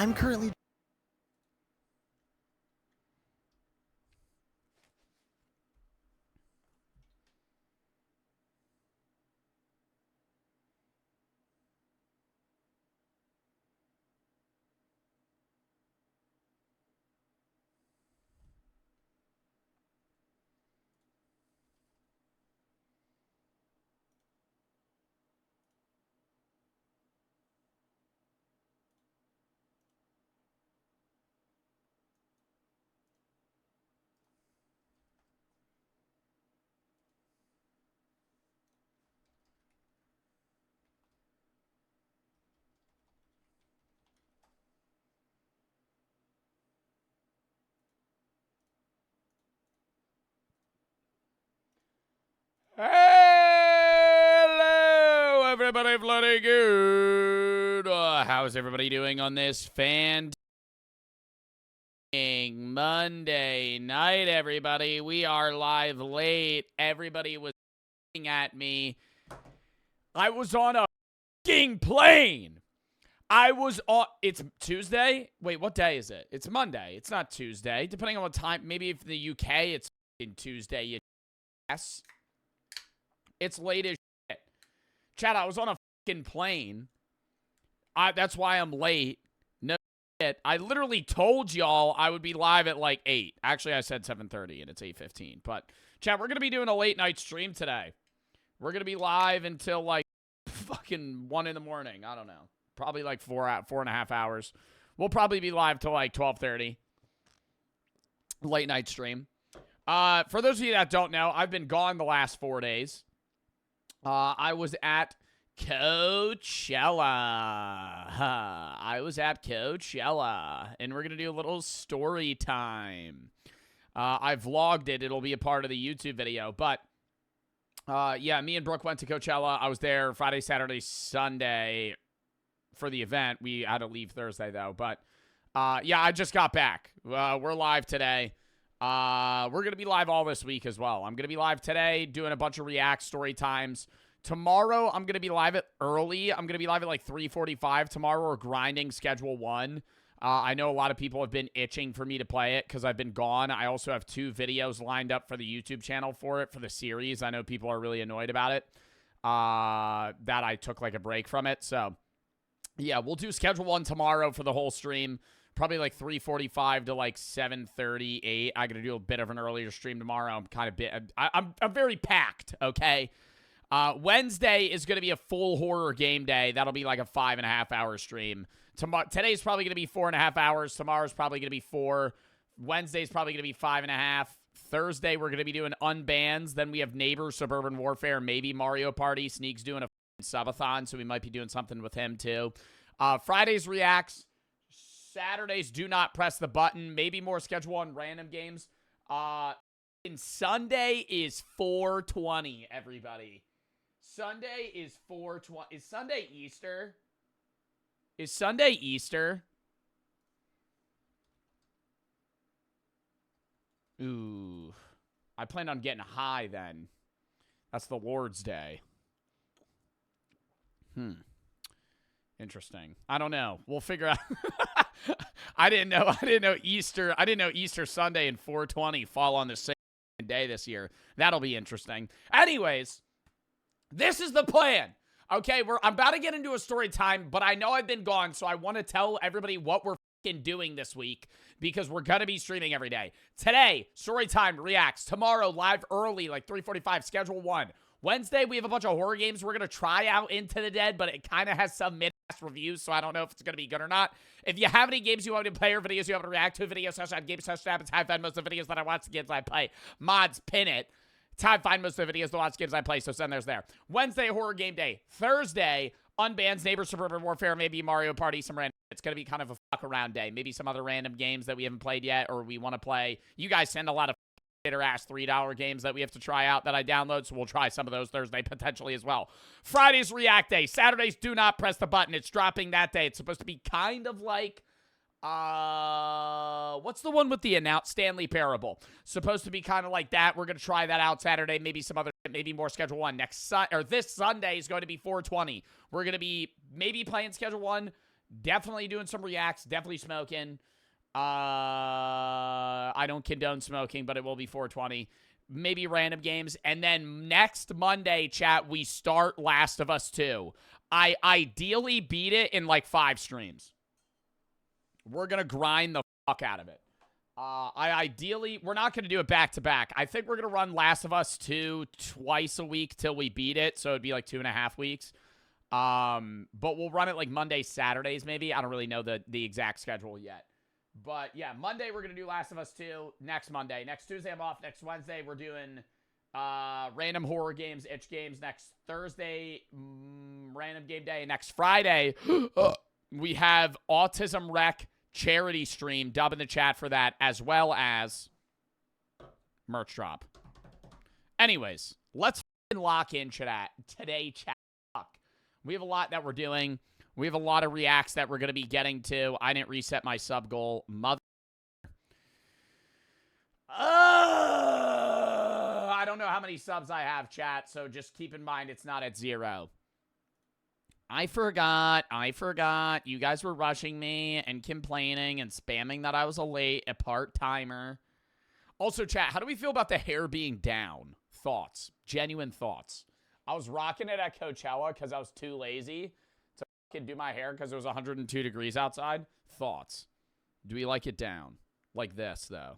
I'm currently... Hello, everybody, bloody good. How's everybody doing on this fantastic Monday night, everybody? We are live late. Everybody was looking at me. I was on a fucking plane. It's Tuesday? Wait, what day is it? It's Monday. It's not Tuesday. Depending on what time. Maybe if in the UK, it's Tuesday, you ass. It's late as shit. Chad, I was on a fucking plane. That's why I'm late. No shit. I literally told y'all I would be live at like 8. Actually, I said 7:30 and it's 8:15. But, Chad, we're going to be doing a late night stream today. We're going to be live until like fucking 1 in the morning. I don't know. Probably like 4.5 hours. We'll probably be live till like 12:30. Late night stream. For those of you that don't know, I've been gone the last 4 days. I was at Coachella. And we're going to do a little story time. I vlogged it. It'll be a part of the YouTube video. But, yeah, me and Brooke went to Coachella. I was there Friday, Saturday, Sunday for the event. We had to leave Thursday, though. But, yeah, I just got back. We're live today. We're going to be live all this week as well. I'm going to be live today doing a bunch of React story times. Tomorrow, I'm going to be live at early. I'm going to be live at like 3:45. Tomorrow, we're grinding Schedule 1. I know a lot of people have been itching for me to play it because I've been gone. I also have 2 videos lined up for the YouTube channel for it, for the series. I know people are really annoyed about it, that I took like a break from it. So, yeah, we'll do Schedule 1 tomorrow for the whole stream. Probably like 3:45 to like 7:38. I got to do a bit of an earlier stream tomorrow. I'm very packed, okay? Wednesday is going to be a full horror game day. That'll be like a 5.5 hour stream. Today's probably going to be 4.5 hours. Tomorrow's probably going to be 4. Wednesday's probably going to be 5.5. Thursday, we're going to be doing unbans. Then we have Neighbors, Suburban Warfare, maybe Mario Party. Sneak's doing a subathon, so we might be doing something with him too. Friday's Reacts. Saturdays, do not press the button. Maybe more Schedule 1 random games. And Sunday is 420, everybody. Sunday is 420. Is Sunday Easter? Is Sunday Easter? Ooh. I plan on getting high then. That's the Lord's Day. Interesting. I don't know. We'll figure out. I didn't know Easter Sunday and 420 fall on the same day this year. That'll be interesting. Anyways, this is the plan. Okay, I'm about to get into a story time, but I know I've been gone, so I want to tell everybody what we're fucking doing this week because we're going to be streaming every day. Today, story time reacts. Tomorrow, live early, like 3:45, Schedule 1. Wednesday, we have a bunch of horror games we're going to try out Into the Dead, but it kind of has some mid-ass reviews, so I don't know if it's going to be good or not. If you have any games you want me to play or videos you want to react to, videos, games, stats, I find most of the videos that I watch, the games I play. Mods, pin it. I find most of the videos to watch games I play, so send those there. Wednesday, horror game day. Thursday, unbans, Neighbors, Suburban Warfare, maybe Mario Party, some random. It's going to be kind of a fuck-around day. Maybe some other random games that we haven't played yet or we want to play. You guys send a lot of ass $3 games that we have to try out that I download, so we'll try some of those Thursday potentially as well. Friday's React Day. Saturdays, do not press the button. It's dropping that day. It's supposed to be kind of like, what's the one with the Stanley Parable? Supposed to be kind of like that. We're going to try that out Saturday. Maybe some other, maybe more Schedule 1. This Sunday is going to be 420. We're going to be maybe playing Schedule 1. Definitely doing some reacts. Definitely smoking. I don't condone smoking, but it will be 420. Maybe random games. And then next Monday, chat, we start Last of Us 2. I ideally beat it in like 5 streams. We're going to grind the fuck out of it. We're not going to do it back to back. I think we're going to run Last of Us 2 twice a week till we beat it. So it'd be like 2.5 weeks. But we'll run it like Monday, Saturdays, maybe. I don't really know the exact schedule yet. But yeah, Monday we're going to do Last of Us 2. Next Monday. Next Tuesday I'm off. Next Wednesday we're doing random horror games, itch games. Next Thursday, random game day. Next Friday, we have Autism Rec charity stream. Dub in the chat for that, as well as merch drop. Anyways, let's lock in today, chat. We have a lot that we're doing. We have a lot of reacts that we're going to be getting to. I didn't reset my sub goal. I don't know how many subs I have, chat, so just keep in mind it's not at 0. I forgot. You guys were rushing me and complaining and spamming that I was a part-timer. Also, chat, how do we feel about the hair being down? Thoughts. Genuine thoughts. I was rocking it at Coachella because I was too lazy to fucking do my hair because it was 102 degrees outside. Thoughts. Do we like it down? Like this, though.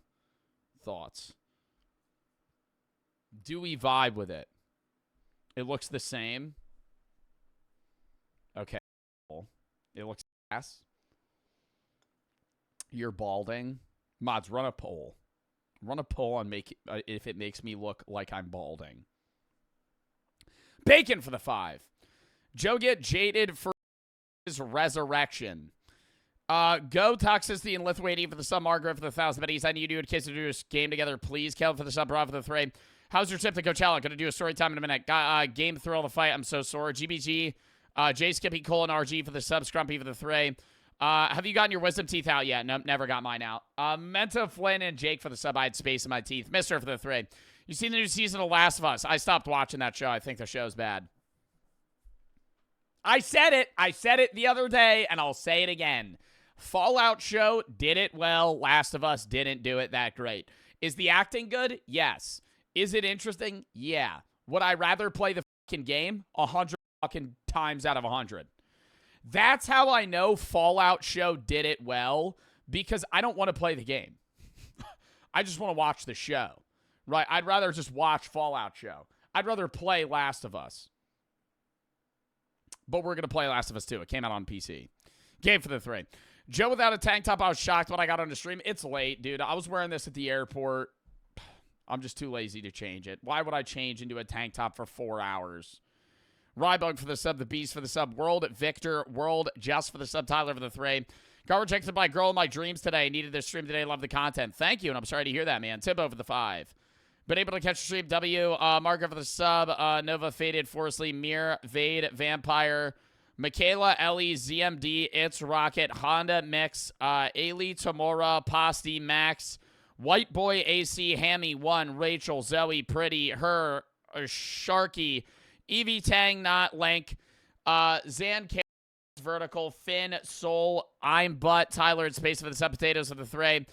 Thoughts. Do we vibe with it? It looks the same. Okay. It looks ass. You're balding. Mods, run a poll. Run a poll on if it makes me look like I'm balding. Bacon for the 5. Joe get jaded for his resurrection. Go Toxicity and Lithuania for the sub. Margaret for the 1,000 biddies. I need you and Kids to do this game together, please. Kelvin for the sub. Rob for the 3. How's your trip to Coachella? Gonna do a story time in a minute. Game thrill the fight. I'm so sore. GBG. J Skippy Colon RG for the sub. Scrumpy for the 3. Have you gotten your wisdom teeth out yet? Nope, never got mine out. Menta, Flynn, and Jake for the sub. I had space in my teeth. Mister for the 3. You seen the new season of Last of Us? I stopped watching that show. I think the show's bad. I said it. I said it the other day, and I'll say it again. Fallout show did it well. Last of Us didn't do it that great. Is the acting good? Yes. Is it interesting? Yeah. Would I rather play the fucking game 100 fucking times out of 100? That's how I know Fallout show did it well, because I don't want to play the game. I just want to watch the show. Right? I'd rather just watch Fallout show. I'd rather play Last of Us. But we're going to play Last of Us 2. It came out on PC. Game for the 3. Joe without a tank top. I was shocked when I got on the stream. It's late, dude. I was wearing this at the airport. I'm just too lazy to change it. Why would I change into a tank top for 4 hours? Rybug for the sub. The Beast for the sub. World Victor. World Just for the sub. Tyler for the 3. Got rejected by Girl in My Dreams today. Needed this stream today. Love the content. Thank you, and I'm sorry to hear that, man. Timbo for the 5. Been able to catch the stream. W. Margaret for the sub. Nova Faded. Forestly. Mir. Vade. Vampire. Michaela. Ellie. ZMD. It's Rocket. Honda Mix. Ailey. Tamora. Posty. Max. White Boy. AC. Hammy. 1. Rachel. Zoe. Pretty. Her. Sharky. Evie Tang. Not Lank. Zan. Vertical. Finn. Soul. I'm Butt. Tyler. And Space for the sub. Potatoes for the 3.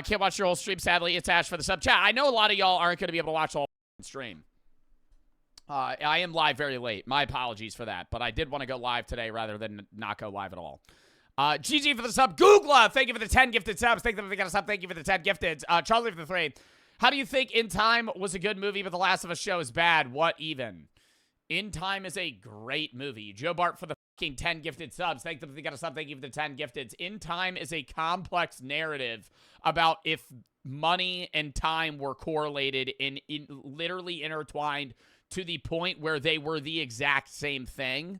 Can't watch your whole stream, sadly. It's Ash for the sub. Chat, I know a lot of y'all aren't going to be able to watch the whole stream. I am live very late. My apologies for that. But I did want to go live today rather than not go live at all. GG for the sub. Googla, thank you for the 10 gifted subs. Thank you for the sub. Thank you for the 10 gifted. Charlie for the 3. How do you think In Time was a good movie, but The Last of Us show is bad? What even? In Time is a great movie. Joe Bart for the fucking 10 gifted subs. Thank them for the sub. Thank you for the 10 gifted. In Time is a complex narrative about if money and time were correlated in literally intertwined to the point where they were the exact same thing.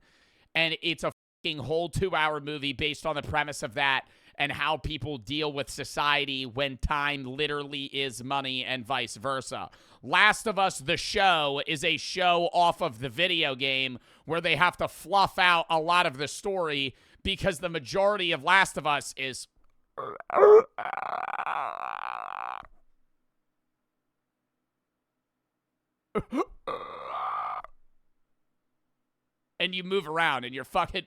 And it's a fucking whole 2-hour movie based on the premise of that and how people deal with society when time literally is money and vice versa. Last of Us, the show, is a show off of the video game where they have to fluff out a lot of the story because the majority of Last of Us is... and you move around and you're fucking...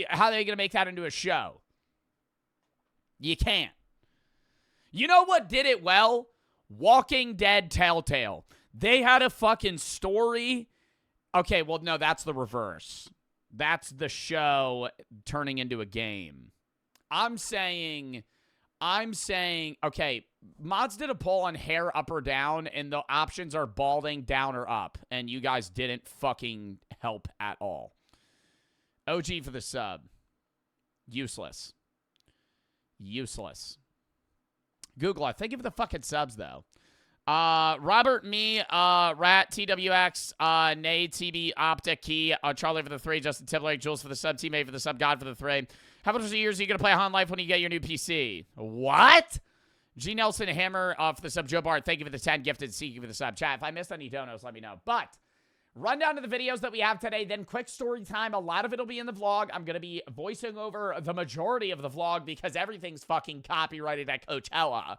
How are they going to make that into a show? You can't. You know what did it well? Walking Dead Telltale. They had a fucking story. Okay, well, no, that's the reverse. That's the show turning into a game. I'm saying, okay, mods did a poll on hair up or down, and the options are balding, down, or up. And you guys didn't fucking help at all. OG for the sub. Useless. Google, thank you for the fucking subs, though. Robert, me, Rat, TWX, Nay, TB, Optic, Key, Charlie for the 3, Justin Timberlake, Jules for the sub, Teammate for the sub, God for the 3. How much years are you going to play Han Life when you get your new PC? What? G. Nelson Hammer for the sub, Joe Bart, thank you for the 10, gifted, Seeking for the sub. Chat, if I missed any donos, let me know. But, run down to the videos that we have today, then quick story time. A lot of it will be in the vlog. I'm going to be voicing over the majority of the vlog because everything's fucking copyrighted at Coachella.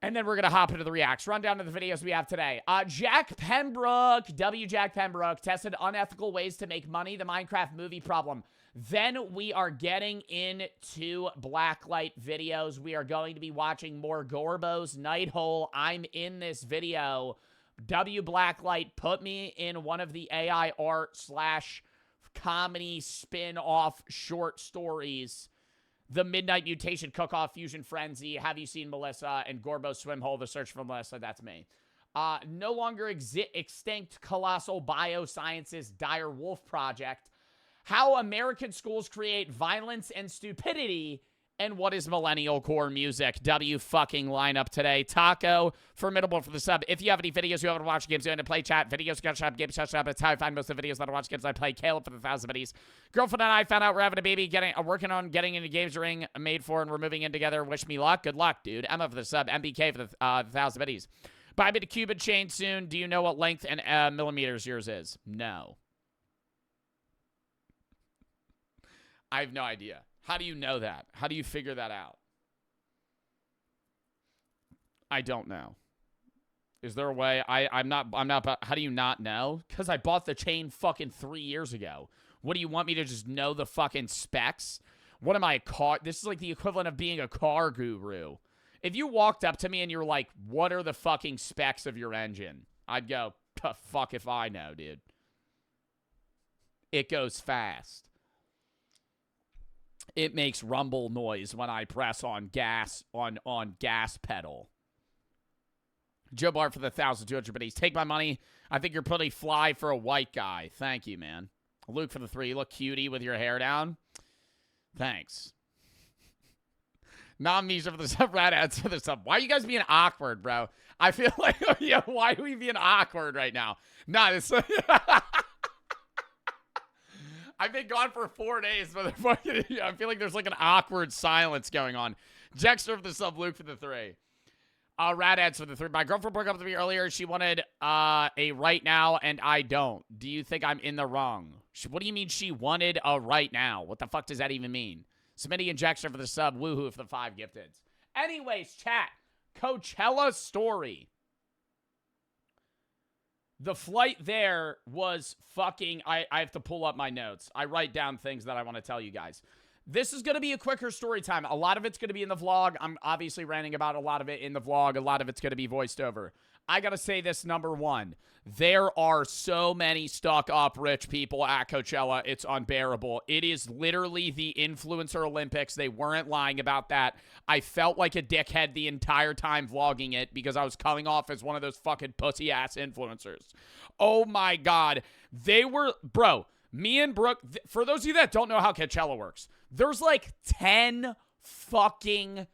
And then we're going to hop into the reacts. Run down to the videos we have today. Jack Pembroke, Jack Pembroke, tested unethical ways to make money, the Minecraft movie problem. Then we are getting into Blacklight videos. We are going to be watching more Gorbo's Night Hole. I'm in this video. Blacklight put me in one of the AI art / comedy spin-off short stories. The Midnight Mutation, Cook-Off, Fusion Frenzy, Have You Seen Melissa, and Gorbo's Swim Hole, The Search for Melissa, that's me. No longer extinct Colossal Biosciences Dire Wolf Project. How American schools create violence and stupidity. And what is Millennial core music? Fucking lineup today. Taco, formidable for the sub. If you have any videos you want to watch, games you want to play, chat, videos, gun shop, game shop. That's how I find most of the videos that I watch games I play. Caleb for the 1,000 videos. Girlfriend and I found out we're having a baby, working on getting into games ring made for, and we're moving in together. Wish me luck. Good luck, dude. Emma for the sub. MBK for the 1,000 videos. Buy me the Cuban chain soon. Do you know what length and millimeters yours is? No. I have no idea. How do you know that? How do you figure that out? I don't know. Is there a way? I'm not, how do you not know? Because I bought the chain fucking 3 years ago. What do you want me to just know the fucking specs? What am I, a car? This is like the equivalent of being a car guru. If you walked up to me and you're like, what are the fucking specs of your engine? I'd go, fuck if I know, dude. It goes fast. It makes rumble noise when I press on gas gas pedal. Joe Bart for the 1,200 biddies. Take my money. I think you're pretty fly for a white guy. Thank you, man. Luke for the 3. You look cutie with your hair down. Thanks. Nominees for the sub. Rat ads for the sub. Why are you guys being awkward, bro? I feel like, yeah, why are we being awkward right now? Nah, this. I've been gone for 4 days, motherfucker. I feel like there's like an awkward silence going on. Jexter for the sub, Luke for the 3. Rat ads for the 3. My girlfriend broke up with me earlier. She wanted a right now, and I don't. Do you think I'm in the wrong? What do you mean she wanted a right now? What the fuck does that even mean? Smitty and Jexter for the sub, woohoo for the 5 gifted. Anyways, chat. Coachella story. The flight there was fucking... I have to pull up my notes. I write down things that I want to tell you guys. This is going to be a quicker story time. A lot of it's going to be in the vlog. I'm obviously ranting about a lot of it in the vlog. A lot of it's going to be voiced over. I got to say this, number one. There are so many stuck-up rich people at Coachella. It's unbearable. It is literally the influencer Olympics. They weren't lying about that. I felt like a dickhead the entire time vlogging it because I was coming off as one of those fucking pussy-ass influencers. Oh, my God. They were... Bro, me and Brooke... For those of you that don't know how Coachella works, there's like 10 fucking...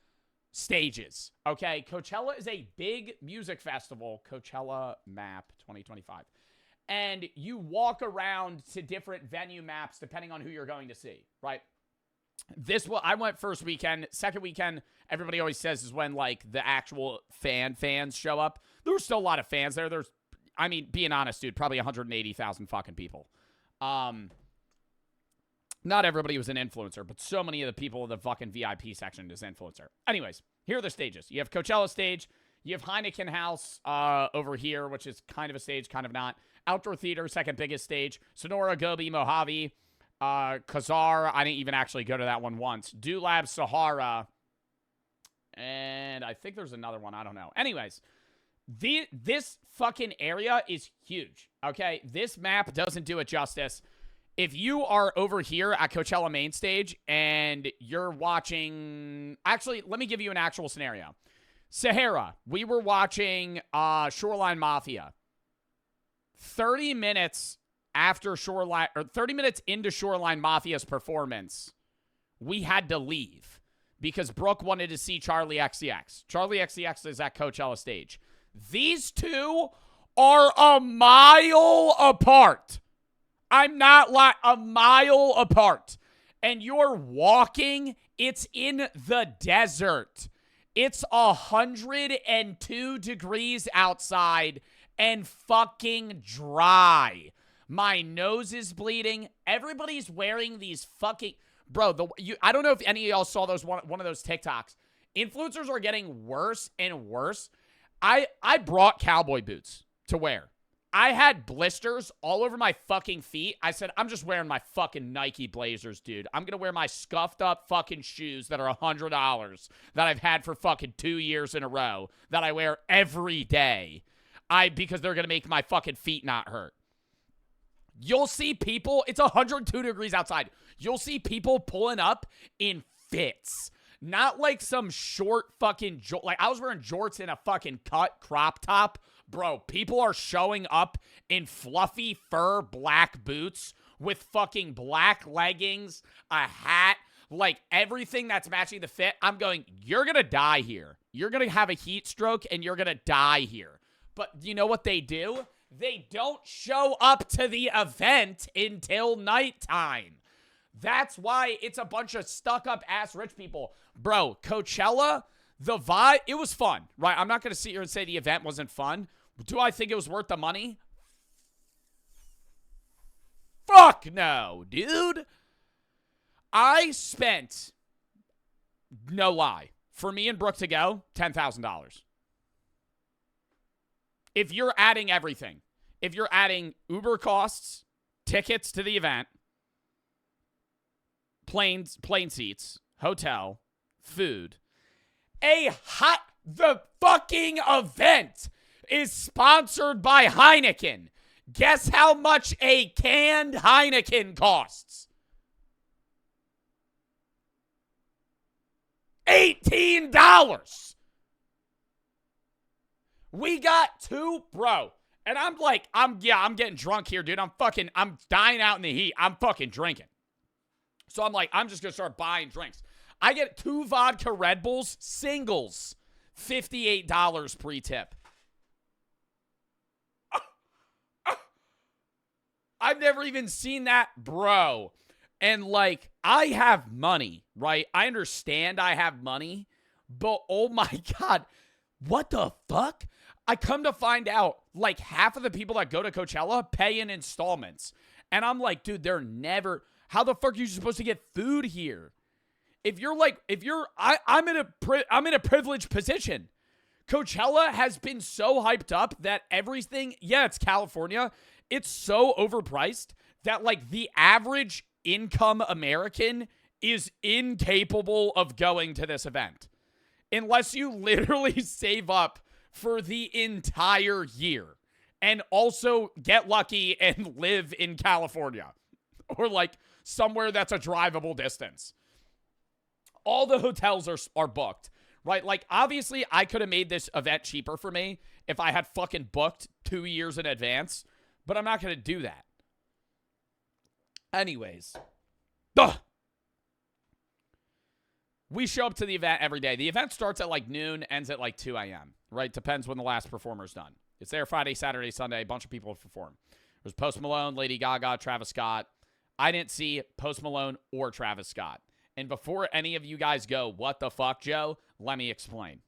stages, okay? Coachella is a big music festival. Coachella map 2025. And you walk around to different venue maps depending on who you're going to see, right? I went first weekend. Second weekend, everybody always says is when, like, the actual fans show up. There were still a lot of fans there. I mean, being honest, dude, probably 180,000 fucking people. Not everybody was an influencer, but so many of the people in the fucking VIP section is influencer. Anyways, here are the stages. You have Coachella stage. You have Heineken House over here, which is kind of a stage, kind of not. Outdoor Theater, second biggest stage. Sonora, Gobi, Mojave. Khazar, I didn't even actually go to that one once. Dulab, Sahara, and I think there's another one. I don't know. Anyways, this fucking area is huge, okay? This map doesn't do it justice. If you are over here at Coachella main stage and you're watching... Actually, let me give you an actual scenario. Sahara, we were watching Shoreline Mafia. 30 minutes after Shoreline... Or 30 minutes into Shoreline Mafia's performance, we had to leave because Brooke wanted to see Charlie XCX. Charlie XCX is at Coachella stage. These two are a mile apart. I'm not like a mile apart. And you're walking, it's in the desert. It's 102 degrees outside and fucking dry. My nose is bleeding. Everybody's wearing these fucking... Bro, I don't know if any of y'all saw those one of those TikToks. Influencers are getting worse and worse. I brought cowboy boots to wear. I had blisters all over my fucking feet. I said, I'm just wearing my fucking Nike Blazers, dude. I'm going to wear my scuffed up fucking shoes that are $100 that I've had for fucking 2 years in a row that I wear every day. Because they're going to make my fucking feet not hurt. You'll see people, it's 102 degrees outside. You'll see people pulling up in fits. Not like some short fucking, like I was wearing jorts in a fucking cut crop top. Bro, people are showing up in fluffy fur black boots with fucking black leggings, a hat, like everything that's matching the fit. I'm going, you're going to die here. You're going to have a heat stroke and you're going to die here. But you know what they do? They don't show up to the event until nighttime. That's why it's a bunch of stuck-up ass rich people. Bro, Coachella, the vibe, it was fun, right? I'm not going to sit here and say the event wasn't fun. Do I think it was worth the money? Fuck no, dude. I spent, no lie, for me and Brooke to go, $10,000. If you're adding everything, if you're adding Uber costs, tickets to the event, plane seats, hotel, food, the fucking event is sponsored by Heineken. Guess how much a canned Heineken costs? $18. We got two, bro. And I'm like, I'm getting drunk here, dude. I'm dying out in the heat. I'm fucking drinking. So I'm like, I'm just going to start buying drinks. I get 2 vodka Red Bulls, singles, $58 pre-tip. I've never even seen that, bro. And like, I have money, right? I understand I have money, but oh my God, what the fuck? I come to find out, like, half of the people that go to Coachella pay in installments. And I'm like, dude, they're never... How the fuck are you supposed to get food here? I'm in a privileged position. Coachella has been so hyped up that everything... Yeah, it's California. It's so overpriced that, like, the average income American is incapable of going to this event. Unless you literally save up for the entire year and also get lucky and live in California or like somewhere that's a drivable distance. All the hotels are booked, right? Like, obviously I could have made this event cheaper for me if I had fucking booked 2 years in advance, but I'm not going to do that. Anyways. Ugh. We show up to the event every day. The event starts at like noon, ends at like 2 a.m., right? Depends when the last performer's done. It's there Friday, Saturday, Sunday. A bunch of people perform. There's Post Malone, Lady Gaga, Travis Scott. I didn't see Post Malone or Travis Scott. And before any of you guys go, what the fuck, Joe? Let me explain.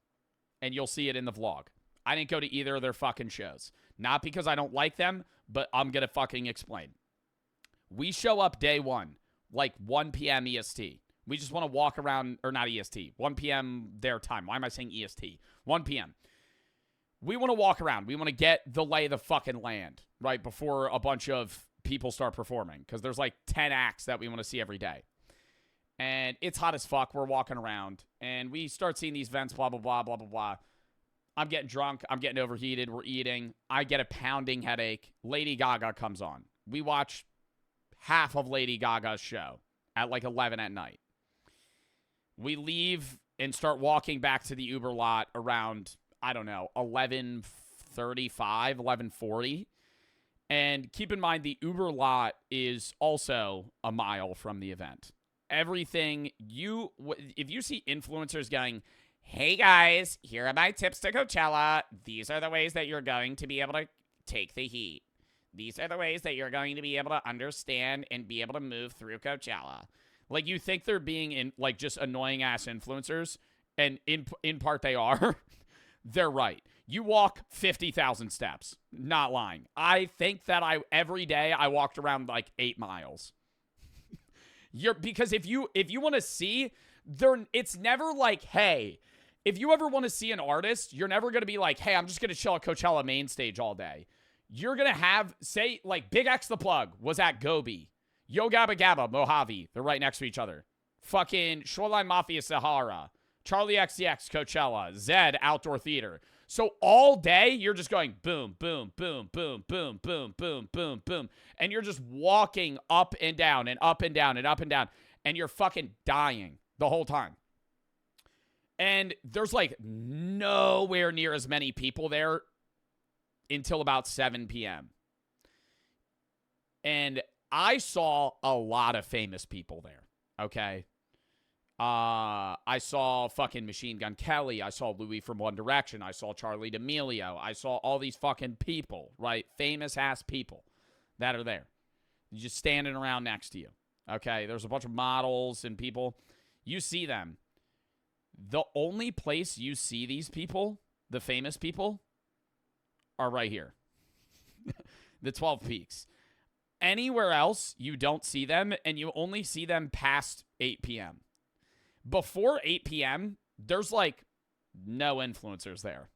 And you'll see it in the vlog. I didn't go to either of their fucking shows. Not because I don't like them, but I'm going to fucking explain. We show up day one, like 1 p.m. EST. We just want to walk around, or not EST, 1 p.m. their time. Why am I saying EST? 1 p.m. We want to walk around. We want to get the lay of the fucking land, right, before a bunch of people start performing because there's like 10 acts that we want to see every day. And it's hot as fuck. We're walking around and we start seeing these events, blah, blah, blah, blah, blah, blah. I'm getting drunk. I'm getting overheated. We're eating. I get a pounding headache. Lady Gaga comes on. We watch half of Lady Gaga's show at like 11 at night. We leave and start walking back to the Uber lot around, I don't know, 11:35, 11:40. And keep in mind, the Uber lot is also a mile from the event. Everything if you see influencers going, hey guys, here are my tips to Coachella. These are the ways that you're going to be able to take the heat. These are the ways that you're going to be able to understand and be able to move through Coachella. Like, you think they're being like just annoying ass influencers, and in part they are. They're right. You walk 50,000 steps. Not lying. I think that every day I walked around like 8 miles. Because if you want to see, it's never like, hey, if you ever want to see an artist, you're never going to be like, hey, I'm just going to chill at Coachella main stage all day. You're going to have, say, like Big X the Plug was at Gobi. Yo Gabba Gabba, Mojave. They're right next to each other. Fucking Shoreline Mafia Sahara. Charlie XCX Coachella. Zed Outdoor Theater. So all day, you're just going boom, boom, boom, boom, boom, boom, boom, boom, boom. And you're just walking up and down and up and down and up and down. And you're fucking dying the whole time. And there's like nowhere near as many people there until about 7 p.m. And I saw a lot of famous people there, okay? I saw fucking Machine Gun Kelly. I saw Louis from One Direction. I saw Charlie D'Amelio. I saw all these fucking people, right? Famous-ass people that are there. Just standing around next to you, okay? There's a bunch of models and people. You see them. The only place you see these people, the famous people, are right here. The 12 Peaks. Anywhere else, you don't see them, and you only see them past 8 p.m. Before 8 p.m., there's, like, no influencers there.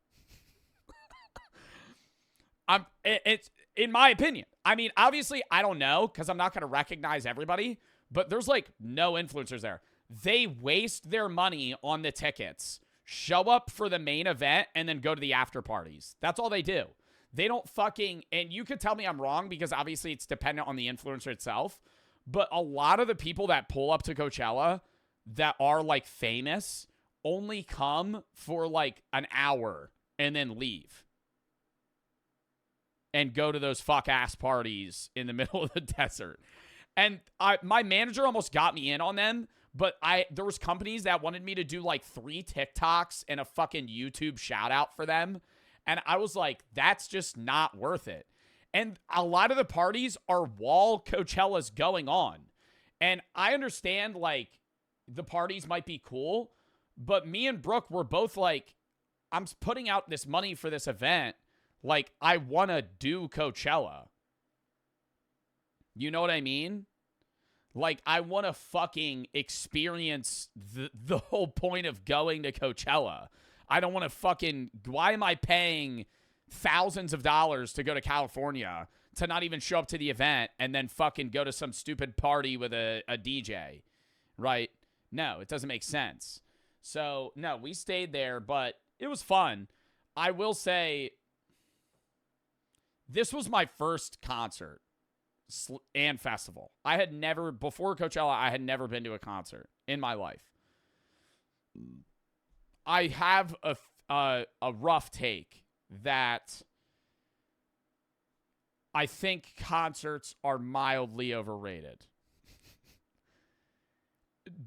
It's in my opinion. I mean, obviously, I don't know, because I'm not going to recognize everybody, but there's, like, no influencers there. They waste their money on the tickets, show up for the main event, and then go to the after parties. That's all they do. They don't fucking, and you could tell me I'm wrong because obviously it's dependent on the influencer itself, but a lot of the people that pull up to Coachella that are like famous only come for like an hour and then leave and go to those fuck ass parties in the middle of the desert. And my manager almost got me in on them, but there was companies that wanted me to do like 3 TikToks and a fucking YouTube shout out for them. And I was like, that's just not worth it. And a lot of the parties are while Coachella's going on. And I understand, like, the parties might be cool, but me and Brooke were both like, I'm putting out this money for this event. Like, I want to do Coachella. You know what I mean? Like, I want to fucking experience the whole point of going to Coachella. I don't want to fucking, why am I paying thousands of dollars to go to California to not even show up to the event and then fucking go to some stupid party with a DJ, right? No, it doesn't make sense. So, no, we stayed there, but it was fun. I will say, this was my first concert and festival. I had never, before Coachella, I had never been to a concert in my life. I have a rough take that I think concerts are mildly overrated.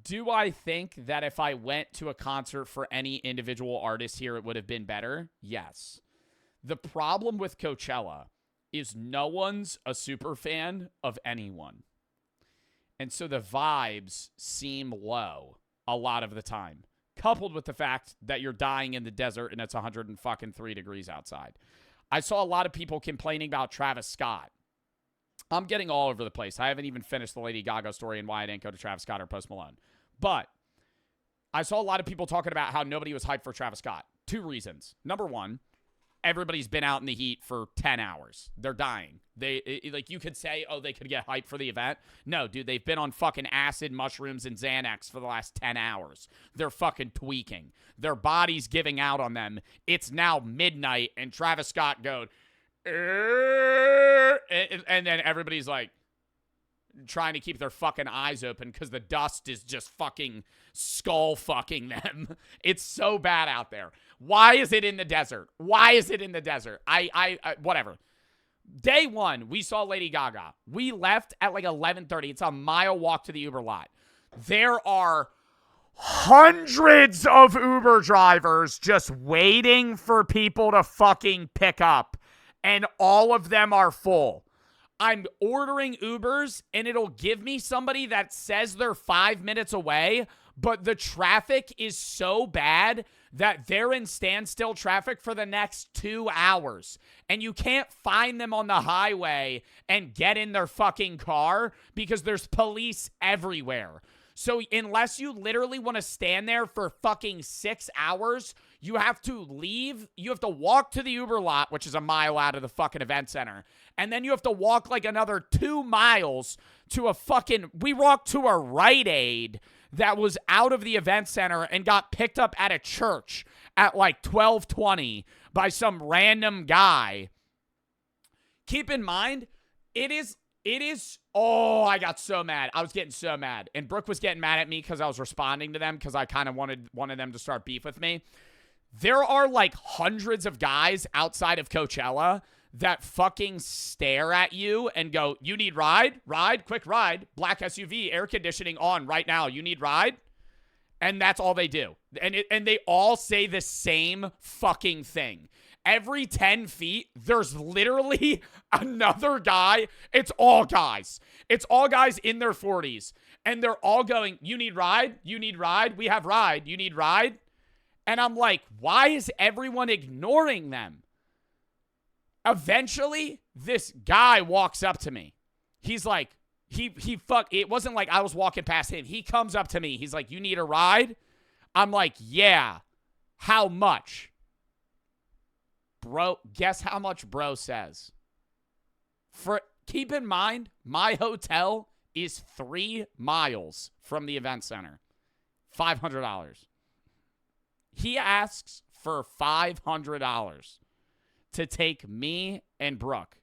Do I think that if I went to a concert for any individual artist here, it would have been better? Yes. The problem with Coachella is no one's a super fan of anyone. And so the vibes seem low a lot of the time, coupled with the fact that you're dying in the desert and it's 103 degrees outside. I saw a lot of people complaining about Travis Scott. I'm getting all over the place. I haven't even finished the Lady Gaga story and why I didn't go to Travis Scott or Post Malone. But I saw a lot of people talking about how nobody was hyped for Travis Scott. 2 reasons. Number one, everybody's been out in the heat for 10 hours. They're dying. Like, you could say, oh, they could get hyped for the event. No, dude, they've been on fucking acid, mushrooms, and Xanax for the last 10 hours. They're fucking tweaking. Their body's giving out on them. It's now midnight, and Travis Scott goes, and then everybody's like, trying to keep their fucking eyes open because the dust is just fucking skull fucking them. It's so bad out there. Why is it in the desert? Why is it in the desert? Whatever. Day one, we saw Lady Gaga. We left at like 11:30. It's a mile walk to the Uber lot. There are hundreds of Uber drivers just waiting for people to fucking pick up, and all of them are full. I'm ordering Ubers, and it'll give me somebody that says they're 5 minutes away, but the traffic is so bad that they're in standstill traffic for the next 2 hours. And you can't find them on the highway and get in their fucking car because there's police everywhere. So unless you literally want to stand there for fucking 6 hours, you have to leave. You have to walk to the Uber lot, which is a mile out of the fucking event center. And then you have to walk like another 2 miles to a fucking... We walked to a Rite Aid that was out of the event center and got picked up at a church at like 12:20 by some random guy. Keep in mind, it is, oh, I got so mad. I was getting so mad. And Brooke was getting mad at me because I was responding to them because I kind of wanted them to start beef with me. There are like hundreds of guys outside of Coachella that fucking stare at you and go, you need ride? Ride? Quick ride. Black SUV, air conditioning on right now. You need ride? And that's all they do. And they all say the same fucking thing. Every 10 feet, there's literally another guy. It's all guys. It's all guys in their 40s. And they're all going, you need ride? You need ride? We have ride. You need ride? And I'm like, why is everyone ignoring them? Eventually, this guy walks up to me. He's like, it wasn't like I was walking past him. He comes up to me. He's like, you need a ride? I'm like, yeah. How much? Bro, guess how much bro says. Keep in mind, my hotel is 3 miles from the event center. $500. He asks for $500 to take me and Brooke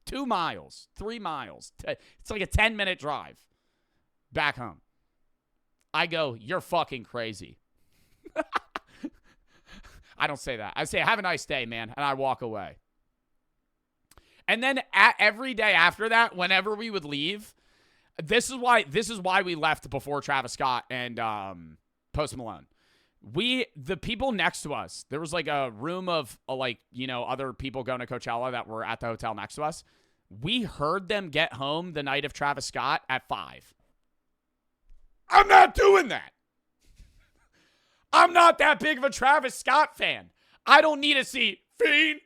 2 miles, 3 miles. It's like a 10-minute drive back home. I go, you're fucking crazy. I don't say that. I say, have a nice day, man, and I walk away. And then every day after that, whenever we would leave, this is why we left before Travis Scott and Post Malone. The people next to us, there was like a room of other people going to Coachella that were at the hotel next to us. We heard them get home the night of Travis Scott at 5. I'm not doing that. I'm not that big of a Travis Scott fan. I don't need to see Fiend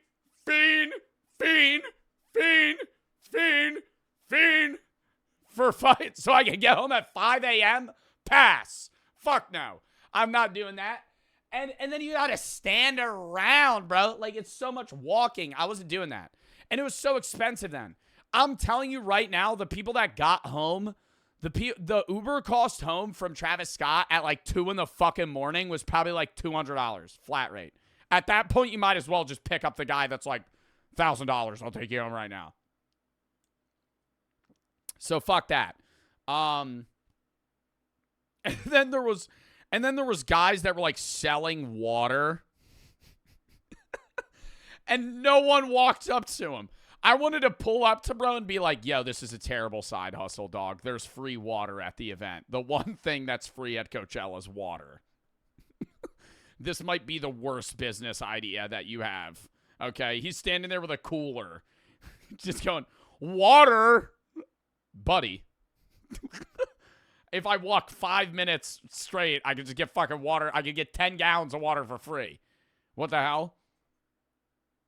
for fight so I can get home at 5 a.m. Pass. Fuck no. I'm not doing that. And then you gotta stand around, bro. Like, it's so much walking. I wasn't doing that. And it was so expensive then. I'm telling you right now, the people that got home, the Uber cost home from Travis Scott at like 2 in the fucking morning was probably like $200 flat rate. At that point, you might as well just pick up the guy that's like $1,000. I'll take you home right now. So fuck that. And then there was guys that were like selling water. And no one walked up to him. I wanted to pull up to bro and be like, yo, this is a terrible side hustle, dog. There's free water at the event. The one thing that's free at Coachella is water. This might be the worst business idea that you have. Okay, he's standing there with a cooler. Just going, water? Buddy. If I walk 5 minutes straight, I could just get fucking water. I could get 10 gallons of water for free. What the hell?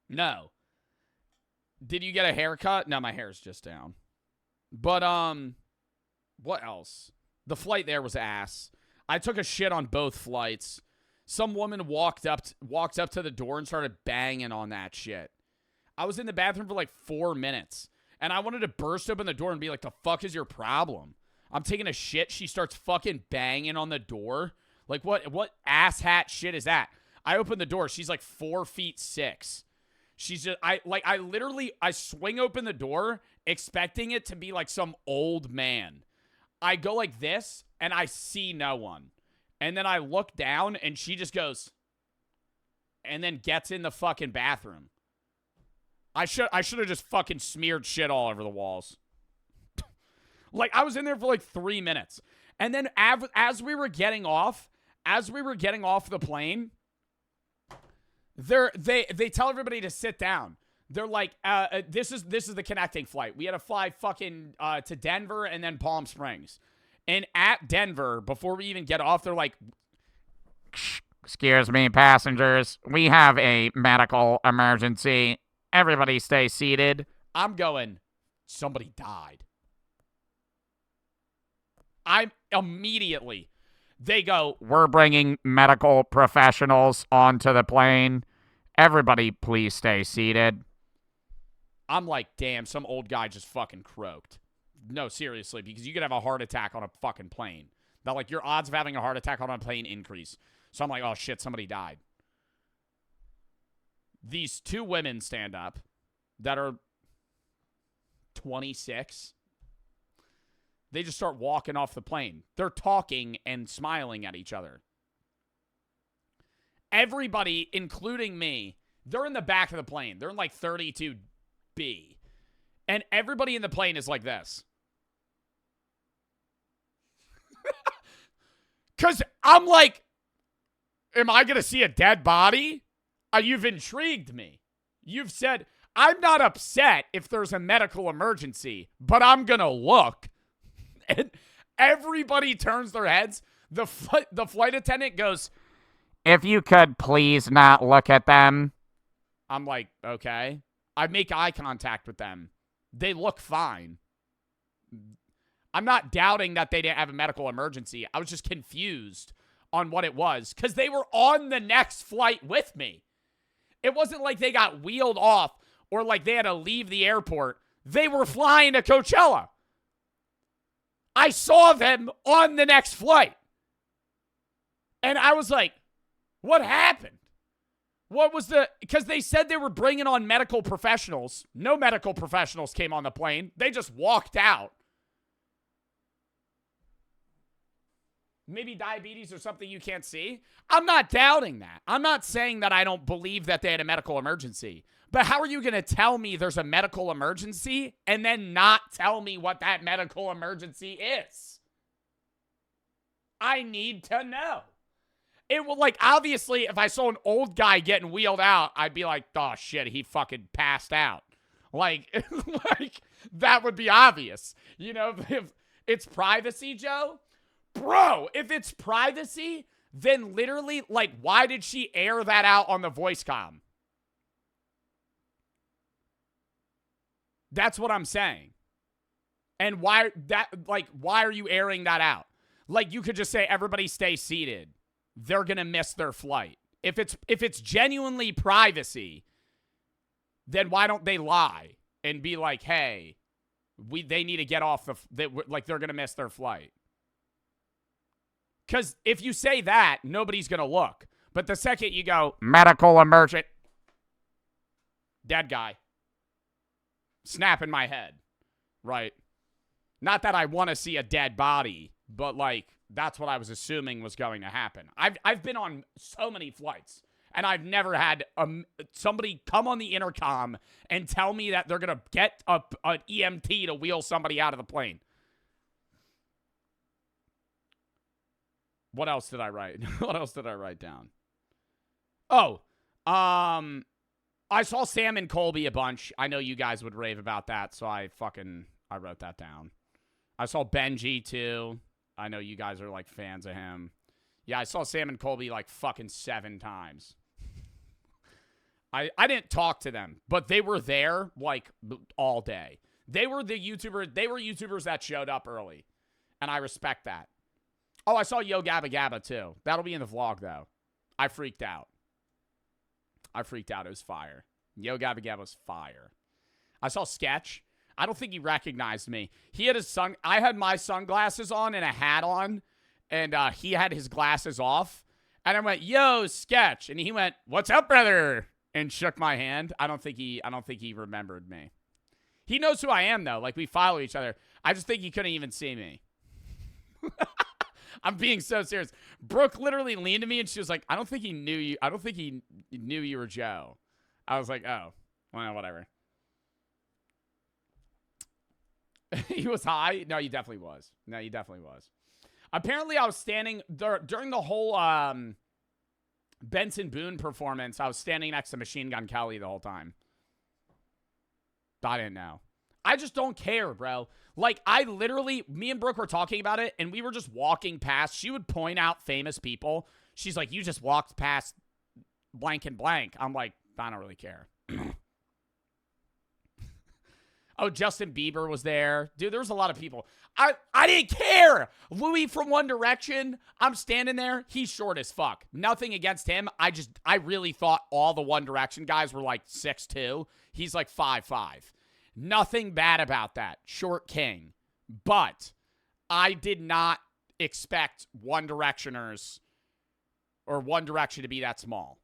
No. Did you get a haircut? No, my hair's just down. But, what else? The flight there was ass. I took a shit on both flights. Some woman walked up to the door and started banging on that shit. I was in the bathroom for like 4 minutes, and I wanted to burst open the door and be like, the fuck is your problem? I'm taking a shit. She starts fucking banging on the door. Like, what asshat shit is that? I open the door. She's like 4'6". She's just, I swing open the door expecting it to be like some old man. I go like this, and I see no one. And then I look down, and she just goes, and then gets in the fucking bathroom. I should have just fucking smeared shit all over the walls. Like, I was in there for like 3 minutes. And then as we were getting off the plane, they tell everybody to sit down. They're like, this is the connecting flight. We had to fly fucking to Denver and then Palm Springs. And at Denver, before we even get off, they're like, excuse me, passengers. We have a medical emergency. Everybody stay seated. I'm going, somebody died. I'm immediately, they go, we're bringing medical professionals onto the plane. Everybody please stay seated. I'm like, damn, some old guy just fucking croaked. No, seriously, because you could have a heart attack on a fucking plane. Now, like, your odds of having a heart attack on a plane increase. So I'm like, oh shit, somebody died. These two women stand up that are 26. They just start walking off the plane. They're talking and smiling at each other. Everybody, including me, they're in the back of the plane. They're in like 32B. And everybody in the plane is like this. Because I'm like, am I going to see a dead body? You've intrigued me. You've said, I'm not upset if there's a medical emergency, but I'm going to look. And everybody turns their heads. The flight attendant goes, if you could please not look at them. I'm like, okay. I make eye contact with them. They look fine. I'm not doubting that they didn't have a medical emergency. I was just confused on what it was because they were on the next flight with me. It wasn't like they got wheeled off or like they had to leave the airport. They were flying to Coachella. I saw them on the next flight. And I was like, what happened? What was because they said they were bringing on medical professionals. No medical professionals came on the plane. They just walked out. Maybe diabetes or something you can't see. I'm not doubting that. I'm not saying that I don't believe that they had a medical emergency. But how are you going to tell me there's a medical emergency and then not tell me what that medical emergency is? I need to know. It will, like, obviously, if I saw an old guy getting wheeled out, I'd be like, oh, shit, he fucking passed out. Like, that would be obvious. You know, if it's privacy, Joe. Bro, if it's privacy, then literally, like, why did she air that out on the voice comm? That's what I'm saying. And why are you airing that out? Like, you could just say, everybody stay seated. They're going to miss their flight. If it's genuinely privacy, then why don't they lie and be like, hey, they need to get off they're going to miss their flight. Because if you say that, nobody's going to look. But the second you go, medical emergent, dead guy, snap in my head, right? Not that I want to see a dead body, but like, that's what I was assuming was going to happen. I've been on so many flights, and I've never had somebody come on the intercom and tell me that they're going to get an EMT to wheel somebody out of the plane. What else did I write? What else did I write down? Oh, I saw Sam and Colby a bunch. I know you guys would rave about that, so I wrote that down. I saw Benji, too. I know you guys are, like, fans of him. Yeah, I saw Sam and Colby, like, fucking 7 times. I didn't talk to them, but they were there, like, all day. They were YouTubers that showed up early, and I respect that. Oh, I saw Yo Gabba Gabba, too. That'll be in the vlog, though. I freaked out. It was fire. Yo Gabba Gabba was fire. I saw Sketch. I don't think he recognized me. He had his I had my sunglasses on and a hat on, and he had his glasses off. And I went, "Yo, Sketch," and he went, "What's up, brother?" and shook my hand. I don't think he remembered me. He knows who I am though. Like, we follow each other. I just think he couldn't even see me. I'm being so serious. Brooke literally leaned to me and she was like, "I don't think he knew you. I don't think he knew you were Joe." I was like, "Oh, well, whatever." He was high? No, he definitely was. Apparently, I was standing during the whole Benson Boone performance. I was standing next to Machine Gun Kelly the whole time. I didn't know. I just don't care, bro. Like, me and Brooke were talking about it, and we were just walking past. She would point out famous people. She's like, "You just walked past blank and blank." I'm like, I don't really care. Oh, Justin Bieber was there. Dude, there was a lot of people. I didn't care. Louis from One Direction. I'm standing there. He's short as fuck. Nothing against him. I really thought all the One Direction guys were like 6'2". He's like 5'5". Nothing bad about that. Short king. But I did not expect One Directioners or One Direction to be that small.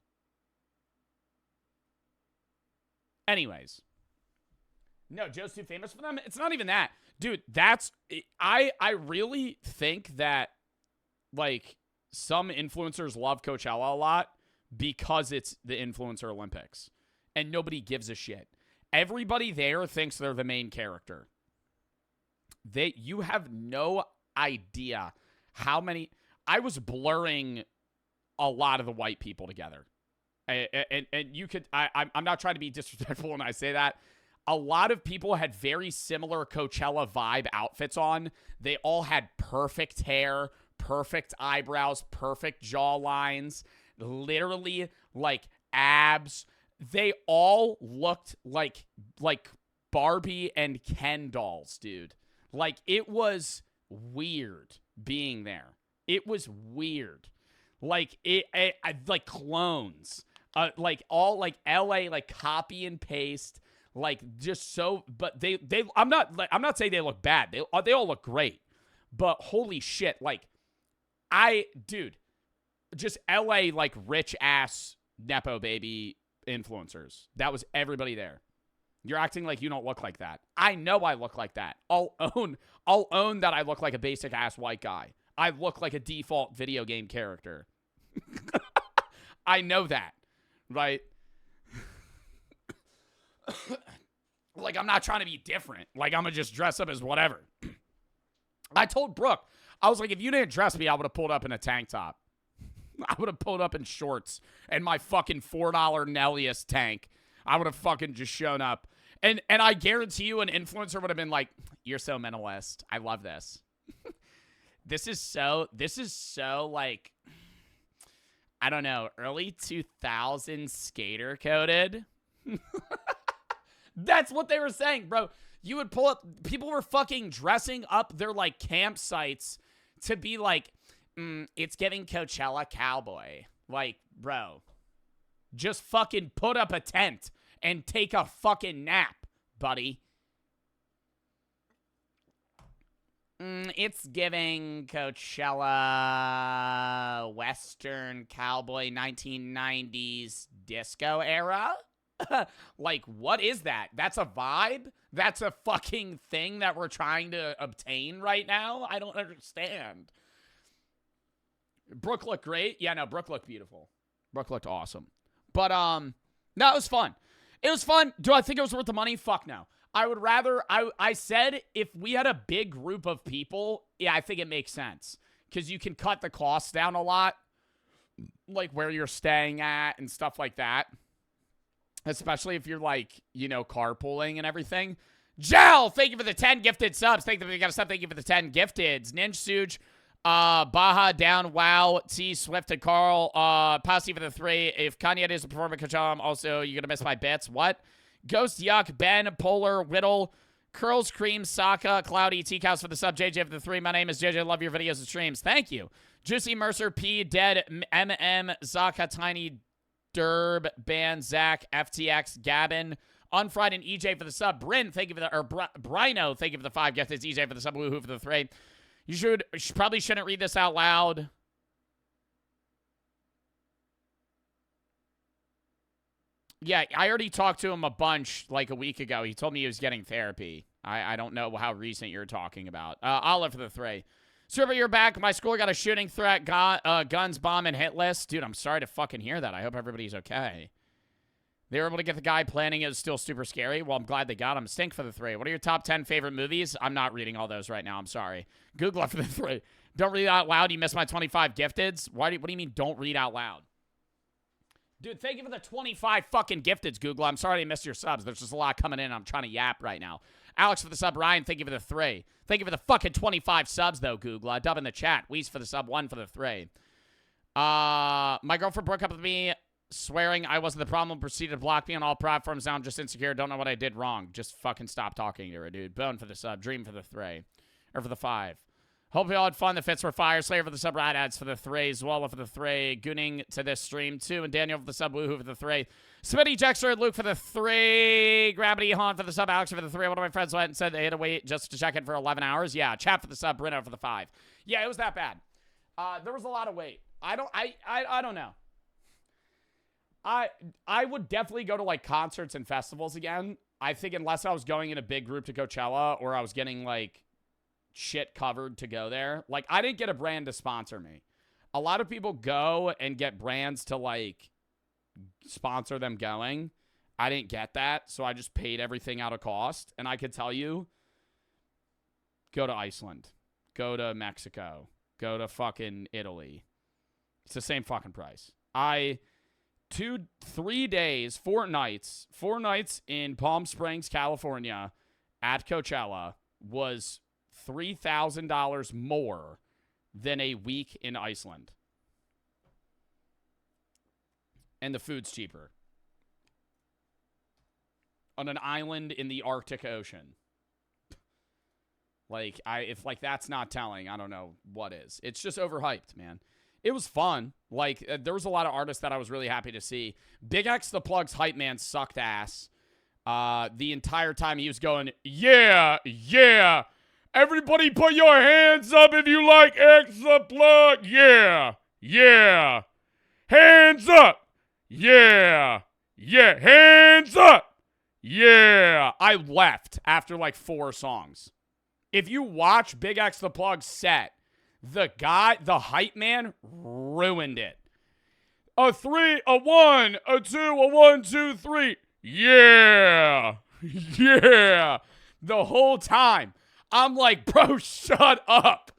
Anyways. No, Joe's too famous for them. It's not even that. Dude, I really think that, like, some influencers love Coachella a lot because it's the Influencer Olympics. And nobody gives a shit. Everybody there thinks they're the main character. You have no idea how many... I was blurring a lot of the white people together. And you could... I'm not trying to be disrespectful when I say that. A lot of people had very similar Coachella vibe outfits on. They all had perfect hair, perfect eyebrows, perfect jaw lines, literally like abs. They all looked like Barbie and Ken dolls, dude. Like, it was weird being there. It was weird. Like, like clones. Like, all like LA, like copy and paste. Like, just so, but I'm not saying they look bad. They all look great. But holy shit, like, dude, just LA, like, rich ass Nepo baby influencers. That was everybody there. You're acting like you don't look like that. I know I look like that. I'll own that I look like a basic ass white guy. I look like a default video game character. I know that, right? Like, I'm not trying to be different. Like, I'm gonna just dress up as whatever. I told Brooke, I was like, if you didn't dress me, I would have pulled up in a tank top. I would have pulled up in shorts and my fucking $4 Nellius tank. I would have fucking just shown up. And I guarantee you an influencer would have been like, "You're so minimalist. I love this." This is so like, I don't know, early 2000s skater coded. That's what they were saying, bro. You would pull up, people were fucking dressing up their, like, campsites to be like, it's giving Coachella cowboy. Like, bro, just fucking put up a tent and take a fucking nap, buddy. It's giving Coachella Western cowboy 1990s disco era. Like, what is that? That's a vibe? That's a fucking thing that we're trying to obtain right now? I don't understand. Brooke looked great. Yeah, no, Brooke looked beautiful. Brooke looked awesome. But, no, it was fun. It was fun. Do I think it was worth the money? Fuck no. I would rather, I said if we had a big group of people, yeah, I think it makes sense. Because you can cut the costs down a lot. Like, where you're staying at and stuff like that. Especially if you're, like, you know, carpooling and everything. Gel, thank you for the 10 gifted subs. Thank you for the 10 gifteds. Ninja Suge, Baja, Down, Wow, T, Swift, and Carl. Posse for the 3. If Kanye doesn't perform at Coachella, also, you're going to miss my bits. What? Ghost, Yuck, Ben, Polar, Whittle, Curls, Cream, Saka, Cloudy, T-Cows for the sub, JJ for the 3. My name is JJ. Love your videos and streams. Thank you. Juicy, Mercer, P, Dead, MM, Zaka, Tiny, Derb, Ban, Zach, FTX, Gavin, Unfried, and EJ for the sub. Bryn, thank you for the, or Brino, thank you for the 5 gifts. It's EJ for the sub, Woohoo for the 3. You probably shouldn't read this out loud. Yeah, I already talked to him a bunch like a week ago. He told me he was getting therapy. I don't know how recent you're talking about. Olive for the 3. Server, you're back. My school got a shooting threat, guns, bomb, and hit list. Dude, I'm sorry to fucking hear that. I hope everybody's okay. They were able to get the guy planning. It was still super scary. Well, I'm glad they got him. Stink for the 3. What are your top 10 favorite movies? I'm not reading all those right now. I'm sorry. Google for the 3. Don't read out loud. You missed my 25 gifteds. What do you mean don't read out loud? Dude, thank you for the 25 fucking gifteds, Google. I'm sorry I missed your subs. There's just a lot coming in. I'm trying to yap right now. Alex for the sub. Ryan, thank you for the 3. Thank you for the fucking 25 subs, though, Google. Dub in the chat. Weez for the sub. 1 for the 3. My girlfriend broke up with me, swearing I wasn't the problem, proceeded to block me on all platforms. Now I'm just insecure. Don't know what I did wrong. Just fucking stop talking to her, dude. Bone for the sub. Dream for the 3. Or for the 5. Hope you all had fun. The fits were fire. Slayer for the sub. Rat ads for the 3. Zwalla for the 3. Gooning to this stream 2. And Daniel for the sub. Woohoo for the 3. Smitty, Jexter, Luke for the 3. Gravity, Han for the sub. Alex for the 3. One of my friends went and said they had to wait just to check in for 11 hours. Yeah, Chat for the sub. Brino for the 5. Yeah, it was that bad. There was a lot of wait. I don't know. I would definitely go to like concerts and festivals again. I think unless I was going in a big group to Coachella or I was getting like shit covered to go there. Like, I didn't get a brand to sponsor me. A lot of people go and get brands to like sponsor them going. I didn't get that, so I just paid everything out of cost. And I could tell you, go to Iceland, go to Mexico, go to fucking Italy. It's the same fucking price. 3 days, 4 nights in Palm Springs, California at Coachella was $3,000 more than a week in Iceland. And the food's cheaper. On an island in the Arctic Ocean. Like, if that's not telling, I don't know what is. It's just overhyped, man. It was fun. Like, there was a lot of artists that I was really happy to see. Big X the Plug's hype man sucked ass. The entire time he was going, yeah, yeah. Everybody put your hands up if you like X the Plug. Yeah, yeah. Hands up. Yeah, yeah. Hands up. Yeah. I left after like 4 songs. If you watch Big X the Plug's set, the hype man ruined it. A 3, a 1, a 2, a 1, 2, 3. Yeah. Yeah. The whole time. I'm like, bro, shut up.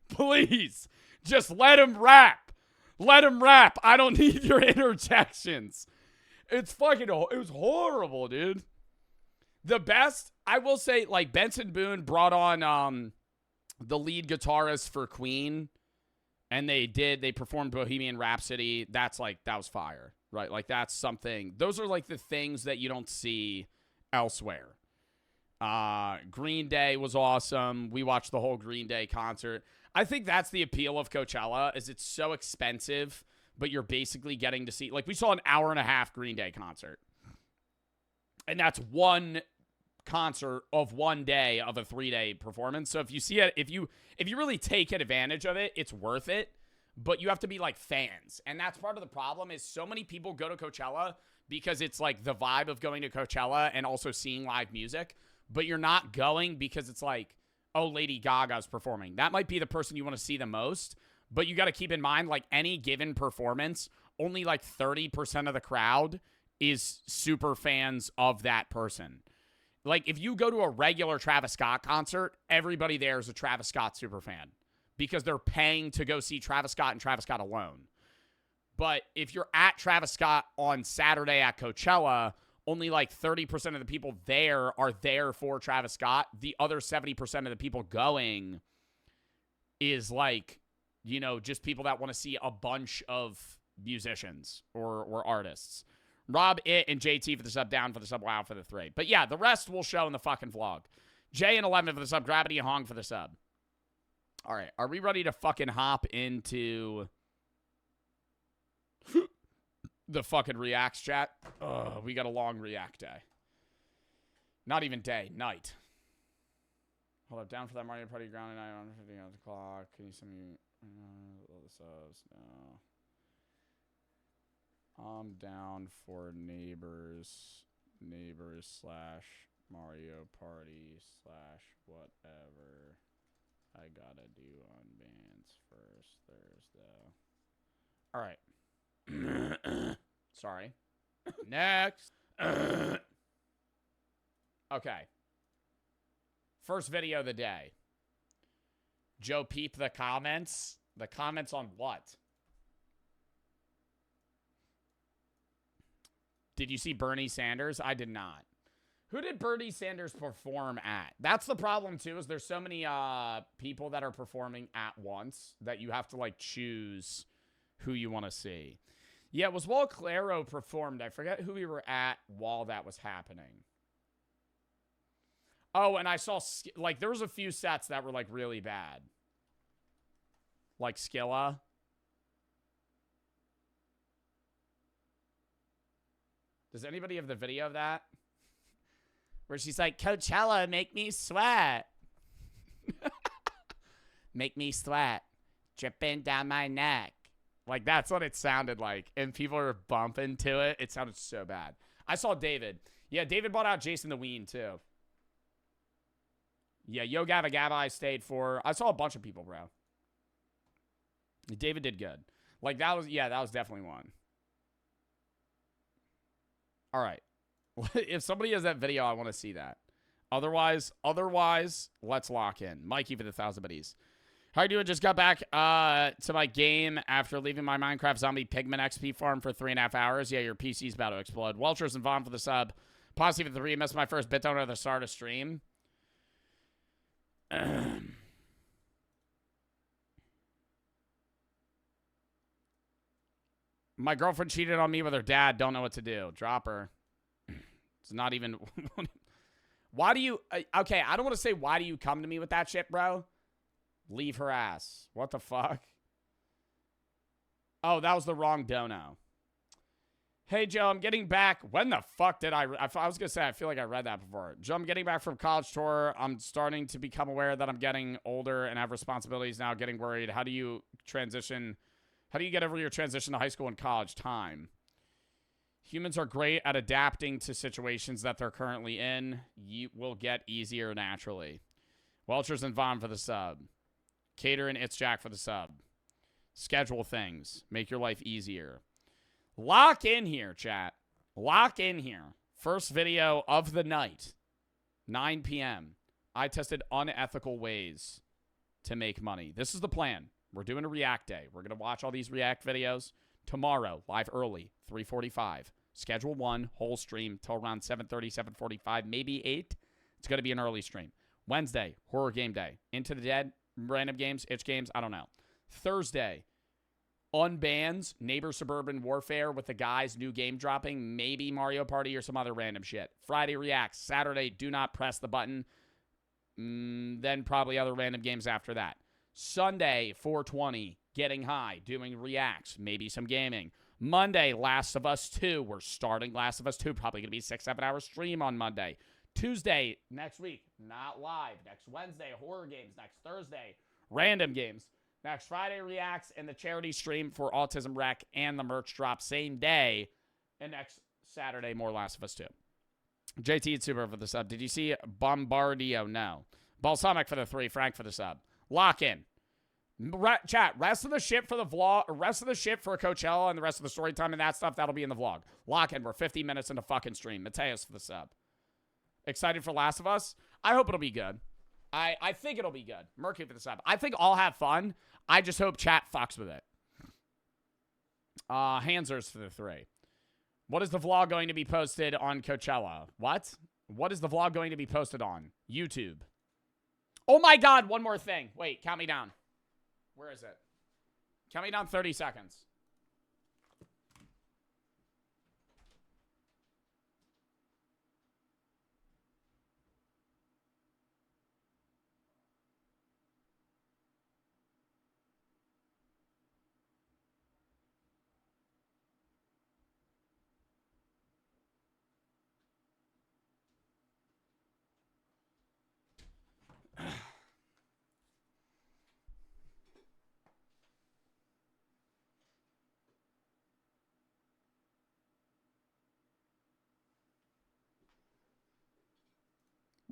Please. Just let him rap. Let him rap. I don't need your interjections. It was horrible, dude. The best, I will say, like, Benson Boone brought on the lead guitarist for Queen, and they performed Bohemian Rhapsody. That was fire, right? Like, that's something. Those are, like, the things that you don't see elsewhere. Green Day was awesome. We watched the whole Green Day concert. I think that's the appeal of Coachella, is it's so expensive, but you're basically getting to see, like, we saw an 1.5-hour Green Day concert. And that's one concert of 1 day of a 3-day performance. So if you see it, if you really take advantage of it, it's worth it. But you have to be like fans. And that's part of the problem, is so many people go to Coachella because it's like the vibe of going to Coachella and also seeing live music. But you're not going because it's like, oh, Lady Gaga's performing. That might be the person you want to see the most. But you got to keep in mind, like, any given performance, only like 30% of the crowd is super fans of that person. Like, if you go to a regular Travis Scott concert, everybody there is a Travis Scott super fan because they're paying to go see Travis Scott and Travis Scott alone. But if you're at Travis Scott on Saturday at Coachella, only like 30% of the people there are there for Travis Scott. The other 70% of the people going is like, you know, just people that want to see a bunch of musicians or artists. Rob, It, and JT for the sub, Down for the sub, Wow for the 3. But yeah, the rest will show in the fucking vlog. Jay and 11 for the sub. Gravity and Hong for the sub. All right. Are we ready to fucking hop into the fucking reacts chat? We got a long react day. Not even day. Night. Hold up. Down for that Mario Party ground tonight on 50 on the clock. Can you send me the subs? No. I'm down for neighbors slash Mario Party slash whatever I gotta do on bands first Thursday. All right. Sorry. Next. Okay. First video of the day. Joe peep the comments. The comments on what? Did you see Bernie Sanders? I did not. Who did Bernie Sanders perform at? That's the problem, too, is there's so many people that are performing at once that you have to, like, choose who you want to see. Yeah, it was while Claro performed. I forget who we were at while that was happening. Oh, and I saw, like, there was a few sets that were, like, really bad. Like Skilla. Does anybody have the video of that? Where she's like, Coachella, make me sweat. Make me sweat. Dripping down my neck. Like, that's what it sounded like. And people were bumping to it. It sounded so bad. I saw David. Yeah, David bought out Jason the Ween, too. Yeah, Yo Gabba Gabba I stayed for. I saw a bunch of people, bro. David did good. Like, that was, yeah, that was definitely one. All right. If somebody has that video, I want to see that. Otherwise, let's lock in. Mikey for the 1,000 biddies. How you doing? Just got back to my game after leaving my Minecraft Zombie Pigman XP farm for 3.5 hours. Yeah, your PC's about to explode. Welchers and Vaughn for the sub. Posse for the 3. Missed my first bit donor at the start of stream. My girlfriend cheated on me with her dad. Don't know what to do. Drop her. It's not even... Why do you... Okay, I don't want to say why do you come to me with that shit, bro. Leave her ass. What the fuck? Oh, that was the wrong dono. Hey, Joe, I'm getting back. When the fuck did I was going to say, I feel like I read that before. Joe, I'm getting back from college tour. I'm starting to become aware that I'm getting older and have responsibilities now, getting worried. How do you transition... How do you get over your transition to high school and college time? Humans are great at adapting to situations that they're currently in. You will get easier naturally. Welchers and Vaughn for the sub. Cater and It's Jack for the sub. Schedule things. Make your life easier. Lock in here, chat. Lock in here. First video of the night. 9 p.m. I tested unethical ways to make money. This is the plan. We're doing a React day. We're going to watch all these React videos tomorrow, live early, 3:45. Schedule 1, whole stream till around 7:30, 7:45, maybe 8. It's going to be an early stream. Wednesday, horror game day. Into the Dead, random games, itch games, I don't know. Thursday, unbans, Neighbor Suburban Warfare with the guys, new game dropping, maybe Mario Party or some other random shit. Friday, Reacts. Saturday, do not press the button. Then probably other random games after that. Sunday, 420, getting high, doing reacts, maybe some gaming. Monday, Last of Us 2. We're starting Last of Us 2. Probably going to be a 6-7 hour stream on Monday. Tuesday, next week, not live. Next Wednesday, horror games. Next Thursday, random games. Next Friday, reacts and the charity stream for Autism Rec and the merch drop same day. And next Saturday, more Last of Us 2. JT and Super for the sub. Did you see Bombardio? No. Balsamic for the 3. Frank for the sub. Lock in. Chat, rest of the shit for the vlog, rest of the shit for Coachella and the rest of the story time and that stuff, that'll be in the vlog. Lock in. We're 50 minutes into fucking stream. Mateus for the sub. Excited for Last of Us? I hope it'll be good. I think it'll be good. Murky for the sub. I think I'll have fun. I just hope chat fucks with it. Hansers for the 3. What is the vlog going to be posted on Coachella? What? What is the vlog going to be posted on? YouTube. Oh my God, one more thing. Wait, count me down. Where is it? Count me down 30 seconds.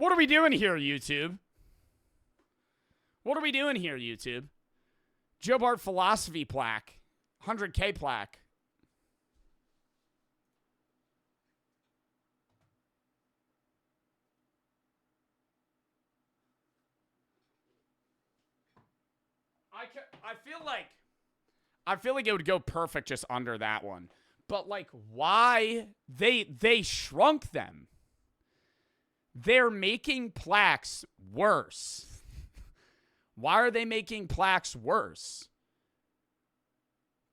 What are we doing here, YouTube? What are we doing here, YouTube? Joe Bart philosophy plaque. 100K plaque. I feel like it would go perfect just under that one. But like, why? They shrunk them. They're making plaques worse. Why are they making plaques worse?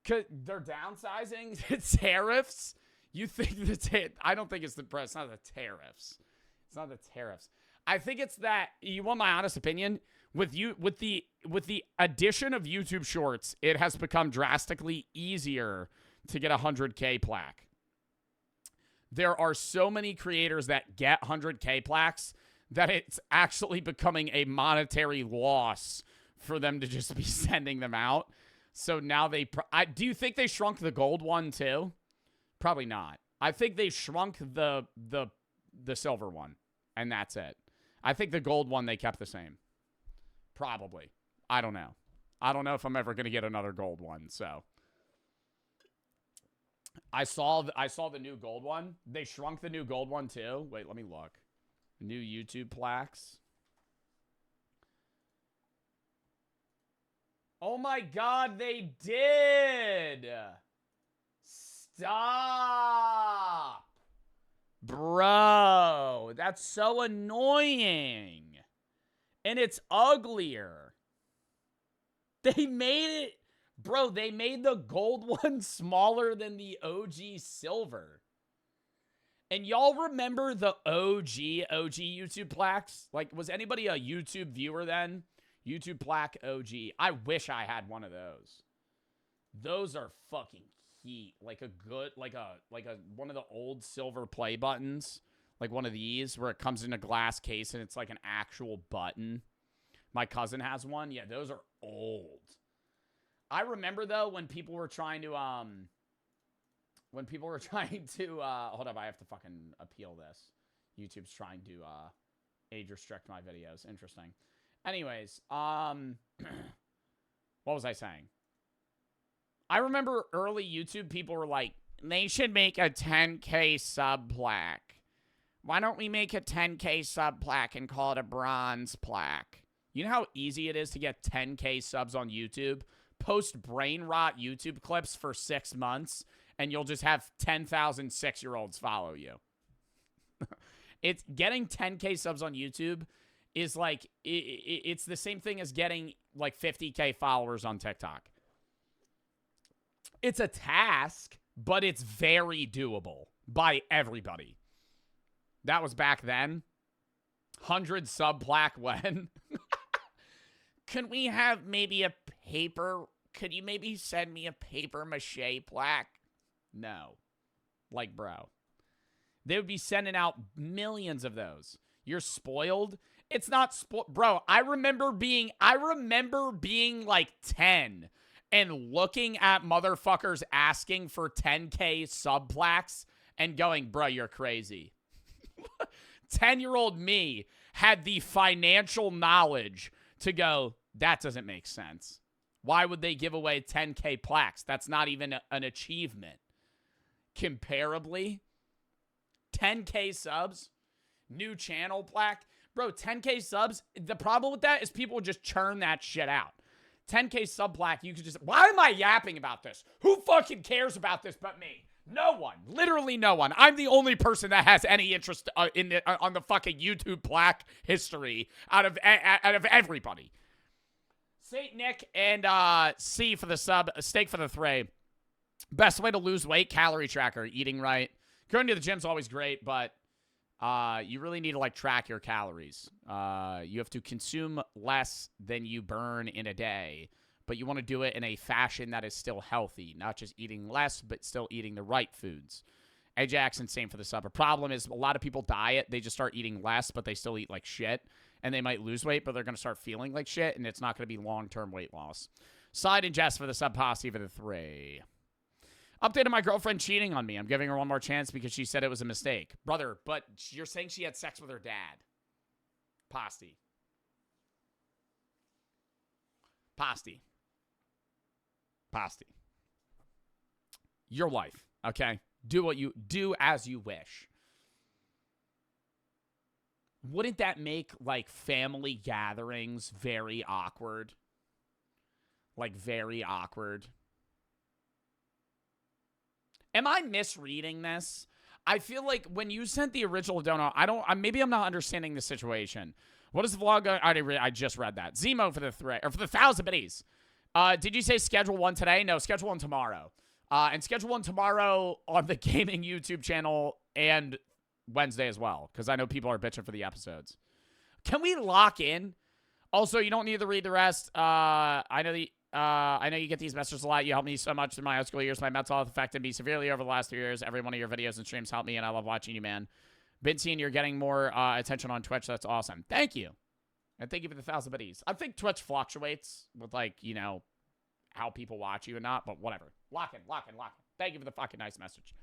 'Cause they're downsizing tariffs. You think I don't think it's it's not the tariffs. It's not the tariffs. I think it's that, you want my honest opinion? With the addition of YouTube Shorts, it has become drastically easier to get a 100K plaque. There are so many creators that get 100K plaques that it's actually becoming a monetary loss for them to just be sending them out. So now do you think they shrunk the gold one too? Probably not. I think they shrunk the silver one, and that's it. I think the gold one they kept the same. Probably. I don't know. I don't know if I'm ever going to get another gold one, so. I saw the new gold one. They shrunk the new gold one too. Wait, let me look. New YouTube plaques. Oh my God, they did. Stop. Bro, that's so annoying. And it's uglier. They made it. Bro, they made the gold one smaller than the OG silver. And y'all remember the OG YouTube plaques? Like, was anybody a YouTube viewer then? YouTube plaque OG. I wish I had one of those. Those are fucking heat. Like a good, like a one of the old silver play buttons. Like one of these where it comes in a glass case and it's like an actual button. My cousin has one. Yeah, those are old. I remember though when people were trying to hold up, I have to fucking appeal this. YouTube's trying to age restrict my videos. Interesting. Anyways, what was I saying? I remember early YouTube people were like, they should make a 10K sub plaque. Why don't we make a 10K sub plaque and call it a bronze plaque? You know how easy it is to get 10K subs on YouTube? Post brain rot YouTube clips for 6 months, and you'll just have 10,000 6-year-olds follow you. It's getting 10K subs on YouTube is like, it's the same thing as getting like 50K followers on TikTok. It's a task, but it's very doable by everybody. That was back then. 100 sub plaque when? Can we have maybe a paper? Could you maybe send me a paper mache plaque? No. Like, bro. They would be sending out millions of those. You're spoiled? It's not bro, I remember being like 10 and looking at motherfuckers asking for 10K sub plaques and going, bro, you're crazy. 10-year-old me had the financial knowledge to go, that doesn't make sense. Why would they give away 10K plaques? That's not even an achievement. Comparably, 10K subs, new channel plaque. Bro, 10K subs, the problem with that is people would just churn that shit out. 10K sub plaque, you could just, why am I yapping about this? Who fucking cares about this but me? No one. Literally no one. I'm the only person that has any interest on the fucking YouTube plaque history out of everybody. Saint Nick and C for the sub, steak for the thray. Best way to lose weight, calorie tracker, eating right. Going to the gym's always great, but you really need to like track your calories. You have to consume less than you burn in a day, but you want to do it in a fashion that is still healthy, not just eating less, but still eating the right foods. Ed Jackson, same for the sub. A problem is a lot of people diet. They just start eating less, but they still eat like shit. And they might lose weight, but they're going to start feeling like shit, and it's not going to be long-term weight loss. Side and Jess for the sub, posse for the 3. Updated my girlfriend cheating on me. I'm giving her one more chance because she said it was a mistake. Brother, but you're saying she had sex with her dad. Pasty. Pasty. Pasty. Your life, okay? Do as you wish. Wouldn't that make, like, family gatherings very awkward? Like, very awkward. Am I misreading this? I feel like when you sent the original donut, maybe I'm not understanding the situation. What is the vlog? I just read that. Zemo for the thread, or for the 1,000 biddies. Did you say schedule one today? No, schedule one tomorrow. And schedule one tomorrow on the gaming YouTube channel and Wednesday as well, because I know people are bitching for the episodes. Can we lock in? Also, you don't need to read the rest. I know you get these messages a lot. You helped me so much in my high school years. My mental health affected me severely over the last 3 years. Every one of your videos and streams helped me, and I love watching you, man. Been seeing you're getting more attention on Twitch. That's awesome. Thank you. And thank you for the 1,000 biddies. I think Twitch fluctuates with, like, you know, how people watch you and not, but whatever. Lock in. Thank you for the fucking nice message.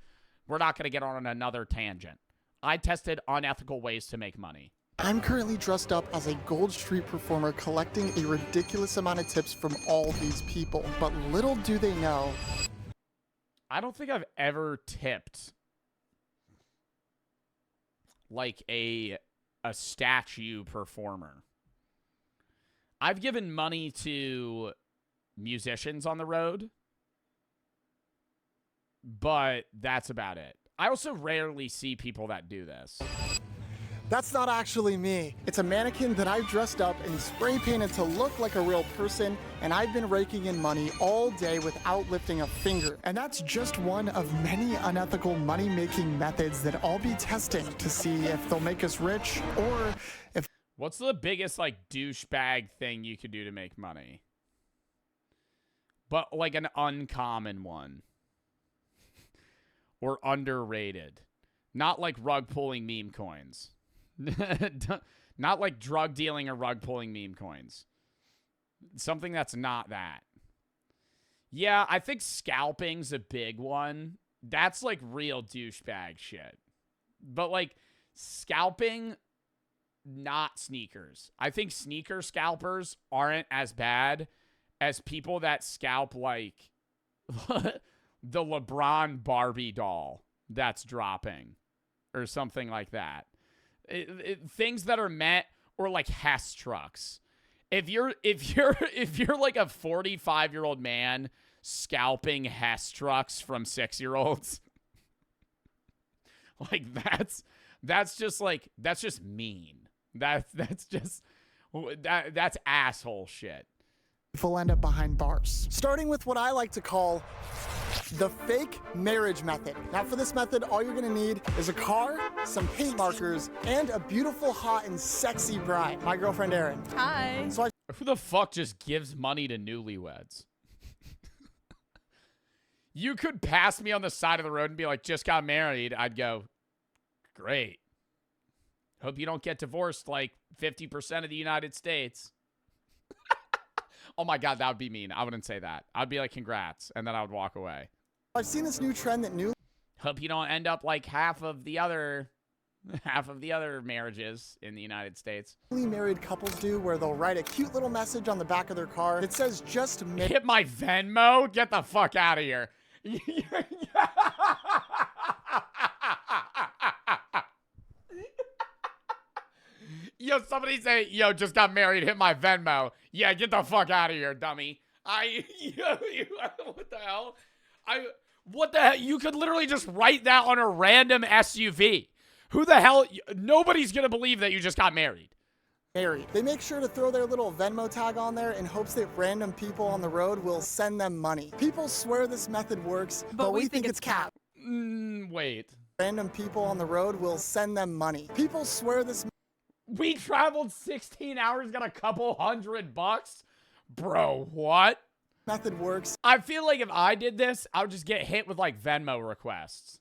We're not going to get on another tangent. I tested unethical ways to make money. I'm currently dressed up as a Gold Street performer collecting a ridiculous amount of tips from all these people. But little do they know, I don't think I've ever tipped like a statue performer. I've given money to musicians on the road, but that's about it. I also rarely see people that do this. that's not actually me. It's a mannequin that I've dressed up and spray painted to look like a real person, and I've been raking in money all day without lifting a finger. And that's just one of many unethical money-making methods that I'll be testing to see if they'll make us rich or if... What's the biggest, like, douchebag thing you could do to make money? But, like, an uncommon one. Or underrated. Not like rug pulling meme coins. Not like drug dealing or rug pulling meme coins. Something that's not that. Yeah, I think scalping's a big one. That's like real douchebag shit. But like scalping, not sneakers. I think sneaker scalpers aren't as bad as people that scalp like the LeBron Barbie doll that's dropping or something like that. Things that are meant, or like Hess trucks. If you're like a 45-year-old man scalping Hess trucks from 6-year-olds, like that's just mean. That's asshole shit. People end up behind bars. Starting with what I like to call the fake marriage method. Now for this method, all you're gonna need is a car, some paint markers, and a beautiful, hot, and sexy bride. My girlfriend, Erin. Hi. So Who the fuck just gives money to newlyweds? You could pass me on the side of the road and be like, just got married. I'd go, great. Hope you don't get divorced like 50% of the United States. Oh my God, that would be mean. I wouldn't say that. I'd be like, congrats, and then I would walk away. I've seen this new trend that Hope you don't end up like half of the other marriages in the United States. newly married couples do, where they'll write a cute little message on the back of their car that says just hit my Venmo? Get the fuck out of here. Yo, somebody say, yo, just got married, hit my Venmo. Yeah, get the fuck out of here, dummy. What the hell? What the hell? You could literally just write that on a random SUV. Who the hell? Nobody's going to believe that you just got married. They make sure to throw their little Venmo tag on there in hopes that random people on the road will send them money. People swear this method works, but we think it's cap. Wait. Random people on the road will send them money. People swear this We traveled 16 hours, got a couple $100? Bro, what? method works. I feel like if I did this, I would just get hit with like Venmo requests.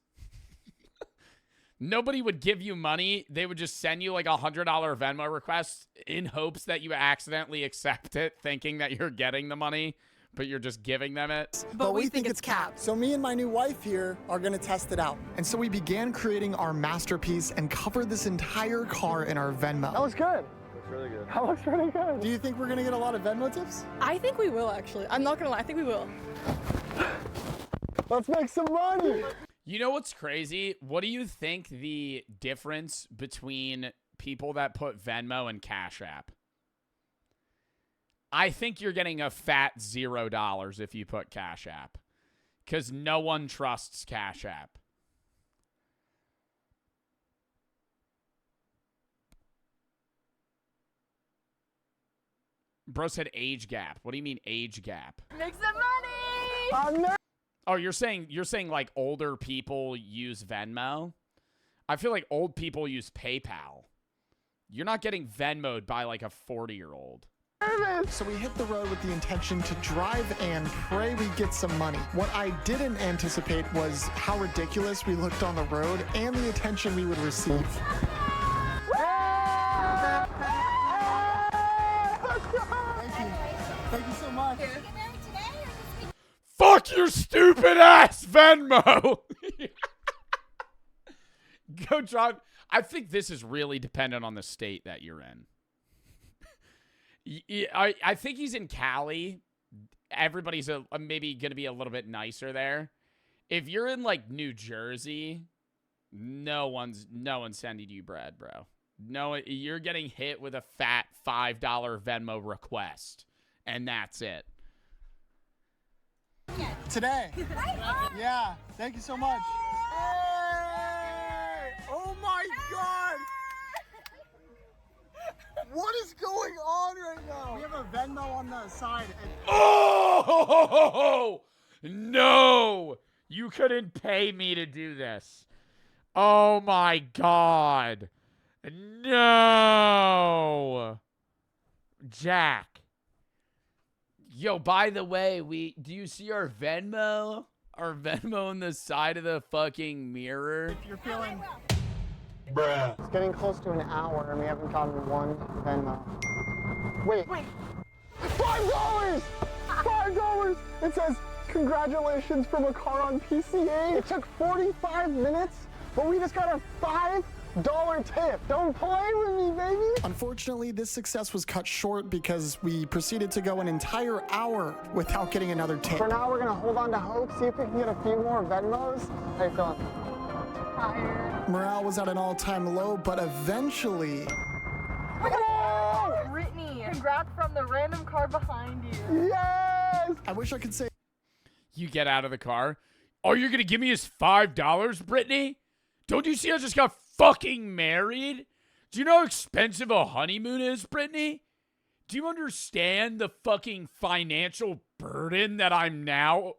Nobody would give you money. They would just send you like $100 Venmo request in hopes that you accidentally accept it, thinking that you're getting the money, but you're just giving them it. But we think it's cap. So me and my new wife here are gonna test it out. And so we began creating our masterpiece and covered this entire car in our Venmo. That looks good. looks really good. That looks really good. Do you think we're gonna get a lot of Venmo tips? I think we will, actually. I'm not gonna lie, I think we will. Let's make some money. You know what's crazy? What do you think the difference between people that put Venmo and Cash App? I think you're getting a fat $0 if you put Cash App, because no one trusts Cash App. Bro said age gap. What do you mean age gap? Make some money! Oh, you're saying like older people use Venmo? I feel like old people use PayPal. You're not getting Venmoed by like a 40-year-old. So we hit the road with the intention to drive and pray we get some money. What I didn't anticipate was how ridiculous we looked on the road and the attention we would receive. Thank you so much. Fuck your stupid ass Venmo. Go drive. I think this is really dependent on the state that you're in. I think he's in Cali. Everybody's maybe going to be a little bit nicer there. If you're in like New Jersey, no one's sending you bread, bro. No, you're getting hit with a fat $5 Venmo request, and that's it. Today. Yeah, thank you so much. Hey! Oh my God! What is going on right now? We have a Venmo on the side. And oh no! You couldn't pay me to do this. Oh my God! No, Jack. Yo, by the way, do you see our Venmo? Our Venmo on the side of the fucking mirror? if you're feeling... Bruh. It's getting close to an hour and we haven't gotten one Venmo. Wait. $5! $5! It says, congratulations from a car on PCA. It took 45 minutes, but we just got a $5 tip. Don't play with me, baby. Unfortunately, this success was cut short because we proceeded to go an entire hour without getting another tip. For now, we're gonna hold on to hope, see if we can get a few more Venmos. How you feeling? Tired. Morale was at an all-time low, but eventually... Oh! Brittany, congrats from the random car behind you. Yes! I wish I could say... You get out of the car. Oh, you're going to give me his $5, Brittany? Don't you see I just got fucking married? Do you know how expensive a honeymoon is, Brittany? Do you understand the fucking financial burden that I'm now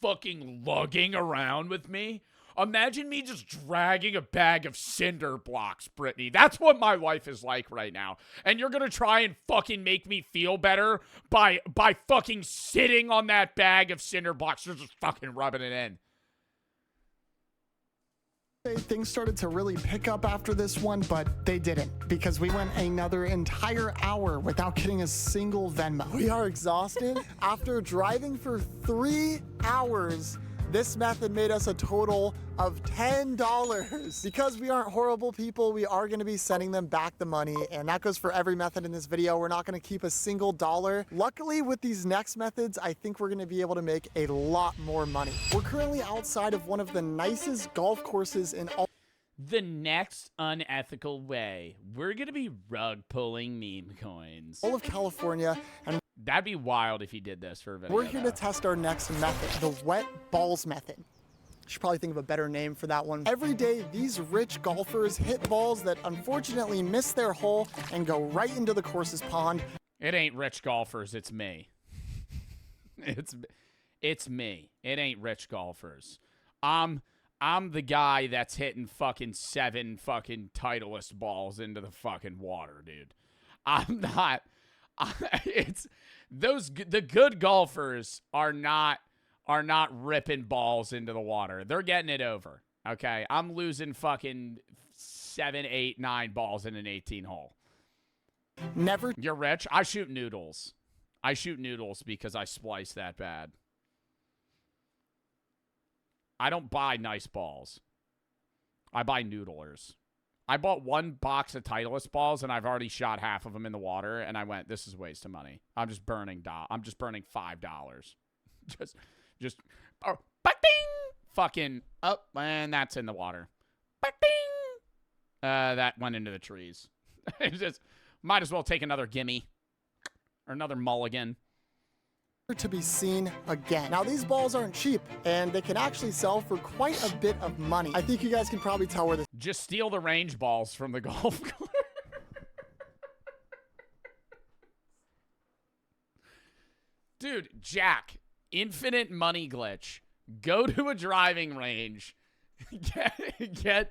fucking lugging around with me? Imagine me just dragging a bag of cinder blocks, Brittany. That's what my life is like right now. And you're gonna try and fucking make me feel better by fucking sitting on that bag of cinder blocks. You're just fucking rubbing it in. Things started to really pick up after this one, but they didn't because we went another entire hour without getting a single Venmo. We are exhausted. After driving for 3 hours, this method made us a total of $10. Because we aren't horrible people, we are going to be sending them back the money, and that goes for every method in this video. We're not going to keep a single dollar. Luckily, with these next methods, I think we're going to be able to make a lot more money. We're currently outside of one of the nicest golf courses in all... The next unethical way, we're going to be rug pulling meme coins. All of California, and that'd be wild if he did this for a video. We're here to test our next method, the wet balls method. Should probably think of a better name for that one. Every day, these rich golfers hit balls that unfortunately miss their hole and go right into the course's pond. It ain't rich golfers, it's me. It's me. It ain't rich golfers. I'm the guy that's hitting fucking 7 fucking Titleist balls into the fucking water, dude. I'm not. The good golfers are not ripping balls into the water. They're getting it over. Okay, I'm losing fucking 7, 8, 9 balls in an 18 hole. Never. You're rich. I shoot noodles. I shoot noodles because I splice that bad. I don't buy nice balls. I buy noodlers. I bought one box of Titleist balls, and I've already shot half of them in the water, and I went, this is a waste of money. I'm just burning $5. just, oh, ba-ding! Fucking, oh, and that's in the water. Ba-ding! That went into the trees. It's just, might as well take another gimme. Or another mulligan. To be seen again. Now these balls aren't cheap, and they can actually sell for quite a bit of money. I think you guys can probably tell where this. Just steal the range balls from the golf course. Dude, Jack, infinite money glitch. Go to a driving range, get,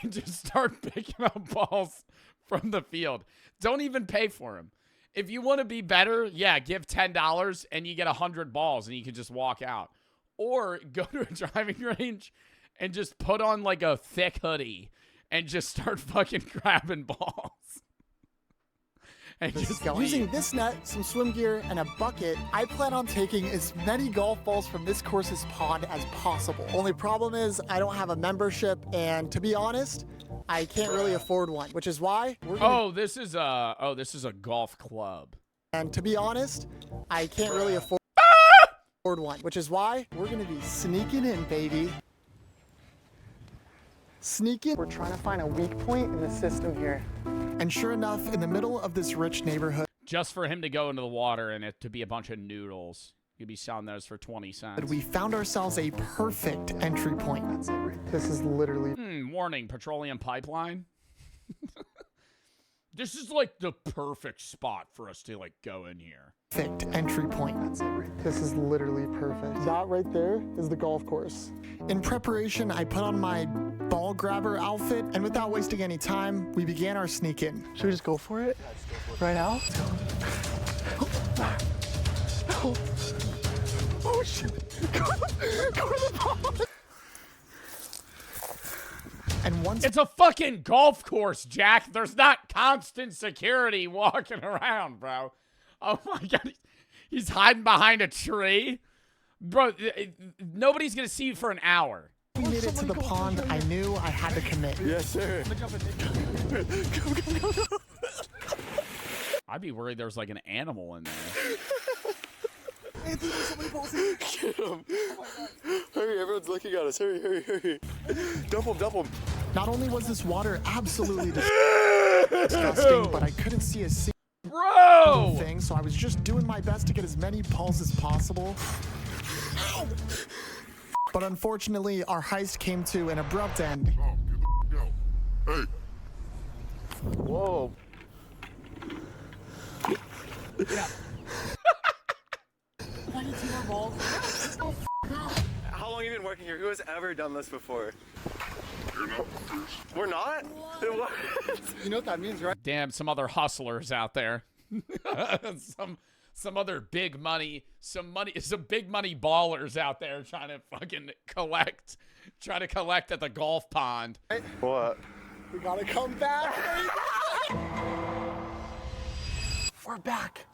and just start picking up balls from the field. Don't even pay for them. If you want to be better, yeah, give $10 and you get 100 balls and you can just walk out. Or go to a driving range and just put on like a thick hoodie and just start fucking grabbing balls. And just using this net, some swim gear, and a bucket, I plan on taking as many golf balls from this course's pond as possible. Only problem is I don't have a membership, and to be honest, I can't really afford one, which is why we're gonna... this is a golf club. And to be honest, I can't really afford one, which is why we're gonna be sneaking in, baby. Sneaking. We're trying to find a weak point in the system here. And sure enough, in the middle of this rich neighborhood, just for him to go into the water and it to be a bunch of noodles. You'd be selling those for 20 cents. We found ourselves a perfect entry point. That's it, right? This is literally... warning, petroleum pipeline. This is like the perfect spot for us to like go in here. Perfect entry point. That's it, right? This is literally perfect. That right there is the golf course. In preparation, I put on my ball grabber outfit, and without wasting any time, we began our sneak in. Should we just go for it? Yeah, let's go for it. Right now? Oh, oh shit. Go to the ball. And once it's a fucking golf course, Jack. There's not constant security walking around, bro. Oh my god, he's hiding behind a tree, bro. Nobody's gonna see you for an hour. We made it to the pond. I knew I had to commit. Yes, sir. Go. I'd be worried there's like an animal in there. Anthony, there's so many balls in. Get him. Hurry, everyone's looking at us. Hurry. Dump him. Not only was this water absolutely disgusting, but I couldn't see a single thing, so I was just doing my best to get as many balls as possible. But unfortunately, our heist came to an abrupt end. Hey. Whoa. Yeah. How long have you been working here? Who has ever done this before? We're not? What? You know what that means, right? Damn, some other hustlers out there. some other big money, some big money ballers out there trying to fucking collect at the golf pond. What? We gotta come back. We're back.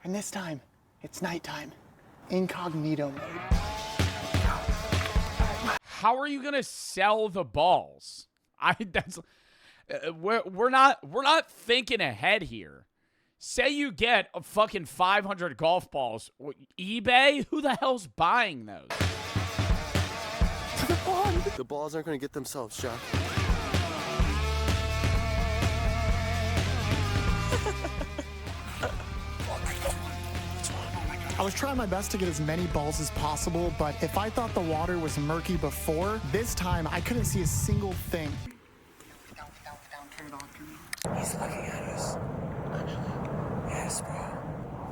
And this time, it's nighttime. Incognito mode. How are you gonna sell the balls? We're not thinking ahead here. Say you get a fucking 500 golf balls. eBay? Who the hell's buying those? To the pond. The balls aren't going to get themselves, Jack. I was trying my best to get as many balls as possible, but if I thought the water was murky before, this time I couldn't see a single thing. Down, turn it off. He's looking at us. Yes, bro.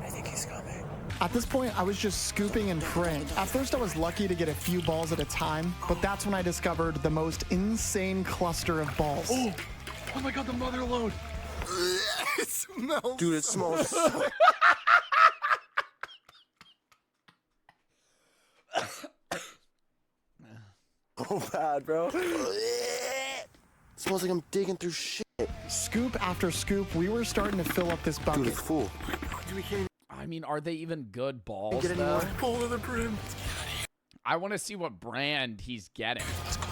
I think he's coming. At this point, I was just scooping and praying. At first, I was lucky to get a few balls at a time, but that's when I discovered the most insane cluster of balls. Oh my god, the mother load. It smells. Dude, it smells so... Oh bad, bro. It smells like I'm digging through shit. Scoop after scoop, we were starting to fill up this bucket. Dude, it's full. I mean, are they even good balls, Get any though? more? Pull to the brim. I want to see what brand he's getting. Let's go.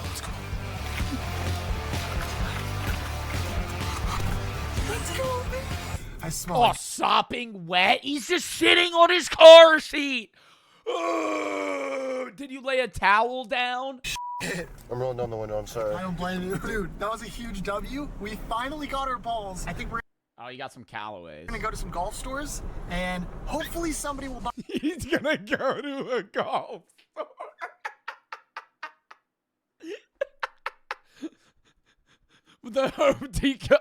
I smell Oh, like sopping wet? He's just shitting on his car seat. Did you lay a towel down? I'm rolling down the window, I'm sorry. I don't blame you. Dude, that was a huge W. We finally got our balls. I think we're Oh, you got some Callaways. gonna go to some golf stores and hopefully somebody will buy He's gonna go to a golf store. The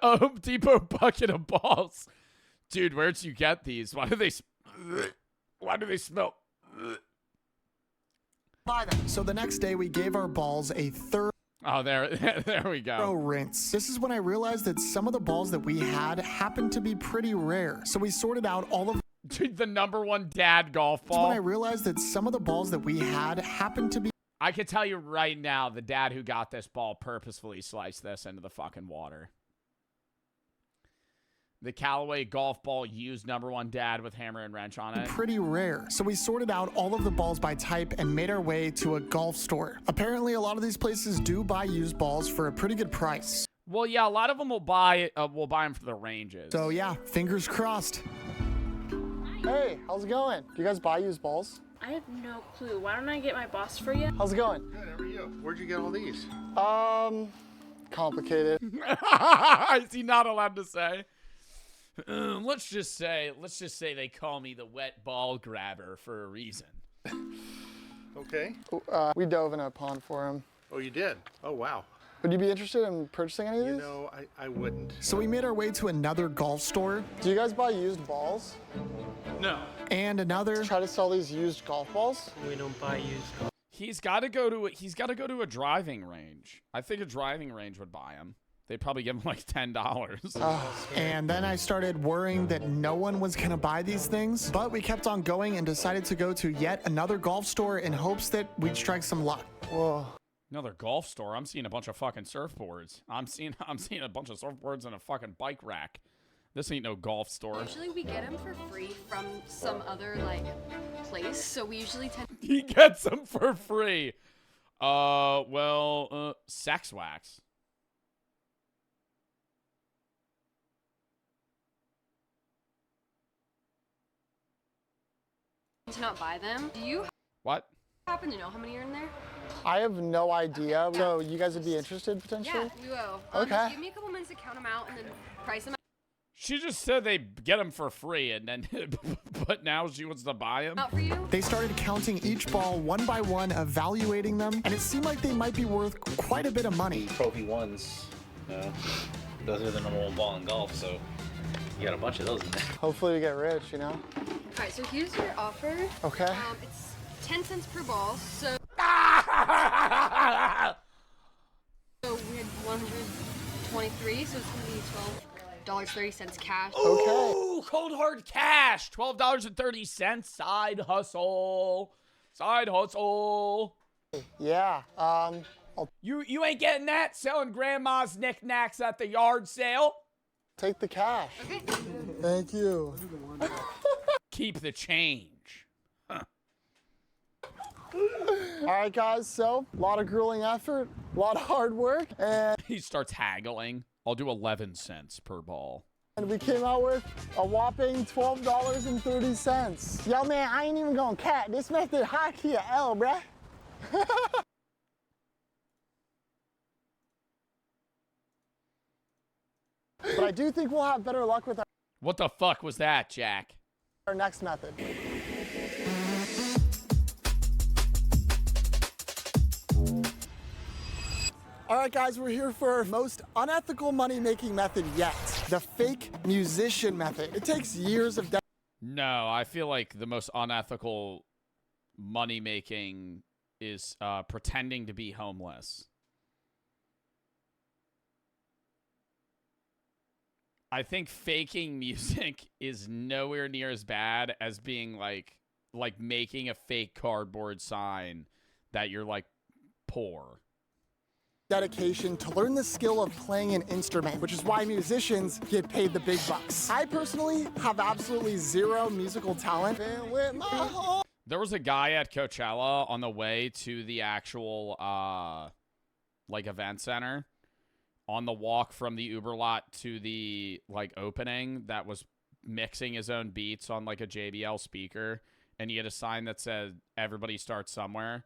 Home Depot bucket of balls. Dude, where'd you get these? Why do they smell? buy them. So the next day we gave our balls a thorough Oh, there we go. rinse. This is when I realized that some of the balls that we had happened to be pretty rare. So we sorted out all of Dude, the #1 dad golf This is when I ball. realized that some of the balls that we had happened to be I can tell you right now, the dad who got this ball purposefully sliced this into the fucking water. The Callaway golf ball used #1 dad with hammer and wrench on it. pretty rare. So we sorted out all of the balls by type and made our way to a golf store. Apparently a lot of these places do buy used balls for a pretty good price. Well, yeah, a lot of them will buy them for the ranges. So yeah, fingers crossed. Hey, how's it going? Do you guys buy used balls? I have no clue. Why don't I get my boss for you? How's it going? Good, how are you? Where'd you get all these? Complicated. Is he not allowed to say? Let's just say they call me the wet ball grabber for a reason. Okay. We dove in a pond for him. Oh, you did? Oh, wow. Would you be interested in purchasing any of these? You know, I wouldn't. So we made our way to another golf store. Do you guys buy used balls? No. And another. Try to sell these used golf balls? We don't buy used golf. He's got to go to a driving range. I think a driving range would buy him. They'd probably give him like $10. And then I started worrying that no one was gonna buy these things, but we kept on going and decided to go to yet another golf store in hopes that we'd strike some luck. Whoa. Another golf store. I'm seeing a bunch of fucking surfboards. I'm seeing a bunch of surfboards and a fucking bike rack. This ain't no golf store. Usually we get them for free from some other like place, so we usually tend He gets them for free. Sex wax. to not buy them. Do you What? happen to know how many are in there? I have no idea. So you guys would be interested potentially? Yeah, we will. Okay. Just give me a couple minutes to count them out and then price them She just said they get them for free, and then, but now she wants to buy them. out for you. They started counting each ball one by one, evaluating them, and it seemed like they might be worth quite a bit of money. Trophy ones, those are the number one ball in golf, so you got a bunch of those in there. Hopefully we get rich, you know? All right, so here's your offer. Okay. It's 10 cents per ball, so we had 123, so it's gonna be $12.30 cash. Ooh, cold hard cash. $12.30. Side hustle. Side hustle. Yeah. You ain't getting that selling grandma's knickknacks at the yard sale. Take the cash. Okay. Thank you. Keep the change. All right, guys. So a lot of grueling effort, a lot of hard work, and He starts haggling. I'll do 11 cents per ball. we came out with a whopping $12.30. Yo, man, I ain't even gonna cat. This method hockey a L, bruh. But I do think we'll have better luck with What the fuck was that, Jack? our next method. All right, guys, we're here for our most unethical money-making method yet, the fake musician method. It takes years of No, I feel like the most unethical money making is pretending to be homeless. I think faking music is nowhere near as bad as being like making a fake cardboard sign that you're like poor. dedication to learn the skill of playing an instrument, which is why musicians get paid the big bucks. I personally have absolutely zero musical talent. And with my whole There was a guy at Coachella on the way to the actual like event center. On the walk from the Uber lot to the like opening that was mixing his own beats on like a JBL speaker, and he had a sign that said everybody starts somewhere,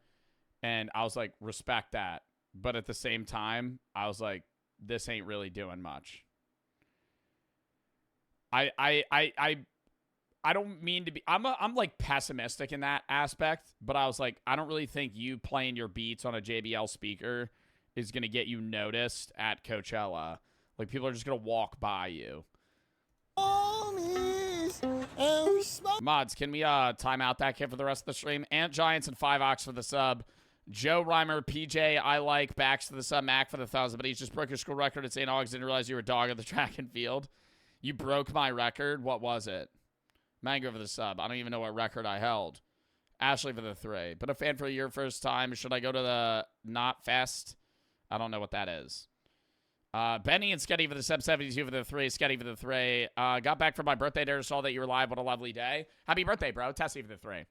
and I was like, respect that, but at the same time I was like, this ain't really doing much. I don't mean to be, I'm like pessimistic in that aspect, but I was like, I don't really think you playing your beats on a JBL speaker is going to get you noticed at Coachella. Like, people are just going to walk by you. Mods, can we time out that kid for the rest of the stream? Ant Giants and 5 Ox for the sub. Joe Reimer, PJ, I like, backs for the sub. Mac for the 1,000, but he just broke your school record at St. Augustine. Didn't realize you were a dog at the track and field. You broke my record? What was it? Mango for the sub. I don't even know what record I held. Ashley for the 3. But a fan for your first time. Should I go to the Not Fest? I don't know what that is. Benny and Sketty for the sub. 72 for the 3. Sketty for the 3. Got back from my birthday dinner. Saw that you were live. What a lovely day. Happy birthday, bro. Tessie for the 3.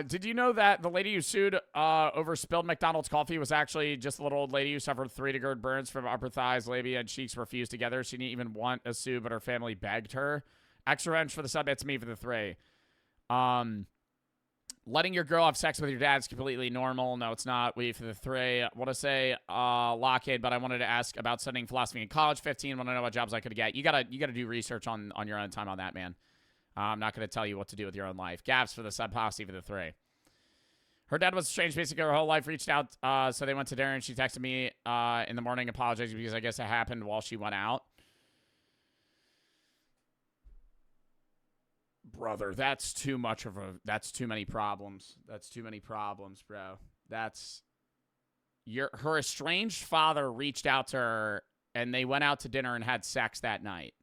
Did you know that the lady who sued over spilled McDonald's coffee was actually just a little old lady who suffered 3 degree burns from upper thighs, labia, and cheeks were fused together? She didn't even want a sue, but her family begged her. Extra wrench for the sub. It's me for the 3. Letting your girl have sex with your dad is completely normal. No, it's not. We for the 3. Want to say Lockheed, but I wanted to ask about studying philosophy in college. 15. Want to know what jobs I could get. You gotta do research on your own time on that, man. I'm not gonna tell you what to do with your own life. Gaps for the sub. Posse for the 3. Her dad was estranged basically her whole life. Reached out, so they went to dinner, and she texted me in the morning apologizing because I guess it happened while she went out. Brother, that's too many problems. That's too many problems, bro. Her estranged father reached out to her, and they went out to dinner and had sex that night.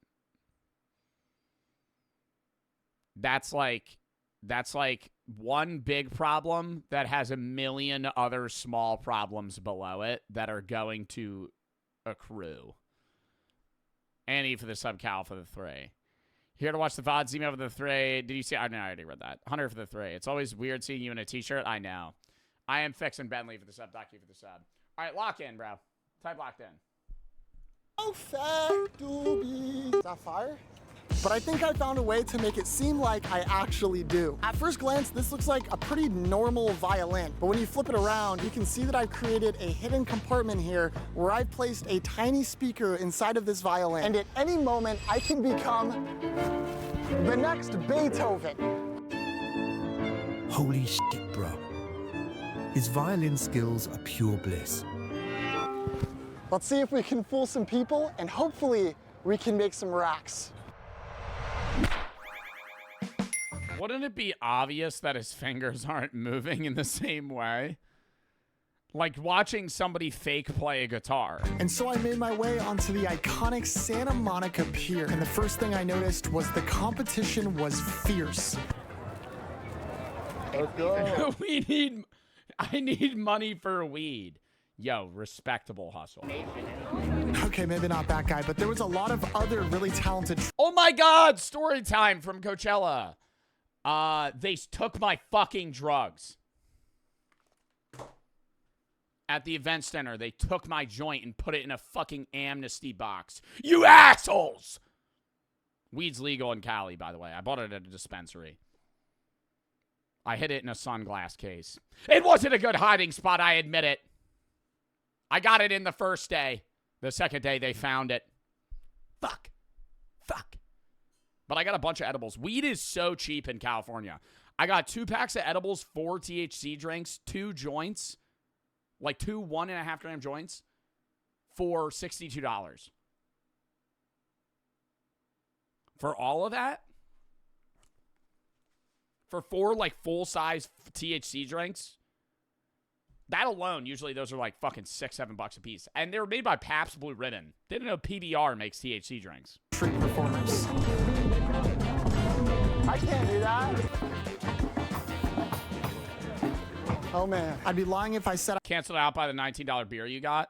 That's like one big problem that has a million other small problems below it that are going to accrue. Annie for the sub, Cal for the 3. Here to watch the VODs. Email for the 3. Did you see? I already read that. Hunter for the 3. It's always weird seeing you in a t-shirt. I know. I am fixing Bentley for the sub. Ducky for the sub. All right, lock in, bro. Type locked in. Oh, fat doobie. Is that fire? But I think I found a way to make it seem like I actually do. At first glance, this looks like a pretty normal violin, but when you flip it around, you can see that I've created a hidden compartment here where I've placed a tiny speaker inside of this violin. And at any moment, I can become the next Beethoven. Holy shit, bro. His violin skills are pure bliss. Let's see if we can fool some people, and hopefully we can make some racks. Wouldn't it be obvious that his fingers aren't moving in the same way? Like watching somebody fake play a guitar. And so I made my way onto the iconic Santa Monica Pier. And the first thing I noticed was the competition was fierce. Let's go. I need money for weed. Yo, respectable hustle. Okay, maybe not that guy, but there was a lot of other really talented. Oh my God, story time from Coachella. They took my fucking drugs. At the event center, they took my joint and put it in a fucking amnesty box. You assholes! Weed's legal in Cali, by the way. I bought it at a dispensary. I hid it in a sunglass case. It wasn't a good hiding spot, I admit it. I got it in the first day. The second day, they found it. Fuck. But I got a bunch of edibles. Weed is so cheap in California. I got 2 packs of edibles, 4 THC drinks, 2 joints, like 2 1.5 gram joints for $62. For all of that? For 4 like full-size THC drinks? That alone, usually those are like fucking $6-7 a piece. And they were made by Pabst Blue Ribbon. Didn't know PBR makes THC drinks. Street performers. I can't do that. Oh man, I'd be lying if I said Canceled out by the $19 beer you got?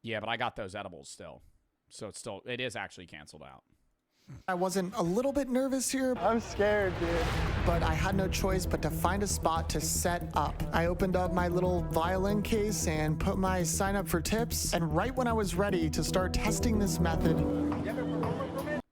Yeah, but I got those edibles still. So it is actually canceled out. I wasn't a little bit nervous here. I'm scared, dude. But I had no choice but to find a spot to set up. I opened up my little violin case and put my sign up for tips. And right when I was ready to start testing this method,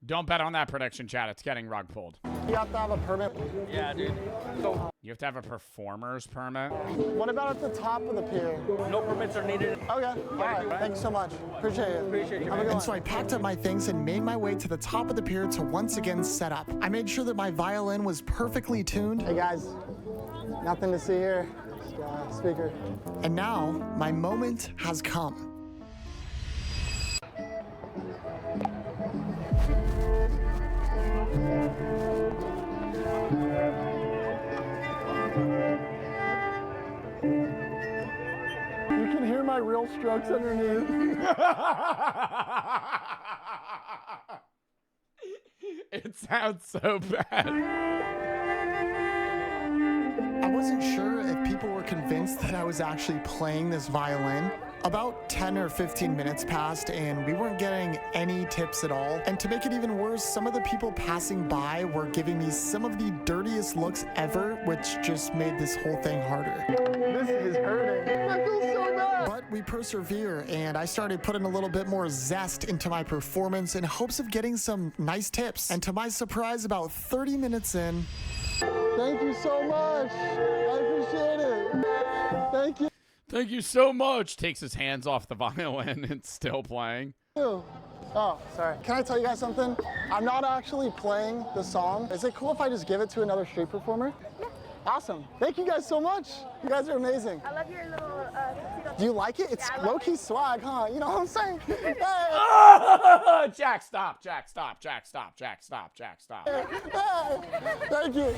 Don't bet on that prediction, chat. It's getting rug pulled. You have to have a permit. Yeah, dude. So, You have to have a performer's permit. What about at the top of the pier? no permits are needed. Okay, all right. Thank you so much. Appreciate it. Appreciate you, Have a good and one. so I packed up my things and made my way to the top of the pier to once again set up. I made sure that my violin was perfectly tuned. Hey guys, nothing to see here. Just, speaker. And now my moment has come. You can hear my real strokes underneath. It sounds so bad. I wasn't sure if people were convinced that I was actually playing this violin. About 10 or 15 minutes passed and we weren't getting any tips at all. And to make it even worse, some of the people passing by were giving me some of the dirtiest looks ever, which just made this whole thing harder. This is hurting. I feel so bad. But we persevere, and I started putting a little bit more zest into my performance in hopes of getting some nice tips. And to my surprise, about 30 minutes in, Thank you so much. I appreciate it. Thank you. Thank you so much. Takes his hands off the violin and still playing. Oh, sorry. Can I tell you guys something? I'm not actually playing the song. Is it cool if I just give it to another street performer? Yeah. Awesome. Thank you guys so much. You guys are amazing. I love your little tuxedo. Do you like it? It's Yeah, I love low-key swag, huh? You know what I'm saying? Hey, Jack, stop. Jack, stop. Jack, stop. Jack, stop. Jack, stop. hey, thank you.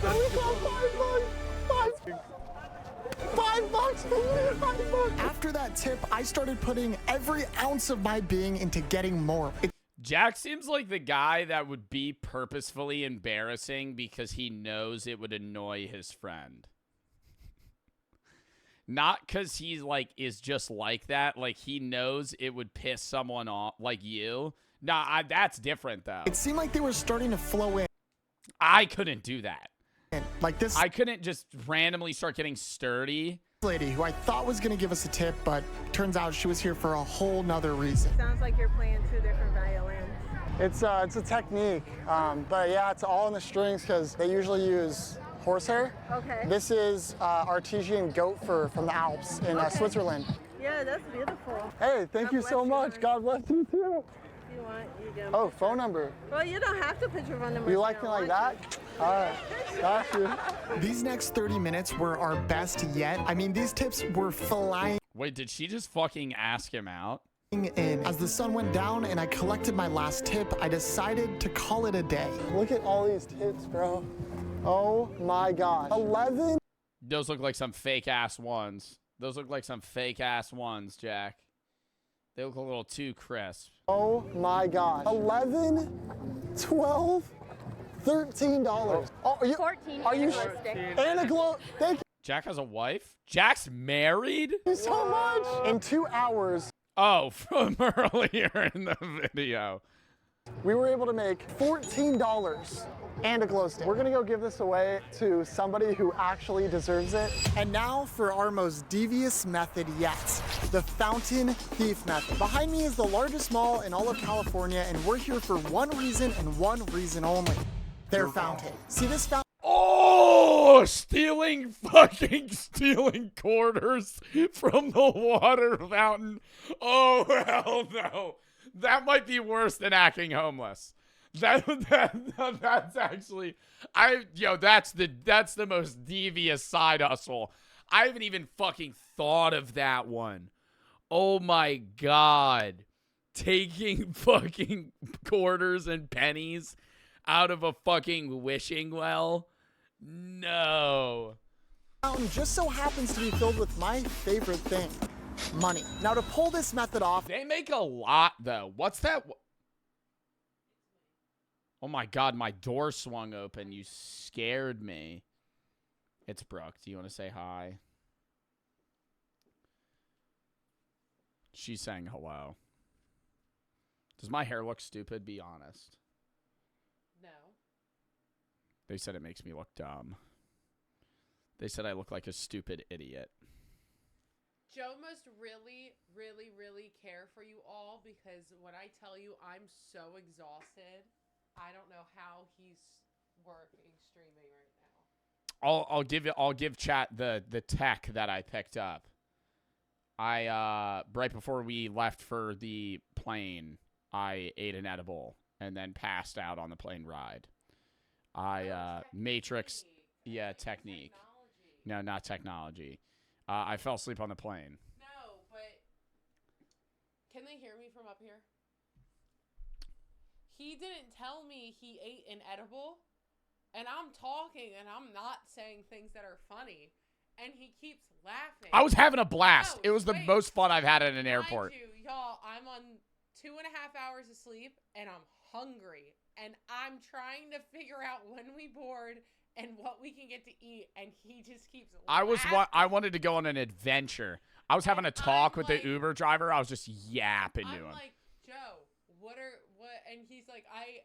$5 for me, $5. after that tip, I started putting every ounce of my being into getting more. Jack seems like the guy that would be purposefully embarrassing because he knows it would annoy his friend. Not because he's like, is just like that. Like, he knows it would piss someone off, like you. Nah, that's different, though. It seemed like they were starting to flow in. I couldn't do that. Like this I couldn't just randomly start getting sturdy. lady who I thought was gonna give us a tip, but turns out she was here for a whole nother reason. Sounds like you're playing two different violins. It's a technique, but yeah, it's all in the strings because they usually use horsehair. Okay. This is artesian goat fur from the Alps in Switzerland. Yeah, that's beautiful. Hey, thank you so bless you, much. honey. God bless you too. You want, you can. Oh, phone number. Well, you don't have to put your phone number. You if like me don't like want that? All right, got you. These next 30 minutes were our best yet. I mean, these tips were flying Wait, did she just fucking ask him out? in. As the sun went down and I collected my last tip, I decided to call it a day. Look at all these tips, bro. Oh my God. 11. Those look like some fake ass ones. Those look like some fake ass ones, Jack. They look a little too crisp. Oh my God. 11, 12, $13. Oh, are you? 14 Are you? and a glow stick. And a glow. Thank Jack has a wife? Jack's married? you so much. In 2 hours, Oh, from earlier in the video. we were able to make $14 and a glow stick. We're gonna go give this away to somebody who actually deserves it. And now for our most devious method yet, the fountain thief method. Behind me is the largest mall in all of California, and we're here for one reason and one reason only. Their fountain. See this fountain? Oh, stealing quarters from the water fountain. Oh, hell no. That might be worse than acting homeless. That's actually, that's the most devious side hustle. I haven't even fucking thought of that one. Oh my God. Taking fucking quarters and pennies out of a fucking wishing well. No. Fountain just so happens to be filled with my favorite thing, money. Now to pull this method off, They make a lot though. What's that? Oh my God, my door swung open. You scared me. It's Brooke. Do you want to say hi? She's saying hello. Does my hair look stupid? Be honest. They said it makes me look dumb. They said I look like a stupid idiot. Joe must really, really, really care for you all because when I tell you I'm so exhausted, I don't know how he's working streaming right now. I'll give chat the tech that I picked up. I right before we left for the plane, I ate an edible and then passed out on the plane ride. Matrix, yeah, technique. No, not technology. I fell asleep on the plane. No, but can they hear me from up here? He didn't tell me he ate an edible, and I'm talking and I'm not saying things that are funny, and he keeps laughing. I was having a blast. No, it was the most fun I've had at an airport. Mind you, y'all, I'm on 2.5 hours of sleep, and I'm hungry, and I'm trying to figure out when we board and what we can get to eat, and he just keeps laughing. I wanted to go on an adventure. I was having a talk with the Uber driver. I was just yapping to him. I'm like, Joe, what? And he's like, I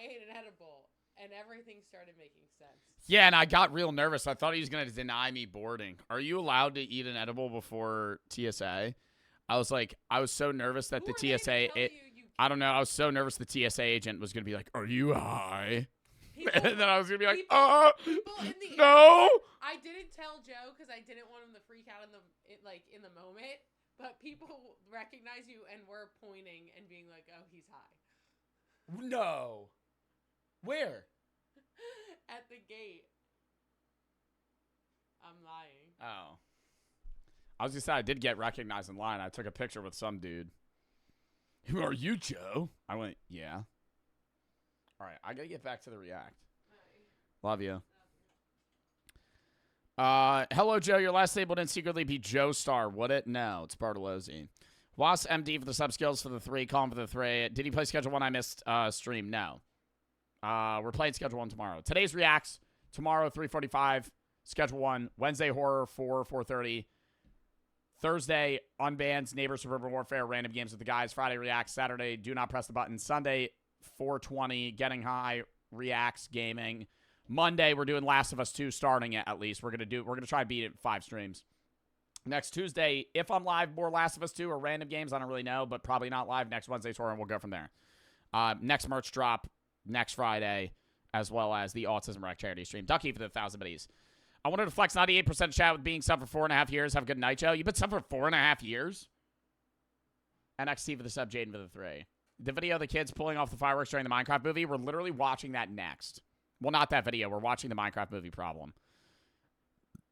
ate an edible, and everything started making sense. Yeah, and I got real nervous. I thought he was going to deny me boarding. Are you allowed to eat an edible before TSA? I was so nervous that the TSA, I don't know. I was so nervous the TSA agent was going to be like, "Are you high?" And then I was going to be like, people in the no. I didn't tell Joe because I didn't want him to freak out in the moment. But people recognize you and were pointing and being like, "Oh, he's high." No. Where? At the gate. I'm lying. Oh. I was going to say, I did get recognized in line. I took a picture with some dude. Who are you, Joe? I went, yeah. All right, I got to get back to the React. Love you. Hello, Joe. Your last name wouldn't secretly be Joe Star, would it? No, it's Bartolozzi. Was MD for the sub skills for the 3. Call him for the 3. Did he play Schedule 1? I missed stream. No. We're playing Schedule 1 tomorrow. Today's Reacts. Tomorrow, 3:45. Schedule 1. Wednesday, Horror, 4:30. Thursday, Unbans, Neighbors, Suburban Warfare, Random Games with the Guys. Friday, Reacts. Saturday, Do Not Press the Button. Sunday, 4:20, Getting High, Reacts, Gaming. Monday, we're doing Last of Us 2, starting it at least. We're gonna try to beat it in 5 streams. Next Tuesday, if I'm live, more Last of Us 2 or Random Games. I don't really know, but probably not live. Next Wednesday's Horror, and we'll go from there. Next merch drop next Friday, as well as the Autism Rec charity stream. Ducky for the 1,000 biddies. I wanted to flex 98% chat with being sub for 4.5 years. Have a good night, Joe. You've been sub for 4.5 years? NXT for the sub, Jaden for the 3. The video of the kids pulling off the fireworks during the Minecraft movie, we're literally watching that next. Well, not that video. We're watching the Minecraft movie problem.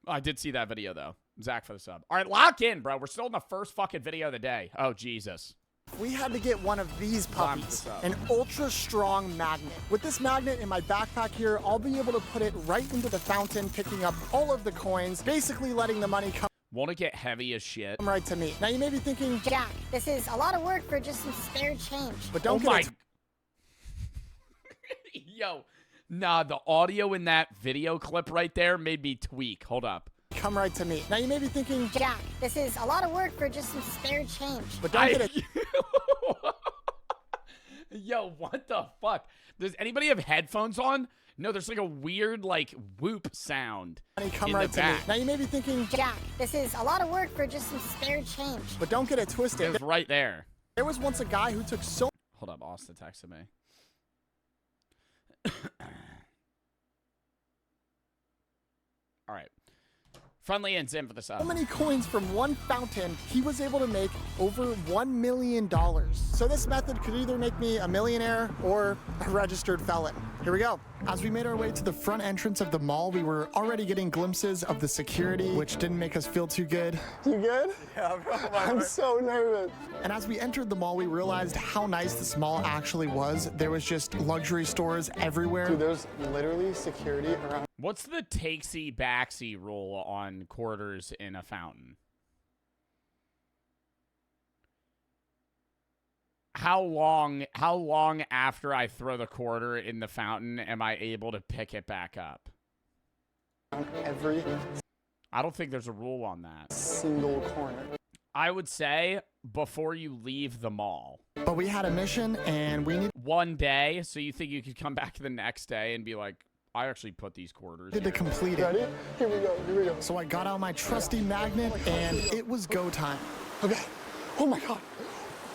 I did see that video, though. Zach for the sub. All right, lock in, bro. We're still in the first fucking video of the day. Oh, Jesus. We had to get one of these puppies, an ultra strong magnet. With this magnet in my backpack here, I'll be able to put it right into the fountain, picking up all of the coins, basically letting the money come Won't it get heavy as shit? right to me. Now you may be thinking, Jack, this is a lot of work for just some spare change. but don't get it. Yo, nah, the audio in that video clip right there made me tweak. Hold up. Come right to me. Now you may be thinking, Jack, this is a lot of work for just some spare change. but don't get it. Yo, what the fuck? Does anybody have headphones on? No, there's like a weird like whoop sound. Come right to me. Now you may be thinking, Jack, this is a lot of work for just some spare change. but don't get it twisted. It was right there. There was once a guy who took so Hold up, Austin texted me. All right. Friendly and Zim for the sub. many coins from one fountain, he was able to make over $1 million. So this method could either make me a millionaire or a registered felon. Here we go. As we made our way to the front entrance of the mall, we were already getting glimpses of the security, which didn't make us feel too good. You good? Yeah, bro. I'm so nervous. And as we entered the mall, we realized how nice this mall actually was. There was just luxury stores everywhere. Dude, there's literally security around. What's the takesy backsy rule on quarters in a fountain? How long after I throw the quarter in the fountain am I able to pick it back up? I don't think there's a rule on that. Single corner. I would say before you leave the mall. But we had a mission and we need 1 day, so you think you could come back the next day and be like, I actually put these quarters To here. complete it. Ready? Here we go. Here we go. So I got out my trusty magnet, and it was go time. Okay. Oh my God.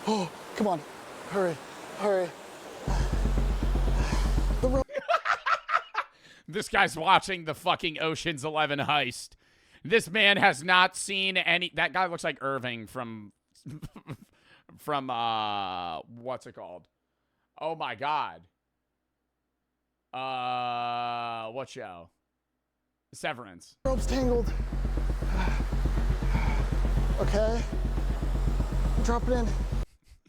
Oh, come on. Hurry. Hurry. This guy's watching the fucking Ocean's 11 heist. This man has not seen any. That guy looks like Irving from from what's it called? Oh my God. What show? Severance. Rope's tangled. Okay. Drop it in.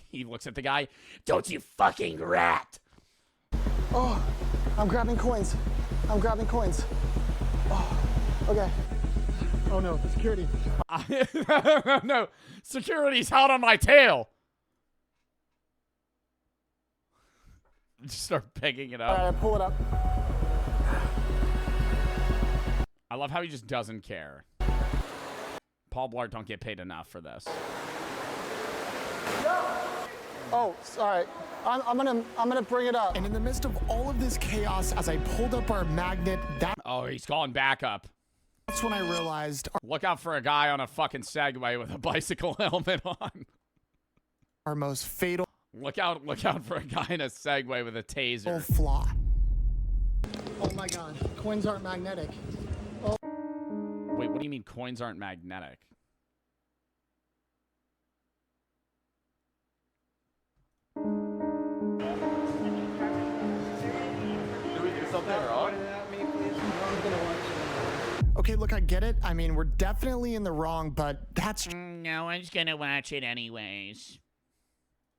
He looks at the guy. Don't you fucking rat. Oh, I'm grabbing coins. I'm grabbing coins. Oh, okay. Oh no, the security. No, security's hot on my tail. Just start picking it All up. right, pull it up. I love how he just doesn't care. Paul Blart don't get paid enough for this. Oh, sorry. I'm gonna bring it up. And in the midst of all of this chaos, as I pulled up our magnet, Oh, he's calling backup. that's when I realized Look out for a guy on a fucking Segway with a bicycle helmet on. our most fatal Look out for a guy in a Segway with a taser. flaw. Oh my God, coins aren't magnetic. Wait, what do you mean coins aren't magnetic? Okay, look, I get it. I mean, we're definitely in the wrong, but that's No one's gonna watch it anyways.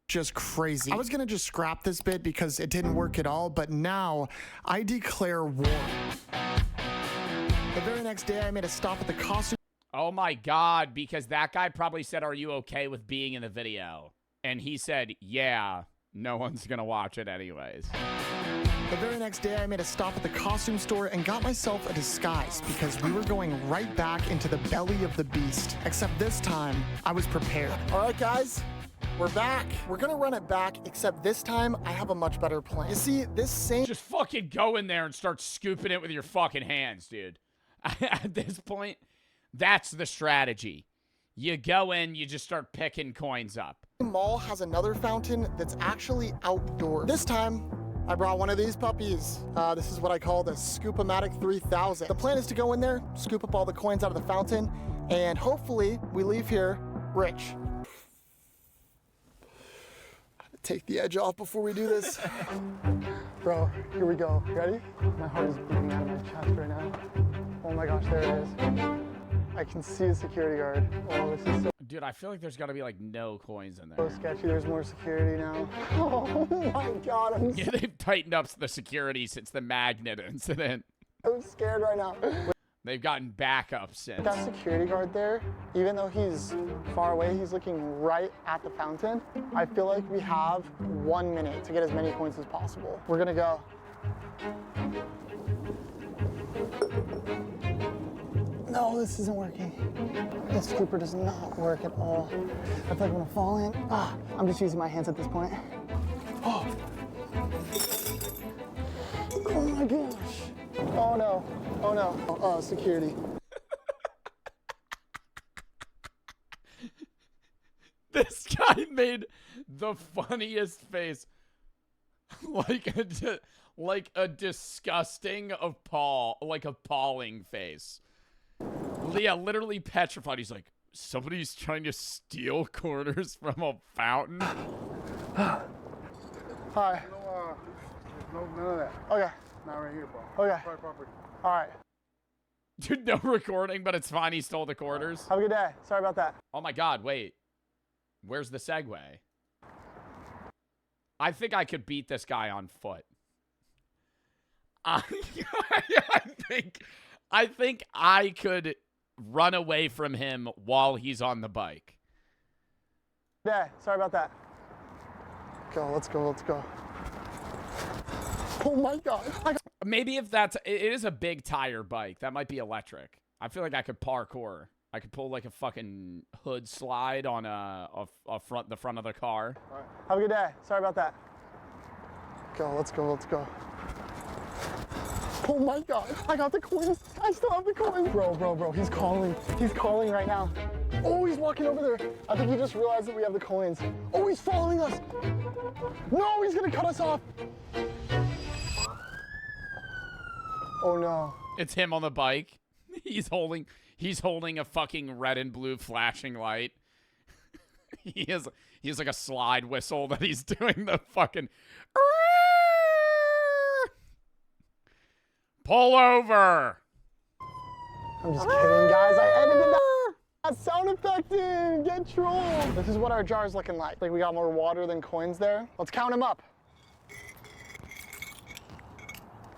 just crazy. I was gonna just scrap this bit because it didn't work at all, but now I declare war. The very next day, I made a stop at the costume Oh my God, because that guy probably said, "Are you okay with being in the video?" And he said, "Yeah, no one's gonna watch it anyways." The very next day, I made a stop at the costume store and got myself a disguise because we were going right back into the belly of the beast. Except this time, I was prepared. All right, guys, we're back. We're gonna run it back, except this time I have a much better plan. You see, this same Just fucking go in there and start scooping it with your fucking hands, dude. At this point, that's the strategy. You go in, you just start picking coins up. mall has another fountain that's actually outdoors. This time, I brought one of these puppies. This is what I call the Scoop-O-Matic 3000. The plan is to go in there, scoop up all the coins out of the fountain, and hopefully we leave here rich. Take the edge off before we do this. Bro, here we go. Ready? My heart is beating out of my chest right now. Oh my gosh, there it is. I can see a security guard. Oh, this is so Dude, I feel like there's gotta be like no coins in there. sketchy. There's more security now. Oh my God, I'm Yeah, they've tightened up the security since the magnet incident. so scared right now. They've gotten backup since. That security guard there, even though he's far away, he's looking right at the fountain. I feel like we have 1 minute to get as many coins as possible. We're gonna go. No, this isn't working. This scooper does not work at all. I feel like I'm gonna fall in. I'm just using my hands at this point. Oh my gosh. Oh no. Oh no. Oh, security. This guy made the funniest face, like a disgusting, appalling face. Leah literally petrified. He's like, somebody's trying to steal quarters from a fountain. Hi. No, none of that. Okay. Not right here, bro. Okay. Private property. All right. Dude, no recording, but it's fine. He stole the quarters. Have a good day. Sorry about that. Oh my God, wait. Where's the Segway? I think I could beat this guy on foot. I think I could run away from him while he's on the bike. Yeah, sorry about that. Go, let's go, let's go. Oh my God. Maybe if that's, it is a big tire bike. That might be electric. I feel like I could parkour. I could pull like a fucking hood slide on the front of the car. All right. Have a good day. Sorry about that. Go, let's go, let's go. Oh my God, I got the coins. I still have the coins. Bro, he's calling. He's calling right now. Oh, he's walking over there. I think he just realized that we have the coins. Oh, he's following us. No, he's gonna cut us off. Oh no. It's him on the bike. He's holding a fucking red and blue flashing light. He has like a slide whistle that he's doing the fucking pull over. I'm just kidding, guys. I edited that sound effect in. Get trolled. This is what our jar is looking like. Like we got more water than coins there. Let's count them up.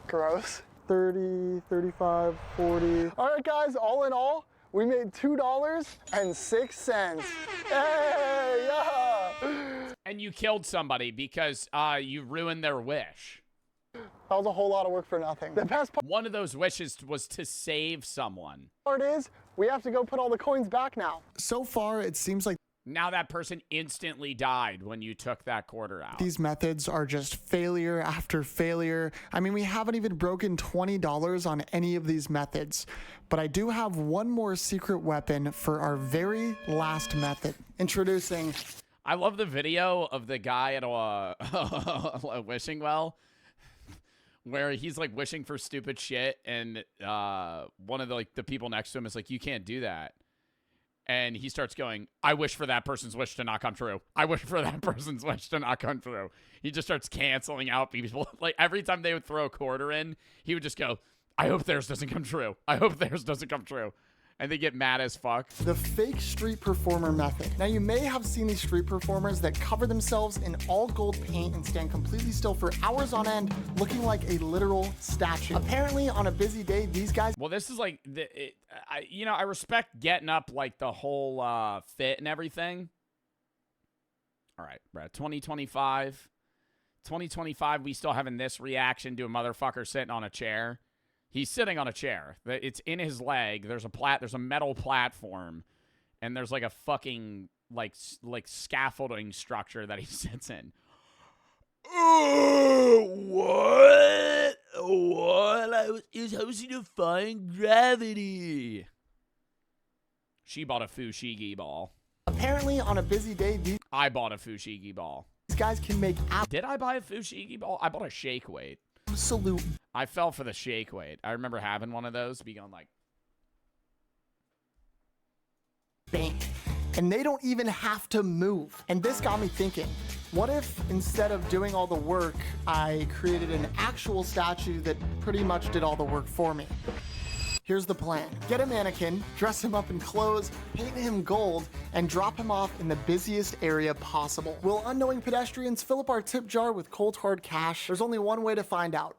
Gross. 30, 35, 40. All right, guys, all in all, we made $2.06. Hey, yeah. And you killed somebody because you ruined their wish. That was a whole lot of work for nothing. The best One of those wishes was to save someone. part is we have to go put all the coins back now. So far, it seems like Now that person instantly died when you took that quarter out. these methods are just failure after failure. I mean, we haven't even broken $20 on any of these methods. But I do have one more secret weapon for our very last method. Introducing. I love the video of the guy at a wishing well where he's like wishing for stupid shit, and one of the people next to him is like, "You can't do that." And he starts going, "I wish for that person's wish to not come true. I wish for that person's wish to not come true." He just starts canceling out people. Like every time they would throw a quarter in, he would just go, "I hope theirs doesn't come true. I hope theirs doesn't come true." And they get mad as fuck. The fake street performer method. Now, you may have seen these street performers that cover themselves in all gold paint and stand completely still for hours on end, looking like a literal statue. Apparently, on a busy day, these guys. Well, this is like, I respect getting up like the whole fit and everything. All right, Brad, 2025, we still having this reaction to a motherfucker sitting on a chair. He's sitting on a chair. It's in his leg. There's a metal platform, and there's like a fucking like scaffolding structure that he sits in. What? I was hoping to find gravity. She bought a fushigi ball. Apparently, on a busy day, I bought a fushigi ball. these guys can make Did I buy a fushigi ball? I bought a shake weight. absolute I fell for the shake weight. I remember having one of those, be going like, bank. And they don't even have to move. And this got me thinking, what if instead of doing all the work, I created an actual statue that pretty much did all the work for me? Here's the plan. Get a mannequin, dress him up in clothes, paint him gold, and drop him off in the busiest area possible. Will unknowing pedestrians fill up our tip jar with cold hard cash? There's only one way to find out.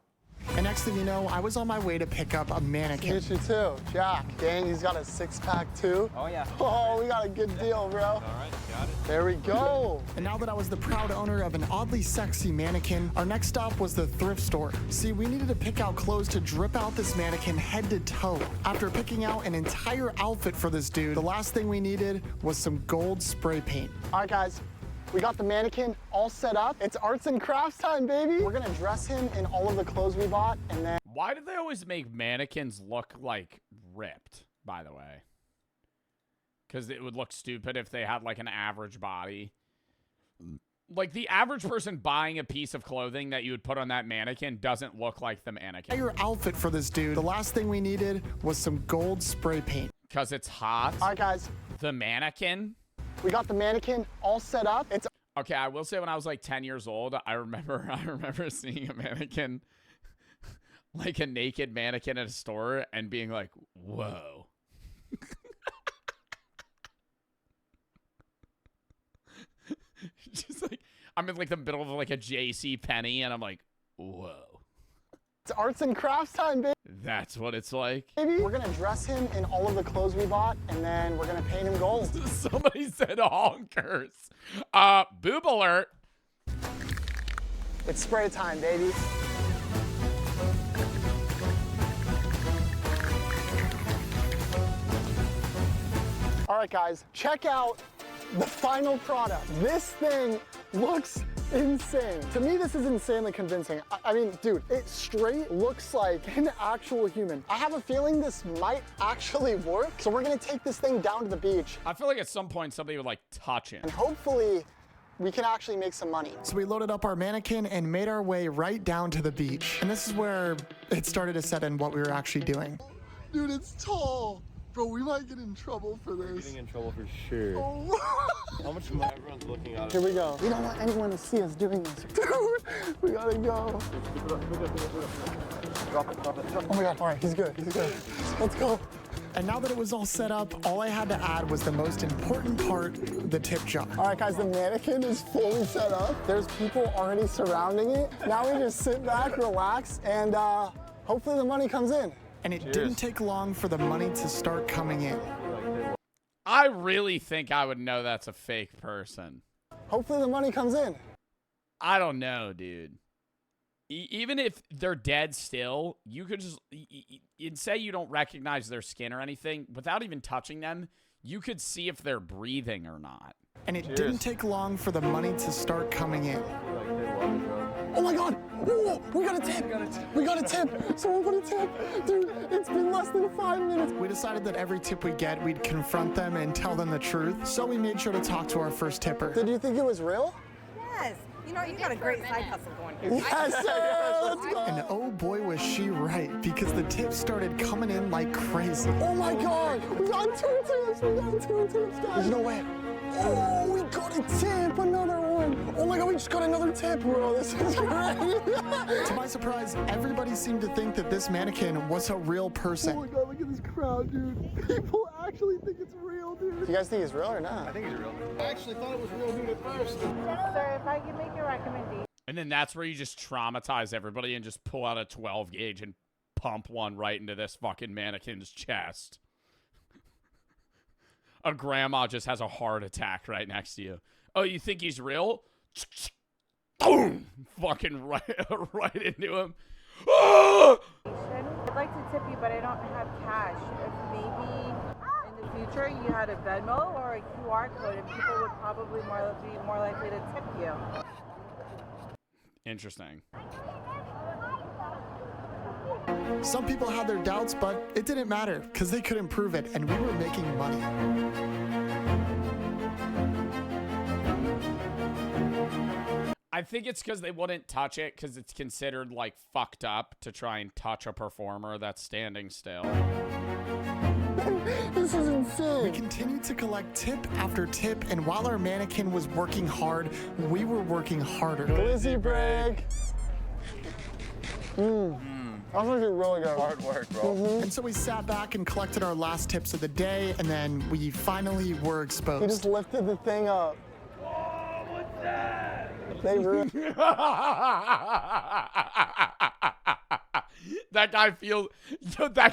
And next thing you know, I was on my way to pick up a mannequin. Get you too, Jack. Dang, he's got a six-pack too. Oh, yeah. Oh, we got a good deal, bro. All right, got it. There we go. And now that I was the proud owner of an oddly sexy mannequin, our next stop was the thrift store. See, we needed to pick out clothes to drip out this mannequin head to toe. After picking out an entire outfit for this dude, the last thing we needed was some gold spray paint. All right, guys. We got the mannequin all set up. It's arts and crafts time, baby. We're gonna dress him in all of the clothes we bought, and then... why do they always make mannequins look like ripped, by the way? Because it would look stupid if they had like an average body. Like the average person buying a piece of clothing that you would put on that mannequin doesn't look like the mannequin. Your outfit for this dude, the last thing we needed was some gold spray paint. Because it's hot. All right, guys. The mannequin. We got the mannequin all set up. It's okay. I will say, when I was like 10 years old, I remember seeing a mannequin, like a naked mannequin at a store, and being like, "Whoa." Just like I'm in like the middle of like a JC Penney, and I'm like, "Whoa." It's arts and crafts time, baby. That's what it's like. We're gonna dress him in all of the clothes we bought, and then we're gonna paint him gold. Somebody said honkers. Boob alert. It's spray time, baby. All right, guys, check out the final product. This thing looks insane. To me, this is insanely convincing. I mean, dude, it straight looks like an actual human. I have a feeling this might actually work. So we're gonna take this thing down to the beach. I feel like at some point somebody would like touch it. And hopefully we can actually make some money. So we loaded up our mannequin and made our way right down to the beach. And this is where it started to set in what we were actually doing. Dude, it's tall. Bro, we might get in trouble for this. We're getting in trouble for sure. Oh. How much money everyone's looking at us? Here we go. We don't want anyone to see us doing this. Dude, we gotta go. Drop it. Oh my God, all right, he's good. Let's go. And now that it was all set up, all I had to add was the most important part, the tip jar. All right, guys, the mannequin is fully set up. There's people already surrounding it. Now we just sit back, relax, and hopefully the money comes in. And it didn't take long for the money to start coming in. I really think I would know that's a fake person. Hopefully the money comes in. I don't know, dude. Even if they're dead still, you could just and say you don't recognize their skin or anything. Without even touching them, you could see if they're breathing or not. And it didn't take long for the money to start coming in. Oh my God! Whoa, we got a tip! We got a tip! Someone put a tip! Dude, it's been less than 5 minutes. We decided that every tip we get, we'd confront them and tell them the truth. So we made sure to talk to our first tipper. Did you think it was real? Yes. You know, you got a great side hustle going here. Yes, sir! Let's go! And oh boy, was she right, because the tips started coming in like crazy. Oh my God! We got 2 tips! Guys! There's no way. Oh, we got a tip! Another one! Oh my God, we just got another tip, bro! This is great! To my surprise, everybody seemed to think that this mannequin was a real person. Oh my God, look at this crowd, dude. People actually think it's real, dude. Do you guys think it's real or not? I think he's real. I actually thought it was real dude at first. Sir, if I can make a recommendation. And then that's where you just traumatize everybody and just pull out a 12 gauge and pump one right into this fucking mannequin's chest. A grandma just has a heart attack right next to you. Oh, you think he's real? Boom! Fucking right into him. Ah! I'd like to tip you, but I don't have cash. If maybe in the future you had a Venmo or a QR code, and people would probably be more likely to tip you. Interesting. Some people had their doubts, but it didn't matter because they couldn't prove it, and we were making money. I think it's because they wouldn't touch it because it's considered like fucked up to try and touch a performer that's standing still. This is insane. We continued to collect tip after tip, and while our mannequin was working hard, we were working harder. Glizzy break. That was actually really good. Hard work, bro. And so we sat back and collected our last tips of the day, and then we finally were exposed. He just lifted the thing up. Oh, what's that? They ruined. That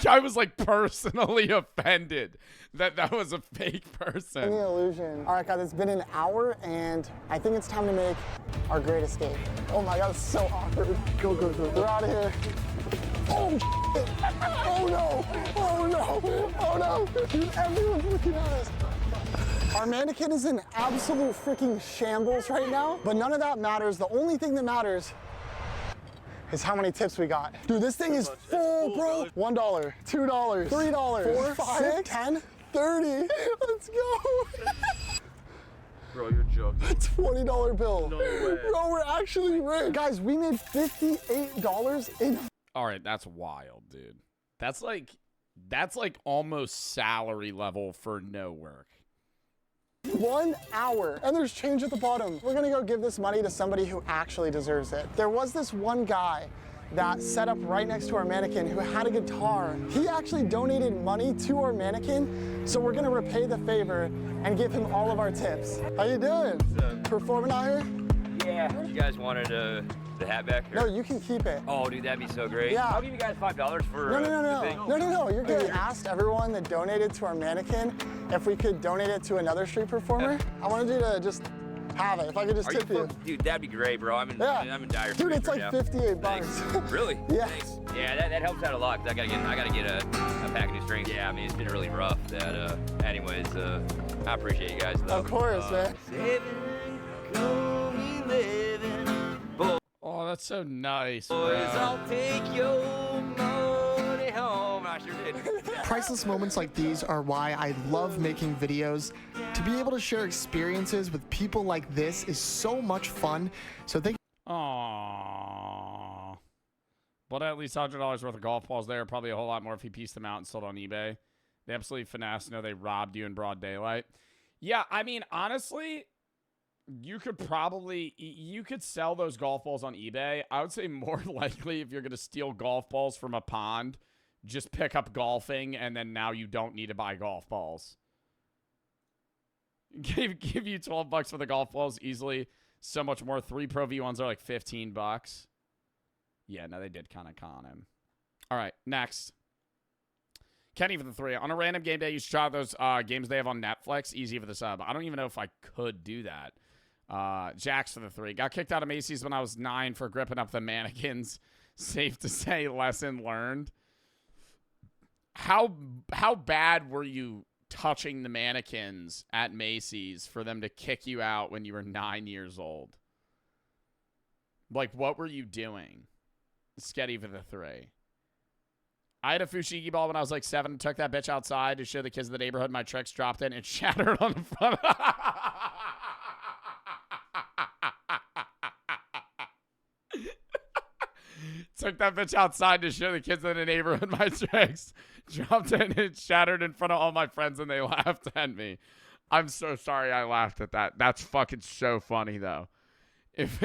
guy was like personally offended that that was a fake person. The illusion. All right, guys, it's been an hour, and I think it's time to make our great escape. Oh my God, it's so awkward. Go. We're out of here. Oh, shit. Oh no! Oh no! Oh no! Dude, everyone's looking at us. Our mannequin is in absolute freaking shambles right now, but none of that matters. The only thing that matters is how many tips we got. Dude, this thing is full, bro. $1, $2, $3, 4, 5, 10, 30. Let's go. Bro, you're joking. $20 bill. No way. Bro, we're actually rich. Guys, we made $58 in. All right, that's wild, dude. That's like almost salary level for no work. 1 hour. And there's change at the bottom. We're gonna go give this money to somebody who actually deserves it. There was this one guy that set up right next to our mannequin who had a guitar. He actually donated money to our mannequin, so we're gonna repay the favor and give him all of our tips. How you doing? Performing out here? Yeah. You guys wanted the hat back here? No, you can keep it. Oh, dude, that'd be so great. Yeah. I'll give you guys $5 for No. the thing. No, you're good. We asked everyone that donated to our mannequin if we could donate it to another street performer. I wanted you to just have it, if I could just tip you. Dude, that'd be great, bro. I'm in dire Dude, straits it's like right now. 58 bucks. Thanks. Really? Yeah. Thanks. Yeah, that helps out a lot, because I gotta get a pack of new strings. Yeah, I mean, it's been really rough. that. Anyways, I appreciate you guys. Though. Of course, man. Oh, that's so nice, Boys, bro. I'll take your money home. I sure did. Priceless moments like these are why I love making videos. To be able to share experiences with people like this is so much fun. So thank Aww. But at least $100 worth of golf balls there. Probably a whole lot more if he pieced them out and sold on eBay. They absolutely finessed. No, they robbed you in broad daylight. Yeah, I mean, honestly, you could sell those golf balls on eBay. I would say more likely if you're going to steal golf balls from a pond, just pick up golfing, and then now you don't need to buy golf balls. Give you $12 for the golf balls easily. So much more. 3 Pro V1s are like $15. Yeah, no, they did kind of con him. All right, next. Kenny for the 3. On a random game day, you should try those games they have on Netflix. Easy for the sub. I don't even know if I could do that. Jax for the 3. Got kicked out of Macy's when I was 9 for gripping up the mannequins. Safe to say, lesson learned. How bad were you touching the mannequins at Macy's for them to kick you out when you were 9 years old? Like, what were you doing? Sketty for the 3. I had a fushigi ball when I was like 7 and took that bitch outside to show the kids in the neighborhood my tricks, dropped it, and it shattered on the front. Took that bitch outside to show the kids in the neighborhood my tricks, dropped it, and it shattered in front of all my friends, and they laughed at me. I'm so sorry I laughed at that. That's fucking so funny, though. If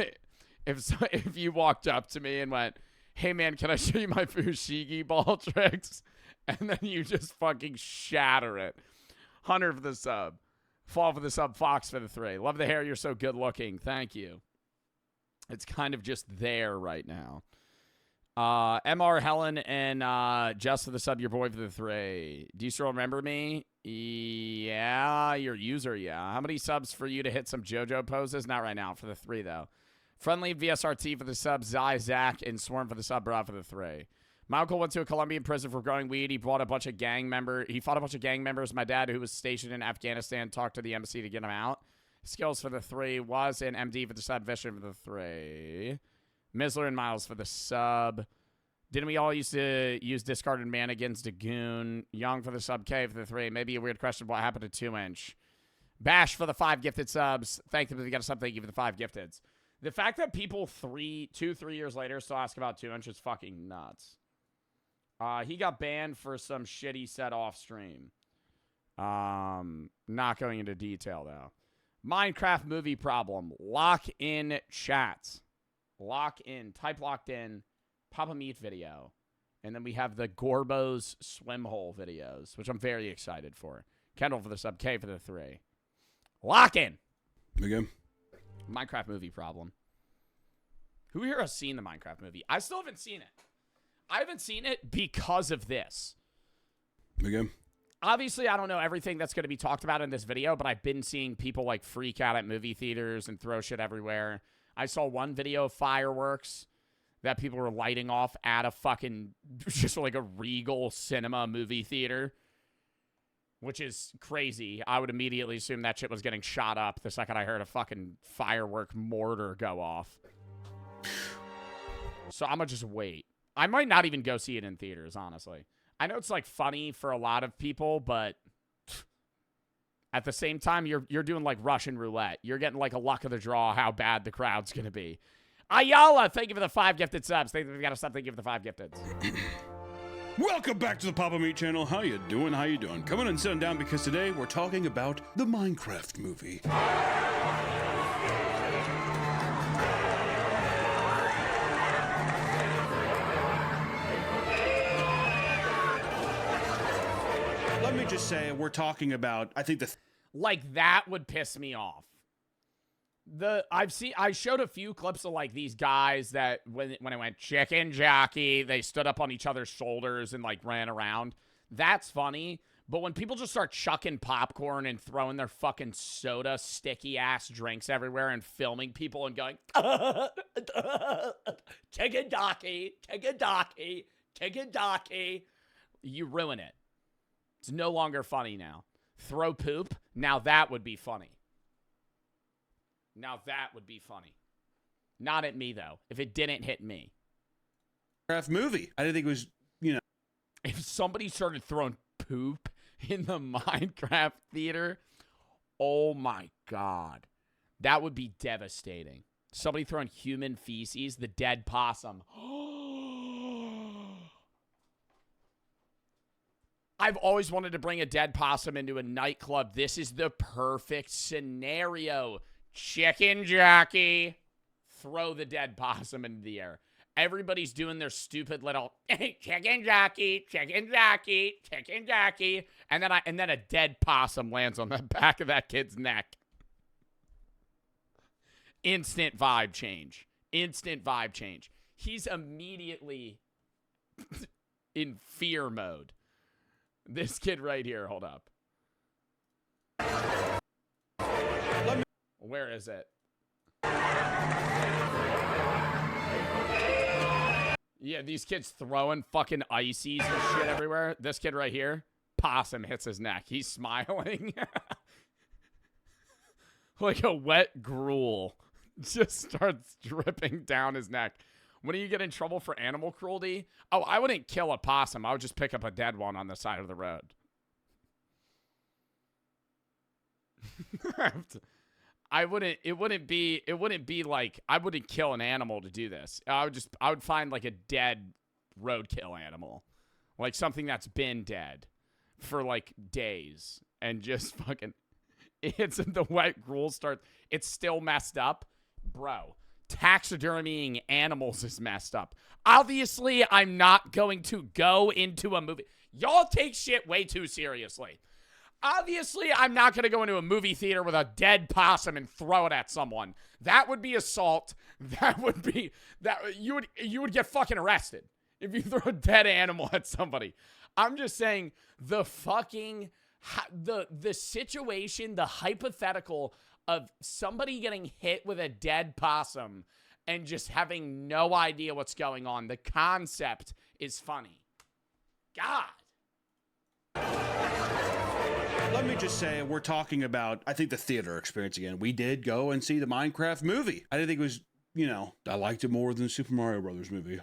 you walked up to me and went, hey, man, can I show you my fushigi ball tricks? And then you just fucking shatter it. Hunter for the sub. Fall for the sub. Fox for the 3. Love the hair. You're so good looking. Thank you. It's kind of just there right now. MR, Helen, and Jess for the sub. Your boy for the 3. Do you still remember me? Yeah. Your user, yeah. How many subs for you to hit some JoJo poses? Not right now. For the 3, though. Friendly VSRT for the sub, Zach, and Swarm for the sub, Bra for the 3. My uncle went to a Colombian prison for growing weed. He fought a bunch of gang members. My dad, who was stationed in Afghanistan, talked to the embassy to get him out. Skills for the 3. Was an MD for the sub, Vision for the 3. Mizzler and Miles for the sub. Didn't we all used to use discarded mannequins to goon? Young for the sub, K for the 3. Maybe a weird question, what happened to 2-inch? Bash for the 5 gifted subs. Thank them if you got a sub, thank you for the 5 gifteds. The fact that people 3 years later still ask about 2-inch is fucking nuts. He got banned for some shit he said off stream. Not going into detail, though. Minecraft movie problem. Lock in chats. Lock in. Type locked in. Papa Meat video. And then we have the Gorbo's swim hole videos, which I'm very excited for. Kendall for the sub. K for the 3. Lock in. Again. Minecraft movie problem. Who here has seen the Minecraft movie? I still haven't seen it. I haven't seen it because of this. Again. Obviously, I don't know everything that's going to be talked about in this video, but I've been seeing people like freak out at movie theaters and throw shit everywhere. I saw one video of fireworks that people were lighting off at a fucking, just like a Regal Cinema movie theater, which is crazy. I would immediately assume that shit was getting shot up the second I heard a fucking firework mortar go off. So I'm going to just wait. I might not even go see it in theaters, honestly. I know it's like funny for a lot of people, but at the same time, you're doing like Russian roulette. You're getting like a luck of the draw how bad the crowd's going to be. Ayala, thank you for the 5 gifted subs. Thank you for thank you for the 5 gifted. Welcome back to the Papa Meat channel. How you doing? How you doing? Come on and sit down because today we're talking about the Minecraft movie. Let me just say, we're talking about, I think like that would piss me off. I showed a few clips of like these guys that when it went chicken jockey, they stood up on each other's shoulders and like ran around. That's funny. But when people just start chucking popcorn and throwing their fucking soda sticky ass drinks everywhere and filming people and going, chicken jockey, chicken jockey, chicken jockey, you ruin it. It's no longer funny now. Throw poop? Now that would be funny. Now that would be funny. Not at me, though. If it didn't hit me. Movie. I didn't think it was, you know. If somebody started throwing poop in the Minecraft theater, oh my God. That would be devastating. Somebody throwing human feces, the dead possum. I've always wanted to bring a dead possum into a nightclub. This is the perfect scenario. Chicken jockey. Throw the dead possum into the air. Everybody's doing their stupid little chicken jockey, chicken jockey, chicken jockey. And then a dead possum lands on the back of that kid's neck. Instant vibe change. Instant vibe change. He's immediately in fear mode. This kid right here, hold up. Where is it? Yeah, these kids throwing fucking ices and shit everywhere. This kid right here, possum hits his neck. He's smiling. Like a wet gruel just starts dripping down his neck. When do you get in trouble for animal cruelty? Oh, I wouldn't kill a possum. I would just pick up a dead one on the side of the road. It wouldn't be like, I wouldn't kill an animal to do this. I would find like a dead roadkill animal. Like something that's been dead for like days and just fucking, it's the wet gruel starts, it's still messed up. Bro, taxidermying animals is messed up. Obviously, I'm not going to go into a movie. Y'all take shit way too seriously. Obviously, I'm not going to go into a movie theater with a dead possum and throw it at someone. That would be assault. That would be you would get fucking arrested if you throw a dead animal at somebody. I'm just saying the situation, the hypothetical of somebody getting hit with a dead possum and just having no idea what's going on. The concept is funny. God. Let me just say, we're talking about, I think, the theater experience again. We did go and see the Minecraft movie. I didn't think it was, you know, I liked it more than the Super Mario Brothers movie.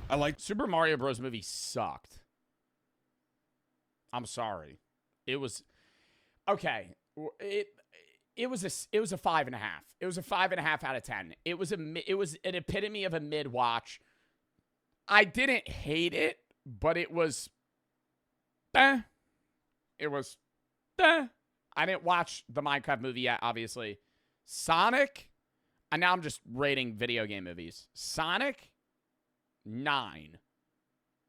I liked Super Mario Bros. Movie sucked. I'm sorry. It was okay. It was a 5.5. It was a 5.5 out of 10. It was an epitome of a mid-watch. I didn't hate it, but it was It was I didn't watch the Minecraft movie yet, obviously. Sonic, and now I'm just rating video game movies. Sonic, 9.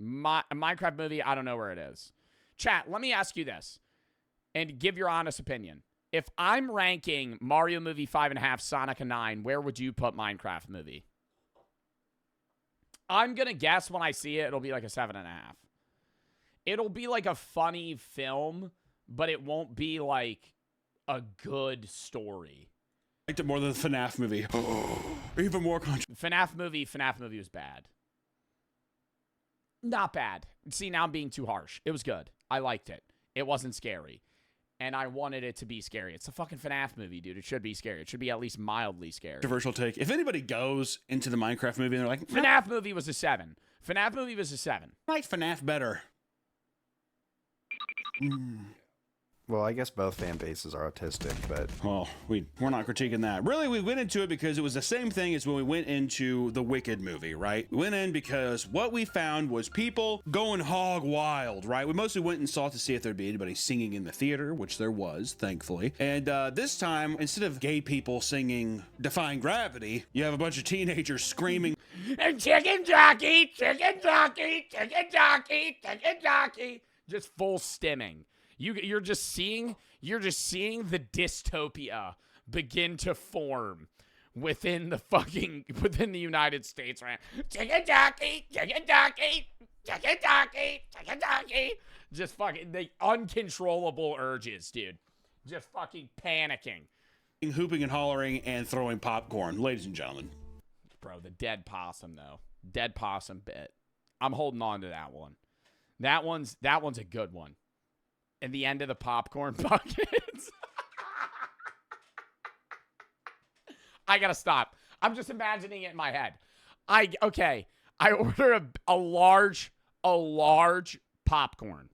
Minecraft movie, I don't know where it is. Chat, let me ask you this, and give your honest opinion. If I'm ranking Mario movie 5.5, Sonic a 9, where would you put Minecraft movie? I'm going to guess when I see it, it'll be like a 7.5. It'll be like a funny film, but it won't be like a good story. I liked it more than the FNAF movie. Even more FNAF movie was bad. Not bad. See, now I'm being too harsh. It was good. I liked it. It wasn't scary. And I wanted it to be scary. It's a fucking FNAF movie, dude. It should be scary. It should be at least mildly scary. Controversial take. If anybody goes into the Minecraft movie and they're like, FNAF movie was a 7. FNAF movie was a 7. I like FNAF better. Well, I guess both fan bases are autistic, but... Well, we're not critiquing that. Really, we went into it because it was the same thing as when we went into the Wicked movie, right? We went in because what we found was people going hog wild, right? We mostly went and saw to see if there'd be anybody singing in the theater, which there was, thankfully. And this time, instead of gay people singing Defying Gravity, you have a bunch of teenagers screaming, and chicken jockey, chicken jockey, chicken jockey, chicken jockey. Just full stimming. You're just seeing the dystopia begin to form within the United States, right? Chicken jockey, chicken jockey, chicken jockey, chicken jockey. Just fucking the uncontrollable urges, dude. Just fucking panicking. Hooping and hollering and throwing popcorn, ladies and gentlemen. Bro, the dead possum though. Dead possum bit. I'm holding on to that one. That one's a good one. and the end of the popcorn buckets. I gotta stop. I'm just imagining it in my head. I order a large popcorn.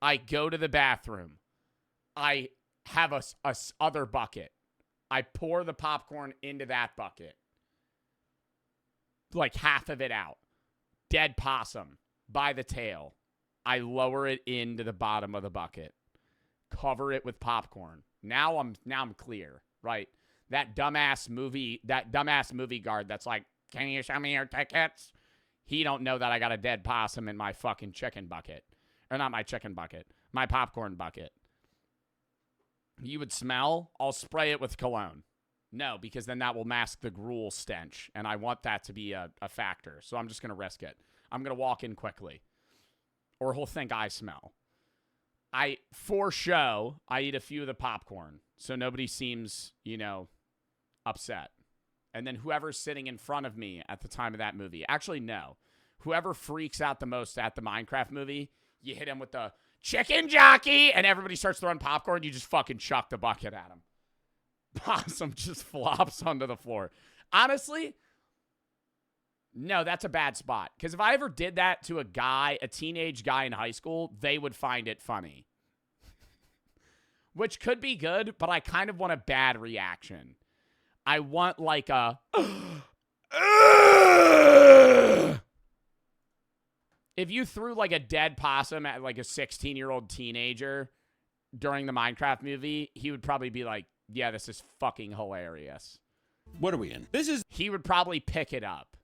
I go to the bathroom. I have a other bucket. I pour the popcorn into that bucket. Like half of it out. Dead possum by the tail. I lower it into the bottom of the bucket. Cover it with popcorn. Now I'm clear, right? That dumbass movie guard that's like, "Can you show me your tickets?" He don't know that I got a dead possum in my fucking chicken bucket. Or not my chicken bucket. My popcorn bucket. You would smell? I'll spray it with cologne. No, because then that will mask the gruel stench. And I want that to be a factor. So I'm just going to risk it. I'm going to walk in quickly. Or he'll think I smell. For show, I eat a few of the popcorn. So nobody seems, upset. And then whoever's sitting in front of me at the time of that movie. Actually, no. Whoever freaks out the most at the Minecraft movie, you hit him with the chicken jockey, and everybody starts throwing popcorn. You just fucking chuck the bucket at him. Possum just flops onto the floor. Honestly, no, that's a bad spot. Because if I ever did that to a teenage guy in high school, they would find it funny. Which could be good, but I kind of want a bad reaction. I want like a... If you threw like a dead possum at like a 16-year-old teenager during the Minecraft movie, he would probably be like, yeah, this is fucking hilarious. What are we in? He would probably pick it up.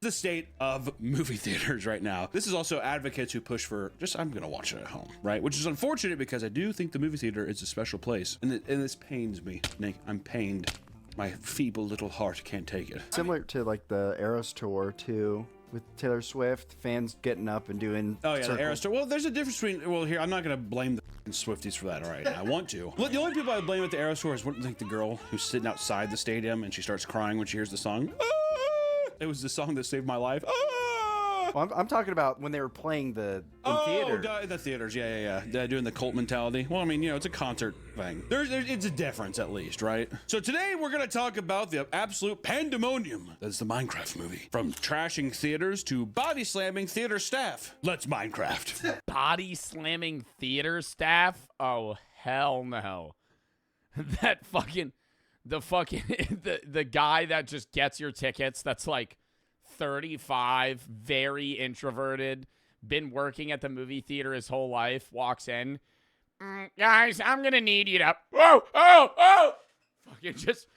The state of movie theaters right now. This is also advocates who push for I'm gonna watch it at home, right? Which is unfortunate because I do think the movie theater is a special place. And this pains me, Nick. I'm pained. My feeble little heart can't take it. Similar to like the Eras Tour too, with Taylor Swift, fans getting up and doing the Eras Tour. Well, there's a difference between, here, I'm not gonna blame the Swifties for that, all right? I want to. The only people I blame at the Eras Tour is like the girl who's sitting outside the stadium and she starts crying when she hears the song. It was the song that saved my life. Well, I'm talking about when they were playing the theater. The theaters, yeah. Doing the cult mentality. Well, I mean, it's a concert thing. It's a difference, at least, right? So today we're gonna talk about the absolute pandemonium that's the Minecraft movie. From trashing theaters to body slamming theater staff. Let's Minecraft. Body slamming theater staff? Oh, hell no. That fucking... The guy that just gets your tickets that's like 35, very introverted, been working at the movie theater his whole life, walks in. Guys, I'm gonna need you to... Oh! Fucking just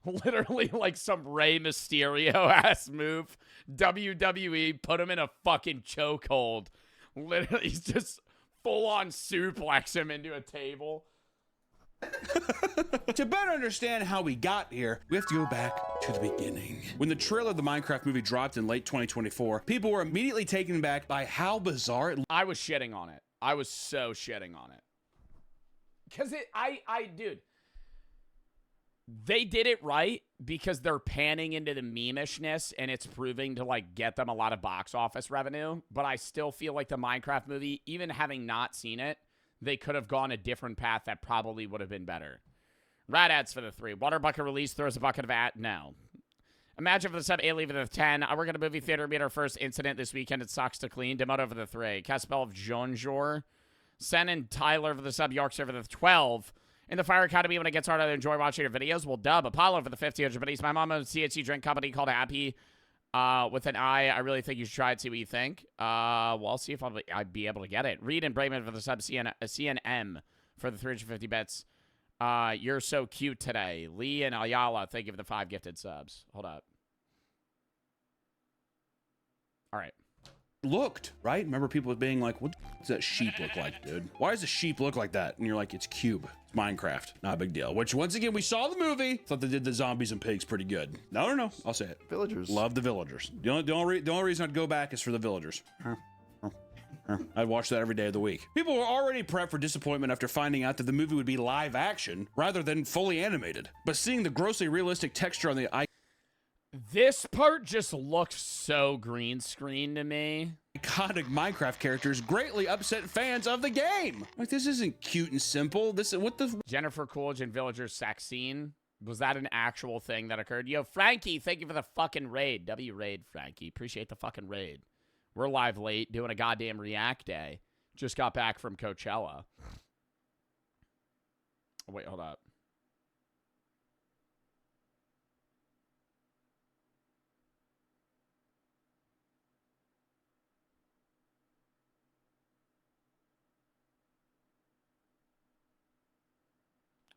literally like some Rey Mysterio-ass move. WWE, put him in a fucking chokehold. Literally, he's just full-on suplex him into a table. To better understand how we got here, we have to go back to the beginning. When the trailer of the Minecraft movie dropped in late 2024, people were immediately taken back by how bizarre it looked. I was shitting on it. I was so shitting on it. Because dude, they did it right because they're panning into the meme-ishness and it's proving to like get them a lot of box office revenue. But I still feel like the Minecraft movie, even having not seen it, they could have gone a different path that probably would have been better. Rat ads for the 3. Water bucket release throws a bucket of at. No. Imagine for the sub. A leave it at the 10. I work at a movie theater. Made our first incident this weekend. It sucks to clean. Demoto for the 3. Caspel of Jonjor. Sen and Tyler for the sub. Yorkshire for the 12. In the Fire Academy, when it gets harder to enjoy watching your videos, we'll dub. Apollo for the 1500 buddies. My mom owns a CHC drink company called Happy. With an I. I really think you should try it, see what you think. Well, I'll see if I'd be able to get it. Reed and Brayman for the sub. CNM for the 350 bits. You're so cute today. Lee and Ayala, thank you for the 5 gifted subs. Hold up. All right. Looked, right? Remember people being like, what does that sheep look like, dude? Why does a sheep look like that? And you're like, it's Cube. It's Minecraft. Not a big deal. Which, once again, we saw the movie. Thought they did the zombies and pigs pretty good. No. I'll say it. Villagers. Love the villagers. The only reason I'd go back is for the villagers. I'd watch that every day of the week. People were already prepped for disappointment after finding out that the movie would be live action rather than fully animated. But seeing the grossly realistic texture on the eye. This part just looks so green screen to me. Iconic Minecraft characters greatly upset fans of the game. Like, this isn't cute and simple. This is what the Jennifer Coolidge and Villager's sex scene. Was that an actual thing that occurred? Yo, Frankie, thank you for the fucking raid. W raid, Frankie. Appreciate the fucking raid. We're live late doing a goddamn React day. Just got back from Coachella. Wait, hold up.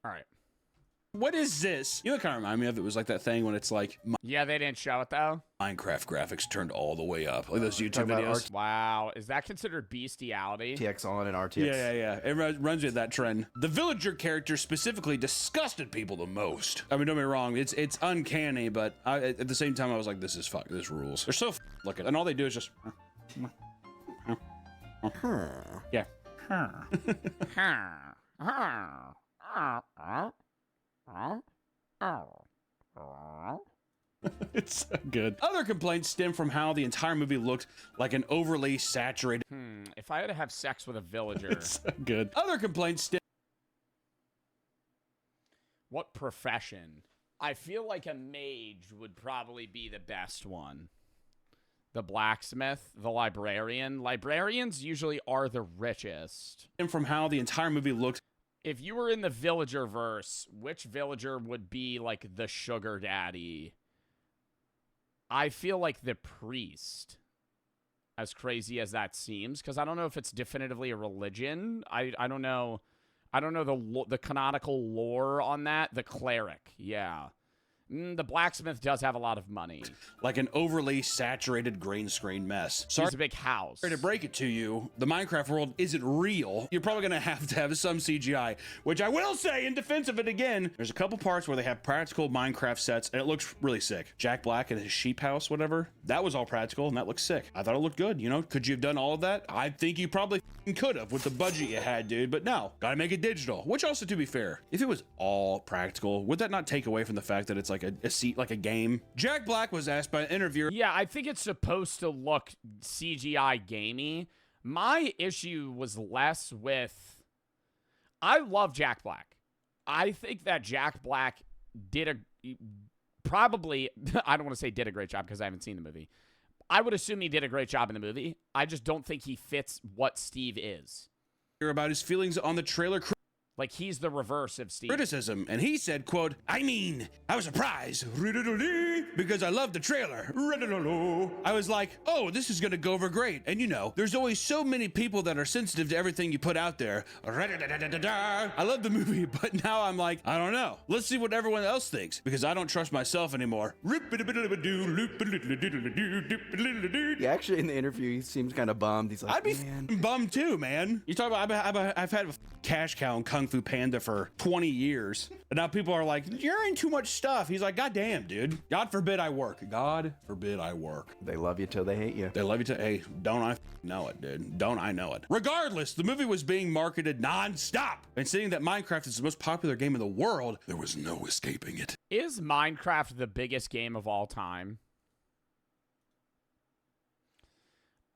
All right. What is this? You know what kind of remind me of? It was like that thing when it's like Yeah, they didn't show it though. Minecraft graphics turned all the way up. Like those YouTube videos. Wow. Is that considered bestiality? RTX on and RTX. Yeah. It runs with that trend. The villager character specifically disgusted people the most. I mean, don't get me wrong. It's uncanny, but at the same time, I was like, this rules. They're so looking. And all they do is just... Yeah. It's so good. Other complaints stem from how the entire movie looked like an overly saturated. If I had to have sex with a villager. It's so good. Other complaints stem. What profession? I feel like a mage would probably be the best one. The blacksmith, the librarian. Librarians usually are the richest. And from how the entire movie looked. If you were in the villager verse, which villager would be like the sugar daddy? I feel like the priest, as crazy as that seems, because I don't know if it's definitively a religion. I don't know. I don't know the canonical lore on that. The cleric, yeah. The blacksmith does have a lot of money. Like an overly saturated green screen mess. Sorry, it's a big house. Sorry to break it to you, the Minecraft world isn't real. You're probably gonna have to have some CGI, which I will say in defense of it again, there's a couple parts where they have practical Minecraft sets and it looks really sick. Jack Black and his sheep house, whatever, that was all practical and that looks sick. I thought it looked good, you know? Could you have done all of that? I think you probably could have with the budget you had, dude, but no, gotta make it digital. Which also, to be fair, if it was all practical, would that not take away from the fact that it's like a seat, like a game? Jack Black was asked by an interviewer. Yeah, I think it's supposed to look CGI gamey. My issue was less with... I love Jack Black. I think that Jack Black did a... Probably, I don't want to say did a great job because I haven't seen the movie. I would assume he did a great job in the movie. I just don't think he fits what Steve is. About his feelings on the trailer. Like, he's the reverse of Steve. Criticism, and he said, quote, I mean, I was surprised because I loved the trailer. I was like, oh, this is gonna go over great. And you know, there's always so many people that are sensitive to everything you put out there. I love the movie, but now I'm like, I don't know. Let's see what everyone else thinks, because I don't trust myself anymore. Yeah, actually, in the interview, he seems kind of bummed. He's like, I'd be bummed too, man. You talk about, I've had a cash cow and Kung Fu Panda for 20 years. And now people are like, you're in too much stuff. He's like, God damn, dude. God forbid I work. God forbid I work. They love you till they hate you. They love you till, hey, don't I know it, dude. Don't I know it. Regardless, the movie was being marketed non-stop. And seeing that Minecraft is the most popular game in the world, there was no escaping it. Is Minecraft the biggest game of all time?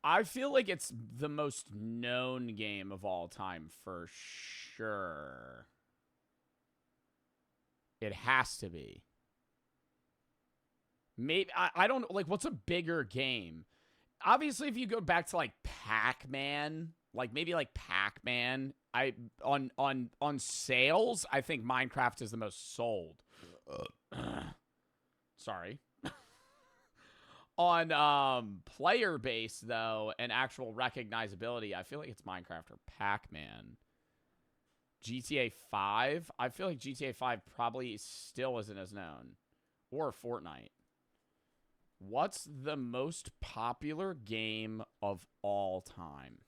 I feel like it's the most known game of all time for sure. It has to be. Maybe I don't like what's a bigger game? Obviously, if you go back to like Pac-Man, like maybe like Pac-Man, on sales, I think Minecraft is the most sold. Sorry. On player base, though, and actual recognizability, I feel like it's Minecraft or Pac-Man. GTA 5? I feel like GTA 5 probably still isn't as known. Or Fortnite. What's the most popular game of all time?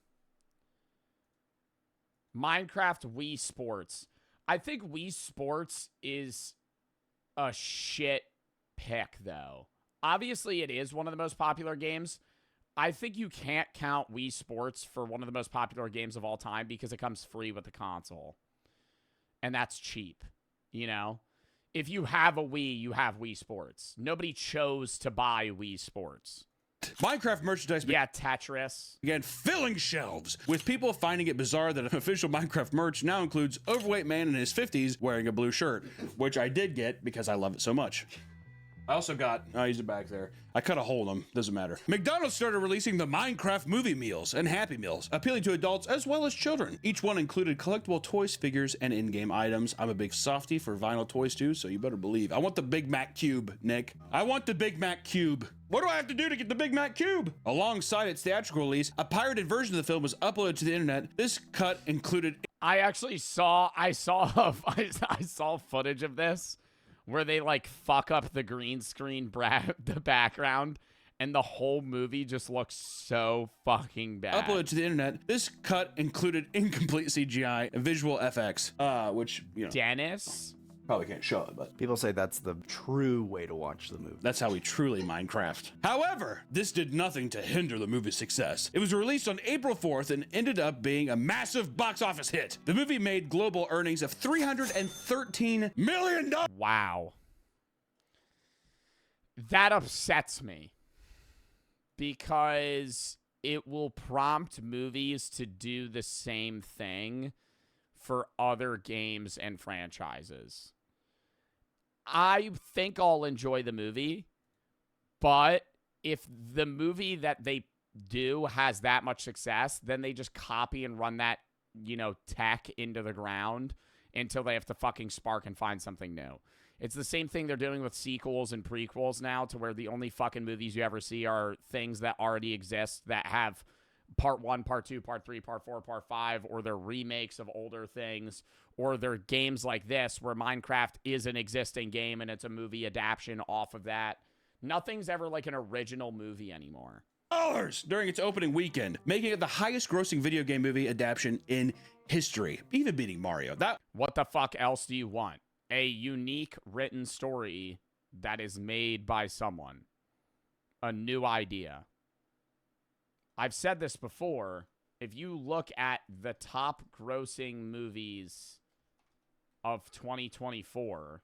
Minecraft, Wii Sports. I think Wii Sports is a shit pick, though. Obviously, it is one of the most popular games. I think you can't count Wii Sports for one of the most popular games of all time because it comes free with the console. And that's cheap, you know? If you have a Wii, you have Wii Sports. Nobody chose to buy Wii Sports. Minecraft merchandise Tetris began filling shelves, with people finding it bizarre that an official Minecraft merch now includes overweight man in his 50s wearing a blue shirt, which I did get because I love it so much. I also got, I'll use it back there. I cut a hole in them, doesn't matter. McDonald's started releasing the Minecraft movie meals and Happy Meals, appealing to adults as well as children. Each one included collectible toys, figures, and in-game items. I'm a big softie for vinyl toys too, so you better believe. I want the Big Mac Cube, Nick. I want the Big Mac Cube. What do I have to do to get the Big Mac Cube? Alongside its theatrical release, a pirated version of the film was uploaded to the internet. This cut included... I saw footage of this where they like fuck up the green screen the background, and the whole movie just looks so fucking bad. Uploaded to the internet. This cut included incomplete CGI and visual FX, which, you know, Dennis probably can't show it, but people say that's the true way to watch the movie. That's how we truly Minecraft. However, this did nothing to hinder the movie's success. It was released on April 4th and ended up being a massive box office hit. The movie made global earnings of $313 million. Wow. That upsets me because it will prompt movies to do the same thing for other games and franchises. I think I'll enjoy the movie, but if the movie that they do has that much success, then they just copy and run that, you know, tech into the ground until they have to fucking spark and find something new. It's the same thing they're doing with sequels and prequels now, to where the only fucking movies you ever see are things that already exist that have part 1, part 2, part 3, part 4, part 5, or they're remakes of older things, or they're games like this where Minecraft is an existing game and it's a movie adaptation off of that. Nothing's ever like an original movie anymore. During its opening weekend, making it the highest grossing video game movie adaptation in history, even beating Mario. What the fuck else do you want? A unique written story that is made by someone. A new idea. I've said this before. If you look at the top grossing movies of 2024,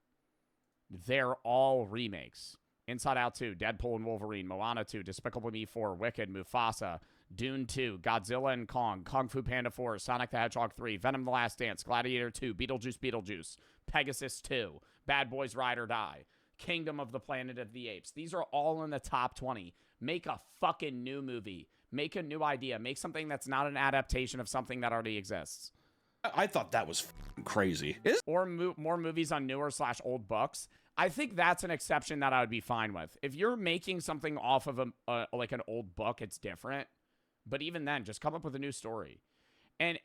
they're all remakes. Inside Out 2, Deadpool and Wolverine, Moana 2, Despicable Me 4, Wicked, Mufasa, Dune 2, Godzilla and Kong, Kung Fu Panda 4, Sonic the Hedgehog 3, Venom the Last Dance, Gladiator 2, Beetlejuice, Pegasus 2, Bad Boys Ride or Die, Kingdom of the Planet of the Apes. These are all in the top 20. Make a fucking new movie. Make a new idea. Make something that's not an adaptation of something that already exists. I thought that was crazy. Or more movies on newer / old books. I think that's an exception that I would be fine with. If you're making something off of like an old book, it's different. But even then, just come up with a new story. And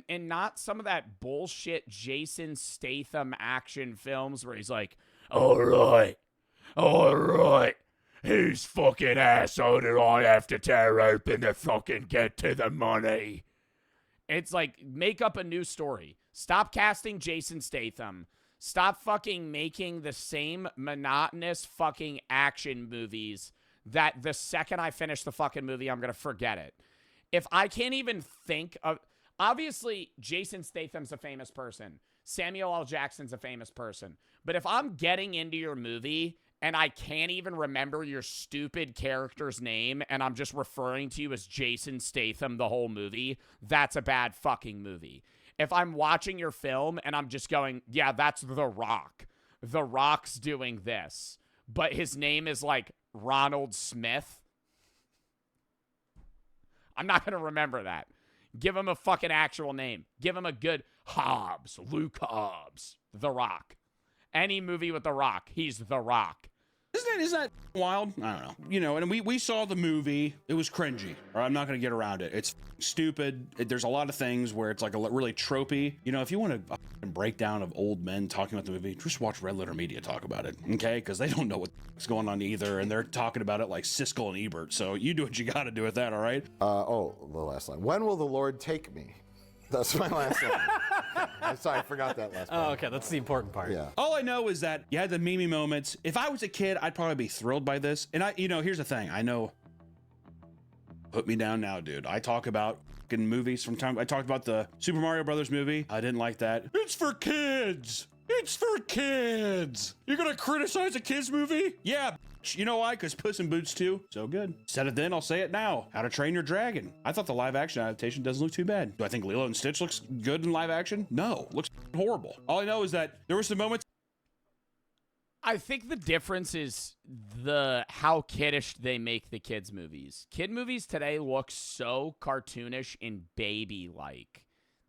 not some of that bullshit Jason Statham action films where he's like, all right, whose fucking asshole did I have to tear open to fucking get to the money? It's like, make up a new story. Stop casting Jason Statham. Stop fucking making the same monotonous fucking action movies that the second I finish the fucking movie, I'm going to forget it. If I can't even think of... Obviously, Jason Statham's a famous person. Samuel L. Jackson's a famous person. But if I'm getting into your movie and I can't even remember your stupid character's name and I'm just referring to you as Jason Statham the whole movie, that's a bad fucking movie. If I'm watching your film and I'm just going, yeah, that's The Rock. The Rock's doing this. But his name is like Ronald Smith. I'm not going to remember that. Give him a fucking actual name. Give him a good Hobbs, Luke Hobbs, The Rock. Any movie with The Rock, he's The Rock. Isn't that wild? I don't know. You know, and we saw the movie. It was cringy. Or I'm not going to get around it. It's stupid. There's a lot of things where it's like a really tropey. You know, if you want a breakdown of old men talking about the movie, just watch Red Letter Media talk about it, okay? Because they don't know what's going on either, and they're talking about it like Siskel and Ebert. So you do what you got to do with that, all right? The last line. When will the Lord take me? That's my last line. I'm sorry, I forgot that last part. Oh, okay, that's the important part. Yeah. All I know is that you had the meme moments. If I was a kid, I'd probably be thrilled by this. And here's the thing. I know. Put me down now, dude. I talk about fucking movies from time. I talked about the Super Mario Brothers movie. I didn't like that. It's for kids. It's for kids. You're gonna criticize a kids movie? Yeah, you know why? Because Puss in Boots 2, so good. Said it then, I'll say it now. How to Train Your Dragon. I thought the live action adaptation doesn't look too bad. Do I think Lilo and Stitch looks good in live action? No, looks horrible. All I know is that there were some moments. I think the difference is the how kiddish they make the kids movies. Kid movies today look so cartoonish and baby-like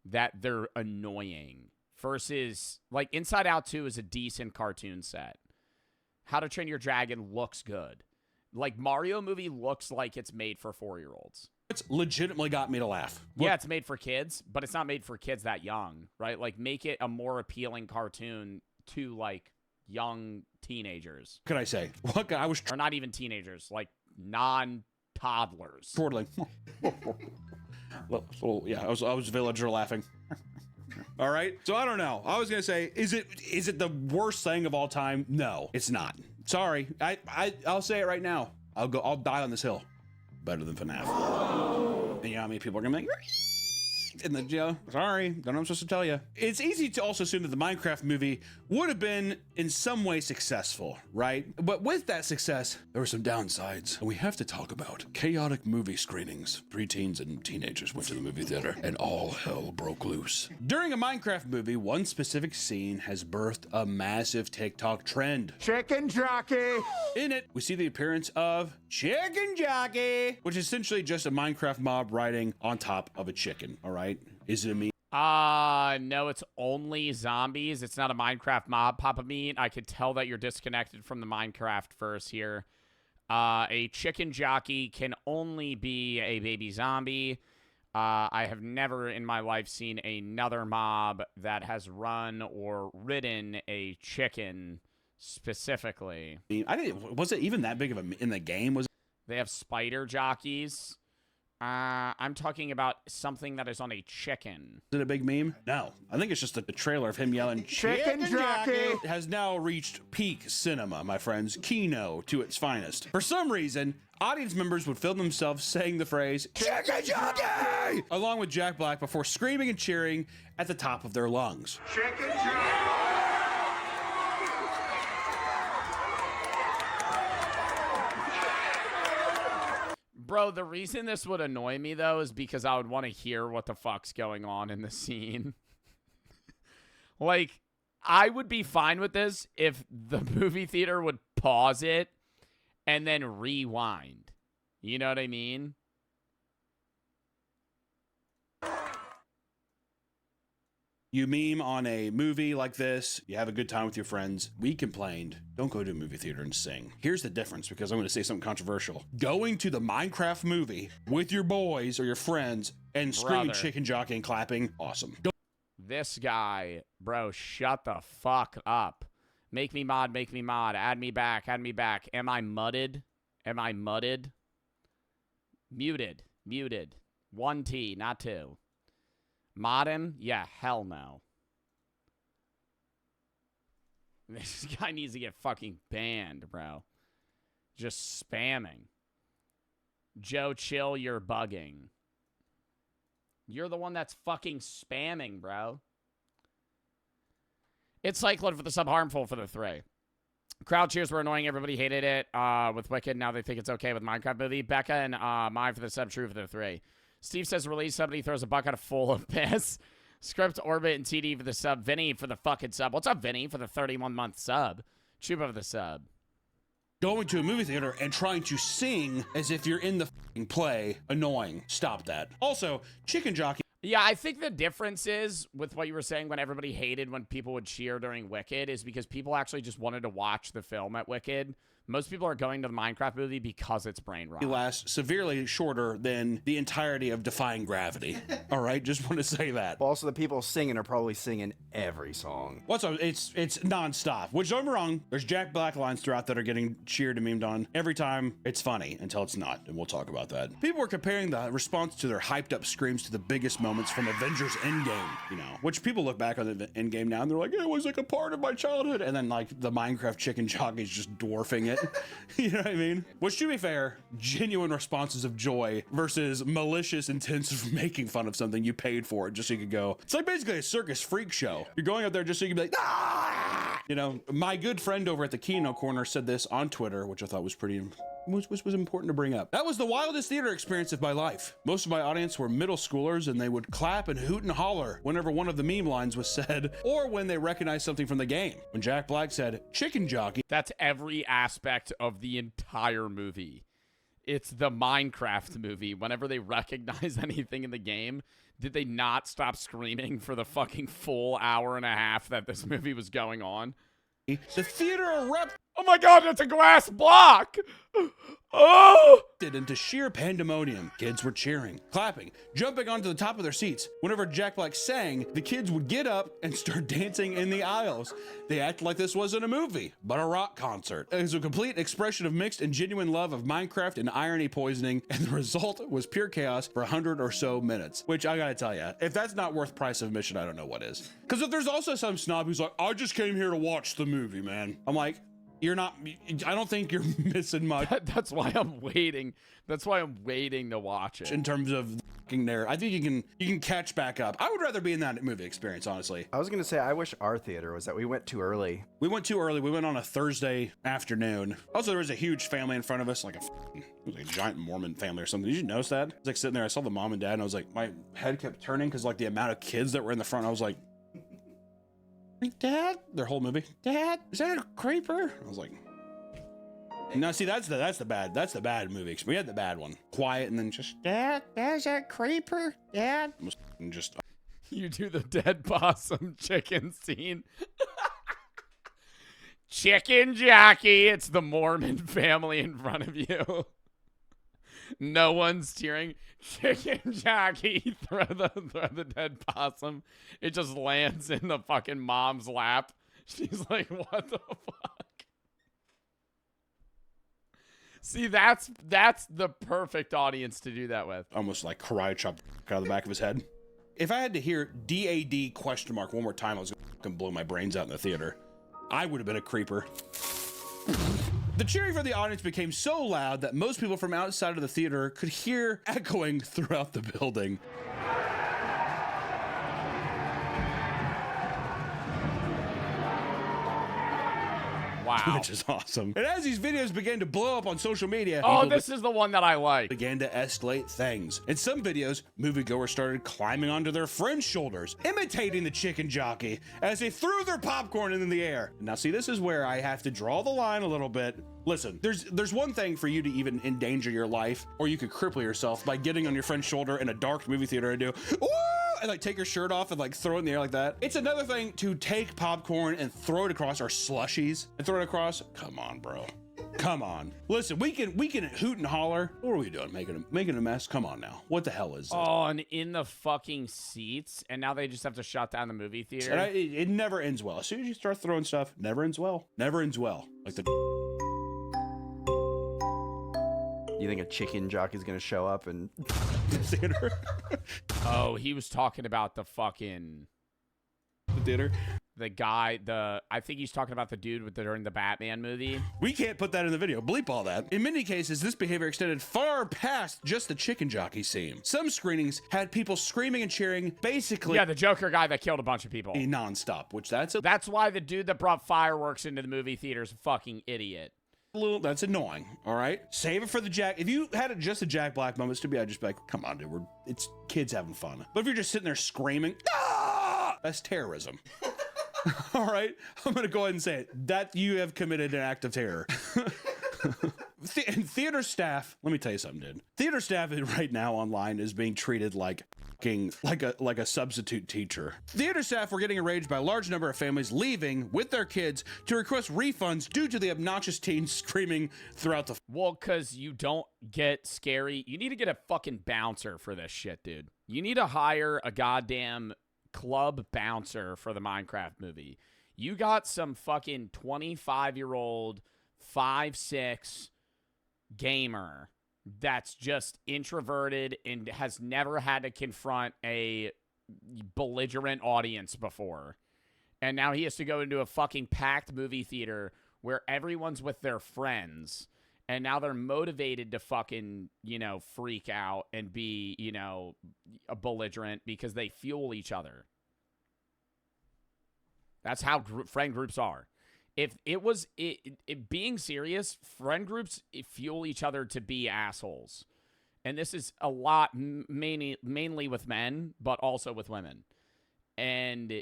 that they're annoying. Versus, like, Inside Out 2 is a decent cartoon set. How to Train Your Dragon looks good. Like, Mario movie looks like it's made for 4-year-olds. It's legitimately got me to laugh. Yeah, it's made for kids, but it's not made for kids that young, right? Like, make it a more appealing cartoon to, like, young teenagers. What can I say? What I was or not even teenagers, like non-toddlers. Totally. Yeah, I was villager laughing. All right. So I don't know. I was gonna say, is it the worst thing of all time? No, it's not. Sorry. I'll say it right now. I'll die on this hill. Better than FNAF. And you know how many people are gonna be like, in the sorry, don't know what I'm supposed to tell you. It's easy to also assume that the Minecraft movie would have been in some way successful, right? But with that success, there were some downsides, and we have to talk about chaotic movie screenings. Preteens and teenagers went to the movie theater, and all hell broke loose. During a Minecraft movie, one specific scene has birthed a massive TikTok trend. Chicken jockey! In it, we see the appearance of Chicken Jockey, which is essentially just a Minecraft mob riding on top of a chicken, all right? Is it a meme? No, it's only zombies. It's not a Minecraft mob pop-up meme. I could tell that you're disconnected from the Minecraft verse here. A chicken jockey can only be a baby zombie. I have never in my life seen another mob that has run or ridden a chicken specifically. Was it even that big of a in the game? Was they have spider jockeys? I'm talking about something that is on a chicken. Is it a big meme? No. I think it's just the trailer of him yelling, Chicken Jockey! It has now reached peak cinema, my friends. Kino to its finest. For some reason, audience members would film themselves saying the phrase, Chicken Jockey! Along with Jack Black before screaming and cheering at the top of their lungs. Chicken jockey! Bro, the reason this would annoy me, though, is because I would want to hear what the fuck's going on in the scene. Like, I would be fine with this if the movie theater would pause it and then rewind. You know what I mean? You meme on a movie like this, you have a good time with your friends. We complained, don't go to a movie theater and sing. Here's the difference, because I'm going to say something controversial. Going to the Minecraft movie with your boys or your friends and screaming Chicken Jockey and clapping, awesome. This guy, bro, shut the fuck up. Make me mod, add me back. Am I mudded? Muted. 1T, not 2. Mod him? Yeah, hell no. This guy needs to get fucking banned, bro. Just spamming. Joe, chill, you're bugging. You're the one that's fucking spamming, bro. It's Cyclone for the sub, harmful for the 3. Crowd cheers were annoying. Everybody hated it with Wicked. Now they think it's okay with Minecraft movie. Becca and mine for the sub, true for the 3. Steve says release. Somebody throws a bucket full of piss. Script, Orbit, and TD for the sub. Vinny for the fucking sub. What's up, Vinny, for the 31-month sub? Chuba for the sub. Going to a movie theater and trying to sing as if you're in the fucking play. Annoying. Stop that. Also, Chicken Jockey. Yeah, I think the difference is with what you were saying when everybody hated when people would cheer during Wicked is because people actually just wanted to watch the film at Wicked. Most people are going to the Minecraft movie because it's brain rot. It lasts severely shorter than the entirety of Defying Gravity. All right, just want to say that. Also, the people singing are probably singing every song. What's up? It's nonstop. Which, don't get me wrong, there's Jack Black lines throughout that are getting cheered and memed on. Every time, it's funny until it's not, and we'll talk about that. People were comparing the response to their hyped up screams to the biggest moments from Avengers Endgame, you know, which people look back on the Endgame now and they're like, it was like a part of my childhood, and then like the Minecraft Chicken Jockey's just dwarfing it. it. You know what I mean? Which, to be fair, genuine responses of joy versus malicious intents of making fun of something you paid for it just so you could go. It's like basically a circus freak show. You're going up there just so you can be like, ah! You know, my good friend over at the Kino Corner said this on Twitter, which I thought was pretty was important to bring up. That was the wildest theater experience of my life. Most of my audience were middle schoolers, and they would clap and hoot and holler whenever one of the meme lines was said, or when they recognized something from the game. When Jack Black said, chicken jockey. That's every aspect of the entire movie. It's the Minecraft movie. Whenever they recognize anything in the game, did they not stop screaming for the fucking full hour and a half that this movie was going on? The theater erupted. Oh my god, that's a glass block! Oh! Into sheer pandemonium. Kids were cheering, clapping, jumping onto the top of their seats. Whenever Jack Black sang, the kids would get up and start dancing in the aisles. They acted like this wasn't a movie, but a rock concert. It was a complete expression of mixed and genuine love of Minecraft and irony poisoning, and the result was pure chaos for 100 or so minutes. Which, I gotta tell you, if that's not worth price of admission, I don't know what is. Because if there's also some snob who's like, I just came here to watch the movie, man. I'm like, you're not, I don't think you're missing much. That's why I'm waiting. That's why I'm waiting to watch it. In terms of there, I think you can catch back up. I would rather be in that movie experience, honestly. I was gonna say, I wish our theater was that we went too early. We went too early. We went on a Thursday afternoon. Also, there was a huge family in front of us, like it was like a giant Mormon family or something. Did you notice that? I was like sitting there, I saw the mom and dad, and I was like, my head kept turning because like the amount of kids that were in the front. I was like, Dad, their whole movie. Dad, is that a creeper? I was like, no, see, that's the bad movie. We had the bad one. Quiet and then just, Dad, is that creeper? Dad? And just. You do the dead possum chicken scene. Chicken jockey. It's the Mormon family in front of you. No one's cheering. Chicken jockey. Throw the dead possum. It just lands in the fucking mom's lap. She's like, what the fuck? See, that's the perfect audience to do that with. Almost like karate chop out of the back of his head. If I had to hear DAD question mark one more time, I was gonna blow my brains out in the theater. I would have been a creeper. The cheering from the audience became so loud that most people from outside of the theater could hear echoing throughout the building. Wow. Which is awesome. And as these videos began to blow up on social media, oh, this is the one that I like. Began to escalate things. In some videos, moviegoers started climbing onto their friends' shoulders, imitating the chicken jockey as they threw their popcorn in the air. Now, see, this is where I have to draw the line a little bit. Listen, there's one thing for you to even endanger your life, or you could cripple yourself by getting on your friend's shoulder in a dark movie theater and do, woo! And like take your shirt off and like throw it in the air like that. It's another thing to take popcorn and throw it across, or slushies and throw it across. Come on, bro. Come on. Listen, we can hoot and holler. What are we doing? Making a mess? Come on now. What the hell is this? Oh, and in the fucking seats, and now they just have to shut down the movie theater. And it never ends well. As soon as you start throwing stuff, never ends well. Never ends well. Like the. You think a chicken jockey's gonna show up and theater? Oh, he was talking about the fucking the theater. The guy, I think he's talking about the dude during the Batman movie. We can't put that in the video. Bleep all that. In many cases, this behavior extended far past just the chicken jockey scene. Some screenings had people screaming and cheering, basically. Yeah, the Joker guy that killed a bunch of people. Nonstop, which that's why the dude that brought fireworks into the movie theater is a fucking idiot. That's annoying. All right, save it for the Jack. If you had just a Jack Black moments to be, I'd just be like, come on, dude, it's kids having fun. But if you're just sitting there screaming, ah, that's terrorism. All right, I'm gonna go ahead and say it. That you have committed an act of terror. And theater staff, let me tell you something, dude. Theater staff right now online is being treated like a substitute teacher. Theater staff were getting enraged by a large number of families leaving with their kids to request refunds due to the obnoxious teens screaming throughout the. Well, because you don't get scary. You need to get a fucking bouncer for this shit, dude. You need to hire a goddamn club bouncer for the Minecraft movie. You got some fucking 25-year-old 5'6" gamer that's just introverted and has never had to confront a belligerent audience before. And now he has to go into a fucking packed movie theater where everyone's with their friends, and now they're motivated to fucking, you know, freak out and be, you know, a belligerent because they fuel each other. That's how friend groups are. If it was being serious, friend groups fuel each other to be assholes. And this is a lot mainly with men, but also with women. And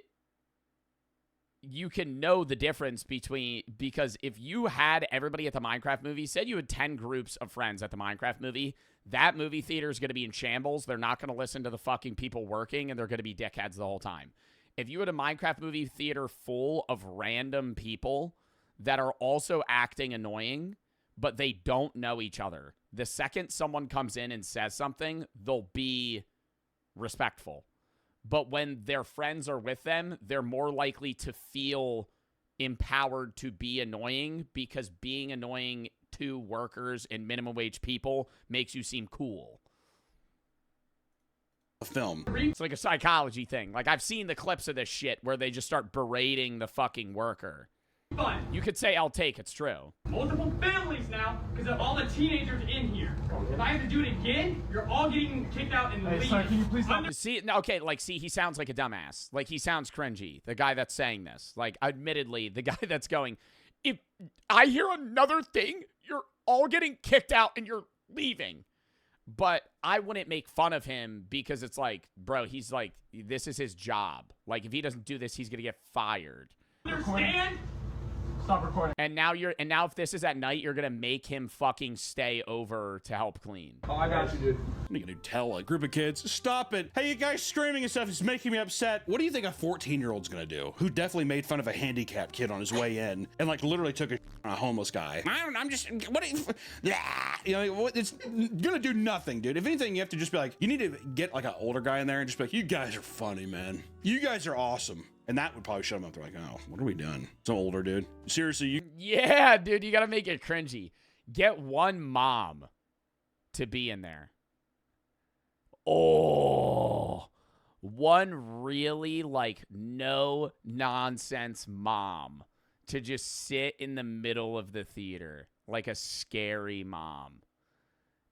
you can know the difference between, because if you had everybody at the Minecraft movie, said you had 10 groups of friends at the Minecraft movie, that movie theater is going to be in shambles. They're not going to listen to the fucking people working, and they're going to be dickheads the whole time. If you had a Minecraft movie theater full of random people that are also acting annoying, but they don't know each other, the second someone comes in and says something, they'll be respectful. But when their friends are with them, they're more likely to feel empowered to be annoying, because being annoying to workers and minimum wage people makes you seem cool. A film. It's like a psychology thing. Like, I've seen the clips of this shit where they just start berating the fucking worker. Fine. You could say, I'll take, it's true. Multiple families now because of all the teenagers in here. If I have to do it again, you're all getting kicked out and leaving. Sorry, can you please not? See, no, okay, like, see, he sounds like a dumbass. Like, he sounds cringy, the guy that's saying this. Like, admittedly, the guy that's going, if I hear another thing, you're all getting kicked out and you're leaving. But I wouldn't make fun of him, because it's like, bro, he's like, this is his job. Like, if he doesn't do this, he's gonna get fired. Understand? Stop recording. And now if this is at night, you're gonna make him fucking stay over to help clean. Oh, I got you, dude. What are you gonna tell a group of kids? Stop it. Hey, you guys screaming and stuff is making me upset. What do you think a 14-year-old's gonna do? Who definitely made fun of a handicapped kid on his way in and like literally took a on a homeless guy. I'm just, what are you know, it's gonna do nothing, dude. If anything, you have to just be like, you need to get like an older guy in there and just be like, you guys are funny, man. You guys are awesome. And that would probably shut them up. They're like, oh, what are we doing? Some older dude. Seriously, you. Yeah, dude, you gotta make it cringy. Get one mom to be in there. Oh, one really like no nonsense mom to just sit in the middle of the theater like a scary mom.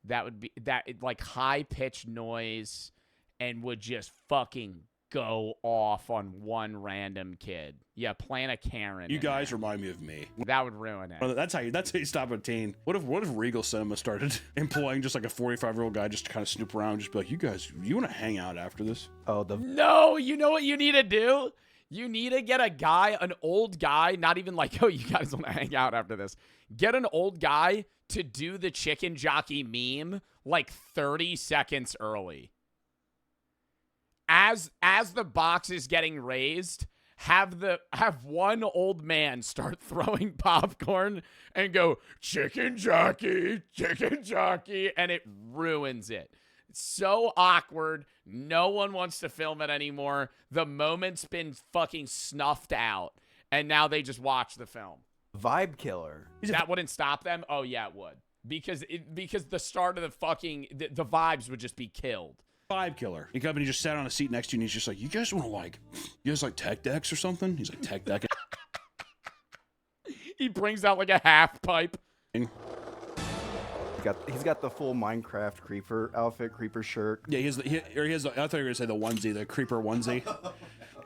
That would be like high pitched noise and would just fucking go off on one random kid. Yeah, plant a Karen. You guys remind me of me. That would ruin it. That's how you stop a teen. What if Regal Cinema started employing just like a 45-year-old guy just to kind of snoop around, just be like, you guys, you want to hang out after this? Oh, no, you know what you need to do? You need to get a guy, an old guy, not even like, oh, you guys want to hang out after this. Get an old guy to do the chicken jockey meme like 30 seconds early. As the box is getting raised, have one old man start throwing popcorn and go, chicken jockey, and it ruins it. It's so awkward. No one wants to film it anymore. The moment's been fucking snuffed out, and now they just watch the film. Vibe killer. That wouldn't stop them? Oh, yeah, it would. Because the start of the fucking, the vibes would just be killed. Vibe killer. The company just sat on a seat next to you and he's just like, you guys want to you guys like tech decks or something? He's like, tech deck. He brings out like a half pipe. He's got the full Minecraft creeper outfit, creeper shirt. Yeah, he has I thought you were gonna say the onesie, the creeper onesie.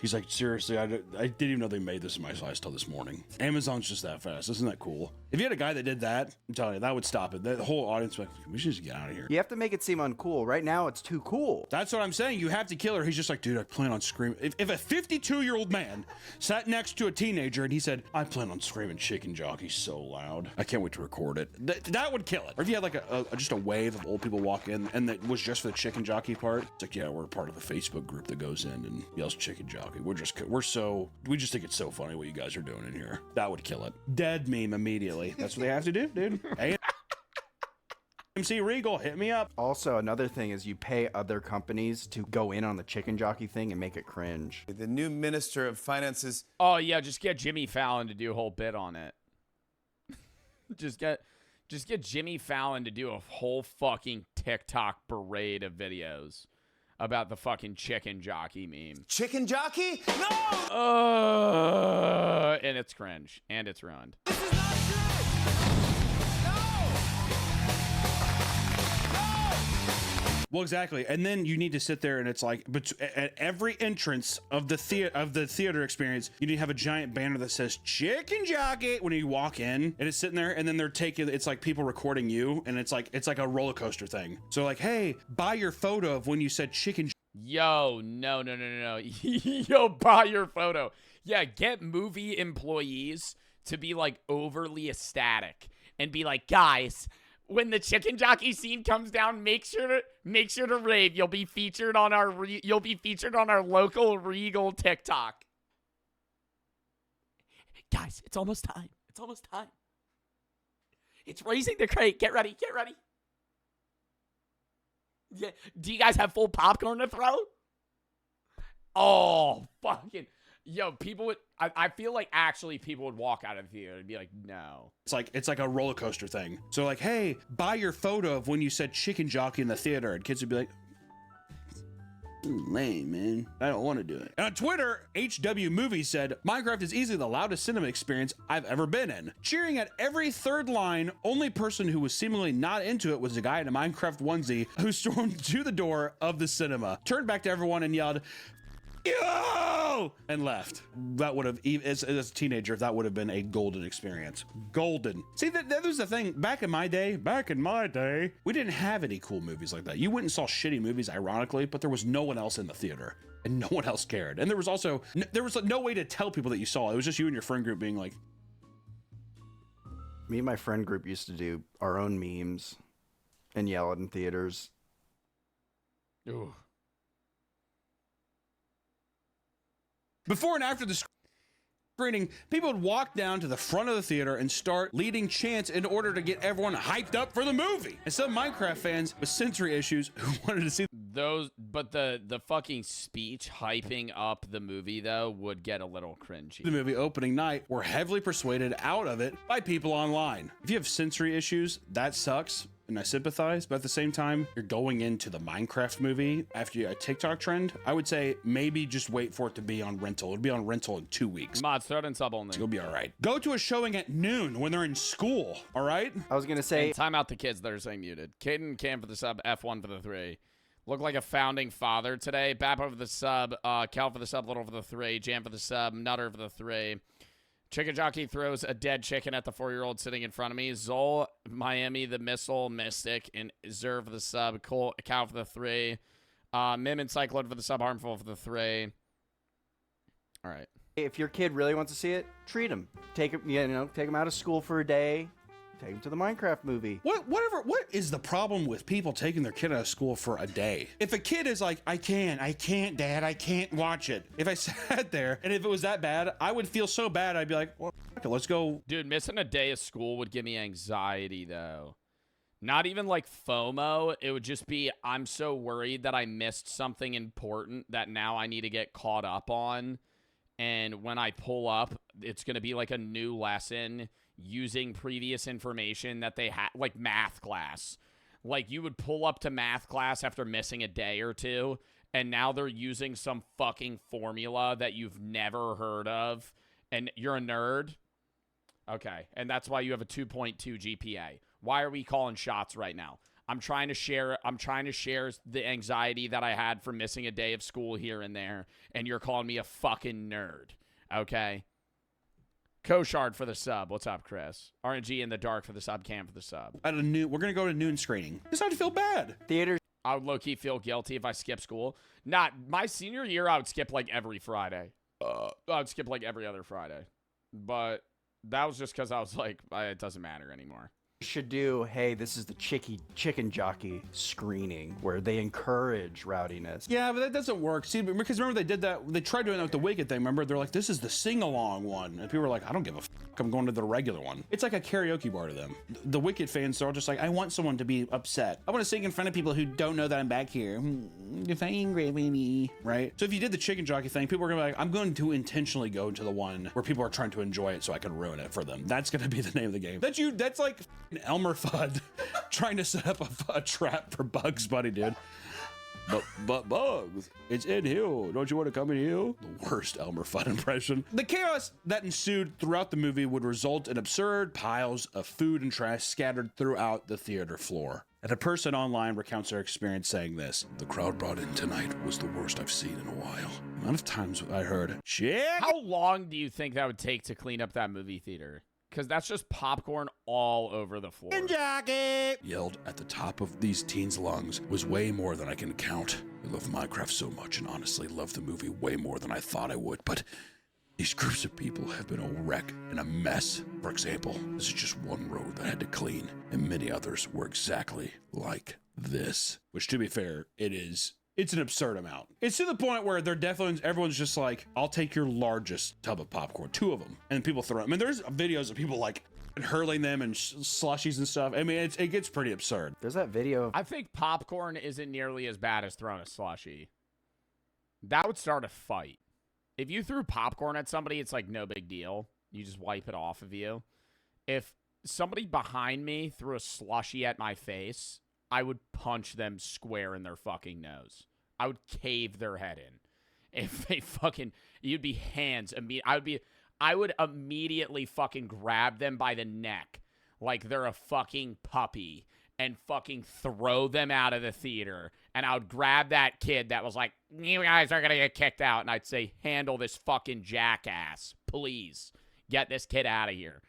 He's like, seriously, I didn't even know they made this in my size till this morning. Amazon's just that fast. Isn't that cool? If you had a guy that did that, I'm telling you, that would stop it. The whole audience would be like, we should just get out of here. You have to make it seem uncool. Right now, it's too cool. That's what I'm saying. You have to kill her. He's just like, dude, I plan on screaming. If a 52-year-old man sat next to a teenager and he said, I plan on screaming chicken jockey so loud, I can't wait to record it. That would kill it. Or if you had like just a wave of old people walk in and that was just for the chicken jockey part, it's like, yeah, we're part of a Facebook group that goes in and yells chicken jockey. We just think it's so funny what you guys are doing in here. That would kill it. Dead meme immediately. That's what they have to do, dude. MC Regal, hit me up. Also, another thing is you pay other companies to go in on the chicken jockey thing and make it cringe. The new Minister of Finances. Oh yeah, just get Jimmy Fallon to do a whole bit on it. Just get Jimmy Fallon to do a whole fucking TikTok parade of videos about the fucking chicken jockey meme. Chicken jockey? No! And it's cringe. And it's ruined. Well, exactly. And then you need to sit there and it's like, but at every entrance of the theater experience, you need to have a giant banner that says chicken jockey when you walk in, and it's sitting there, and then they're taking, it's like people recording you, and it's like a roller coaster thing. So like, hey, buy your photo of when you said chicken. Yo, no. Yo, buy your photo. Yeah, get movie employees to be like overly ecstatic and be like, guys, when the chicken jockey scene comes down, make sure to rave. You'll be featured on our local Regal TikTok. Guys, it's almost time. It's raising the crate. Get ready. Yeah. Do you guys have full popcorn to throw? Oh, fucking. Yo, people would, I feel like actually people would walk out of the theater and be like, no. It's like a roller coaster thing. So like, hey, buy your photo of when you said chicken jockey in the theater, and kids would be like, lame, man. I don't want to do it. And on Twitter, HW Movies said, Minecraft is easily the loudest cinema experience I've ever been in. Cheering at every third line, only person who was seemingly not into it was a guy in a Minecraft onesie who stormed to the door of the cinema, turned back to everyone and yelled, yo! And left. That would have, as a teenager, that would have been a golden experience. Golden. See, that was the thing. Back in my day, we didn't have any cool movies like that. You went and saw shitty movies, ironically, but there was no one else in the theater. And no one else cared. And there was also, there was no way to tell people that you saw it. It was just you and your friend group being like. Me and my friend group used to do our own memes and yell it in theaters. Ooh. Before and after the screening, people would walk down to the front of the theater and start leading chants in order to get everyone hyped up for the movie. And some Minecraft fans with sensory issues who wanted to see those, but the fucking speech hyping up the movie though would get a little cringy. The movie opening night were heavily persuaded out of it by people online. If you have sensory issues, that sucks. And I sympathize, but at the same time, you're going into the Minecraft movie after a TikTok trend. I would say maybe just wait for it to be on rental. It'll be on rental in 2 weeks. Mods, throw it in sub only. You'll be all right. Go to a showing at noon when they're in school, all right? I was going to say. And time out the kids that are saying muted. Caden, Cam for the sub, F1 for the 3. Look like a founding father today. Bap over the sub, Cal for the sub, Little for the 3, Jam for the sub, Nutter for the 3. Chicken Jockey throws a dead chicken at the 4-year-old sitting in front of me. Zol, Miami, the Missile, Mystic, and Zer for the sub. Cole, Cow for the 3. Mim and Cyclone for the sub. Harmful for the 3. All right. If your kid really wants to see it, treat him. Take him, take him out of school for a day. Take him to the Minecraft movie. What is the problem with people taking their kid out of school for a day? If a kid is like, I can't, Dad, I can't watch it. If I sat there and if it was that bad, I would feel so bad. I'd be like, well, let's go. Dude, missing a day of school would give me anxiety though. Not even like FOMO. It would just be, I'm so worried that I missed something important that now I need to get caught up on. And when I pull up, it's going to be like a new lesson using previous information that they had, like math class. Like you would pull up to math class after missing a day or two, and now they're using some fucking formula that you've never heard of, and you're a nerd. Okay, and that's why you have a 2.2 GPA. Why are we calling shots right now? I'm trying to share the anxiety that I had for missing a day of school here and there, and you're calling me a fucking nerd. Okay? Koshard for the sub. What's up, Chris? RNG in the dark for the sub. Cam for the sub. We're going to go to noon screening. Because I'd feel bad. Theaters. I would low-key feel guilty if I skip school. Not my senior year, I would skip like every Friday. I would skip like every other Friday. But that was just because I was like, it doesn't matter anymore. Should do, hey, this is the chicken jockey screening where they encourage rowdiness. Yeah, but that doesn't work. See, because remember they did that, they tried doing that with the Wicked thing, remember? They're like, this is the sing-along one. And people were like, I don't give a f***, I'm going to the regular one. It's like a karaoke bar to them. The Wicked fans are all just like, I want someone to be upset. I want to sing in front of people who don't know that I'm back here. If I'm angry, baby, right? So if you did the chicken jockey thing, people are going to be like, I'm going to intentionally go to the one where people are trying to enjoy it so I can ruin it for them. That's going to be the name of the game. That's like Elmer Fudd trying to set up a trap for Bugs Bunny, dude. But Bugs, it's in here. Don't you want to come in here? The worst Elmer Fudd impression. The chaos that ensued throughout the movie would result in absurd piles of food and trash scattered throughout the theater floor. And a person online recounts their experience saying this: "The crowd brought in tonight was the worst I've seen in a while. The amount of times I heard, shit." How long do you think that would take to clean up that movie theater? Because that's just popcorn all over the floor. Jockey! Yelled at the top of these teens' lungs was way more than I can count. I love Minecraft so much and honestly love the movie way more than I thought I would, but these groups of people have been a wreck and a mess. For example, this is just one road that I had to clean, and many others were exactly like this. Which, to be fair, it's an absurd amount. It's to the point where everyone's just like, I'll take your largest tub of popcorn, 2 of them, and people throw them. I mean, there's videos of people like hurling them and slushies and stuff. I mean, it gets pretty absurd. There's that video. I think popcorn isn't nearly as bad as throwing a slushie. That would start a fight. If you threw popcorn at somebody, it's like no big deal. You just wipe it off of you. If somebody behind me threw a slushie at my face, I would punch them square in their fucking nose. I would cave their head in. If they you'd be hands. I would immediately fucking grab them by the neck like they're a fucking puppy and fucking throw them out of the theater. And I would grab that kid that was like, you guys are going to get kicked out. And I'd say, handle this fucking jackass. Please get this kid out of here.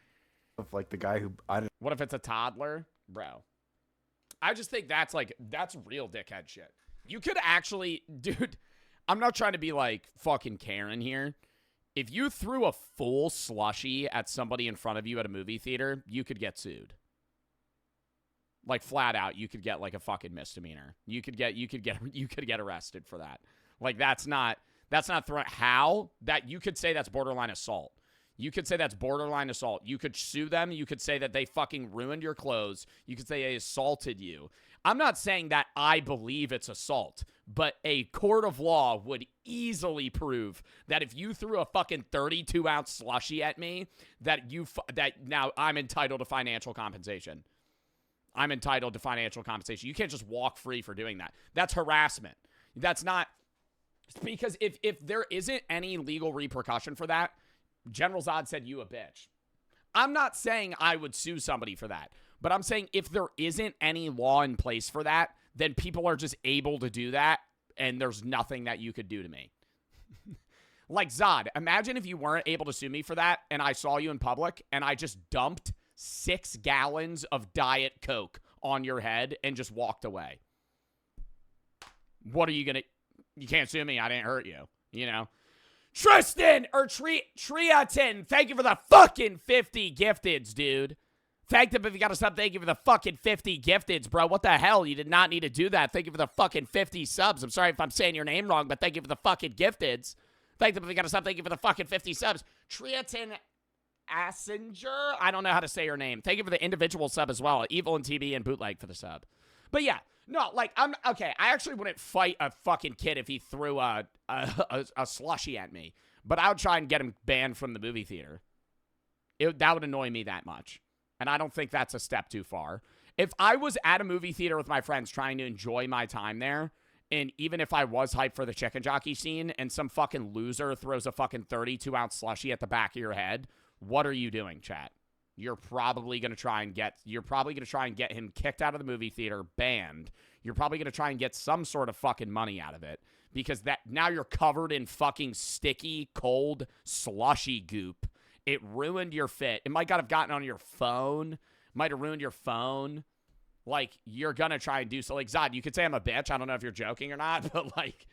Like the guy who, what if it's a toddler? Bro. I just think that's real dickhead shit. You could actually, dude, I'm not trying to be like fucking Karen here. If you threw a full slushie at somebody in front of you at a movie theater, you could get sued. Like flat out, you could get like a fucking misdemeanor. You could get arrested for that. Like that's not throwing. How? That you could say that's borderline assault. You could say that's borderline assault. You could sue them. You could say that they fucking ruined your clothes. You could say they assaulted you. I'm not saying that I believe it's assault, but a court of law would easily prove that if you threw a fucking 32-ounce slushie at me, that now I'm entitled to financial compensation. I'm entitled to financial compensation. You can't just walk free for doing that. That's harassment. That's not, because if there isn't any legal repercussion for that, General Zod said you a bitch. I'm not saying I would sue somebody for that, but I'm saying if there isn't any law in place for that, then people are just able to do that, and there's nothing that you could do to me. Like Zod, imagine if you weren't able to sue me for that, and I saw you in public, and I just dumped 6 gallons of Diet Coke on your head and just walked away. What are you gonna... You can't sue me. I didn't hurt you. You know? Tristan or Triatin, thank you for the fucking 50 gifteds, dude. Thank them if you got to stop. Thank you for the fucking 50 gifteds, bro. What the hell? You did not need to do that. Thank you for the fucking 50 subs. I'm sorry if I'm saying your name wrong, but thank you for the fucking gifteds. Thank them if you got to stop. Thank you for the fucking 50 subs. Triatin Assinger? I don't know how to say your name. Thank you for the individual sub as well. Evil and TB and Bootleg for the sub. But yeah, no, like, okay, I actually wouldn't fight a fucking kid if he threw a slushie at me. But I would try and get him banned from the movie theater. That would annoy me that much. And I don't think that's a step too far. If I was at a movie theater with my friends trying to enjoy my time there, and even if I was hyped for the chicken jockey scene, and some fucking loser throws a fucking 32-ounce slushie at the back of your head, what are you doing, chat? You're probably going to try and get him kicked out of the movie theater, banned. You're probably going to try and get some sort of fucking money out of it, because that now you're covered in fucking sticky, cold, slushy goop. It ruined your fit. It might have gotten on your phone. Might have ruined your phone. Like, you're going to try and do so. Like, Zod, you could say I'm a bitch. I don't know if you're joking or not, but, like,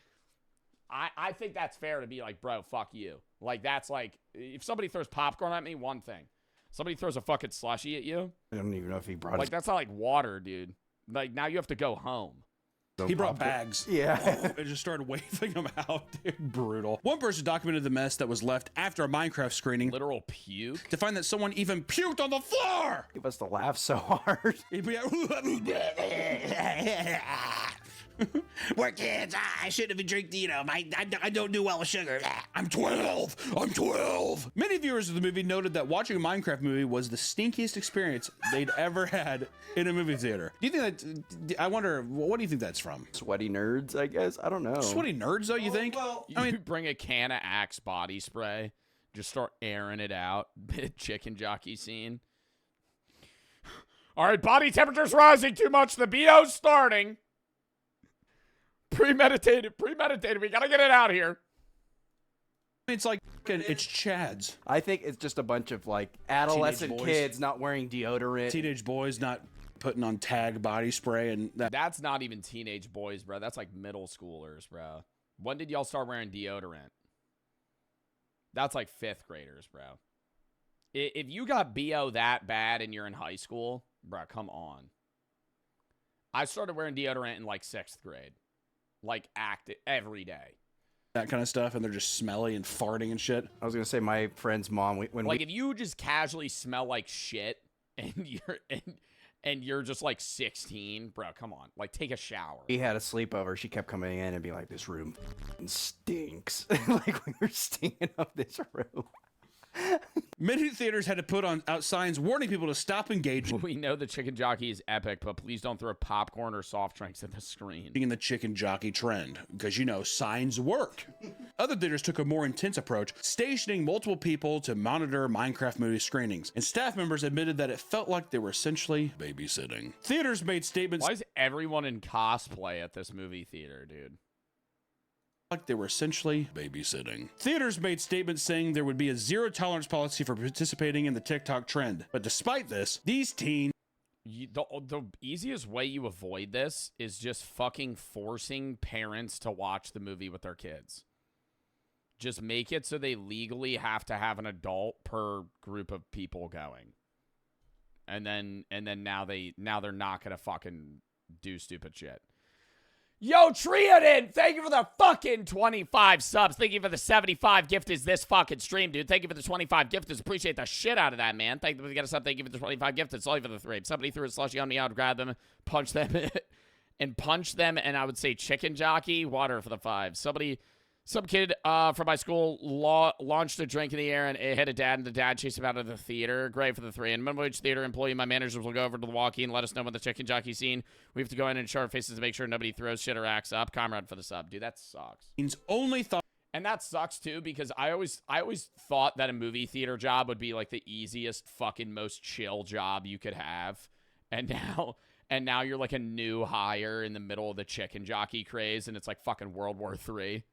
I think that's fair to be like, bro, fuck you. Like, that's like, if somebody throws popcorn at me, one thing. Somebody throws a fucking slushie at you. I don't even know if he brought Like, that's not like water, dude. Like, now you have to go home. He brought bags. Yeah. And just started waving them out, dude. Brutal. One person documented the mess that was left after a Minecraft screening. Literal puke? To find that someone even puked on the floor! He must have laughed so hard. We're kids. I shouldn't have been drinking, you know, I don't do well with sugar. I'm 12. I'm 12. Many viewers of the movie noted that watching a Minecraft movie was the stinkiest experience they'd ever had in a movie theater. Do you think that, I wonder, what do you think that's from? Sweaty nerds, I guess. I don't know. Sweaty nerds, though, you think? Well, I mean, bring a can of Axe body spray, just start airing it out. Chicken jockey scene. All right, body temperature's rising too much. The BO's starting. Premeditated. We gotta get it out here. It's like it's Chads. I think it's just a bunch of like adolescent kids not wearing deodorant. Teenage boys not putting on Tag body spray and that. That's not even teenage boys, bro. That's like middle schoolers, bro. When did y'all start wearing deodorant? That's like 5th graders, bro. If you got BO that bad and you're in high school, bro, come on. I started wearing deodorant in like 6th grade. Like every day. That kind of stuff, and they're just smelly and farting and shit. I was gonna say my friend's mom. If you just casually smell like shit and you're just like 16, bro, come on. Like, take a shower. We had a sleepover. She kept coming in and be like, "This room stinks." Like we were stinking up this room. Many theaters had to put out signs warning people to stop engaging. We know the chicken jockey is epic, but please don't throw popcorn or soft drinks at the screen. In the chicken jockey trend, because you know signs work. Other theaters took a more intense approach, stationing multiple people to monitor Minecraft movie screenings, and staff members admitted that it felt like they were essentially babysitting. Theaters made statements. Why is everyone in cosplay at this movie theater, dude? Like they were essentially babysitting. Theaters made statements saying there would be a zero tolerance policy for participating in the TikTok trend. But despite this, these teens... The easiest way you avoid this is just fucking forcing parents to watch the movie with their kids. Just make it so they legally have to have an adult per group of people going. And then now they're not gonna fucking do stupid shit. Yo, Triadin, thank you for the fucking 25 subs. Thank you for the 75 gift is this fucking stream, dude. Thank you for the 25 gifters. Appreciate the shit out of that, man. Thank you for the sub. Thank you for the 25 gifters. Sorry for the 3. If somebody threw a slushie on me, I would grab them, punch them, and I would say chicken jockey, water for the 5. Some kid from my school launched a drink in the air and it hit a dad, and the dad chased him out of the theater. Great for the 3. And minimum wage theater employee, my managers will go over to the walkie and let us know when the chicken jockey scene. We have to go in and show our faces to make sure nobody throws shit or acts up. Comrade for the sub. Dude, that sucks. Only thought. And that sucks too, because I always thought that a movie theater job would be like the easiest fucking most chill job you could have. And now you're like a new hire in the middle of the chicken jockey craze, and it's like fucking World War III.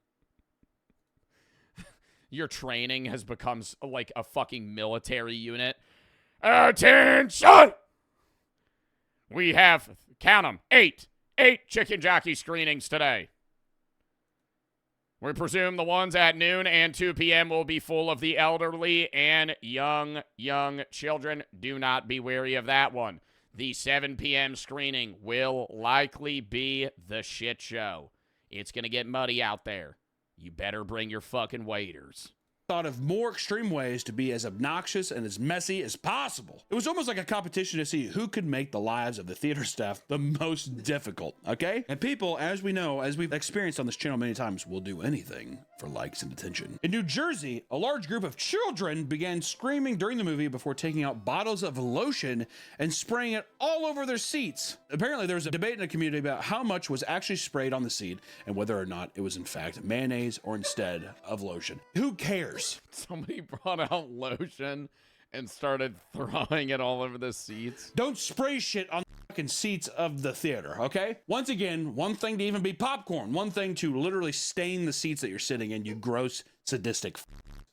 Your training has become like a fucking military unit. Attention! We have, count them, 8 chicken jockey screenings today. We presume the ones at noon and 2 p.m. will be full of the elderly and young children. Do not be wary of that one. The 7 p.m. screening will likely be the shit show. It's going to get muddy out there. You better bring your fucking waiters. Thought of more extreme ways to be as obnoxious and as messy as possible. It was almost like a competition to see who could make the lives of the theater staff the most difficult, okay? And people, as we know, as we've experienced on this channel many times, will do anything for likes and attention. In New Jersey, a large group of children began screaming during the movie before taking out bottles of lotion and spraying it all over their seats. Apparently, there was a debate in the community about how much was actually sprayed on the seat and whether or not it was in fact mayonnaise or instead of lotion. Who cares? Somebody brought out lotion and started throwing it all over the seats. Don't spray shit on the fucking seats of the theater, okay? Once again, one thing to even be popcorn, one thing to literally stain the seats that you're sitting in, you gross, sadistic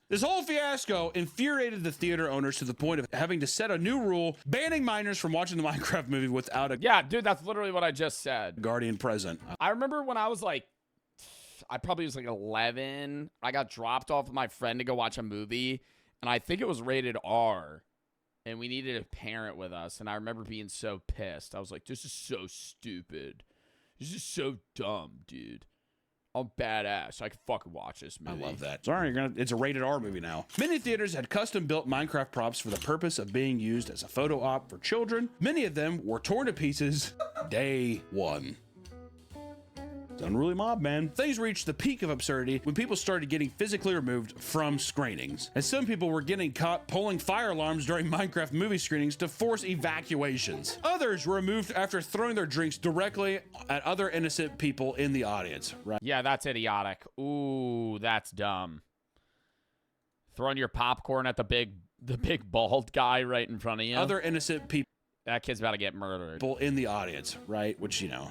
This whole fiasco infuriated the theater owners to the point of having to set a new rule banning minors from watching the Minecraft movie without a dude, that's literally what I just said. Guardian present. I remember when I was like, I probably was like 11. I got dropped off with my friend to go watch a movie, and I think it was rated R, and we needed a parent with us, and I remember being so pissed. I was like, this is so stupid. This is so dumb, dude. I'm badass. I can fucking watch this movie. I love that. Sorry, it's a rated R movie now. Many theaters had custom-built Minecraft props for the purpose of being used as a photo op for children. Many of them were torn to pieces day one. It's unruly mob, man. Things reached the peak of absurdity when people started getting physically removed from screenings. And some people were getting caught pulling fire alarms during Minecraft movie screenings to force evacuations. Others were removed after throwing their drinks directly at other innocent people in the audience. Right? Yeah, that's idiotic. Ooh, that's dumb. Throwing your popcorn at the big bald guy right in front of you. Other innocent people. That kid's about to get murdered. People in the audience, right? Which, you know,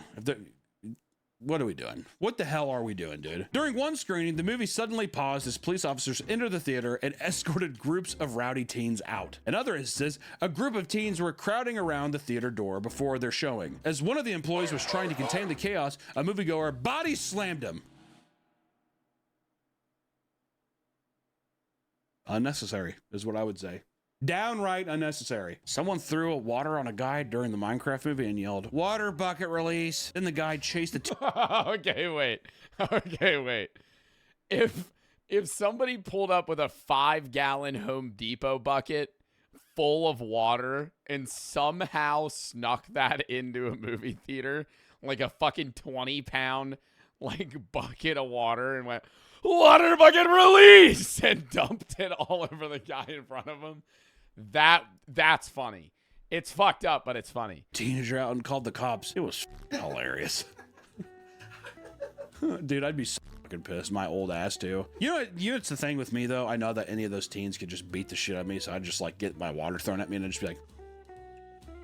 what are we doing? What the hell are we doing, dude? During one screening, the movie suddenly paused as police officers entered the theater and escorted groups of rowdy teens out. In other instances, a group of teens were crowding around the theater door before their showing. As one of the employees was trying to contain the chaos, a moviegoer body slammed him. Unnecessary is what I would say. Downright unnecessary. Someone threw water on a guy during the Minecraft movie and yelled, "Water bucket release." Then the guy chased the Okay, wait. If somebody pulled up with a 5-gallon Home Depot bucket full of water and somehow snuck that into a movie theater, like a fucking 20-pound like bucket of water, and went, "Water bucket release," and dumped it all over the guy in front of him, that's funny. It's fucked up, but it's funny. Teenager out and called the cops. It was hilarious. Dude, I'd be so fucking pissed. My old ass too. You know it's the thing with me though. I know that any of those teens could just beat the shit out of me, so I'd just like get my water thrown at me and then just be like,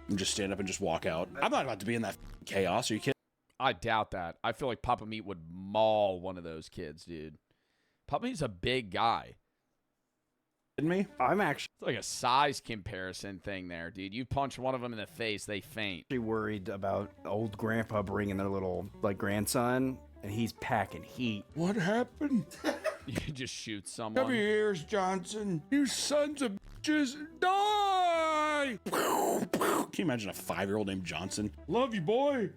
and just stand up and just walk out. I'm not about to be in that chaos. Are you kidding? I doubt that. I feel like Papa Meat would maul one of those kids, dude. Papa Meat's a big guy. Me? I'm actually it's like a size comparison thing there, dude. You punch one of them in the face, they faint. worried about old grandpa bringing their little like grandson, and he's packing heat. What happened? You just shoot someone. Come here, Johnson. You sons of bitches, die! Can you imagine a 5-year-old named Johnson? Love you, boy.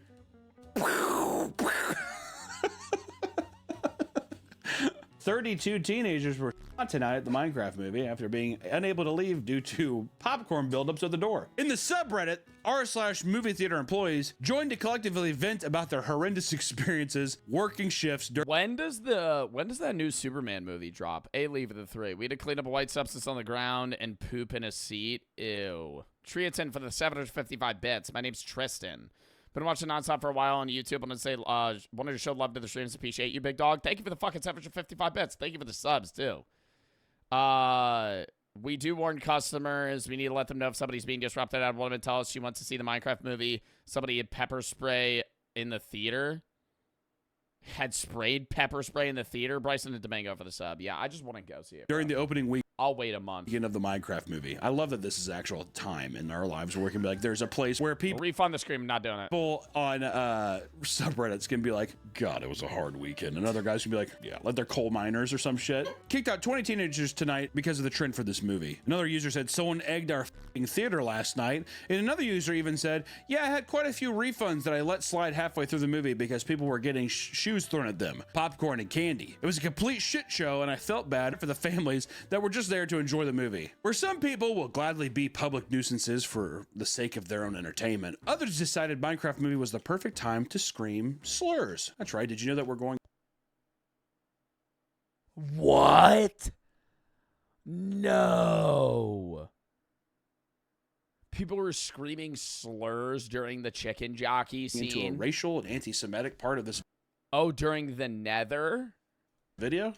32 teenagers were shot tonight at the Minecraft movie after being unable to leave due to popcorn buildups at the door. In the subreddit, r/movie theater employees joined to collectively vent about their horrendous experiences working shifts. When does that new Superman movie drop? Leave of the 3. We had to clean up a white substance on the ground and poop in a seat. Ew. Triatin for the 755 bits. My name's Tristan. Been watching nonstop for a while on YouTube. I'm gonna say, wanted to show love to the streams. Appreciate you, big dog. Thank you for the fucking 755 bits. Thank you for the subs too. We do warn customers. We need to let them know if somebody's being disrupted. I had one of them tell us she wants to see the Minecraft movie. Somebody had pepper spray in the theater. Had sprayed pepper spray in the theater. Bryson and Domingo for the sub. Yeah, I just want to go see it. During the opening week. I'll wait a month. Of the Minecraft movie. I love that this is actual time in our lives where we can be like, there's a place where people refund the scream. I'm not doing it. People on subreddits can be like, God, it was a hard weekend. And other guys can be like, yeah, like they're coal miners or some shit. Kicked out 20 teenagers tonight because of the trend for this movie. Another user said someone egged our theater last night. And another user even said, yeah, I had quite a few refunds that I let slide halfway through the movie because people were getting shoes thrown at them, popcorn and candy. It was a complete shit show, and I felt bad for the families that were just there to enjoy the movie. Where some people will gladly be public nuisances for the sake of their own entertainment, others decided Minecraft movie was the perfect time to scream slurs. That's right. Did you know that we're going? What? No. People were screaming slurs during the chicken jockey scene. Into a racial and anti-Semitic part of this. Oh, during the Nether video?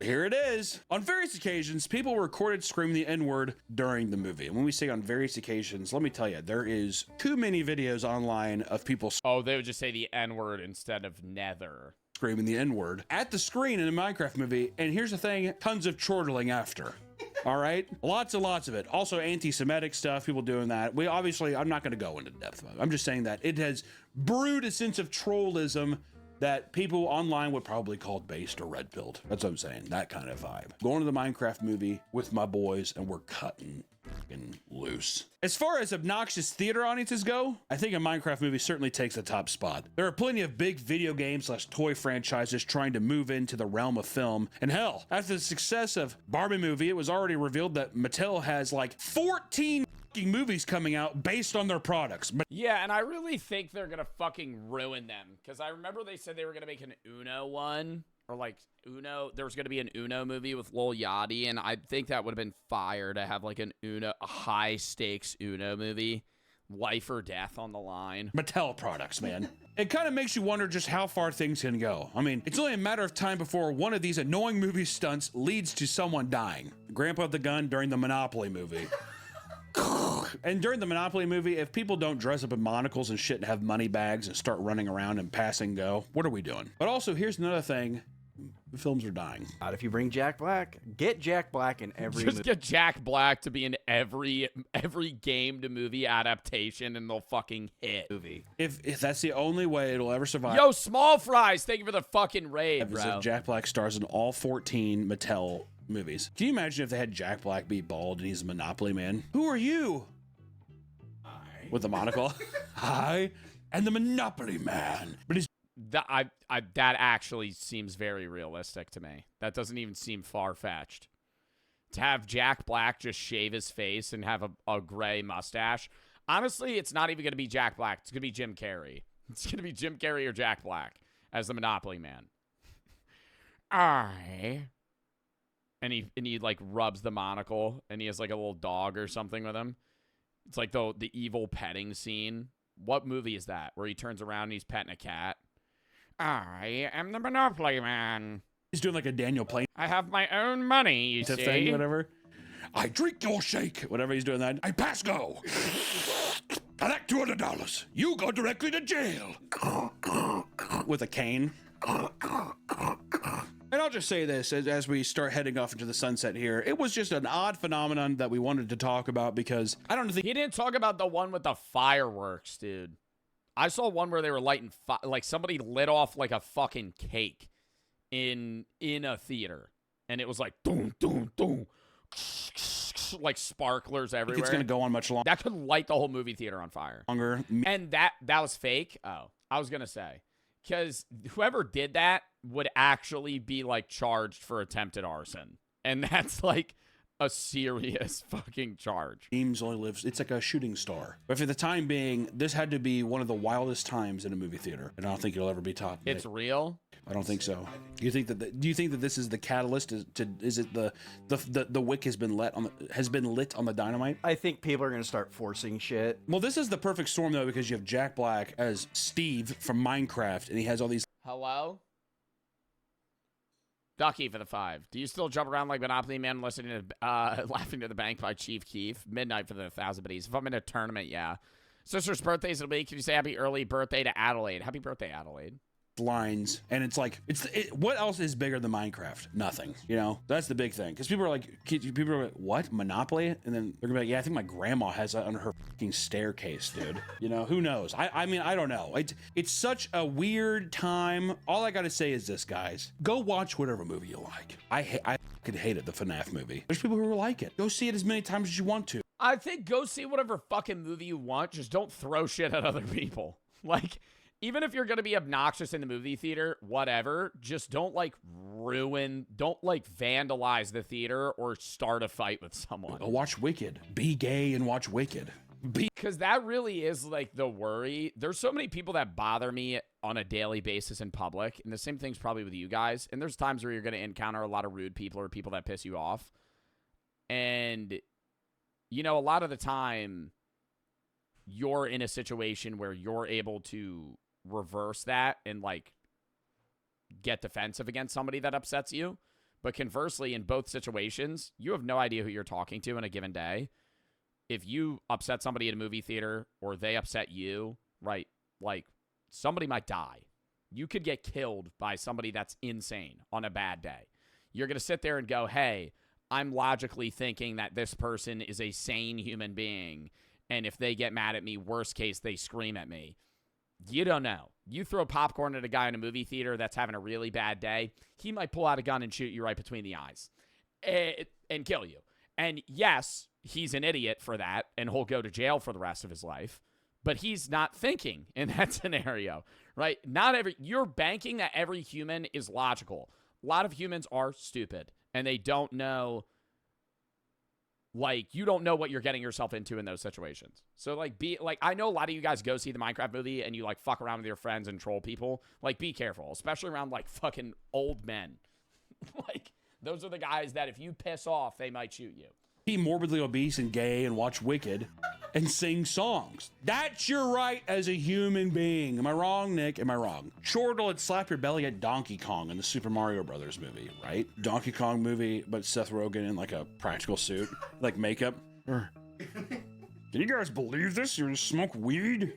Here it is. On various occasions, people were recorded screaming the N-word during the movie. And when we say on various occasions, let me tell you, there is too many videos online of people. Oh, they would just say the N-word instead of Nether. Screaming the N-word at the screen in a Minecraft movie. And here's the thing, tons of chortling after. All right? Lots and lots of it. Also anti-Semitic stuff, people doing that. I'm not going to go into depth about it. I'm just saying that it has brewed a sense of trollism that people online would probably call based or red-pilled. That's what I'm saying. That kind of vibe. Going to the Minecraft movie with my boys, and we're cutting loose. As far as obnoxious theater audiences go, I think a Minecraft movie certainly takes the top spot. There are plenty of big video game / toy franchises trying to move into the realm of film. And hell, after the success of Barbie movie, it was already revealed that Mattel has like 14 movies coming out based on their products. But yeah, and I really think they're gonna fucking ruin them, because I remember they said they were gonna make an Uno one, or like Uno, there was gonna be an Uno movie with Lil Yachty, and I think that would have been fire to have like a high stakes Uno movie, life or death on the line. Mattel products, man. It kind of makes you wonder just how far things can go. I mean, it's only a matter of time before one of these annoying movie stunts leads to someone dying. Grandpa with the gun during the Monopoly movie. And during the Monopoly movie, if people don't dress up in monocles and shit and have money bags and start running around and pass and go, what are we doing? But also, here's another thing. The films are dying. Not if you bring Jack Black. Get Jack Black in every Just get Jack Black to be in every game to movie adaptation and they'll fucking hit. Movie. If that's the only way it'll ever survive. Yo, Small Fries, thank you for the fucking raid, bro. If Jack Black stars in all 14 Mattel movies. Can you imagine if they had Jack Black be bald and he's a Monopoly man? Who are you? With the monocle. I am the Monopoly man. But he's That actually seems very realistic to me. That doesn't even seem far-fetched. To have Jack Black just shave his face and have a gray mustache. Honestly, it's not even going to be Jack Black. It's going to be Jim Carrey. It's going to be Jim Carrey or Jack Black as the Monopoly man. And he like rubs the monocle and he has like a little dog or something with him. It's like the evil petting scene. What movie is that? Where he turns around and he's petting a cat. I am the Monopoly man. He's doing like a Daniel Plain. I have my own money, you see. Thing, whatever. I drink your shake. Whatever he's doing that. I pass go. Collect $200. You go directly to jail. With a cane. And I'll just say this as we start heading off into the sunset here. It was just an odd phenomenon that we wanted to talk about because I don't think he didn't talk about the one with the fireworks, dude. I saw one where they were lighting like somebody lit off like a fucking cake in a theater, and it was like boom, boom, boom, like sparklers everywhere. It's gonna go on much longer. That could light the whole movie theater on fire. And that was fake. Oh, I was gonna say, because whoever did that would actually be like charged for attempted arson, and that's like a serious fucking charge. James only lives, it's like a shooting star. But for the time being, this had to be one of the wildest times in a movie theater. And I don't think it'll ever be topped. It's real? I don't think so. Do you think that this is the catalyst? Is it the wick has been lit on the dynamite? I think people are gonna start forcing shit. Well, this is the perfect storm though, because you have Jack Black as Steve from Minecraft, and he has all these. Hello? Ducky for the 5. Do you still jump around like Monopoly Man listening to Laughing to the Bank by Chief Keef? Midnight for the 1,000 biddies. If I'm in a tournament, yeah. Sister's birthday's in a week. Can you say happy early birthday to Adelaide? Happy birthday, Adelaide. Lines, and it's like what else is bigger than Minecraft? Nothing. You know, that's the big thing, because people are like what, Monopoly? And then they're gonna be like, yeah, I think my grandma has that under her fucking staircase, dude. You know, who knows? I mean, I don't know. It's such a weird time. All I gotta say is this, guys, go watch whatever movie you like. I could hate it, the FNAF movie. There's people who like it. Go see it as many times as you want to. I think go see whatever fucking movie you want, just don't throw shit at other people. Like, even if you're going to be obnoxious in the movie theater, whatever, just don't, like, don't, like, vandalize the theater or start a fight with someone. Go watch Wicked. Be gay and watch Wicked. Because that really is, like, the worry. There's so many people that bother me on a daily basis in public, and the same thing's probably with you guys. And there's times where you're going to encounter a lot of rude people or people that piss you off. And, you know, a lot of the time, you're in a situation where you're able to reverse that and like get defensive against somebody that upsets you. But conversely, in both situations, you have no idea who you're talking to in a given day. If you upset somebody in a movie theater or they upset you, right, like somebody might die. You could get killed by somebody that's insane on a bad day. You're going to sit there and go, hey, I'm logically thinking that this person is a sane human being, and if they get mad at me, worst case, they scream at me. You don't know. You throw popcorn at a guy in a movie theater that's having a really bad day, he might pull out a gun and shoot you right between the eyes and kill you. And yes, he's an idiot for that, and he'll go to jail for the rest of his life, but he's not thinking in that scenario, right? You're banking that every human is logical. A lot of humans are stupid, and they don't know. Like, you don't know what you're getting yourself into in those situations. So, I know a lot of you guys go see the Minecraft movie and you, like, fuck around with your friends and troll people. Like, be careful, especially around, like, fucking old men. Like, those are the guys that if you piss off, they might shoot you. Be morbidly obese and gay and watch Wicked and sing songs. That's your right as a human being. Am I wrong, Nick? Am I wrong? Chortle would slap your belly at Donkey Kong in the Super Mario Brothers movie, right? Donkey Kong movie, but Seth Rogen in like a practical suit, like makeup. Can you guys believe this? You smoke weed?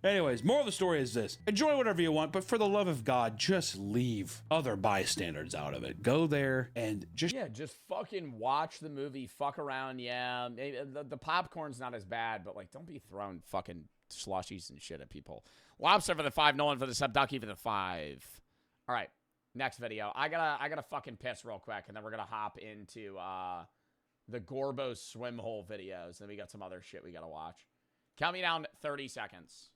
Anyways, moral of the story is this. Enjoy whatever you want, but for the love of God, just leave other bystanders out of it. Go there and just... Yeah, just fucking watch the movie, fuck around, yeah. The popcorn's not as bad, but, like, don't be throwing fucking slushies and shit at people. Lobster for the 5, Nolan for the sub, Ducky for the 5. All right, next video. I gotta fucking piss real quick, and then we're gonna hop into, the Gorbo swim hole videos. Then we got some other shit we gotta watch. Count me down 30 seconds.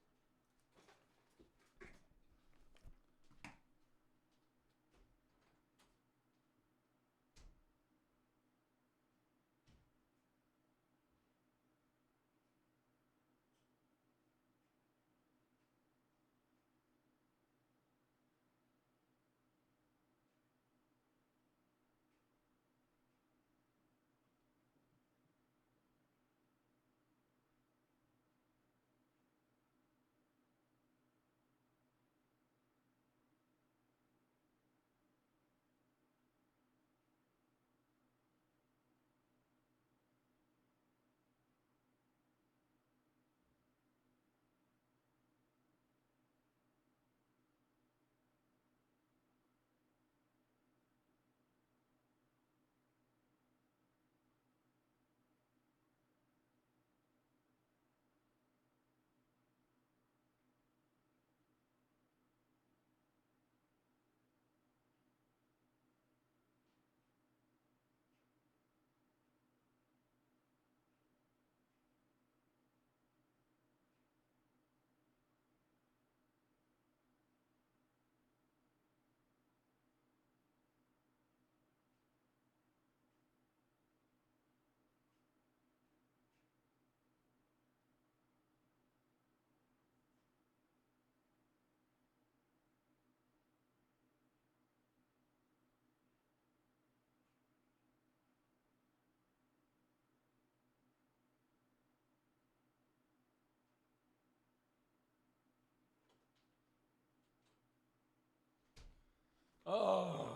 Oh.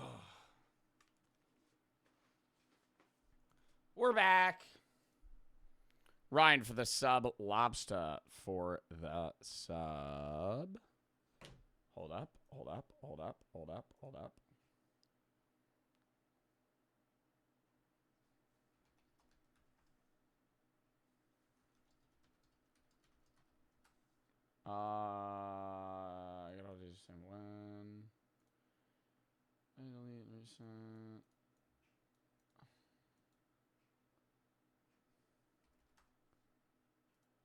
We're back. Ryan for the sub. Lobster for the sub. Hold up, hold up, hold up, hold up, hold up. I gotta do the same one. Delete recent.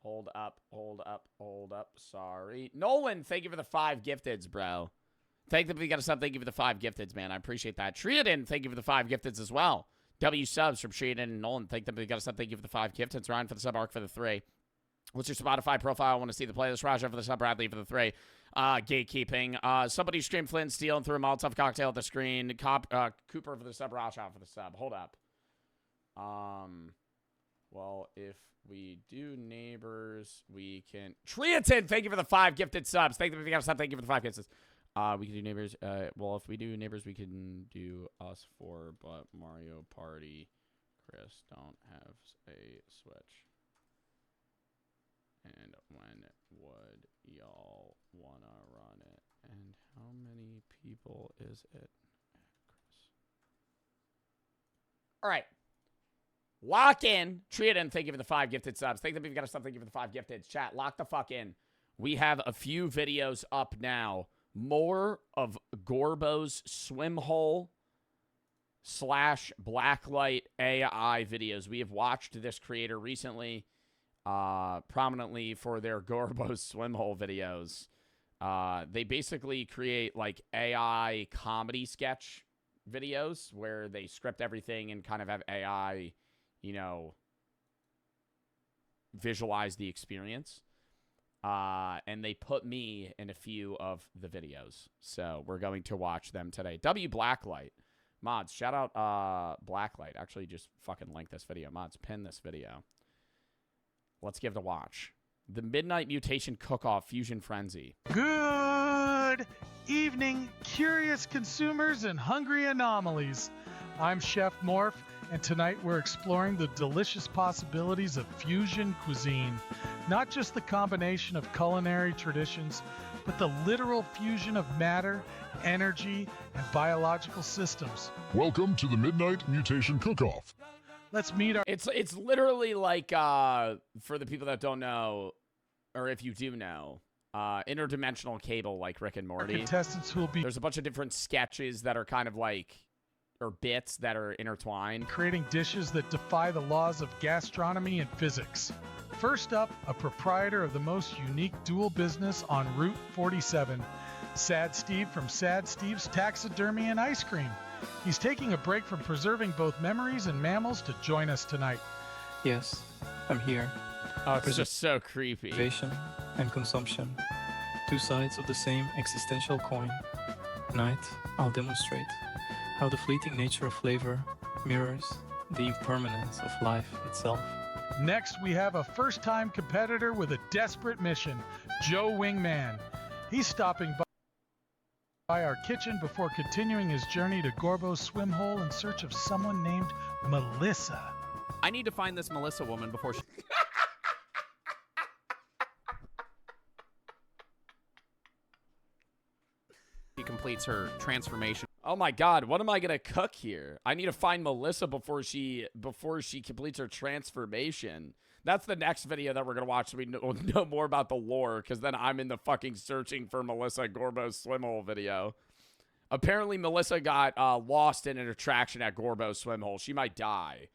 Hold up, hold up, hold up. Sorry. Nolan, thank you for the 5 gifteds, bro. Thank you. We got to sub. Thank you for the 5 gifteds, man. I appreciate that. Triadin, thank you for the 5 gifteds as well. W subs from Triadin and Nolan. Thank them. We got to sub. Thank you for the 5 gifteds. Ryan for the sub. Arc for the 3. What's your Spotify profile? I want to see the playlist. Raja for the sub. Bradley for the 3. Gatekeeping. Somebody screamed Flint Steel and threw a Molotov cocktail at the screen. Cooper for the sub. Raja for the sub. Hold up. Well, if we do neighbors, we can... Triatin, thank you for the 5 gifted subs. Thank you for the sub. Thank you for the 5 gifted subs. We can do neighbors. Well, if we do neighbors, we can do us 4, but Mario Party, Chris, don't have a Switch. And when would y'all wanna run it? And how many people is it, Chris? All right. Lock in. Triadin, thank you for the 5 gifted subs. Thank you if you got us something. Thank you for the 5 gifted. Chat, lock the fuck in. We have a few videos up now. More of Gorbo's swim hole / blacklight AI videos. We have watched this creator recently, prominently for their Gorbo's swim hole videos. They basically create like AI comedy sketch videos where they script everything and kind of have AI, you know, visualize the experience. And they put me in a few of the videos. So we're going to watch them today. W Blacklight. Mods, shout out Blacklight. Actually, just fucking link this video. Mods, pin this video. Let's give it a watch. The Midnight Mutation Cook-Off Fusion Frenzy. Good evening, curious consumers and hungry anomalies. I'm Chef Morph, and tonight we're exploring the delicious possibilities of fusion cuisine. Not just the combination of culinary traditions, but the literal fusion of matter, energy, and biological systems. Welcome to the Midnight Mutation Cook-Off. Let's meet our... It's literally like, for the people that don't know, or if you do know, interdimensional cable like Rick and Morty. Contestants who will be... There's a bunch of different sketches that are kind of like, or bits that are intertwined. Creating dishes that defy the laws of gastronomy and physics. First up, a proprietor of the most unique dual business on Route 47, Sad Steve from Sad Steve's Taxidermy and Ice Cream. He's taking a break from preserving both memories and mammals to join us tonight. Yes, I'm here. Oh, it's just so creepy. Preservation and consumption, two sides of the same existential coin. Tonight, I'll demonstrate how the fleeting nature of flavor mirrors the impermanence of life itself. Next, we have a first-time competitor with a desperate mission, Joe Wingman. He's stopping by our kitchen before continuing his journey to Gorbo's swim hole in search of someone named Melissa. I need to find this Melissa woman before she... she completes her transformation. Oh my God, what am I gonna cook here? I need to find Melissa before she completes her transformation. That's the next video that we're gonna watch so we know more about the lore, because then I'm in the fucking searching for Melissa Gorbo's swim hole video. Apparently Melissa got lost in an attraction at Gorbo's swim hole. She might die.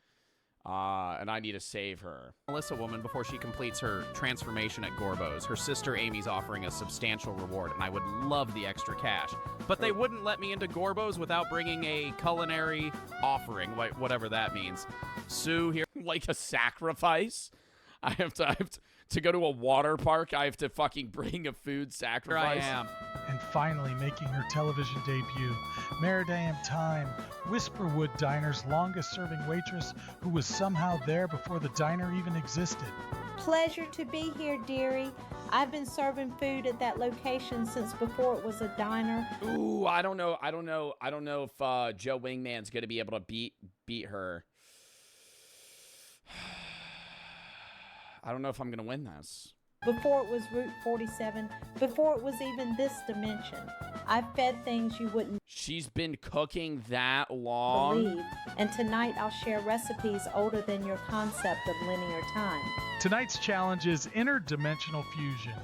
And I need to save her. Melissa woman before she completes her transformation at Gorbo's. Her sister Amy's offering a substantial reward, and I would love the extra cash. But they wouldn't let me into Gorbo's without bringing a culinary offering, whatever that means. Sue here. Like a sacrifice? I have to go to a water park. I have to fucking bring a food sacrifice. Here I am. And finally making her television debut, Meridian Time, Whisperwood Diner's longest-serving waitress who was somehow there before the diner even existed. Pleasure to be here, dearie. I've been serving food at that location since before it was a diner. Ooh, I don't know if Joe Wingman's gonna be able to beat her. I don't know if I'm gonna win this. Before it was Route 47, before it was even this dimension. I've fed things you wouldn't She's been cooking that long. believe, and tonight I'll share recipes older than your concept of linear time. Tonight's challenge is interdimensional fusion.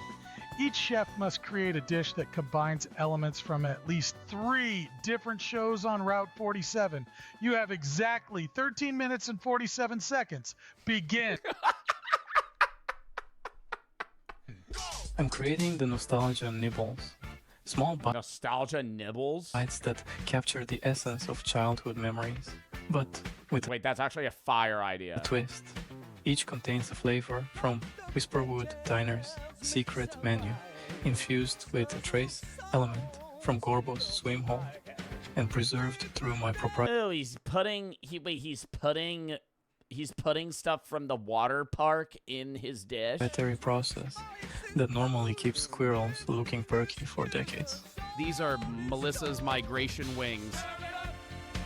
Each chef must create a dish that combines elements from at least 3 different shows on Route 47. You have exactly 13 minutes and 47 seconds. Begin. I'm creating the nostalgia nibbles. Small nostalgia nibbles? bites that capture the essence of childhood memories, but with Wait, that's actually a fire idea. a twist. Each contains a flavor from Whisperwood Diner's secret menu, infused with a trace element from Gorbo's swim hole, and preserved through my proprietary... Oh, he's putting stuff from the water park in his dish. process that normally keeps squirrels looking perky for decades. These are Melissa's migration wings,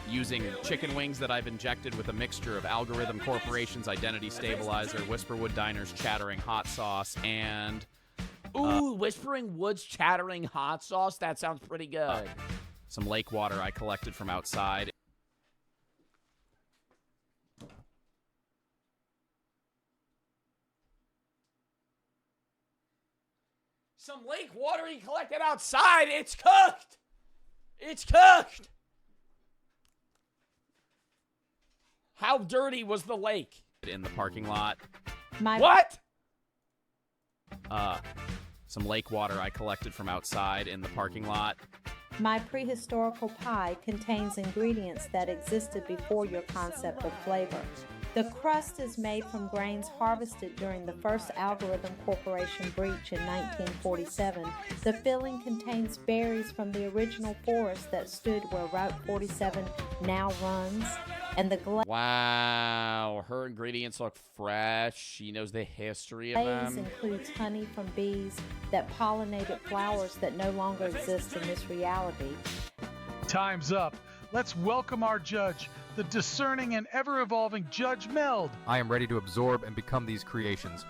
using chicken wings that I've injected with a mixture of Algorithm Corporation's Identity Stabilizer, Whisperwood Diner's Chattering Hot Sauce, and... Ooh, Whispering Woods Chattering Hot Sauce? That sounds pretty good. Some lake water I collected from outside. Some lake water he collected outside. It's cooked. It's cooked. How dirty was the lake? In the parking lot. What? Some lake water I collected from outside in the parking lot. My prehistorical pie contains ingredients that existed before your concept of flavor. The crust is made from grains harvested during the first Algorithm Corporation breach in 1947. The filling contains berries from the original forest that stood where Route 47 now runs. And the Wow, her ingredients look fresh. She knows the history of glaze them. includes honey from bees that pollinated flowers that no longer exist in this reality. Time's up. Let's welcome our judge, the discerning and ever-evolving Judge Meld. I am ready to absorb and become these creations.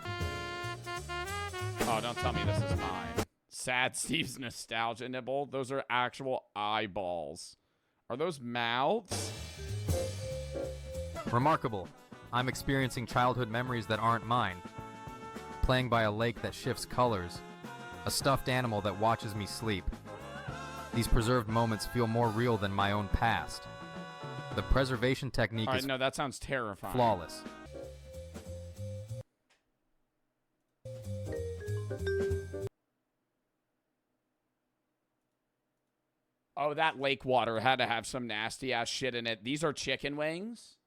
Oh, don't tell me this is mine. Sad Steve's nostalgia nibble. Those are actual eyeballs. Are those mouths? Remarkable. I'm experiencing childhood memories that aren't mine. Playing by a lake that shifts colors. A stuffed animal that watches me sleep. These preserved moments feel more real than my own past. The preservation technique All right, is no, that sounds terrifying. flawless. Oh, that lake water had to have some nasty ass shit in it. These are chicken wings?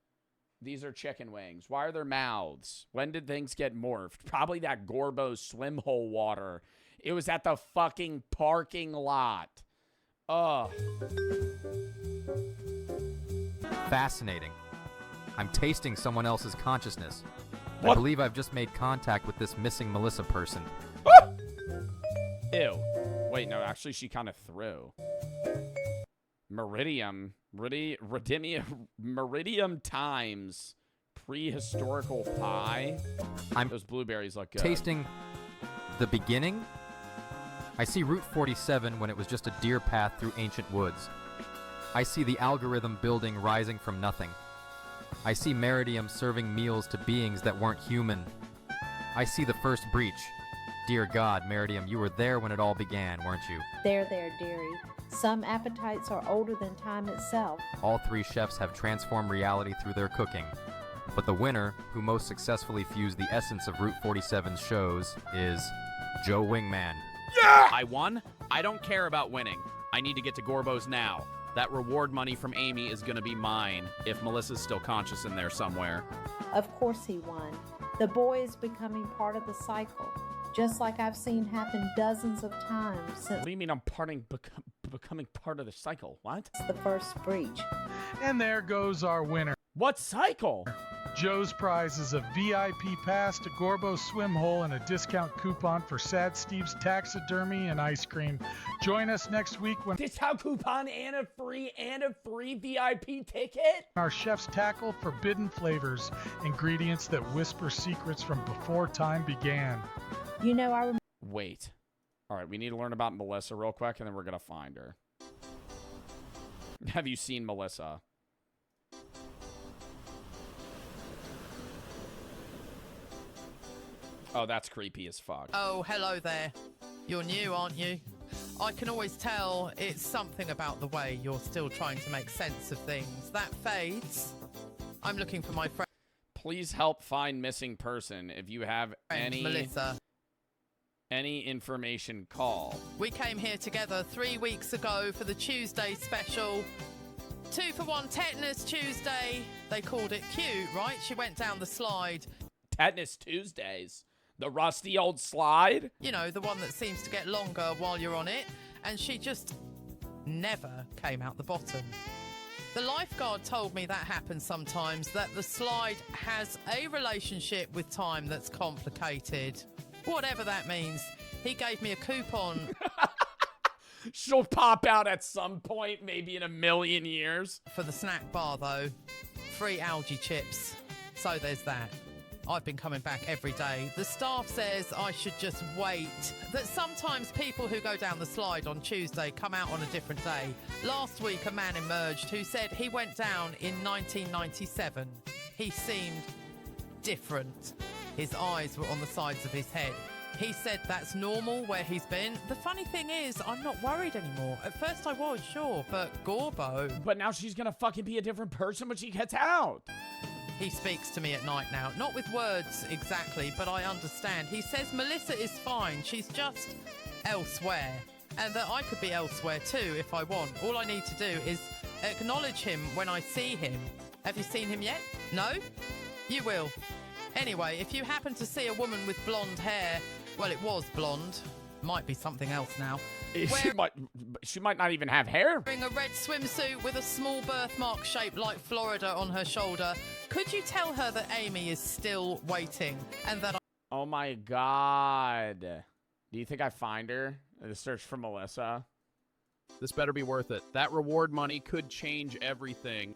These are chicken wings. Why are there mouths? When did things get morphed? Probably that Gorbo swim hole water. It was at the fucking parking lot. Ugh. Fascinating. I'm tasting someone else's consciousness. What? I believe I've just made contact with this missing Melissa person. Ew. Wait, no, actually she kind of threw. Meridium times prehistorical pie. Those blueberries look good. Tasting the beginning? I see Route 47 when it was just a deer path through ancient woods. I see the algorithm building rising from nothing. I see Meridium serving meals to beings that weren't human. I see the first breach. Dear God, Meridium, you were there when it all began, weren't you? There, dearie. Some appetites are older than time itself. All three chefs have transformed reality through their cooking. But the winner, who most successfully fused the essence of Route 47's shows, is Joe Wingman. Yeah! I won? I don't care about winning. I need to get to Gorbo's now. That reward money from Amy is going to be mine, if Melissa's still conscious in there somewhere. Of course he won. The boy is becoming part of the cycle, just like I've seen happen dozens of times since. What do you mean I'm becoming part of the cycle? What? The first breach. And there goes our winner. What cycle? Joe's prize is a VIP pass to Gorbo Swim Hole and a discount coupon for Sad Steve's taxidermy and ice cream. Join us next week when discount coupon and a free VIP ticket. Our chefs tackle forbidden flavors, ingredients that whisper secrets from before time began. You know, I Wait. All right, we need to learn about Melissa real quick, and then we're gonna find her. Have you seen Melissa? Oh, that's creepy as fuck. Oh, hello there. You're new, aren't you? I can always tell it's something about the way you're still trying to make sense of things. That fades. I'm looking for my friend. Please help find missing person. If you have Melissa. Any information, call. We came here together 3 weeks ago for the Tuesday special. 2-for-1 Tetanus Tuesday. They called it cute, right? She went down the slide. Tetanus Tuesdays. The rusty old slide? You know, the one that seems to get longer while you're on it. And she just never came out the bottom. The lifeguard told me that happens sometimes, that the slide has a relationship with time that's complicated. Whatever that means. He gave me a coupon. She'll pop out at some point, maybe in a million years. For the snack bar, though. Free algae chips. So there's that. I've been coming back every day. The staff says I should just wait. That sometimes people who go down the slide on Tuesday come out on a different day. Last week, a man emerged who said he went down in 1997. He seemed different. His eyes were on the sides of his head. He said that's normal where he's been. The funny thing is, I'm not worried anymore. At first I was, sure, but Gorbo... But now she's gonna fucking be a different person when she gets out. He speaks to me at night now. Not with words exactly, but I understand. He says Melissa is fine. She's just elsewhere. And that I could be elsewhere too if I want. All I need to do is acknowledge him when I see him. Have you seen him yet? No? You will. Anyway, if you happen to see a woman with blonde hair, well, it was blonde. Might be something else now. She might not even have hair. Wearing a red swimsuit with a small birthmark shaped like Florida on her shoulder. Could you tell her that Amy is still waiting and that Oh my God. Do you think I find her? The search for Melissa? This better be worth it. That reward money could change everything.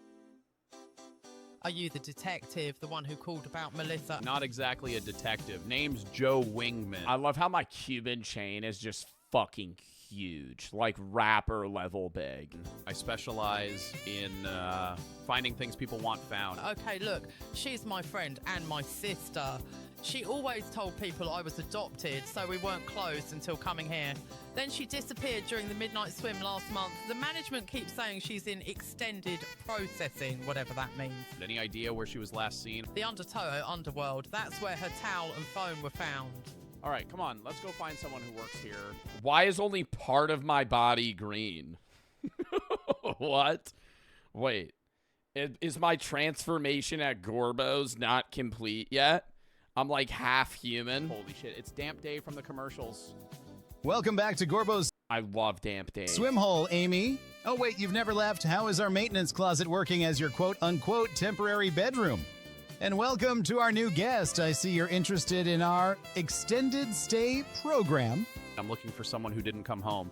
Are you the detective, the one who called about Melissa? Not exactly a detective. Name's Joe Wingman. I love how my Cuban chain is just fucking huge, like rapper level big. I specialize in finding things people want found. Okay, look, she's my friend and my sister. She always told people I was adopted, so we weren't close until coming here. Then she disappeared during the midnight swim last month. The management keeps saying she's in extended processing, whatever that means. Any idea where she was last seen? The Undertow underworld, that's where her towel and phone were found. All right, come on. Let's go find someone who works here. Why is only part of my body green? What? Wait. Is my transformation at Gorbo's not complete yet? I'm like half human. Holy shit. It's Damp Dave from the commercials. Welcome back to Gorbo's I love Damp Dave. swim hole, Amy. Oh, wait, you've never left. How is our maintenance closet working as your quote-unquote temporary bedroom? And welcome to our new guest. I see you're interested in our extended stay program. I'm looking for someone who didn't come home.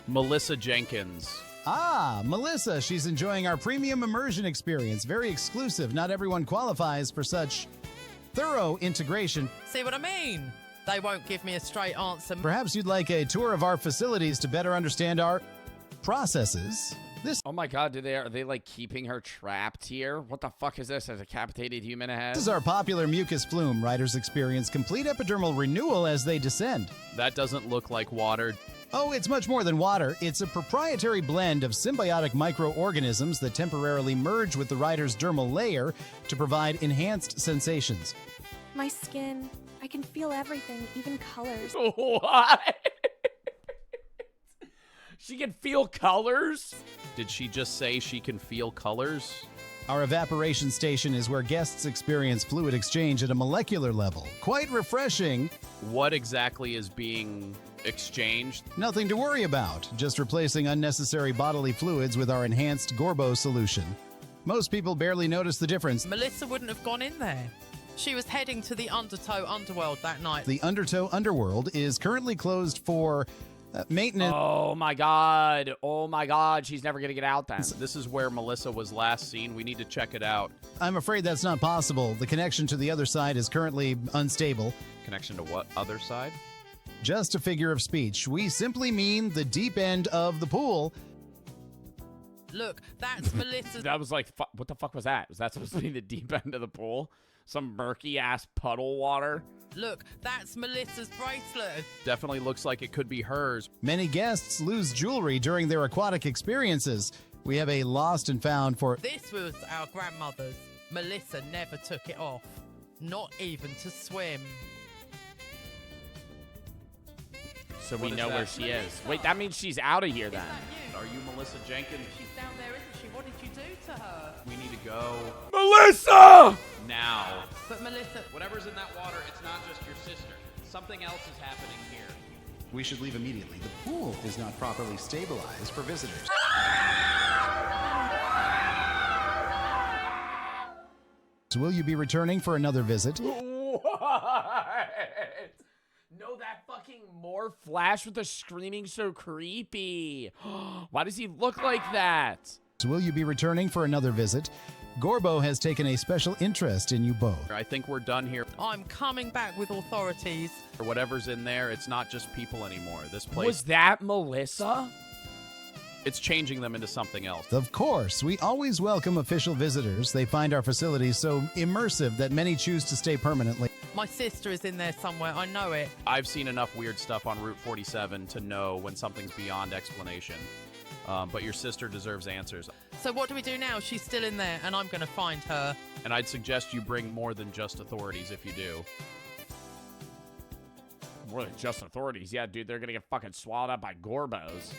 Melissa Jenkins. Ah, Melissa. She's enjoying our premium immersion experience. Very exclusive. Not everyone qualifies for such thorough integration. See what I mean? They won't give me a straight answer. Perhaps you'd like a tour of our facilities to better understand our processes. Oh my god, are they like keeping her trapped here? What the fuck is this? A decapitated human ahead? This is our popular mucus flume. Riders experience complete epidermal renewal as they descend. That doesn't look like water. Oh, it's much more than water. It's a proprietary blend of symbiotic microorganisms that temporarily merge with the rider's dermal layer to provide enhanced sensations. My skin, I can feel everything, even colors. What? She can feel colors? Did she just say she can feel colors? Our evaporation station is where guests experience fluid exchange at a molecular level. Quite refreshing. What exactly is being exchanged? Nothing to worry about. Just replacing unnecessary bodily fluids with our enhanced Gorbo solution. Most people barely notice the difference. Melissa wouldn't have gone in there. She was heading to the Undertow underworld that night. The Undertow underworld is currently closed for maintenance. Oh my god. Oh my god. She's never going to get out then. This is where Melissa was last seen. We need to check it out. I'm afraid that's not possible. The connection to the other side is currently unstable. Connection to what other side? Just a figure of speech. We simply mean the deep end of the pool. Look, that's Melissa's. That was like, what the fuck was that? Was that supposed to be the deep end of the pool? Some murky ass puddle water? Look, that's Melissa's bracelet. Definitely looks like it could be hers. Many guests lose jewelry during their aquatic experiences. We have a lost and found for... This was our grandmother's. Melissa never took it off. Not even to swim. So we know where she is. Wait, that means she's out of here then. Are you Melissa Jenkins? She's down there, isn't she? What did you do to her? We need to go. Melissa! Now. But Melissa... Whatever's in that water, it's not just your sister. Something else is happening here. We should leave immediately. The pool is not properly stabilized for visitors. Will you be returning for another visit? What? No, that fucking morph flash with the screaming so creepy. Why does he look like that? Will you be returning for another visit? Gorbo has taken a special interest in you both. I think we're done here. I'm coming back with authorities. For whatever's in there, it's not just people anymore. This place... Was that Melissa? It's changing them into something else. Of course, we always welcome official visitors. They find our facilities so immersive that many choose to stay permanently. My sister is in there somewhere. I know it. I've seen enough weird stuff on Route 47 to know when something's beyond explanation. But your sister deserves answers. So what do we do now? She's still in there, and I'm going to find her. And I'd suggest you bring more than just authorities if you do. More than just authorities? Yeah, dude, they're going to get fucking swallowed up by Gorbos.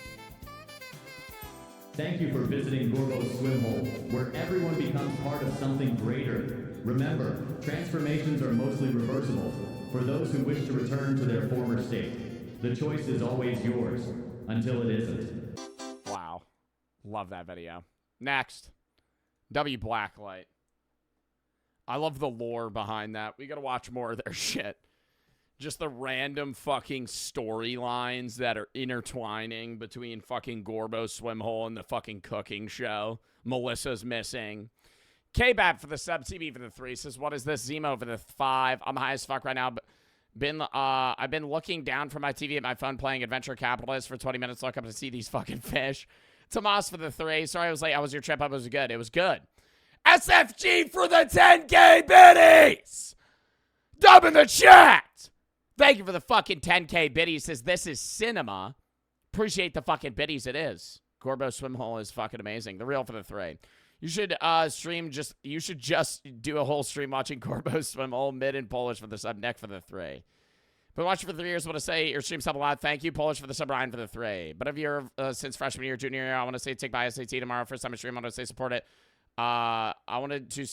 Thank you for visiting Gorbo's Swim Hole, where everyone becomes part of something greater. Remember, transformations are mostly reversible for those who wish to return to their former state. The choice is always yours, until it isn't. Wow. Love that video. Next. W Blacklight. I love the lore behind that. We gotta watch more of their shit. Just the random fucking storylines that are intertwining between fucking Gorbo's swim hole and the fucking cooking show. Melissa's missing. K-Bab for the sub, TB for the 3 says, what is this? Zemo for the 5. I'm high as fuck right now, but I've been looking down from my TV at my phone playing Adventure Capitalist for 20 minutes. Look up to see these fucking fish. Tomas for the 3. Sorry I was late. How was your trip? It was good. It was good. SFG for the 10K biddies. Dub in the chat. Thank you for the fucking 10K biddies. Says this is cinema. Appreciate the fucking biddies. It is. Gorbo Swimhole is fucking amazing. The real for the 3. You should you should just do a whole stream watching Gorbo Swimhole mid and Polish for the sub, neck for the 3. Been watching for 3 years. Want to say your stream's help a lot. Thank you, Polish for the sub, Ryan for the 3. But if you're since freshman year, junior year, I want to say take by SAT tomorrow. First time I stream, I want to say support it. I wanted to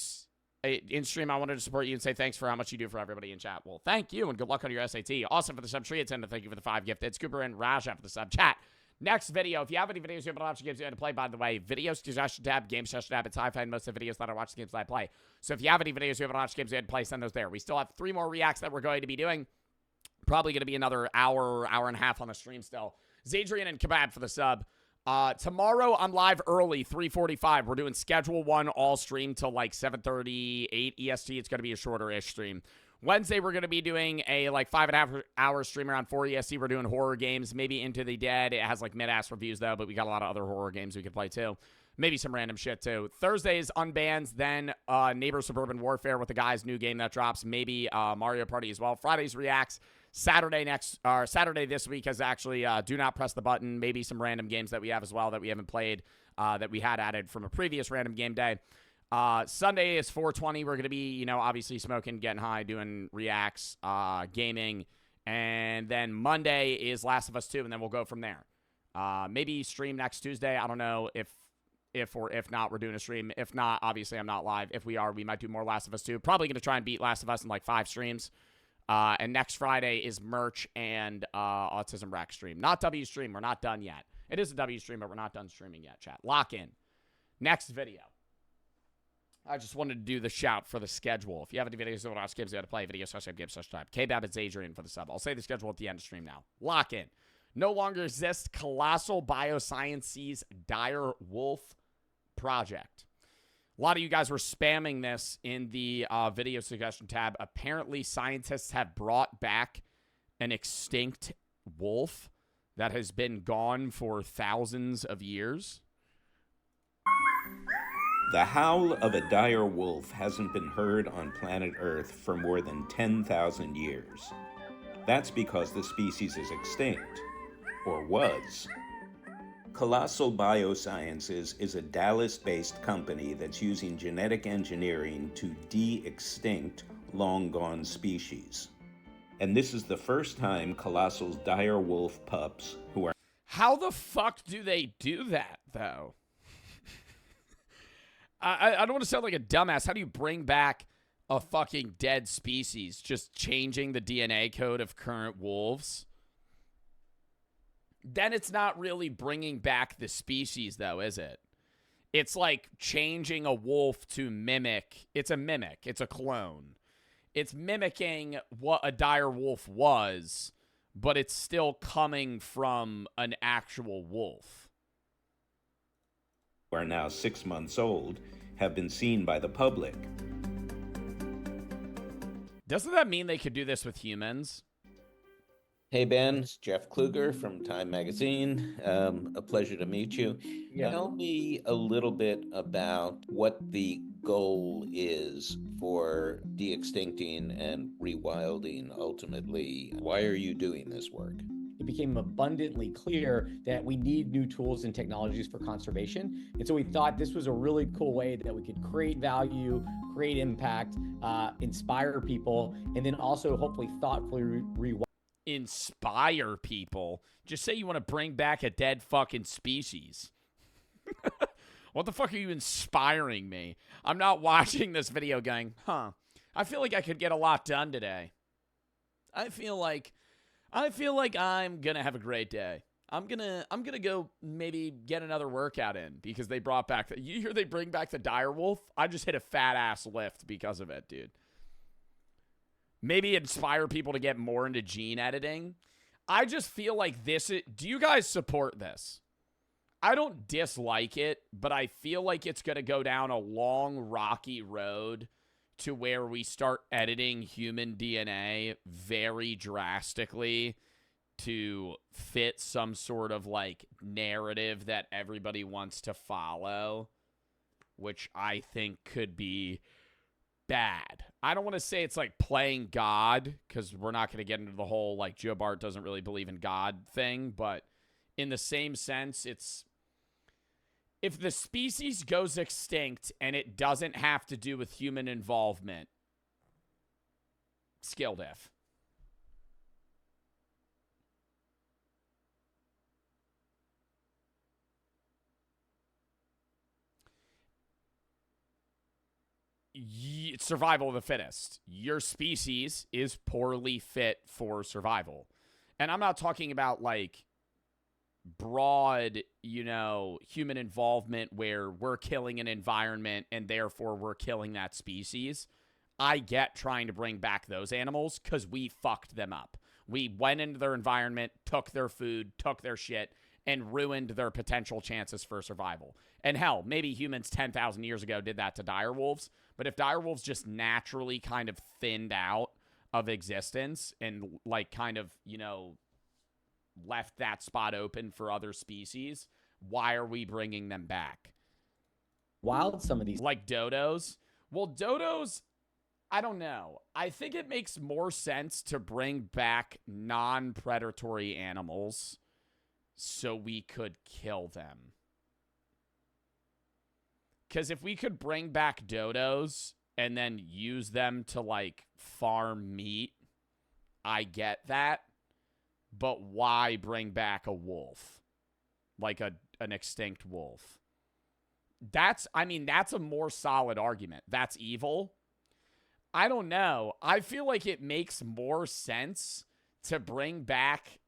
in stream. I wanted to support you and say thanks for how much you do for everybody in chat. Well, thank you and good luck on your SAT. Awesome for the sub. Tree attendant. Thank you for the 5 gifted. Scooper and Raja for the sub. Chat. Next video. If you have any videos you have an option games you had to play, by the way, video suggestion tab, game suggestion tab. It's high find most of the videos that I watch the games that I play. So if you have any videos you have an option games you had to play, send those there. We still have 3 more reacts that we're going to be doing. Probably going to be another hour and a half on the stream still. Zadrian and Kebab for the sub. Tomorrow I'm live early, 3:45. We're doing schedule 1 all stream till like 7:30, 8 EST. It's going to be a shorter-ish stream. Wednesday, we're going to be doing a like 5.5 hour stream around 4 EST. We're doing horror games, maybe Into the Dead. It has like mid-ass reviews though, but we got a lot of other horror games we could play too. Maybe some random shit too. Thursdays, Unbans, then Neighbor Suburban Warfare with the guys' new game that drops. Maybe Mario Party as well. Fridays, Reacts. Saturday this week is actually Do Not Press the Button. Maybe some random games that we have as well that we haven't played that we had added from a previous random game day. Sunday is 420. We're going to be, obviously smoking, getting high, doing reacts, gaming. And then Monday is Last of Us 2, and then we'll go from there. Maybe stream next Tuesday. I don't know if not, we're doing a stream. If not, obviously I'm not live. If we are, we might do more Last of Us 2. Probably going to try and beat Last of Us in like 5 streams. And next Friday is merch and Autism Rack stream. Not W stream. We're not done yet. It is a W stream, but we're not done streaming yet, chat. Lock in. Next video. I just wanted to do the shout for the schedule. If you have any videos of what games you got to play, video game/time. K-Bab and Adrian for the sub. I'll say the schedule at the end of stream now. Lock in. No longer exists Colossal Biosciences Dire Wolf Project. A lot of you guys were spamming this in the video suggestion tab. Apparently, scientists have brought back an extinct wolf that has been gone for thousands of years. The howl of a dire wolf hasn't been heard on planet Earth for more than 10,000 years. That's because the species is extinct, or was. Colossal Biosciences is a Dallas-based company that's using genetic engineering to de-extinct long-gone species. And this is the first time Colossal's dire wolf pups, who are... How the fuck do they do that, though? I don't want to sound like a dumbass. How do you bring back a fucking dead species? Just changing the DNA code of current wolves? Then it's not really bringing back the species, though, is it? It's like changing a wolf to mimic. It's a mimic. It's a clone. It's mimicking what a dire wolf was, but it's still coming from an actual wolf. are now 6 months old, have been seen by the public. Doesn't that mean they could do this with humans? Hey Ben, it's Jeff Kluger from Time Magazine. A pleasure to meet you. Yeah. Tell me a little bit about what the goal is for de-extincting and rewilding ultimately. Why are you doing this work? It became abundantly clear that we need new tools and technologies for conservation. And so we thought this was a really cool way that we could create value, create impact, inspire people, and then also hopefully thoughtfully rewild. Inspire people? Just say you want to bring back a dead fucking species. What the fuck are you inspiring me? I'm not watching this video going, I feel like I could get a lot done today. I feel like I'm gonna have a great day. I'm gonna go maybe get another workout in because they brought back you hear they bring back the dire wolf? I just hit a fat ass lift because of it, dude. Maybe inspire people to get more into gene editing. I just feel like do you guys support this? I don't dislike it, but I feel like it's going to go down a long, rocky road to where we start editing human DNA very drastically to fit some sort of like narrative that everybody wants to follow, which I think could be bad. I don't want to say it's like playing God, because we're not going to get into the whole like Joe Bart doesn't really believe in God thing, but in the same sense, it's if the species goes extinct and it doesn't have to do with human involvement, skill diff. Survival of the fittest. Your species is poorly fit for survival. And I'm not talking about like broad, you know, human involvement where we're killing an environment and therefore we're killing that species. I get trying to bring back those animals because we fucked them up. We went into their environment, took their food, took their shit, and ruined their potential chances for survival. And hell, maybe humans 10,000 years ago did that to direwolves, but if direwolves just naturally kind of thinned out of existence and like kind of, you know, left that spot open for other species, why are we bringing them back? Wild some of these. Like dodos? Well, dodos, I don't know. I think it makes more sense to bring back non-predatory animals so we could kill them. Because if we could bring back dodos and then use them to, like, farm meat, I get that. But why bring back a wolf? Like an extinct wolf? That's a more solid argument. That's evil. I don't know. I feel like it makes more sense to bring back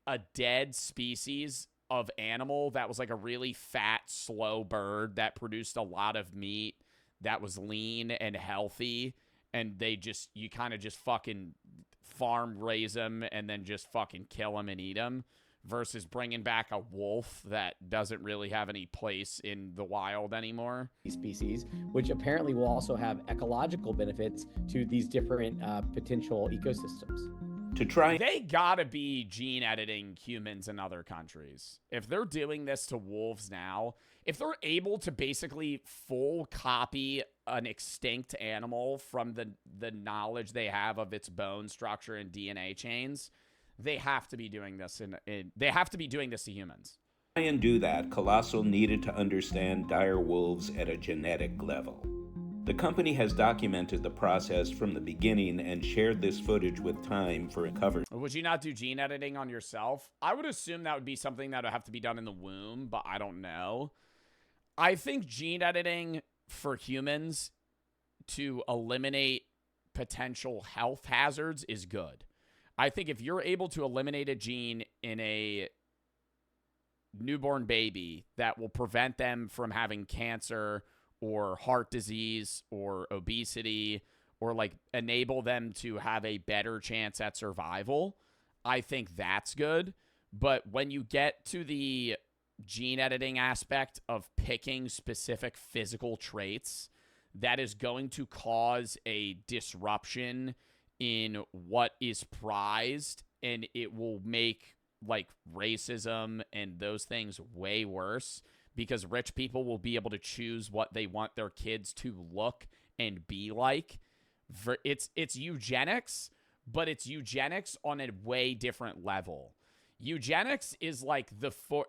a dead species of animal that was like a really fat, slow bird that produced a lot of meat, that was lean and healthy, and you kind of just fucking farm raise them and then just fucking kill them and eat them, versus bringing back a wolf that doesn't really have any place in the wild anymore. Species, which apparently will also have ecological benefits to these different potential ecosystems. They gotta be gene editing humans in other countries. If they're doing this to wolves now, if they're able to basically full copy an extinct animal from the knowledge they have of its bone structure and DNA chains, they have to be doing this they have to be doing this to humans. To try and do that, Colossal needed to understand dire wolves at a genetic level. The company has documented the process from the beginning and shared this footage with Time for coverage. Would you not do gene editing on yourself? I would assume that would be something that would have to be done in the womb, but I don't know. I think gene editing for humans to eliminate potential health hazards is good. I think if you're able to eliminate a gene in a newborn baby that will prevent them from having cancer or heart disease or obesity, or like enable them to have a better chance at survival, I think that's good. But when you get to the gene editing aspect of picking specific physical traits, that is going to cause a disruption in what is prized, and it will make like racism and those things way worse, because rich people will be able to choose what they want their kids to look and be like. It's eugenics, but it's eugenics on a way different level. Eugenics is like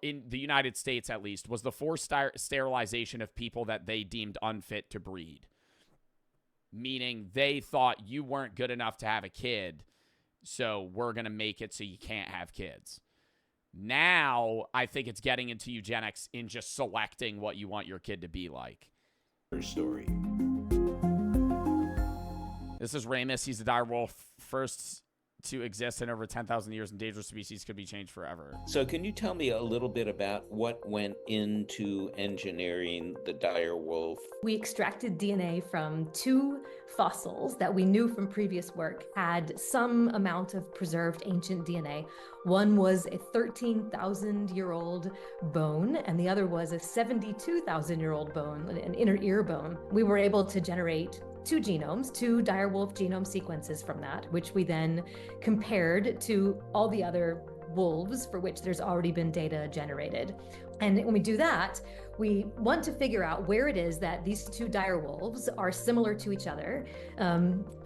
in the United States, at least, was the forced sterilization of people that they deemed unfit to breed. Meaning they thought you weren't good enough to have a kid, so we're going to make it so you can't have kids. Now, I think it's getting into eugenics in just selecting what you want your kid to be like. Story. This is Ramus. He's the direwolf. First to exist in over 10,000 years, and dangerous species could be changed forever. So can you tell me a little bit about what went into engineering the dire wolf? We extracted DNA from 2 fossils that we knew from previous work had some amount of preserved ancient DNA. One was a 13,000-year-old bone, and the other was a 72,000-year-old bone, an inner ear bone. We were able to generate 2 genomes, 2 direwolf genome sequences from that, which we then compared to all the other wolves for which there's already been data generated. And when we do that, we want to figure out where it is that these 2 dire wolves are similar to each other,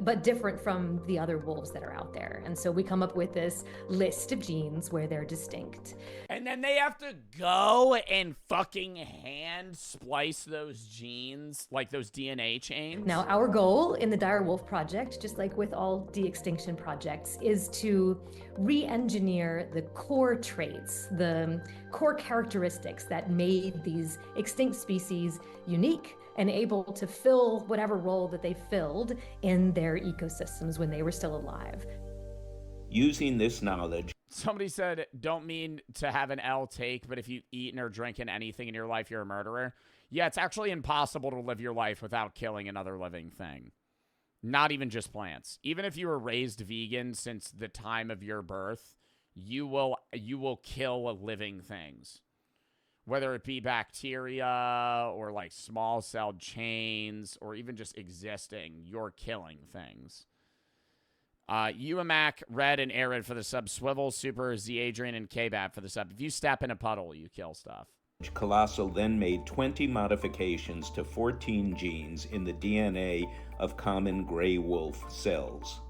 but different from the other wolves that are out there. And so we come up with this list of genes where they're distinct. And then they have to go and fucking hand splice those genes, like those DNA chains. Now, our goal in the dire wolf project, just like with all de-extinction projects, is to re-engineer the core traits, the core characteristics that made these extinct species unique and able to fill whatever role that they filled in their ecosystems when they were still alive. Using this knowledge. Somebody said, don't mean to have an L take, but if you've eaten or drinking anything in your life, you're a murderer. Yeah, it's actually impossible to live your life without killing another living thing. Not even just plants. Even if you were raised vegan since the time of your birth, you will kill living things. Whether it be bacteria or like small-celled chains or even just existing, you're killing things. Uamac, Red, and Arid for the sub. Swivel, Super, Z Adrian, and Kbat for the sub. If you step in a puddle, you kill stuff. Colossal then made 20 modifications to 14 genes in the DNA of common gray wolf cells.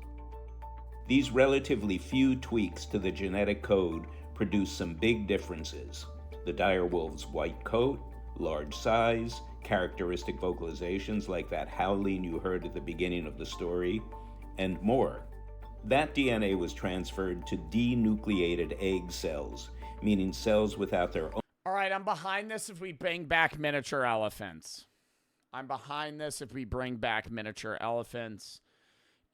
These relatively few tweaks to the genetic code produce some big differences. The dire wolf's white coat, large size, characteristic vocalizations like that howling you heard at the beginning of the story, and more. That DNA was transferred to denucleated egg cells, meaning cells without their own. All right, I'm behind this if we bring back miniature elephants. I'm behind this if we bring back miniature elephants.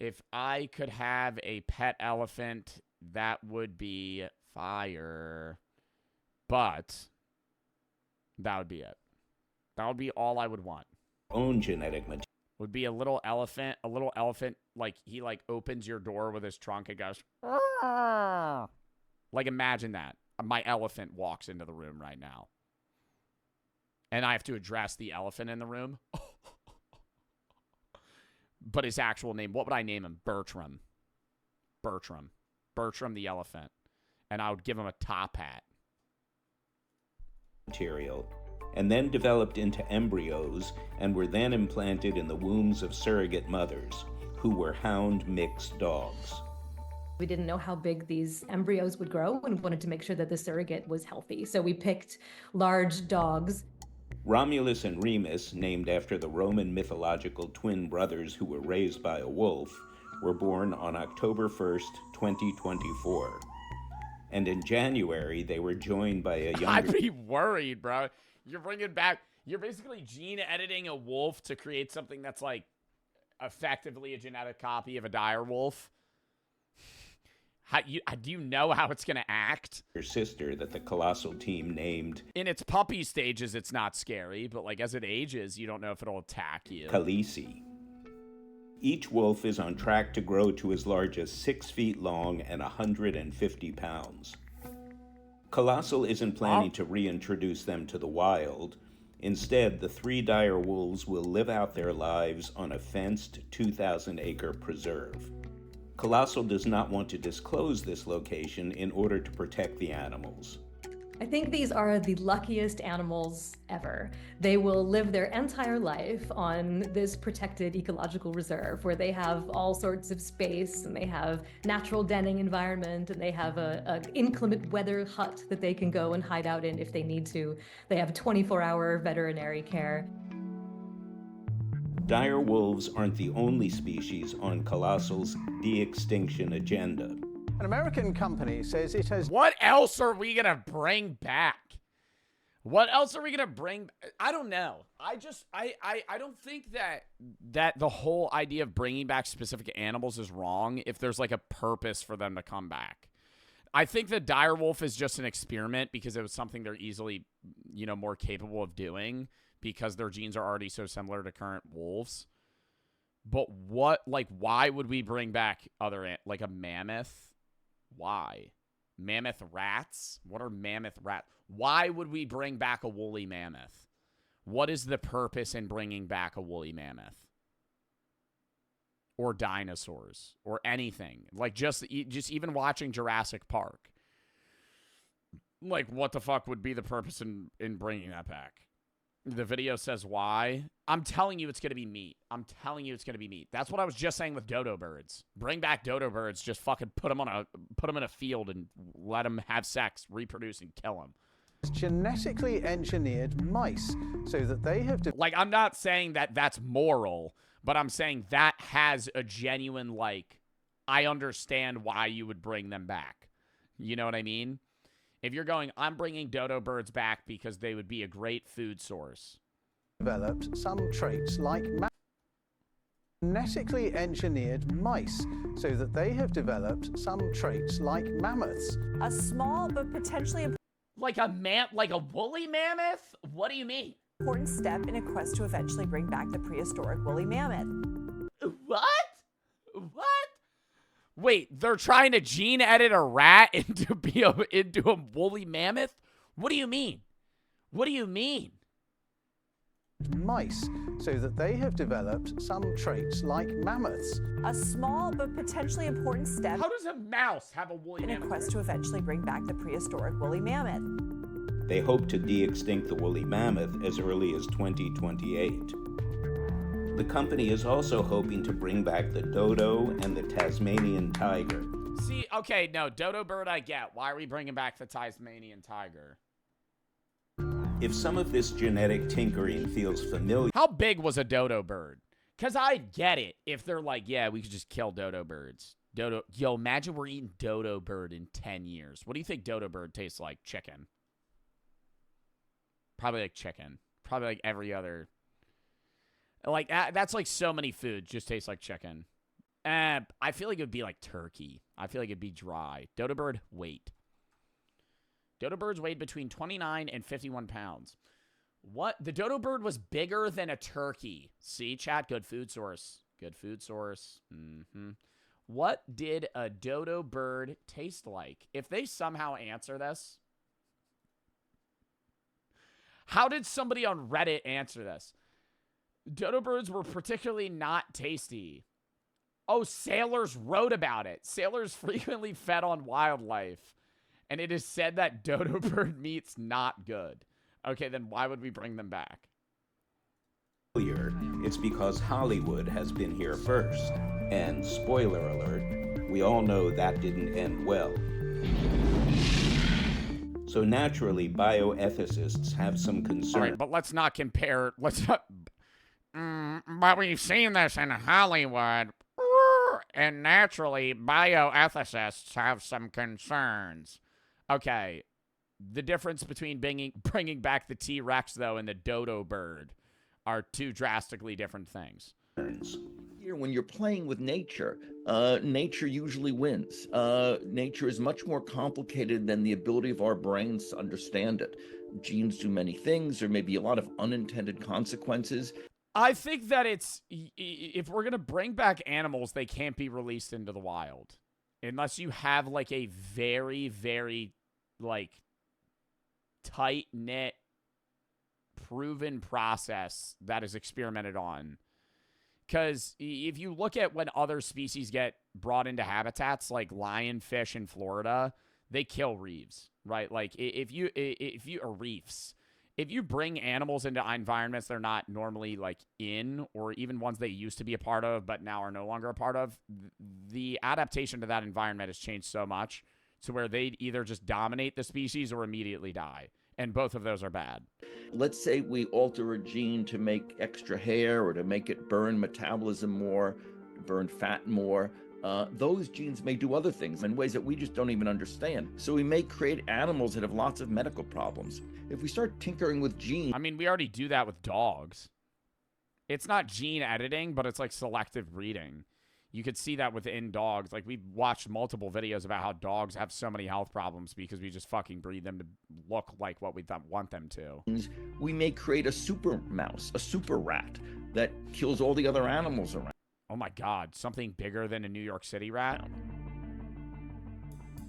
If I could have a pet elephant, that would be fire. But that would be it. That would be all I would want. Own genetic material. Would be a little elephant, like he like opens your door with his trunk and goes, like imagine that. My elephant walks into the room right now. And I have to address the elephant in the room. But his actual name, what would I name him? Bertram. Bertram the elephant. And I would give him a top hat. Material, and then developed into embryos and were then implanted in the wombs of surrogate mothers, who were hound mixed dogs. We didn't know how big these embryos would grow and wanted to make sure that the surrogate was healthy. So we picked large dogs. Romulus and Remus, named after the Roman mythological twin brothers who were raised by a wolf, were born on October 1st, 2024. And in January, they were joined by a younger... I'd be worried, bro. You're basically gene editing a wolf to create something that's like effectively a genetic copy of a dire wolf. Do you know how it's going to act? Her sister that the Colossal team named... In its puppy stages, it's not scary, but like as it ages, you don't know if it'll attack you. Khaleesi. Each wolf is on track to grow to as large as 6 feet long and 150 pounds. Colossal isn't planning to reintroduce them to the wild. Instead, the 3 dire wolves will live out their lives on a fenced 2,000-acre preserve. Colossal does not want to disclose this location in order to protect the animals. I think these are the luckiest animals ever. They will live their entire life on this protected ecological reserve where they have all sorts of space and they have natural denning environment and they have a inclement weather hut that they can go and hide out in if they need to. They have 24-hour veterinary care. Dire wolves aren't the only species on Colossal's de-extinction agenda. An American company says it has... What else are we going to bring back? What else are we gonna bring? I don't know. I don't think that the whole idea of bringing back specific animals is wrong if there's like a purpose for them to come back. I think the direwolf is just an experiment because it was something they're easily, you know, more capable of doing because their genes are already so similar to current wolves. But why would we bring back like a mammoth? Why? Mammoth rats? What are mammoth rats? Why would we bring back a woolly mammoth? What is the purpose in bringing back a woolly mammoth? Or dinosaurs? Or anything? Like, just even watching Jurassic Park. Like, what the fuck would be the purpose in bringing that back? The video says why. I'm telling you it's going to be meat. I'm telling you it's going to be meat. That's what I was just saying with dodo birds. Bring back dodo birds. Just fucking put them in a field and let them have sex, reproduce, and kill them. Genetically engineered mice so that they have like, I'm not saying that that's moral, but I'm saying that has a genuine, like, I understand why you would bring them back. You know what I mean? If you're going, I'm bringing dodo birds back because they would be a great food source. Developed some traits like genetically engineered mice so that they have developed some traits like mammoths. A small but potentially like a woolly mammoth? What do you mean? Important step in a quest to eventually bring back the prehistoric woolly mammoth. What? Wait, they're trying to gene edit a rat into a woolly mammoth? What do you mean? What do you mean? Mice so that they have developed some traits like mammoths. A small but potentially important step. How does a mouse have a woolly mammoth? In a quest to eventually bring back the prehistoric woolly mammoth. They hope to de-extinct the woolly mammoth as early as 2028. The company is also hoping to bring back the dodo and the Tasmanian tiger. See, okay, no, dodo bird I get. Why are we bringing back the Tasmanian tiger? If some of this genetic tinkering feels familiar... How big was a dodo bird? Because I'd get it if they're like, yeah, we could just kill dodo birds. Yo, imagine we're eating dodo bird in 10 years. What do you think dodo bird tastes like? Chicken. Probably like chicken. Probably like every other... Like, that's like so many foods just taste like chicken. I feel like it would be like turkey. I feel like it'd be dry. Dodo bird, weight. Dodo birds weighed between 29 and 51 pounds. What? The dodo bird was bigger than a turkey. See, chat? Good food source. Good food source. What did a dodo bird taste like? If they somehow answer this. How did somebody on Reddit answer this? Dodo birds were particularly not tasty. Oh, sailors wrote about it. Sailors frequently fed on wildlife. And it is said that dodo bird meat's not good. Okay, then why would we bring them back? It's because Hollywood has been here first. And spoiler alert, we all know that didn't end well. So naturally, bioethicists have some concern. All right, but let's not compare. Let's not... but we've seen this in Hollywood, and naturally, bioethicists have some concerns. Okay, the difference between bringing back the T-Rex, though, and the dodo bird are two drastically different things. When you're playing with nature, nature usually wins. Nature is much more complicated than the ability of our brains to understand it. Genes do many things. There may be a lot of unintended consequences. I think that if we're going to bring back animals, they can't be released into the wild. Unless you have, like, a very, very, like, tight-knit, proven process that is experimented on. Because if you look at when other species get brought into habitats, like lionfish in Florida, they kill reefs, right? Like, if you reefs... If you bring animals into environments they're not normally, like, in, or even ones they used to be a part of but now are no longer a part of, the adaptation to that environment has changed so much to where they'd either just dominate the species or immediately die. And both of those are bad. Let's say we alter a gene to make extra hair or to make it burn metabolism more, burn fat more. those genes may do other things in ways that we just don't even understand. So we may create animals that have lots of medical problems. If we start tinkering with genes... I mean, we already do that with dogs. It's not gene editing, but it's like selective breeding. You could see that within dogs. Like, we've watched multiple videos about how dogs have so many health problems because we just fucking breed them to look like what we want them to. We may create a super mouse, a super rat that kills all the other animals around. Oh my God, something bigger than a New York City rat?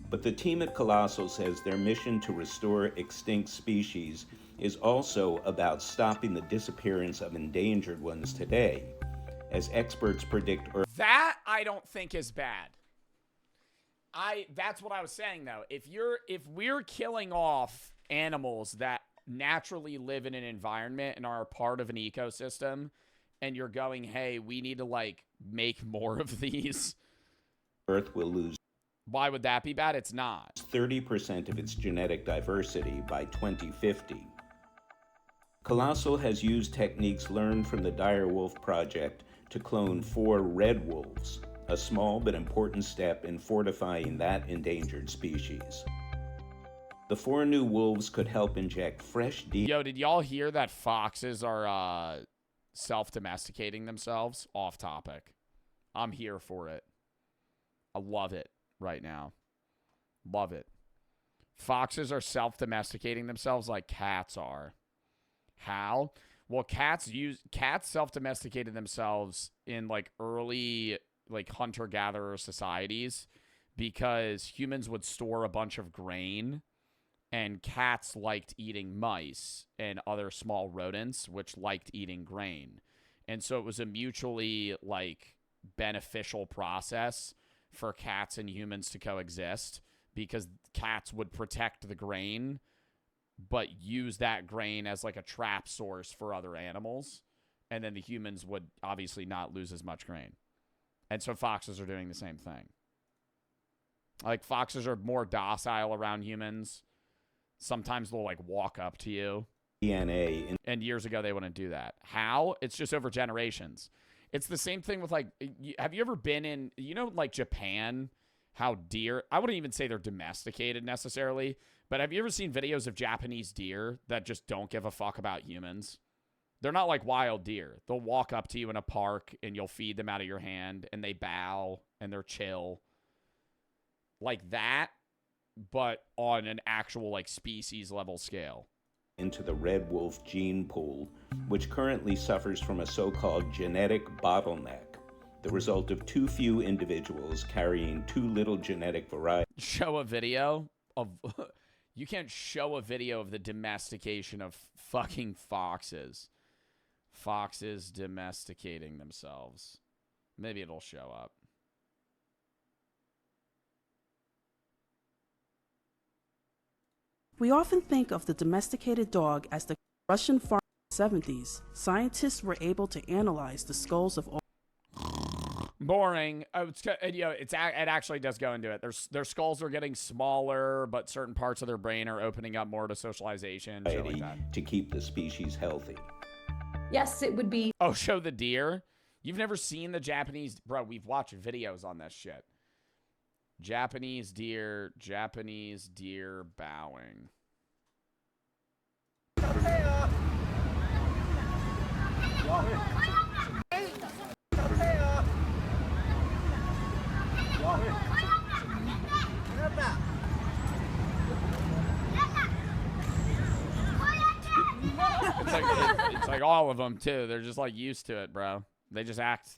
But the team at Colossal says their mission to restore extinct species is also about stopping the disappearance of endangered ones today, as experts predict. That I don't think is bad. That's what I was saying though. If we're killing off animals that naturally live in an environment and are a part of an ecosystem, and you're going, hey, we need to like make more of these, Earth will lose. Why would that be bad? It's not. 30% of its genetic diversity by 2050. Colossal has used techniques learned from the Dire Wolf Project to clone 4 red wolves, a small but important step in fortifying that endangered species. The 4 new wolves could help inject fresh DNA. Yo, did y'all hear that foxes are self-domesticating themselves? Off topic. I'm here for it. I love it right now. Love it. Foxes are self-domesticating themselves like cats are. How? Well, cats self-domesticated themselves in like early like hunter-gatherer societies because humans would store a bunch of grain and cats liked eating mice and other small rodents which liked eating grain. And so it was a mutually like beneficial process for cats and humans to coexist because cats would protect the grain but use that grain as like a trap source for other animals. And then the humans would obviously not lose as much grain. And so foxes are doing the same thing. Like foxes are more docile around humans. Sometimes they'll like walk up to you. DNA. And years ago they wouldn't do that. How? It's just over generations. It's the same thing with like, have you ever been in, like Japan, how deer, I wouldn't even say they're domesticated necessarily, but have you ever seen videos of Japanese deer that just don't give a fuck about humans? They're not like wild deer. They'll walk up to you in a park and you'll feed them out of your hand and they bow and they're chill. Like that, but on an actual like species level scale. Into the red wolf gene pool, which currently suffers from a so-called genetic bottleneck, the result of too few individuals carrying too little genetic variety. Show a video of... You can't show a video of the domestication of fucking foxes. Foxes domesticating themselves. Maybe it'll show up. We often think of the domesticated dog as the Russian farm in the 70s. Scientists were able to analyze the skulls of all. Boring. It actually does go into it. Their skulls are getting smaller, but certain parts of their brain are opening up more to socialization. Shit like that. To keep the species healthy. Yes, it would be. Oh, show the deer? You've never seen the Japanese... Bro, we've watched videos on this shit. Japanese deer bowing. It's like all of them too. They're just like used to it, bro. They just act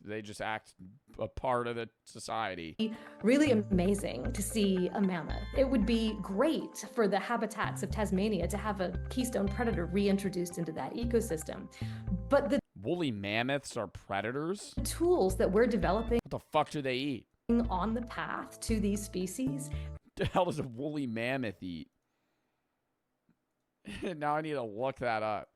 a part of the society. Really amazing to see a mammoth. It would be great for the habitats of Tasmania to have a keystone predator reintroduced into that ecosystem. But the woolly mammoths are predators? Tools that we're developing. What the fuck do they eat? On the path to these species. The hell does a woolly mammoth eat? Now I need to look that up.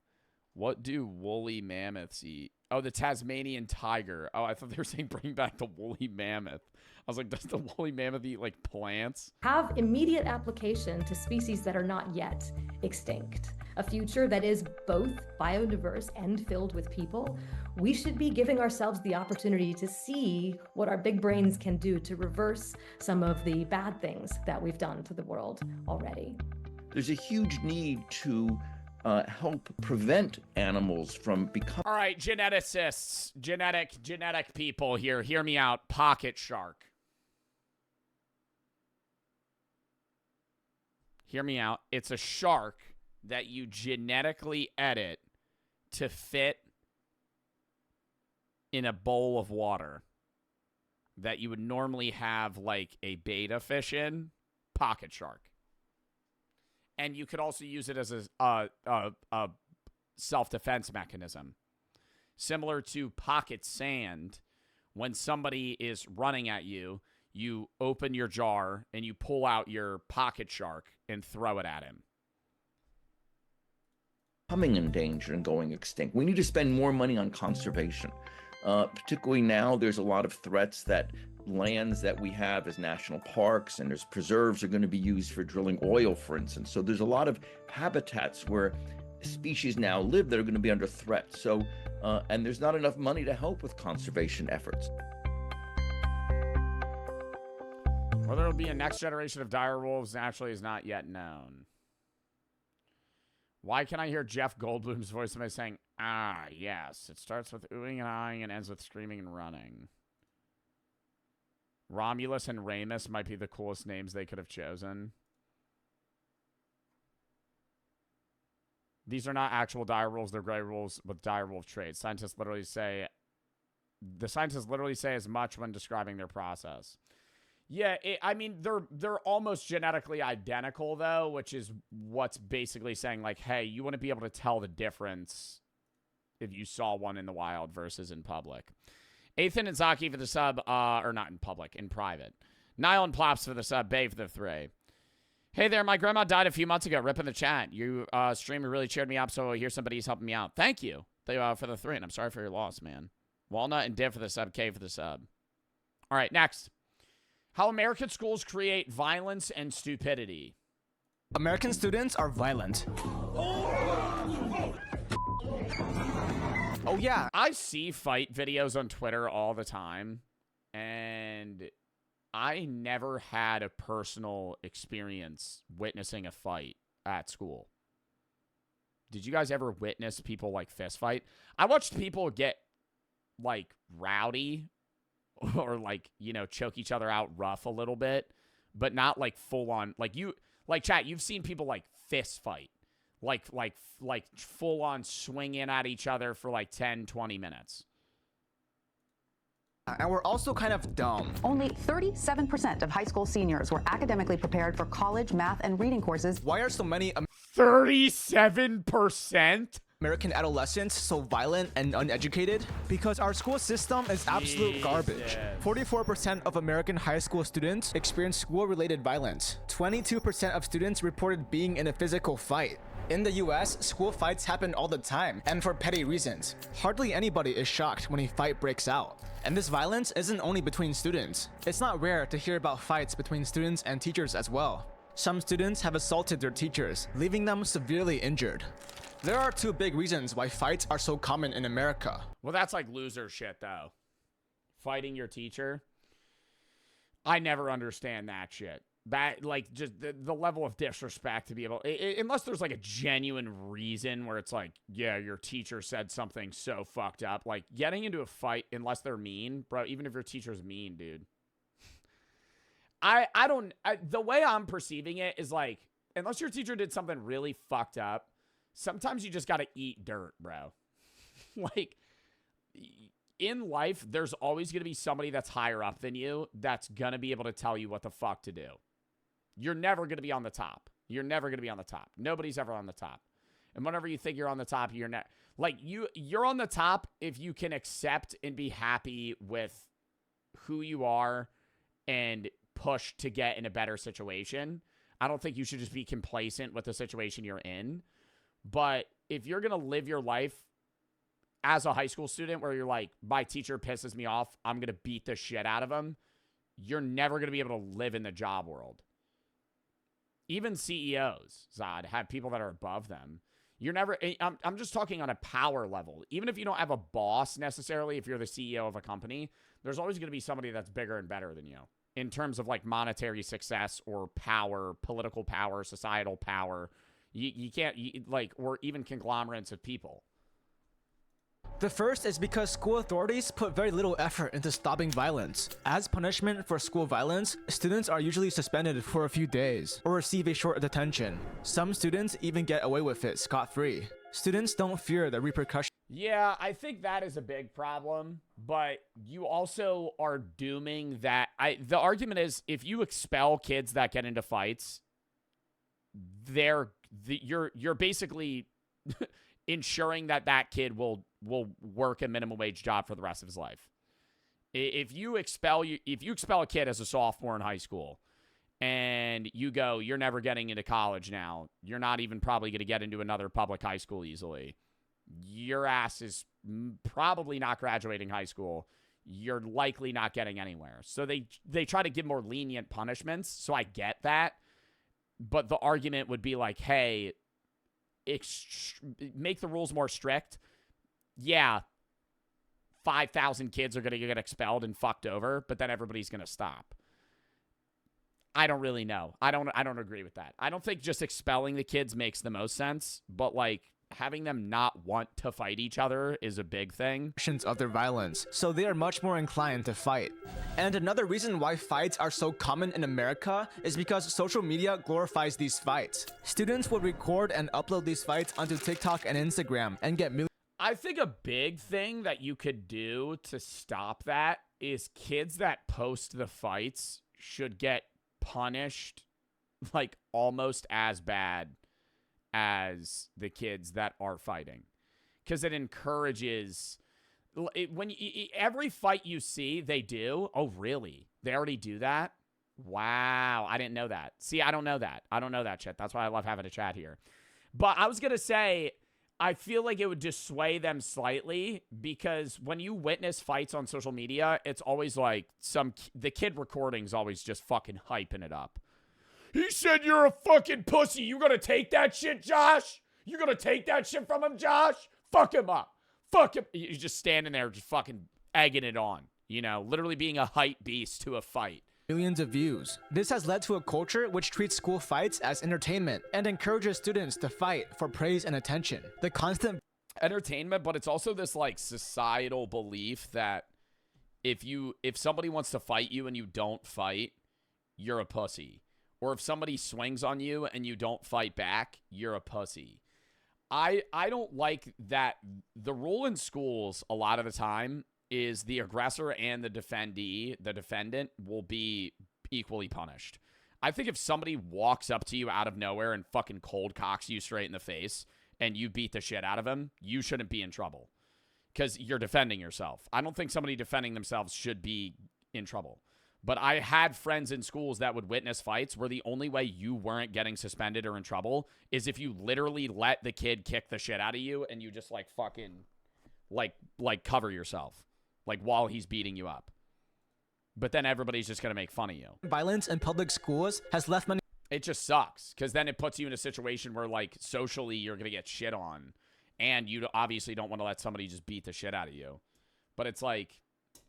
What do woolly mammoths eat? Oh, the Tasmanian tiger. Oh, I thought they were saying bring back the woolly mammoth. I was like, does the woolly mammoth eat like plants? Have immediate application to species that are not yet extinct. A future that is both biodiverse and filled with people. We should be giving ourselves the opportunity to see what our big brains can do to reverse some of the bad things that we've done to the world already. There's a huge need to help prevent animals from becoming... All right, geneticists, genetic people here, hear me out. Pocket shark. Hear me out. It's a shark that you genetically edit to fit in a bowl of water that you would normally have like a betta fish in. Pocket shark. And you could also use it as a self-defense mechanism. Similar to pocket sand, when somebody is running at you, you open your jar and you pull out your pocket shark and throw it at him. Becoming endangered and going extinct. We need to spend more money on conservation. Particularly now, there's a lot of threats that lands that we have as national parks and there's preserves are going to be used for drilling oil, for instance. So there's a lot of habitats where species now live that are going to be under threat. So, and there's not enough money to help with conservation efforts. Whether it'll be a next generation of dire wolves naturally is not yet known. Why can I hear Jeff Goldblum's voice by saying, ah, yes, it starts with oohing and eyeing and ends with screaming and running? Romulus and Remus might be the coolest names they could have chosen. These are not actual dire wolves, they're gray wolves with dire wolf traits. The scientists literally say as much when describing their process. Yeah, I mean, they're almost genetically identical, though, which is what's basically saying, like, hey, you want to be able to tell the difference if you saw one in the wild versus in public. Ethan and Zaki for the sub, or not in public, in private. Niall and Plops for the sub, Bay for the 3. Hey there, my grandma died a few months ago. Rip in the chat. You streamer really cheered me up, so here's somebody's helping me out. Thank you for the 3, and I'm sorry for your loss, man. Walnut and Div for the sub, K for the sub. All right, next. How American schools create violence and stupidity. American students are violent. Oh, yeah. I see fight videos on Twitter all the time, and I never had a personal experience witnessing a fight at school. Did you guys ever witness people, like, fist fight? I watched people get, like, rowdy or, like, you know, choke each other out rough a little bit, but not, like, full-on. Like, chat, you've seen people, like, fist fight. Like full-on swinging at each other for, like, 10, 20 minutes. And we're also kind of dumb. Only 37% of high school seniors were academically prepared for college, math, and reading courses. Why are so many 37%? American adolescents so violent and uneducated? Because our school system is absolute garbage. 44% of American high school students experience school-related violence. 22% of students reported being in a physical fight. In the US, school fights happen all the time, and for petty reasons. Hardly anybody is shocked when a fight breaks out. And this violence isn't only between students. It's not rare to hear about fights between students and teachers as well. Some students have assaulted their teachers, leaving them severely injured. There are 2 big reasons why fights are so common in America. Well, that's like loser shit, though. Fighting your teacher. I never understand that shit. That, like, just the level of disrespect to be able... unless there's, like, a genuine reason where it's like, yeah, your teacher said something so fucked up. Like, getting into a fight, unless they're mean, bro, even if your teacher's mean, dude. The way I'm perceiving it is, like, unless your teacher did something really fucked up, sometimes you just gotta eat dirt, bro. Like, in life, there's always gonna be somebody that's higher up than you that's gonna be able to tell you what the fuck to do. You're never gonna be on the top. You're never gonna be on the top. Nobody's ever on the top. And whenever you think you're on the top, you're not. Like, you're on the top if you can accept and be happy with who you are and push to get in a better situation. I don't think you should just be complacent with the situation you're in. But if you're going to live your life as a high school student where you're like, my teacher pisses me off, I'm going to beat the shit out of him, you're never going to be able to live in the job world. Even CEOs, Zod, have people that are above them. You're never, I'm just talking on a power level. Even if you don't have a boss necessarily, if you're the CEO of a company, there's always going to be somebody that's bigger and better than you in terms of like monetary success or power, political power, societal power. You can't, like, or even conglomerates of people. The first is because school authorities put very little effort into stopping violence. As punishment for school violence, students are usually suspended for a few days or receive a short detention. Some students even get away with it scot-free. Students don't fear the repercussions. Yeah, I think that is a big problem, but you also are dooming that. The argument is if you expel kids that get into fights, you're basically ensuring that kid will work a minimum wage job for the rest of his life. If you expel a kid as a sophomore in high school and you go, you're never getting into college now, you're not even probably going to get into another public high school easily, your ass is probably not graduating high school, you're likely not getting anywhere. So they try to give more lenient punishments, so I get that. But the argument would be like, hey, make the rules more strict. Yeah, 5,000 kids are going to get expelled and fucked over, but then everybody's going to stop. I don't really know. I don't agree with that. I don't think just expelling the kids makes the most sense, but like having them not want to fight each other is a big thing. Of their violence, so they are much more inclined to fight. And another reason why fights are so common in America is because social media glorifies these fights. Students would record and upload these fights onto TikTok and Instagram and get millions. I think a big thing that you could do to stop that is kids that post the fights should get punished like almost as bad as the kids that are fighting, because it encourages every fight you see they do. Oh really, they already do that? Wow, I didn't know that. See, I don't know that shit. That's why I love having a chat here. But I was gonna say, I feel like it would dissuade them slightly, because when you witness fights on social media, it's always like the kid recording's always just fucking hyping it up. He said you're a fucking pussy. You gonna take that shit, Josh? You gonna take that shit from him, Josh? Fuck him up. Fuck him. You're just standing there just fucking egging it on. You know, literally being a hype beast to a fight. Millions of views. This has led to a culture which treats school fights as entertainment and encourages students to fight for praise and attention. The constant entertainment, but it's also this like societal belief that if somebody wants to fight you and you don't fight, you're a pussy. Or if somebody swings on you and you don't fight back, you're a pussy. I don't like that. The rule in schools a lot of the time is the aggressor and the defendant, will be equally punished. I think if somebody walks up to you out of nowhere and fucking cold cocks you straight in the face and you beat the shit out of him, you shouldn't be in trouble because you're defending yourself. I don't think somebody defending themselves should be in trouble. But I had friends in schools that would witness fights where the only way you weren't getting suspended or in trouble is if you literally let the kid kick the shit out of you and you just like fucking like cover yourself like while he's beating you up. But then everybody's just going to make fun of you. Violence in public schools has left many. It just sucks because then it puts you in a situation where like socially you're going to get shit on and you obviously don't want to let somebody just beat the shit out of you. But it's like,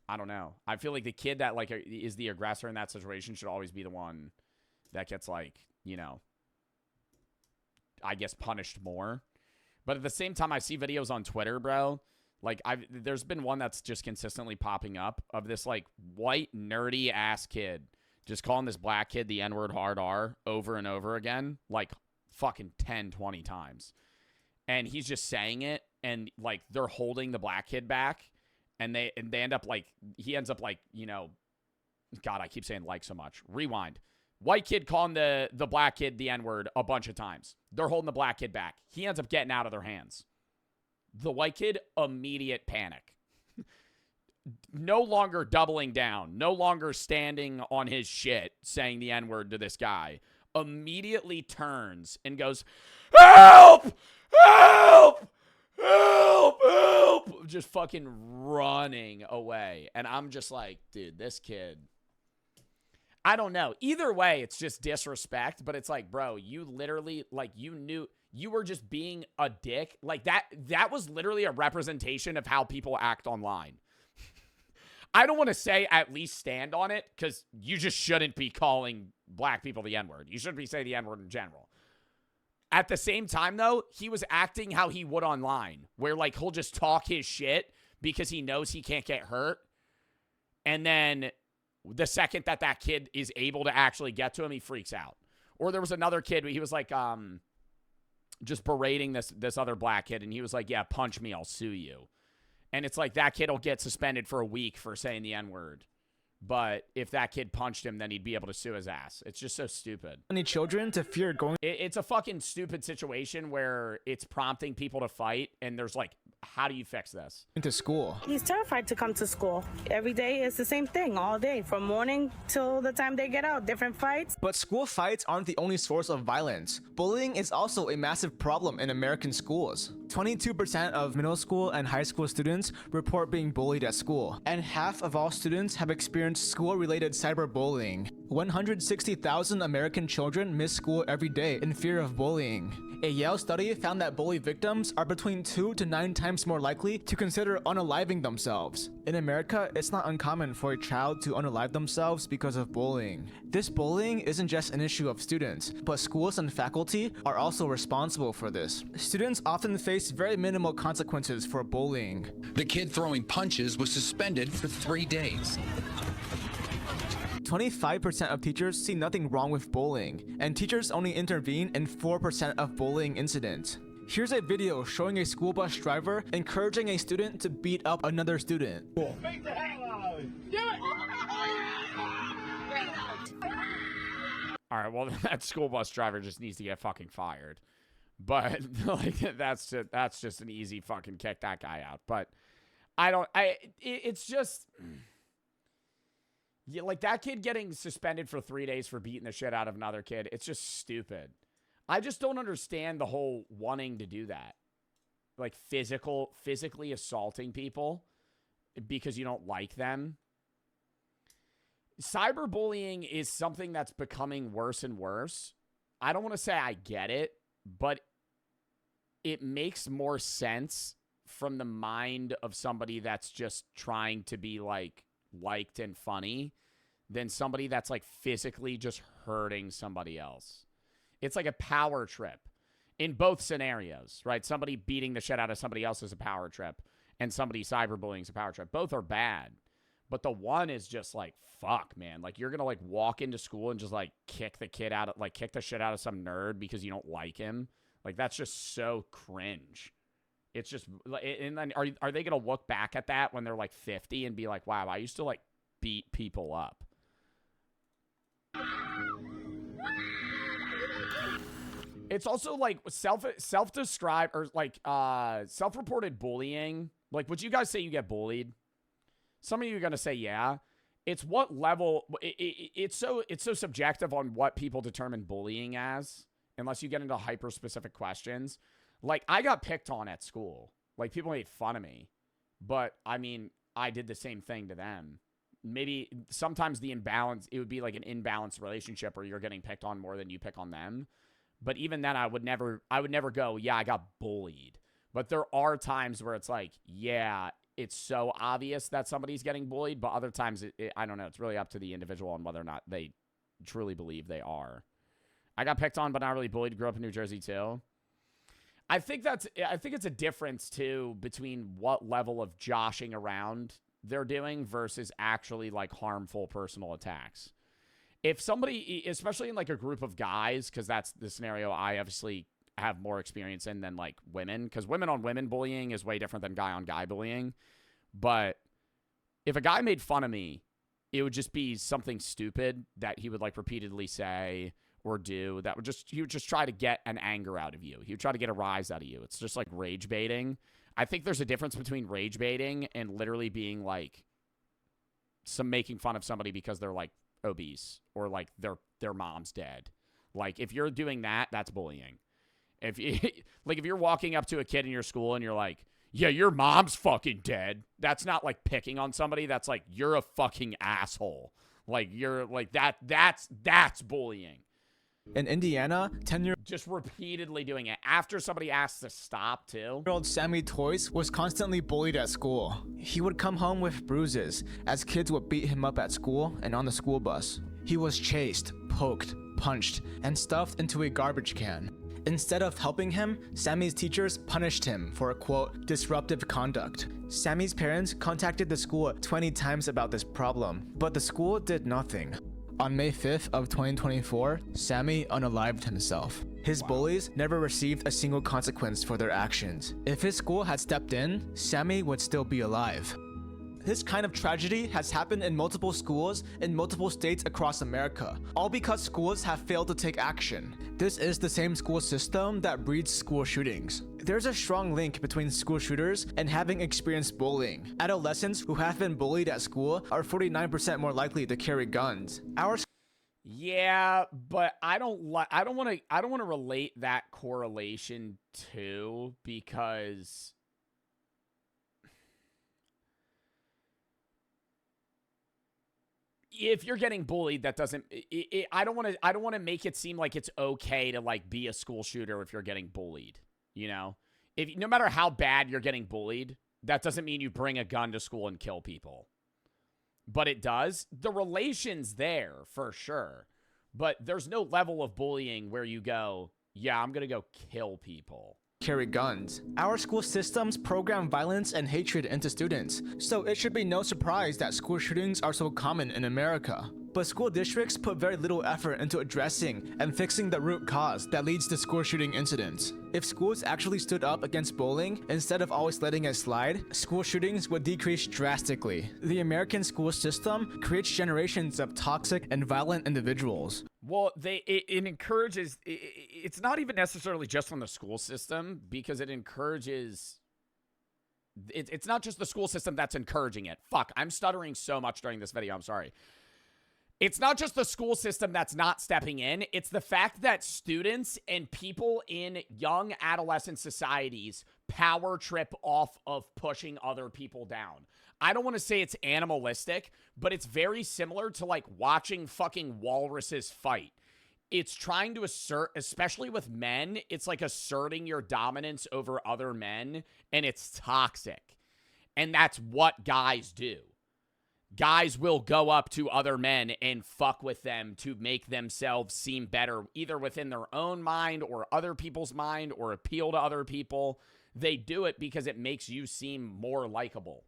I don't know. I feel like the kid that like is the aggressor in that situation should always be the one that gets like, you know, I guess punished more. But at the same time, I see videos on Twitter, bro. Like there's been one that's just consistently popping up of this like white nerdy ass kid just calling this black kid the N-word hard R over and over again, like fucking 10, 20 times. And he's just saying it and like they're holding the black kid back. And they end up like, he ends up like, you know, God, I keep saying like so much. Rewind. White kid calling the black kid the N-word a bunch of times. They're holding the black kid back. He ends up getting out of their hands. The white kid, immediate panic. No longer doubling down. No longer standing on his shit saying the N-word to this guy. immediately turns and goes, "Help! Help! Help! Help!" Just fucking running away. And I'm just like, dude, this kid, I don't know. Either way, it's just disrespect, but it's like, bro, you literally, like, you knew you were just being a dick. Like, that was literally a representation of how people act online. I don't want to say at least stand on it, because you just shouldn't be calling black people the N-word. You shouldn't be saying the N-word in general. At the same time, though, he was acting how he would online, where, like, he'll just talk his shit because he knows he can't get hurt. And then the second that kid is able to actually get to him, he freaks out. Or there was another kid, he was, like, just berating this other black kid, and he was like, "Yeah, punch me, I'll sue you." And it's like, that kid will get suspended for a week for saying the N-word. But if that kid punched him, then he'd be able to sue his ass. It's just so stupid. Any children to fear going. It's a fucking stupid situation where it's prompting people to fight, and there's like, how do you fix this? Into school. He's terrified to come to school. Every day is the same thing, all day, from morning till the time they get out, different fights. But school fights aren't the only source of violence. Bullying is also a massive problem in American schools. 22% of middle school and high school students report being bullied at school, and half of all students have experienced school-related cyberbullying. 160,000 American children miss school every day in fear of bullying. A Yale study found that bully victims are between 2 to 9 times more likely to consider unaliving themselves. In America, it's not uncommon for a child to unalive themselves because of bullying. This bullying isn't just an issue of students, but schools and faculty are also responsible for this. Students often face very minimal consequences for bullying. The kid throwing punches was suspended for 3 days. 25% of teachers see nothing wrong with bullying, and teachers only intervene in 4% of bullying incidents. Here's a video showing a school bus driver encouraging a student to beat up another student. Beat the hell out of him. Do it! All right, well, that school bus driver just needs to get fucking fired. But like, that's just an easy fucking kick that guy out. But it's just, yeah, like that kid getting suspended for 3 days for beating the shit out of another kid. It's just stupid. I just don't understand the whole wanting to do that. Like physically assaulting people because you don't like them. Cyberbullying is something that's becoming worse and worse. I don't want to say I get it, but it makes more sense from the mind of somebody that's just trying to be like liked and funny than somebody that's like physically just hurting somebody else. It's like a power trip in both scenarios, right? Somebody beating the shit out of somebody else is a power trip, and somebody cyberbullying is a power trip. Both are bad, but the one is just like, fuck, man. Like, you're gonna like walk into school and just like kick the shit out of some nerd because you don't like him. Like, that's just so cringe. It's just, and then are they gonna look back at that when they're like 50 and be like, wow, I used to like beat people up? It's also like self-described or like self-reported bullying. Like, would you guys say you get bullied? Some of you are gonna say yeah. It's what level. It's so subjective on what people determine bullying as, unless you get into hyper-specific questions. Like, I got picked on at school. Like, people made fun of me, but I mean, I did the same thing to them. Maybe sometimes it would be like an imbalanced relationship where you're getting picked on more than you pick on them. But even then, I would never go, yeah, I got bullied. But there are times where it's like, yeah, it's so obvious that somebody's getting bullied. But other times, I don't know. It's really up to the individual on whether or not they truly believe they are. I got picked on, but not really bullied. Grew up in New Jersey, too. I think it's a difference, too, between what level of joshing around they're doing versus actually, like, harmful personal attacks. If somebody, especially in like a group of guys, because that's the scenario I obviously have more experience in than like women, because women on women bullying is way different than guy on guy bullying. But if a guy made fun of me, it would just be something stupid that he would like repeatedly say or do that he would just try to get an anger out of you. He would try to get a rise out of you. It's just like rage baiting. I think there's a difference between rage baiting and literally being like making fun of somebody because they're like obese or like their mom's dead. Like, if you're doing that, that's bullying. If you, like, if you're walking up to a kid in your school and you're like, yeah, your mom's fucking dead. That's not like picking on somebody. That's like, you're a fucking asshole. Like, you're like that's bullying. In Indiana, 10-year-old just repeatedly doing it after somebody asked to stop too. Sammy Toys was constantly bullied at school. He would come home with bruises as kids would beat him up at school and on the school bus. He was chased, poked, punched, and stuffed into a garbage can. Instead of helping him, Sammy's teachers punished him for, quote, disruptive conduct. Sammy's parents contacted the school 20 times about this problem, but the school did nothing. On May 5th of 2024, Sammy unalived himself. His bullies never received a single consequence for their actions. If his school had stepped in, Sammy would still be alive. This kind of tragedy has happened in multiple schools in multiple states across America, all because schools have failed to take action. This is the same school system that breeds school shootings. There's a strong link between school shooters and having experienced bullying. Adolescents who have been bullied at school are 49% more likely to carry guns. Yeah, but I don't want to relate that correlation to, because if you're getting bullied, that doesn't. I don't want to make it seem like it's okay to like be a school shooter if you're getting bullied. You know, if no matter how bad you're getting bullied, that doesn't mean you bring a gun to school and kill people. But it does. The relation's there for sure, but there's no level of bullying where you go, yeah, I'm gonna go kill people. Carry guns. Our school systems program violence and hatred into students, so it should be no surprise that school shootings are so common in America. But school districts put very little effort into addressing and fixing the root cause that leads to school shooting incidents. If schools actually stood up against bullying instead of always letting it slide, school shootings would decrease drastically. The American school system creates generations of toxic and violent individuals. Well, it encourages. It's not even necessarily just from the school system, because it encourages. It's not just the school system that's encouraging it. Fuck, I'm stuttering so much during this video. I'm sorry. It's not just the school system that's not stepping in. It's the fact that students and people in young adolescent societies power trip off of pushing other people down. I don't want to say it's animalistic, but it's very similar to like watching fucking walruses fight. It's trying to assert, especially with men, it's like asserting your dominance over other men, and it's toxic. And that's what guys do. Guys will go up to other men and fuck with them to make themselves seem better, either within their own mind or other people's mind, or appeal to other people. They do it because it makes you seem more likable.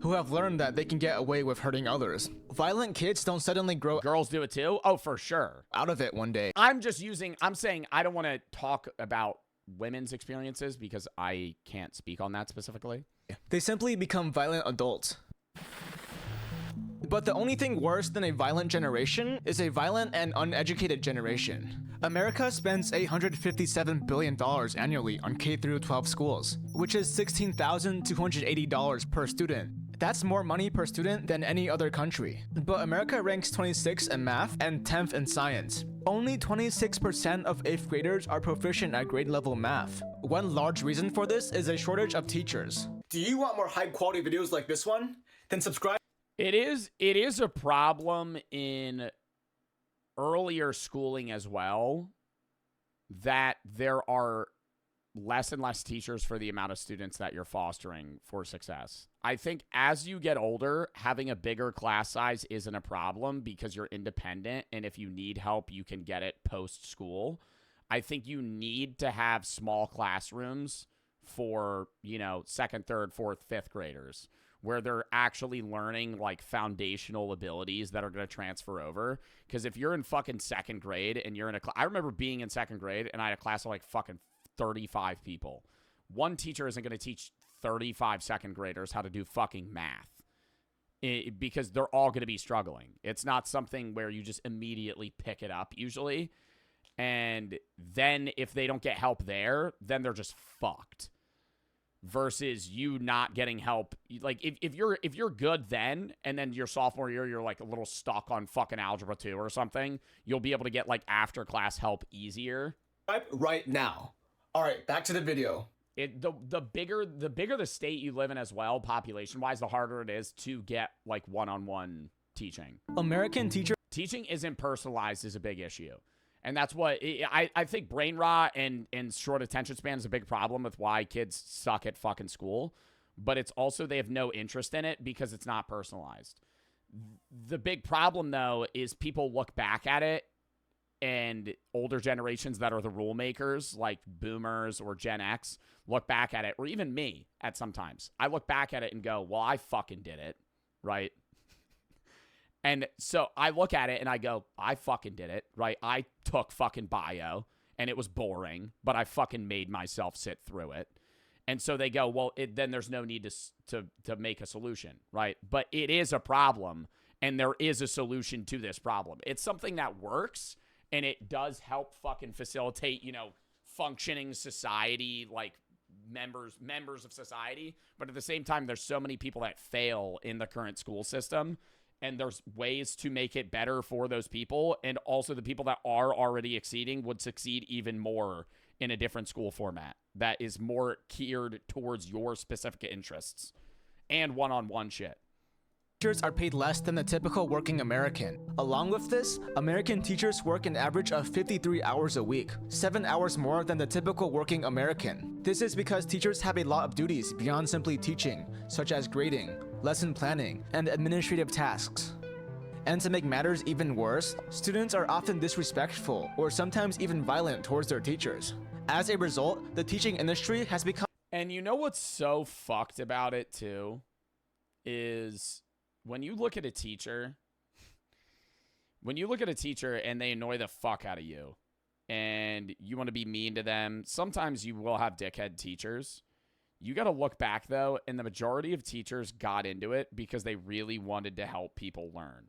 Who have learned that they can get away with hurting others. Violent kids don't suddenly grow. Girls do it too? Oh, for sure. Out of it one day. I'm saying I don't want to talk about women's experiences because I can't speak on that specifically. They simply become violent adults. But the only thing worse than a violent generation is a violent and uneducated generation. America spends $857 billion annually on K-12 schools, which is $16,280 per student. That's more money per student than any other country. But America ranks 26th in math and 10th in science. Only 26% of 8th graders are proficient at grade level math. One large reason for this is a shortage of teachers. Do you want more high quality videos like this one? Then subscribe. It is a problem in earlier schooling as well, that there are less and less teachers for the amount of students that you're fostering for success. I think as you get older, having a bigger class size isn't a problem because you're independent, and if you need help, you can get it post-school. I think you need to have small classrooms for, second, third, fourth, fifth graders, where they're actually learning like foundational abilities that are going to transfer over. Because if you're in fucking second grade and you're in I remember being in second grade and I had a class of like fucking 35 people. One teacher isn't going to teach 35 second graders how to do fucking math because they're all going to be struggling. It's not something where you just immediately pick it up usually. And then if they don't get help there, then they're just fucked. versus you not getting help. Like if you're good then, and then your sophomore year you're like a little stuck on fucking algebra 2 or something, you'll be able to get like after class help easier. Right now. All right, back to the video. The bigger the state you live in as well, population wise, the harder it is to get like one-on-one teaching. American teaching isn't personalized is a big issue. And that's what I think brain rot and short attention span is a big problem with why kids suck at fucking school. But it's also they have no interest in it because it's not personalized. The big problem, though, is people look back at it, and older generations that are the rule makers, like boomers or Gen X, look back at it, or even me at sometimes. I look back at it and go, well, I fucking did it, right? And so I look at it and I go, I fucking did it, right? I took fucking bio and it was boring, but I fucking made myself sit through it. And so they go, well, then there's no need to make a solution, right? But it is a problem, and there is a solution to this problem. It's something that works, and it does help fucking facilitate, functioning society, like members of society. But at the same time, there's so many people that fail in the current school system. And there's ways to make it better for those people. And also the people that are already exceeding would succeed even more in a different school format that is more geared towards your specific interests and one-on-one shit. Teachers are paid less than the typical working American. Along with this, American teachers work an average of 53 hours a week, 7 hours more than the typical working American. This is because teachers have a lot of duties beyond simply teaching, such as grading, lesson planning, and administrative tasks. And to make matters even worse, students are often disrespectful or sometimes even violent towards their teachers. As a result, the teaching industry has become— And you know what's so fucked about it too? Is when you look at a teacher, and they annoy the fuck out of you, and you want to be mean to them, sometimes you will have dickhead teachers. You got to look back, though, and the majority of teachers got into it because they really wanted to help people learn.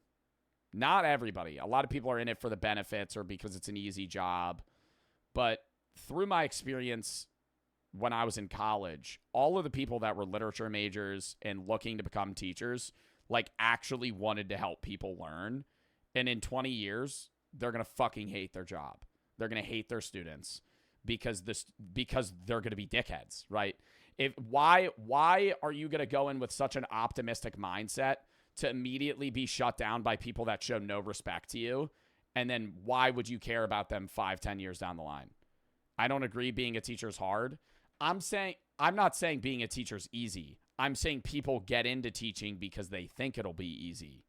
Not everybody. A lot of people are in it for the benefits or because it's an easy job. But through my experience when I was in college, all of the people that were literature majors and looking to become teachers, like, actually wanted to help people learn. And in 20 years, they're going to fucking hate their job. They're going to hate their students because they're going to be dickheads, right? Why are you going to go in with such an optimistic mindset to immediately be shut down by people that show no respect to you? And then why would you care about them 5-10 years down the line? I don't agree being a teacher is hard. I'm not saying being a teacher is easy. I'm saying people get into teaching because they think it'll be easy.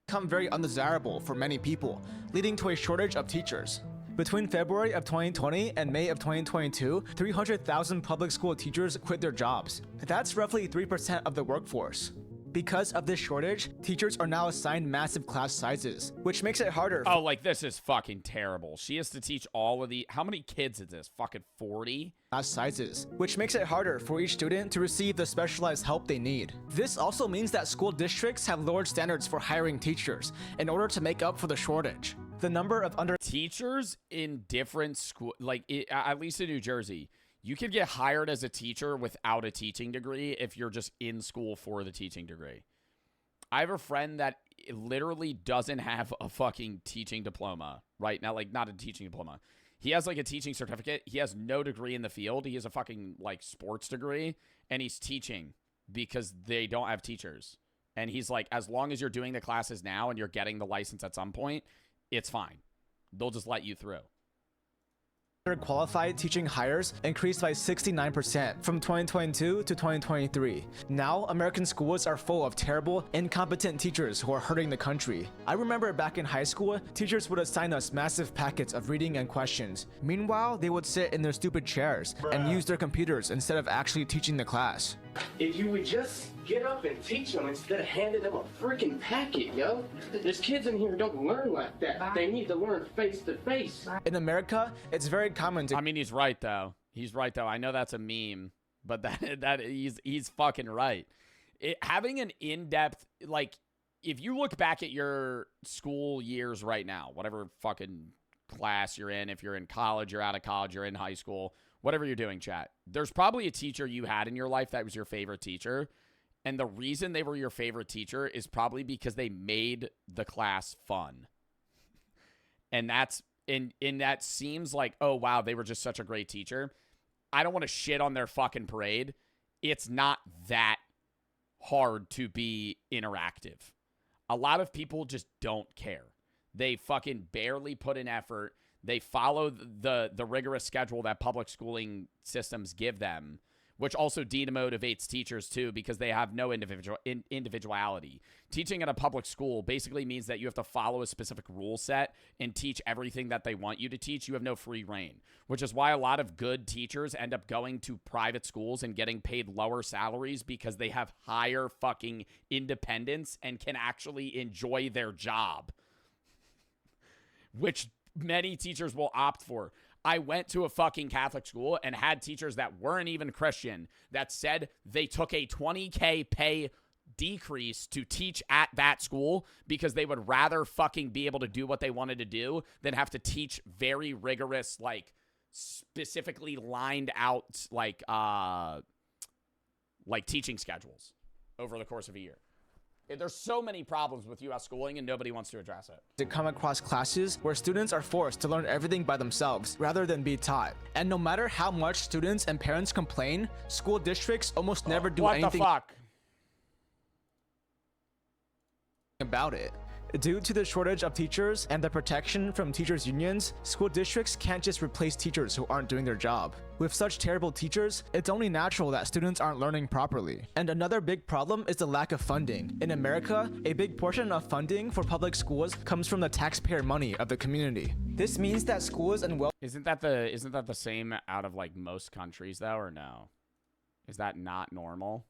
Become very undesirable for many people, leading to a shortage of teachers. Between February of 2020 and May of 2022, 300,000 public school teachers quit their jobs. That's roughly 3% of the workforce. Because of this shortage, teachers are now assigned massive class sizes, which makes it harder. Oh, like, this is fucking terrible. She has to teach all of the— how many kids is this? Fucking 40? Class sizes, which makes it harder for each student to receive the specialized help they need. This also means that school districts have lowered standards for hiring teachers in order to make up for the shortage. The number of teachers in different school, like at least in New Jersey, you could get hired as a teacher without a teaching degree if you're just in school for the teaching degree. I have a friend that literally doesn't have a fucking teaching diploma right now, like not a teaching diploma. He has like a teaching certificate. He has no degree in the field. He has a fucking like sports degree, and he's teaching because they don't have teachers. And he's like, as long as you're doing the classes now and you're getting the license at some point, it's fine. They'll just let you through. Qualified teaching hires increased by 69% from 2022 to 2023. Now, American schools are full of terrible, incompetent teachers who are hurting the country. I remember back in high school, teachers would assign us massive packets of reading and questions. Meanwhile, they would sit in their stupid chairs and use their computers instead of actually teaching the class. If you would just get up and teach them instead of handing them a freaking packet, yo. There's kids in here who don't learn like that. They need to learn face to face. In America, it's very common to— I mean, he's right though. He's right though. I know that's a meme, but he's fucking right. Having an in-depth, like, if you look back at your school years right now, whatever fucking class you're in, if you're in college, you're out of college, you're in high school, whatever you're doing, chat, there's probably a teacher you had in your life that was your favorite teacher. And the reason they were your favorite teacher is probably because they made the class fun. And that's, and that seems like, oh, wow, they were just such a great teacher. I don't want to shit on their fucking parade. It's not that hard to be interactive. A lot of people just don't care. They fucking barely put in effort. They follow the rigorous schedule that public schooling systems give them, which also demotivates teachers too because they have no individuality. Teaching at a public school basically means that you have to follow a specific rule set and teach everything that they want you to teach. You have no free reign, which is why a lot of good teachers end up going to private schools and getting paid lower salaries because they have higher fucking independence and can actually enjoy their job, which many teachers will opt for. I went to a fucking Catholic school and had teachers that weren't even Christian that said they took a $20K pay decrease to teach at that school because they would rather fucking be able to do what they wanted to do than have to teach very rigorous, like specifically lined out, like teaching schedules over the course of a year. There's so many problems with U.S. schooling and nobody wants to address it. To come across classes where students are forced to learn everything by themselves rather than be taught. And no matter how much students and parents complain, school districts almost never do anything about it. Due to the shortage of teachers and the protection from teachers' unions, school districts can't just replace teachers who aren't doing their job. With such terrible teachers, it's only natural that students aren't learning properly. And another big problem is the lack of funding. In America, a big portion of funding for public schools comes from the taxpayer money of the community. This means that schools and Isn't that the same out of like most countries though, or no? Is that not normal?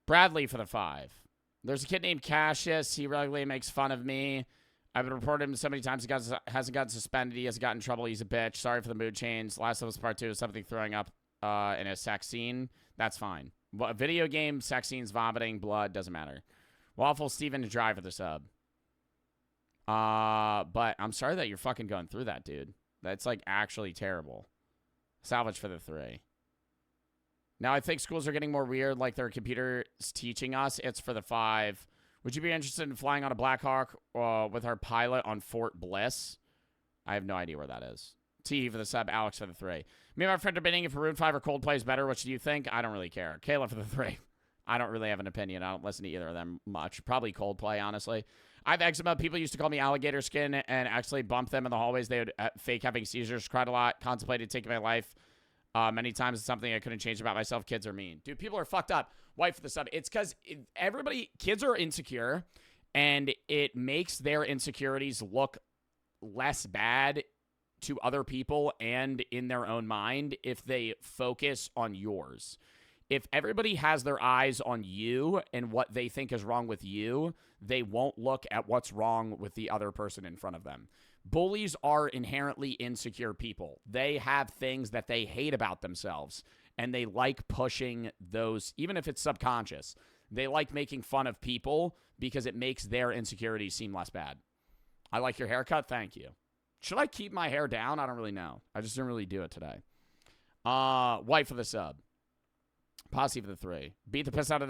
Bradley for the 5. There's a kid named Cassius. He regularly makes fun of me. I've been reporting him so many times. He hasn't gotten suspended. He hasn't gotten in trouble. He's a bitch. Sorry for the mood change. Last of Us Part 2 is something throwing up in a sex scene. That's fine. Well, a video game, sex scenes, vomiting, blood, doesn't matter. Waffle Steven to drive for the sub. But I'm sorry that you're fucking going through that, dude. That's like actually terrible. Salvage for the 3. Now I think schools are getting more weird, like their computers teaching us. It's for the 5. Would you be interested in flying on a Black Hawk with our pilot on Fort Bliss? I have no idea where that is. T for the sub, Alex for the 3. Me and my friend are debating if Maroon 5 or Coldplay is better. What do you think? I don't really care. Kayla for the 3. I don't really have an opinion. I don't listen to either of them much. Probably Coldplay, honestly. I have eczema. People used to call me alligator skin and actually bump them in the hallways. They would fake having seizures. Cried a lot. Contemplated taking my life. Many times it's something I couldn't change about myself. Kids are mean. Dude, people are fucked up. Wife for the sub. It's because kids are insecure, and it makes their insecurities look less bad to other people and in their own mind if they focus on yours. If everybody has their eyes on you and what they think is wrong with you, they won't look at what's wrong with the other person in front of them. Bullies are inherently insecure people. They have things that they hate about themselves, and they like pushing those, even if it's subconscious. They like making fun of people because it makes their insecurities seem less bad. I like your haircut. Thank you. Should I keep my hair down? I don't really know. I just didn't really do it today. Wife for the sub. Posse for the 3. Beat the piss out of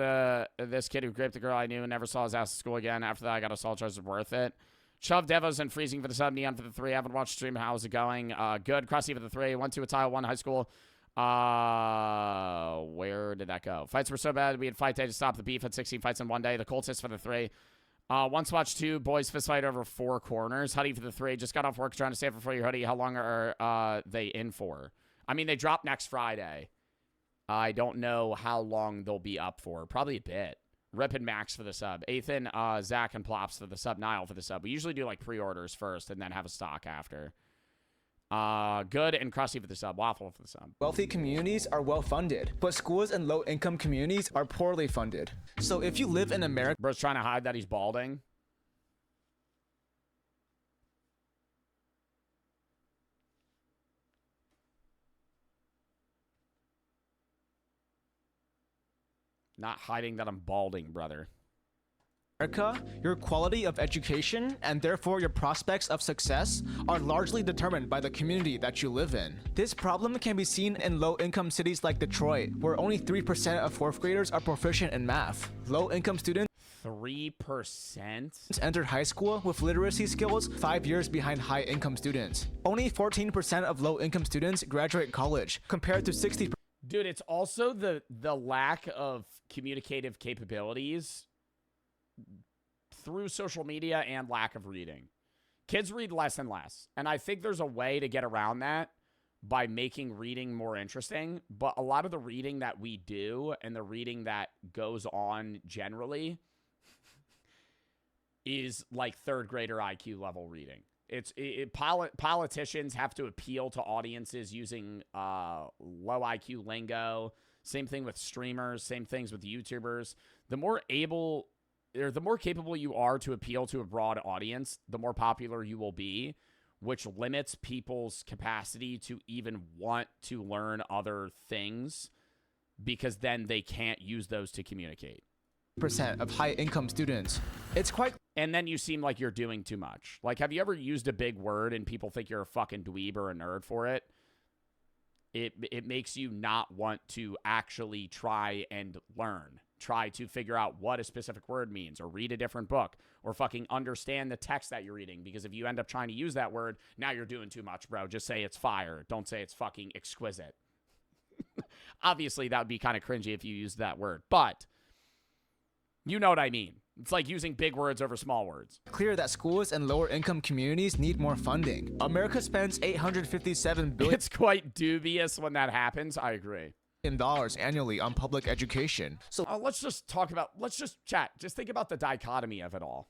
this kid who raped the girl I knew and never saw his ass at school again. After that, I got assault charges. Worth it. Shove Devos and Freezing for the sub. Neon for the 3. Haven't watched the stream. How is it going? Good. Crossy for the 3. Went to a tile 1 high school. Where did that go? Fights were so bad. We had fight day to stop the beef. Had 16 fights in one day. The Colts for the 3. Once watched 2 boys fist fight over 4 corners. Huddy for the 3. Just got off work trying to save it for your hoodie. How long are they in for? I mean, they drop next Friday. I don't know how long they'll be up for. Probably a bit. Rip and Max for the sub. Ethan, Zach, and Plops for the sub. Niall for the sub. We usually do like pre-orders first and then have a stock after. Good and Krusty for the sub. Waffle for the sub. Wealthy communities are well funded, but schools in low-income communities are poorly funded. So if you live in America... Bro's trying to hide that he's balding. Not hiding that I'm balding, brother. America, your quality of education and therefore your prospects of success are largely determined by the community that you live in. This problem can be seen in low-income cities like Detroit, where only 3% of 4th graders are proficient in math. Low-income students 3% entered high school with literacy skills 5 years behind high-income students. Only 14% of low-income students graduate college, compared to 60%. Dude, it's also the lack of communicative capabilities through social media and lack of reading. Kids read less and less. And I think there's a way to get around that by making reading more interesting. But a lot of the reading that we do and the reading that goes on generally is like 3rd grader IQ level reading. Politicians have to appeal to audiences using low IQ lingo. Same thing with streamers. Same things with YouTubers. The more capable you are to appeal to a broad audience, the more popular you will be, which limits people's capacity to even want to learn other things because then they can't use those to communicate. Percent of high-income students. It's quite... And then you seem like you're doing too much. Like, have you ever used a big word and people think you're a fucking dweeb or a nerd for it? It makes you not want to actually try and learn. Try to figure out what a specific word means, or read a different book, or fucking understand the text that you're reading. Because if you end up trying to use that word, now you're doing too much, bro. Just say it's fire. Don't say it's fucking exquisite. Obviously, that would be kind of cringy if you used that word, but you know what I mean. It's like using big words over small words. Clear that schools and lower income communities need more funding. America spends $857 billion. It's quite dubious when that happens. I agree. Dollars annually on public education. So let's just chat. Just think about the dichotomy of it all.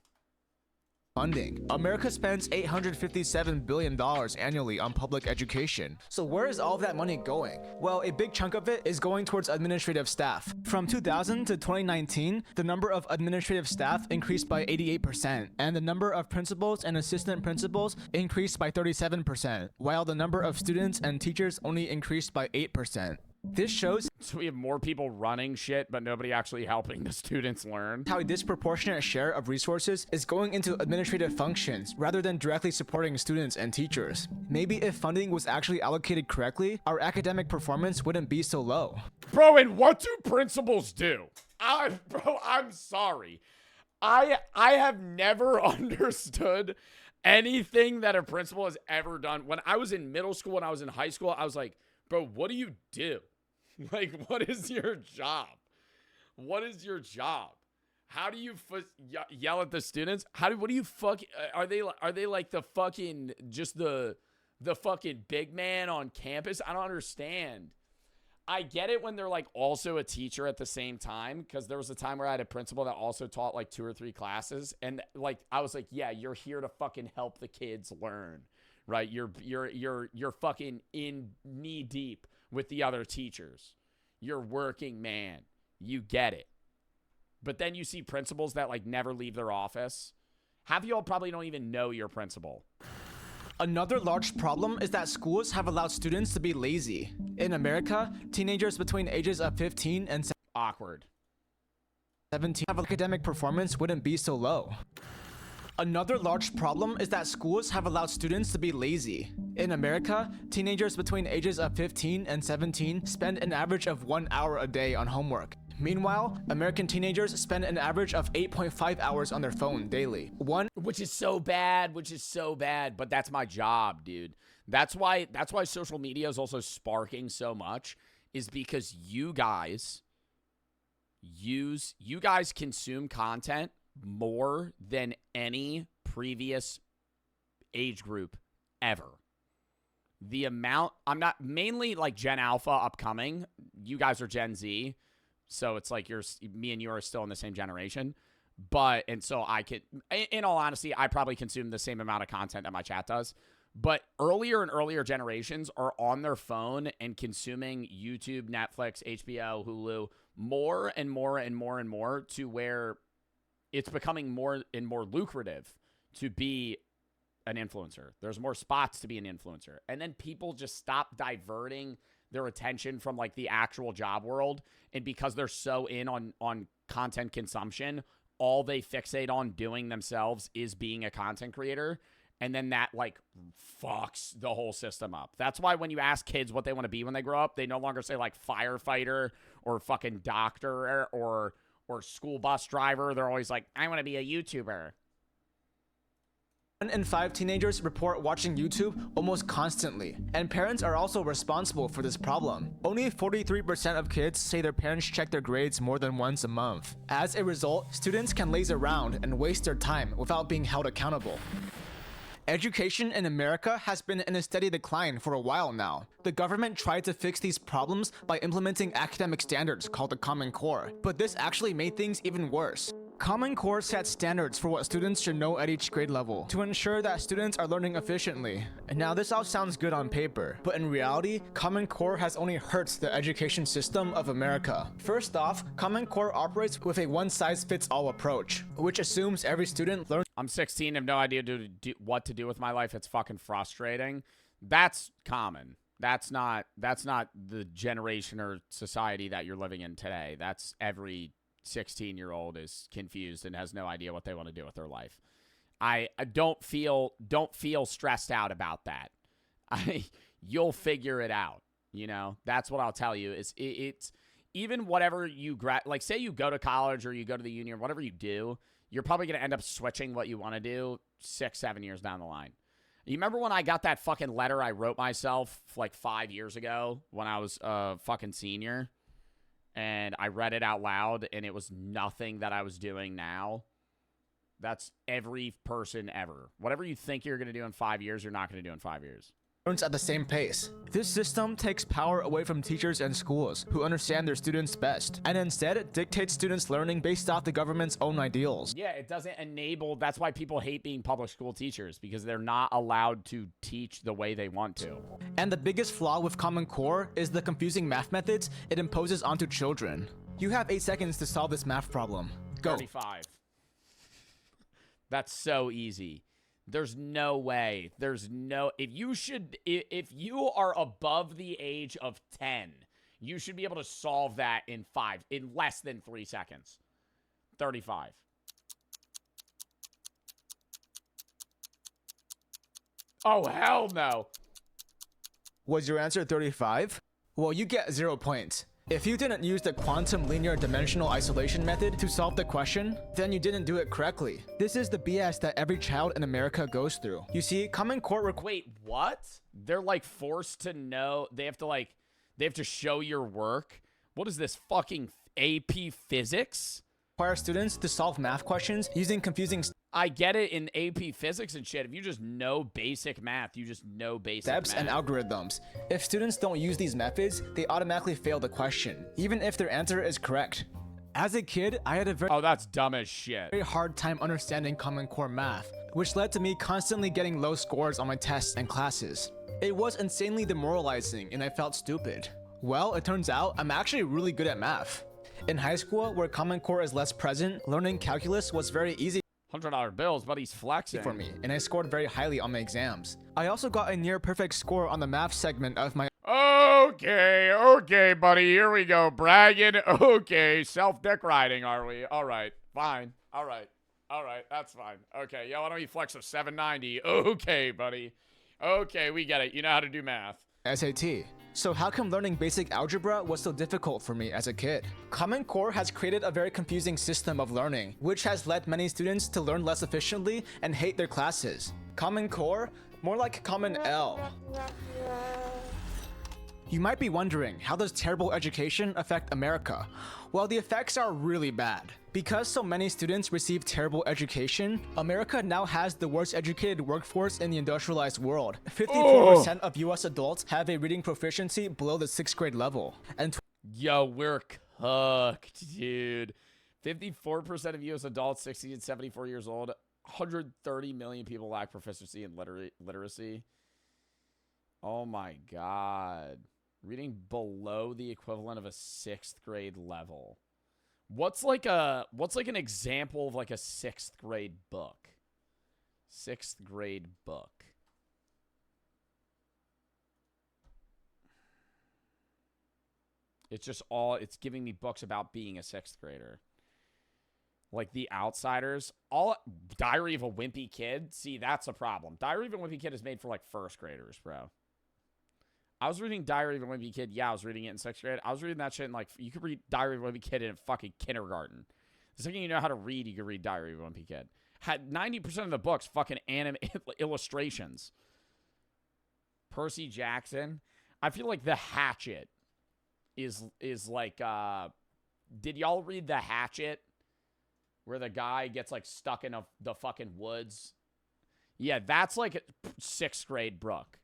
Funding. America spends $857 billion annually on public education. So where is all of that money going? Well, a big chunk of it is going towards administrative staff. From 2000 to 2019, the number of administrative staff increased by 88%, and the number of principals and assistant principals increased by 37%, while the number of students and teachers only increased by 8%. This shows so we have more people running shit, but nobody actually helping the students learn. How a disproportionate share of resources is going into administrative functions rather than directly supporting students and teachers. Maybe if funding was actually allocated correctly, our academic performance wouldn't be so low. Bro, and what do principals do? I'm sorry. I have never understood anything that a principal has ever done. When I was in middle school and I was in high school, I was like, bro, what do you do? Like, what is your job? What is your job? How do you yell at the students? What do you are they like the fucking, just the fucking big man on campus? I don't understand. I get it when they're like also a teacher at the same time, because there was a time where I had a principal that also taught like 2 or 3 classes, and like I was like, yeah, you're here to fucking help the kids learn. Right, you're fucking in knee deep with the other teachers. You're working, man. You get it. But then you see principals that like never leave their office. Half of y'all probably don't even know your principal. Another large problem is that schools have allowed students to be lazy. In America, teenagers between ages of 15 and 17 have academic performance wouldn't be so low. Another large problem is that schools have allowed students to be lazy. In America, teenagers between ages of 15 and 17 spend an average of 1 hour a day on homework. Meanwhile, American teenagers spend an average of 8.5 hours on their phone daily. Which is so bad, but that's my job, dude. That's why social media is also sparking so much, is because you guys consume content more than any previous age group ever. The amount, I'm not, mainly like Gen Alpha upcoming. You guys are Gen Z. So it's like me and you are still in the same generation. But, and so I could, in all honesty, I probably consume the same amount of content that my chat does. But earlier and earlier generations are on their phone and consuming YouTube, Netflix, HBO, Hulu, more and more and more and more, to where it's becoming more and more lucrative to be an influencer. There's more spots to be an influencer. And then people just stop diverting their attention from like the actual job world. And because they're so in on content consumption, all they fixate on doing themselves is being a content creator. And then that, like, fucks the whole system up. That's why when you ask kids what they want to be when they grow up, they no longer say, like, firefighter or fucking doctor or school bus driver. They're always like, I want to be a YouTuber. 1 in 5 teenagers report watching YouTube almost constantly, and parents are also responsible for this problem. Only 43% of kids say their parents check their grades more than once a month. As a result, students can laze around and waste their time without being held accountable. Education in America has been in a steady decline for a while now. The government tried to fix these problems by implementing academic standards called the Common Core, but this actually made things even worse. Common Core sets standards for what students should know at each grade level to ensure that students are learning efficiently. And now this all sounds good on paper, but in reality, Common Core has only hurt the education system of America. First off, Common Core operates with a one-size-fits-all approach, which assumes every student learns. I'm 16, have no idea what to do with my life. It's fucking frustrating. That's common. That's not the generation or society that you're living in today. That's every 16-year-old is confused and has no idea what they want to do with their life. I don't feel stressed out about that. You'll figure it out. You know, that's what I'll tell you. It's even whatever you like. Say you go to college or you go to the union, whatever you do, you're probably gonna end up switching what you want to do 6-7 years down the line. You remember when I got that fucking letter I wrote myself like 5 years ago when I was a fucking senior? And I read it out loud, and it was nothing that I was doing now. That's every person ever. Whatever you think you're going to do in 5 years, you're not going to do in 5 years. At the same pace. This system takes power away from teachers and schools who understand their students best, and instead it dictates students' learning based off the government's own ideals. Yeah, it doesn't enable. That's why people hate being public school teachers, because they're not allowed to teach the way they want to. And the biggest flaw with Common Core is the confusing math methods it imposes onto children. You have 8 seconds to solve this math problem. Go. 35. That's so easy. There's no way. If you are above the age of 10, you should be able to solve that in less than 3 seconds. 35. Oh, hell no. Was your answer 35? Well, you get 0 points. If you didn't use the quantum linear dimensional isolation method to solve the question, then you didn't do it correctly. This is the BS that every child in America goes through. You see, Common Core Wait, what? They're like forced to know. They have to show your work. What is this fucking AP Physics? Require students to solve math questions using confusing I get it in AP Physics and shit. If you just know basic math, you just know basic steps math. and algorithms. If students don't use these methods, they automatically fail the question, even if their answer is correct. As a kid, I had a that's dumb as shit. Very hard time understanding Common Core math, which led to me constantly getting low scores on my tests and classes. It was insanely demoralizing and I felt stupid. Well, it turns out I'm actually really good at math. In high school, where Common Core is less present, learning calculus was very easy. $100 bills, but he's flexing for me, and I scored very highly on my exams. I also got a near perfect score on the math segment of my Okay, buddy, here we go. Bragging. Okay, self-dick riding, are we? All right, fine. All right, that's fine. Okay, yeah, why don't you flex a 790? Okay, buddy. Okay, we get it. You know how to do math. SAT. So how come learning basic algebra was so difficult for me as a kid? Common Core has created a very confusing system of learning, which has led many students to learn less efficiently and hate their classes. Common Core? More like Common L. You might be wondering, how does terrible education affect America? Well, the effects are really bad. Because so many students receive terrible education, America now has the worst educated workforce in the industrialized world. 54% of US adults have a reading proficiency below the 6th grade level. And yo, we're cooked, dude. 54% of US adults 60 and 74 years old, 130 million people lack proficiency in literacy. Oh my God. Reading below the equivalent of a 6th grade level. What's like an example of like a 6th grade book? 6th grade book. It's giving me books about being a 6th grader. Like The Outsiders. All Diary of a Wimpy Kid. See, that's a problem. Diary of a Wimpy Kid is made for like first graders, bro. I was reading Diary of a Wimpy Kid. Yeah, I was reading it in 6th grade. I was reading that shit in like, you could read Diary of a Wimpy Kid in fucking kindergarten. The second you know how to read, you could read Diary of a Wimpy Kid. Had 90% of the books fucking anime illustrations. Percy Jackson. I feel like The Hatchet is like, did y'all read The Hatchet? Where the guy gets like stuck in the fucking woods. Yeah, that's like 6th grade book.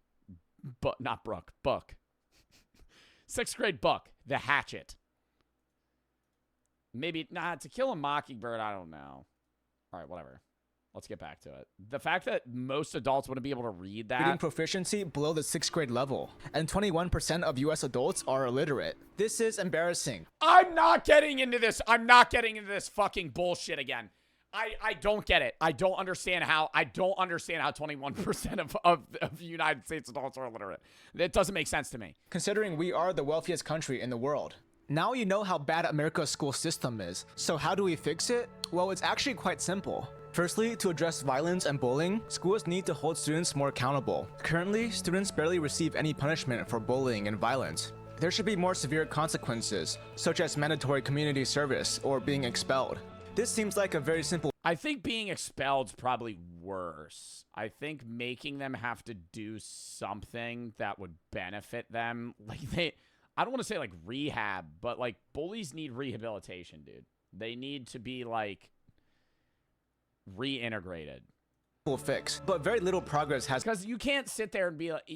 But not book. 6th grade book. The Hatchet. Maybe, To Kill a Mockingbird, I don't know. All right, whatever. Let's get back to it. The fact that most adults wouldn't be able to read that. Reading proficiency below the 6th grade level, and 21% of US adults are illiterate. This is embarrassing. I'm not getting into this. I'm not getting into this fucking bullshit again. I don't get it. I don't understand how 21% of United States adults are illiterate. It doesn't make sense to me. Considering we are the wealthiest country in the world. Now you know how bad America's school system is. So how do we fix it? Well, it's actually quite simple. Firstly, to address violence and bullying, schools need to hold students more accountable. Currently, students barely receive any punishment for bullying and violence. There should be more severe consequences, such as mandatory community service or being expelled. This seems like a very simple. I think being expelled is probably worse. I think making them have to do something that would benefit them. Like I don't want to say like rehab, but like bullies need rehabilitation, dude. They need to be like reintegrated. Fix, but very little progress has. Because you can't sit there and be like,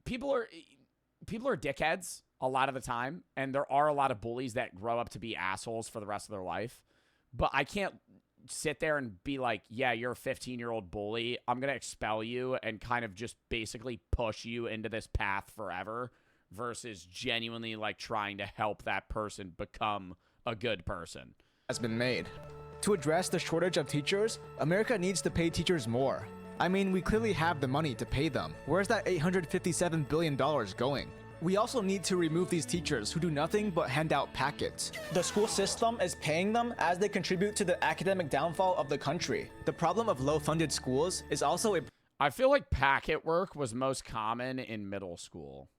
people are dickheads a lot of the time, and there are a lot of bullies that grow up to be assholes for the rest of their life. But I can't sit there and be like, yeah, you're a 15-year-old bully. I'm going to expel you and kind of just basically push you into this path forever versus genuinely like trying to help that person become a good person. Has been made. To address the shortage of teachers, America needs to pay teachers more. I mean, we clearly have the money to pay them. Where's that $857 billion going? We also need to remove these teachers who do nothing but hand out packets. The school system is paying them as they contribute to the academic downfall of the country. The problem of low-funded schools is also a... I feel like packet work was most common in middle school.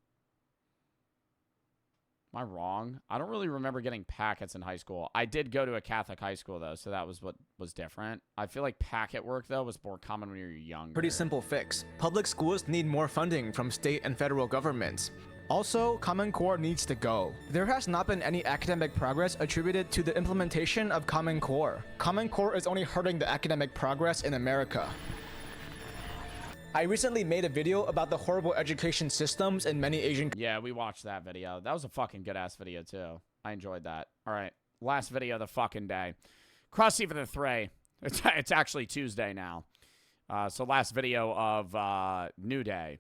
Am I wrong? I don't really remember getting packets in high school. I did go to a Catholic high school, though, so that was what was different. I feel like packet work, though, was more common when you were younger. Pretty simple fix. Public schools need more funding from state and federal governments. Also, Common Core needs to go. There has not been any academic progress attributed to the implementation of Common Core. Common Core is only hurting the academic progress in America. I recently made a video about the horrible education systems in many Asian... Yeah, we watched that video. That was a fucking good-ass video, too. I enjoyed that. All right, last video of the fucking day. Krusty for the Thray. It's actually Tuesday now. So last video of New Day.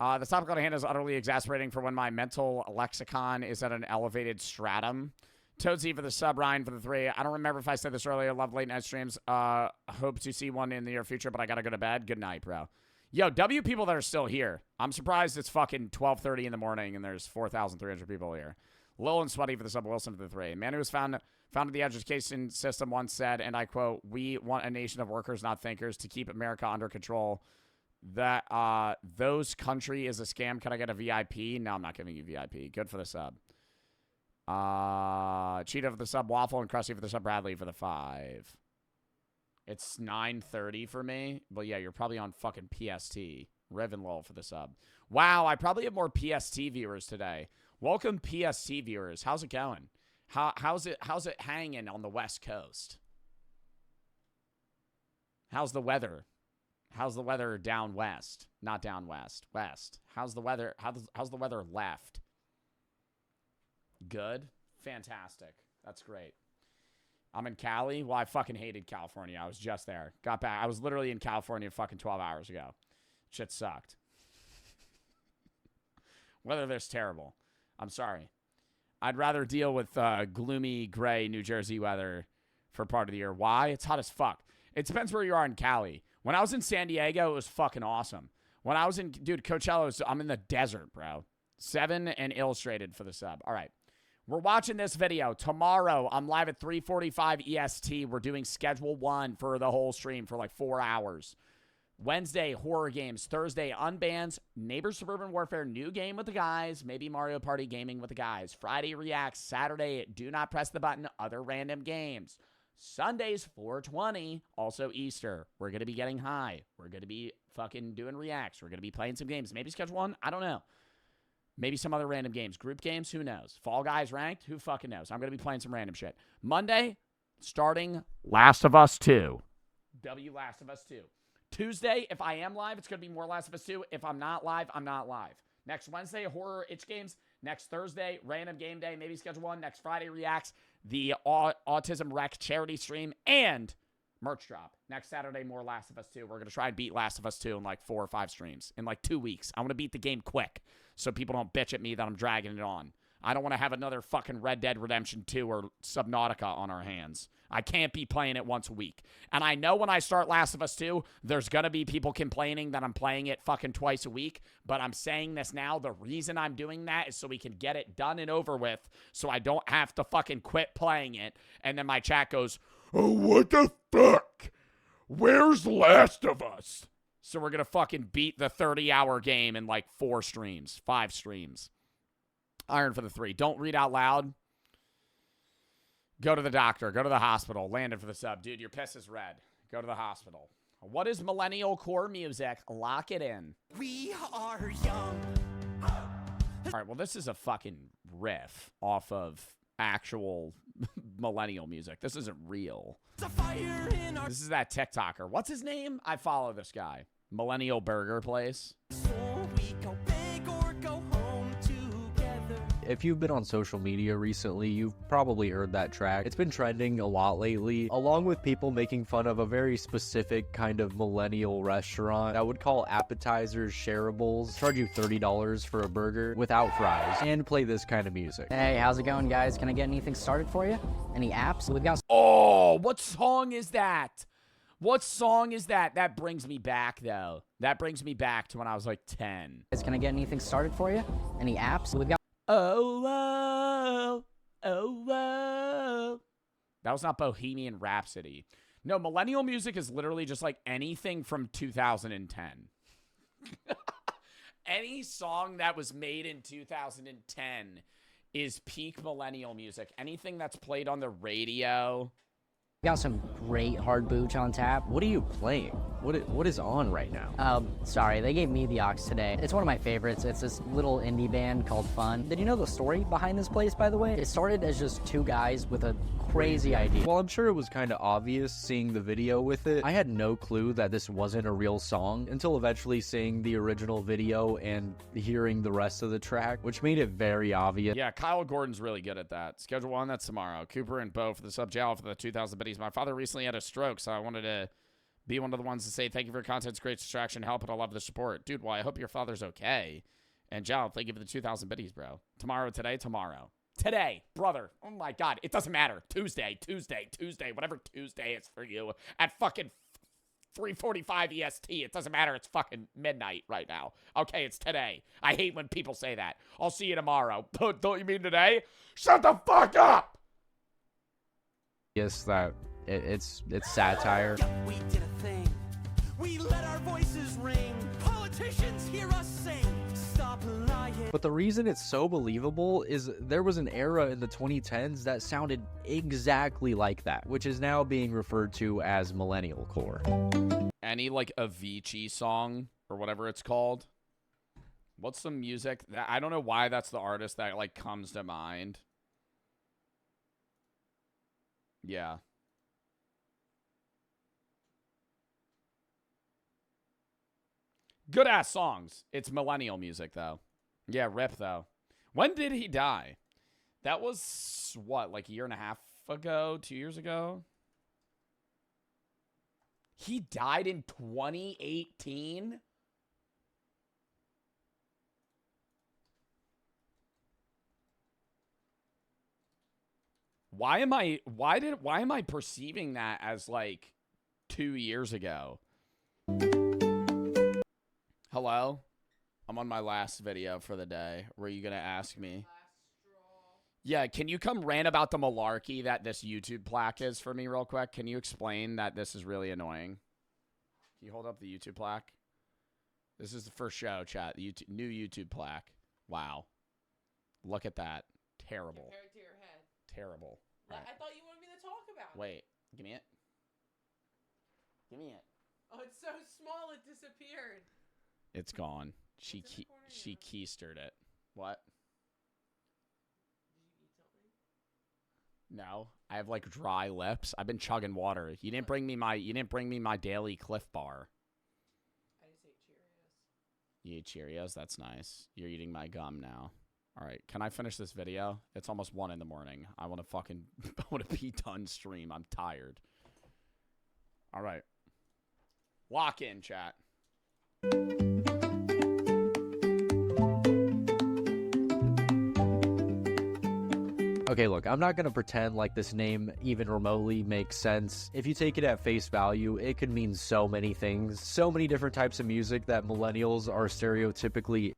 The topic on hand is utterly exasperating for when my mental lexicon is at an elevated stratum. Toadsy for the sub, Ryan for the 3. I don't remember if I said this earlier. Love late night streams. Hope to see one in the near future, but I gotta go to bed. Good night, bro. Yo, W people that are still here. I'm surprised it's fucking 12:30 in the morning and there's 4,300 people here. Lil and Sweaty for the sub, Wilson for the 3. Man who was founded the education system once said, and I quote, "We want a nation of workers, not thinkers, to keep America under control. That those country is a scam. Can I get a VIP? No, I'm not giving you VIP. Good for the sub. Cheetah for the sub, Waffle, and Krusty for the sub, Bradley for the 5. It's 9:30 for me. Well, yeah, you're probably on fucking PST. Rev and Lol for the sub. Wow, I probably have more PST viewers today. Welcome, PST viewers. How's it going? How's it hanging on the West Coast? How's the weather? How's the weather down west? Not down west. West. How's the weather? How's the weather left? Good? Fantastic. That's great. I'm in Cali. Well, I fucking hated California. I was just there. Got back. I was literally in California fucking 12 hours ago. Shit sucked. Weather there's terrible. I'm sorry. I'd rather deal with gloomy, gray New Jersey weather for part of the year. Why? It's hot as fuck. It depends where you are in Cali. When I was in San Diego, it was fucking awesome. When I was in, dude, Coachella, I'm in the desert, bro. 7 and Illustrated for the sub. All right. We're watching this video. Tomorrow, I'm live at 3:45 EST. We're doing Schedule 1 for the whole stream for like 4 hours. Wednesday, horror games. Thursday, unbans. Neighbors Suburban Warfare, new game with the guys. Maybe Mario Party gaming with the guys. Friday, reacts. Saturday, do not press the button. Other random games. Sunday's 420. Also Easter. We're going to be getting high. We're going to be fucking doing reacts. We're going to be playing some games. Maybe Schedule 1. I don't know. Maybe some other random games. Group games. Who knows? Fall Guys ranked. Who fucking knows? I'm going to be playing some random shit. Monday, starting Last of Us 2. Last of Us 2. Tuesday, if I am live, it's going to be more Last of Us 2. If I'm not live, I'm not live. Next Wednesday, horror itch games. Next Thursday, random game day, maybe Schedule 1. Next Friday, reacts. The Autism Rec charity stream and merch drop. Next Saturday, more Last of Us 2. We're going to try and beat Last of Us 2 in like 4 or 5 streams in like 2 weeks. I want to beat the game quick so people don't bitch at me that I'm dragging it on. I don't want to have another fucking Red Dead Redemption 2 or Subnautica on our hands. I can't be playing it once a week. And I know when I start Last of Us 2, there's going to be people complaining that I'm playing it fucking twice a week. But I'm saying this now. The reason I'm doing that is so we can get it done and over with so I don't have to fucking quit playing it. And then my chat goes, oh, what the fuck? Where's Last of Us? So we're going to fucking beat the 30-hour game in like 4 streams, 5 streams. Iron for the 3. Don't read out loud. Go to the doctor. Go to the hospital. Landon for the sub. Dude, your piss is red. Go to the hospital. What is millennial core music? Lock it in. We are young. All right, well, this is a fucking riff off of actual millennial music. This isn't real. This is that TikToker. What's his name? I follow this guy. Millennial Burger Place. If you've been on social media recently, you've probably heard that track. It's been trending a lot lately, along with people making fun of a very specific kind of millennial restaurant. I would call appetizers shareables, charge you $30 for a burger without fries, and play this kind of music. Hey, how's it going, guys? Can I get anything started for you? Any apps? We've got... Oh, what song is that? What song is that? That brings me back, though. That brings me back to when I was like 10. Can I get anything started for you? Any apps? We've got... Oh, that was not Bohemian Rhapsody. No, millennial music is literally just like anything from 2010. Any song that was made in 2010 is peak millennial music. Anything that's played on the radio. Got some great hard booch on tap. What are you playing? What is on right now? Sorry, they gave me the aux today. It's one of my favorites. It's this little indie band called Fun. Did you know the story behind this place, by the way? It started as just 2 guys with a crazy idea. Well, I'm sure it was kind of obvious seeing the video with it. I had no clue that this wasn't a real song until eventually seeing the original video and hearing the rest of the track, which made it very obvious. Yeah, Kyle Gordon's really good at that. Schedule 1, that's tomorrow. Cooper and Bo for the sub. Jal for the 2,000 biddies. My father recently had a stroke, so I wanted to be one of the ones to say thank you for your content. It's great distraction, help, and I love the support. Dude, well, I hope your father's okay. And Jal, thank you for the 2,000 biddies, bro. Tomorrow, today, tomorrow. Today, brother. Oh my God. It doesn't matter. Tuesday, whatever Tuesday is for you. At fucking 3:45 EST. It doesn't matter. It's fucking midnight right now. Okay, it's today. I hate when people say that. I'll see you tomorrow. Don't you mean today? Shut the fuck up! Yes, that it's satire. We did a thing. We let our voices ring. Politicians hear us sing. Stop lying. But the reason it's so believable is there was an era in the 2010s that sounded exactly like that, which is now being referred to as millennial core. Any like Avicii song or whatever it's called? What's some music? I don't know why that's the artist that like comes to mind. Yeah. Good ass songs. It's millennial music though. Yeah, rip though. When did he die? That was what, like a year and a half ago, 2 years ago? He died in 2018? Why am I perceiving that as like 2 years ago? Hello? I'm on my last video for the day. Were you going to ask me? Yeah, can you come rant about the malarkey that this YouTube plaque is for me real quick? Can you explain that this is really annoying? Can you hold up the YouTube plaque? This is the first show, chat. The new YouTube plaque. Wow. Look at that. Terrible. Compare it to your head. Terrible. I thought you wanted me to talk about it. Wait. Give me it. Give me it. Oh, it's so small it disappeared. It's gone. She keistered it. What? Did you eat something? No. I have like dry lips. I've been chugging water. You didn't bring me my daily Cliff Bar. I just ate Cheerios. You ate Cheerios? That's nice. You're eating my gum now. All right. Can I finish this video? It's almost 1 in the morning. I want to be done stream. I'm tired. All right. Lock in, chat. Okay, look, I'm not going to pretend like this name even remotely makes sense. If you take it at face value, it could mean so many things. So many different types of music that millennials are stereotypically...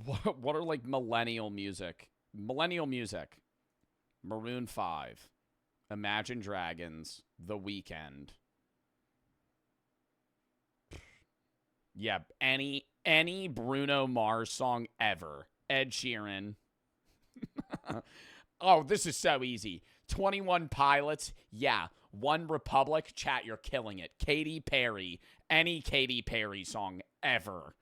What are like millennial music? Millennial music. Maroon 5. Imagine Dragons. The Weeknd. Yeah, any Bruno Mars song ever. Ed Sheeran. Oh, this is so easy. 21 Pilots. Yeah. One Republic. Chat, you're killing it. Katy Perry. Any Katy Perry song ever.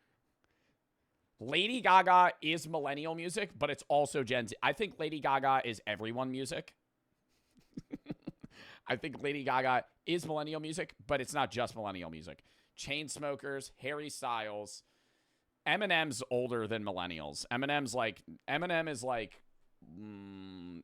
Lady Gaga is millennial music, but it's also Gen Z. I think Lady Gaga is everyone music. I think Lady Gaga is millennial music, but it's not just millennial music. Chainsmokers, Harry Styles. Eminem's older than millennials. Eminem is like,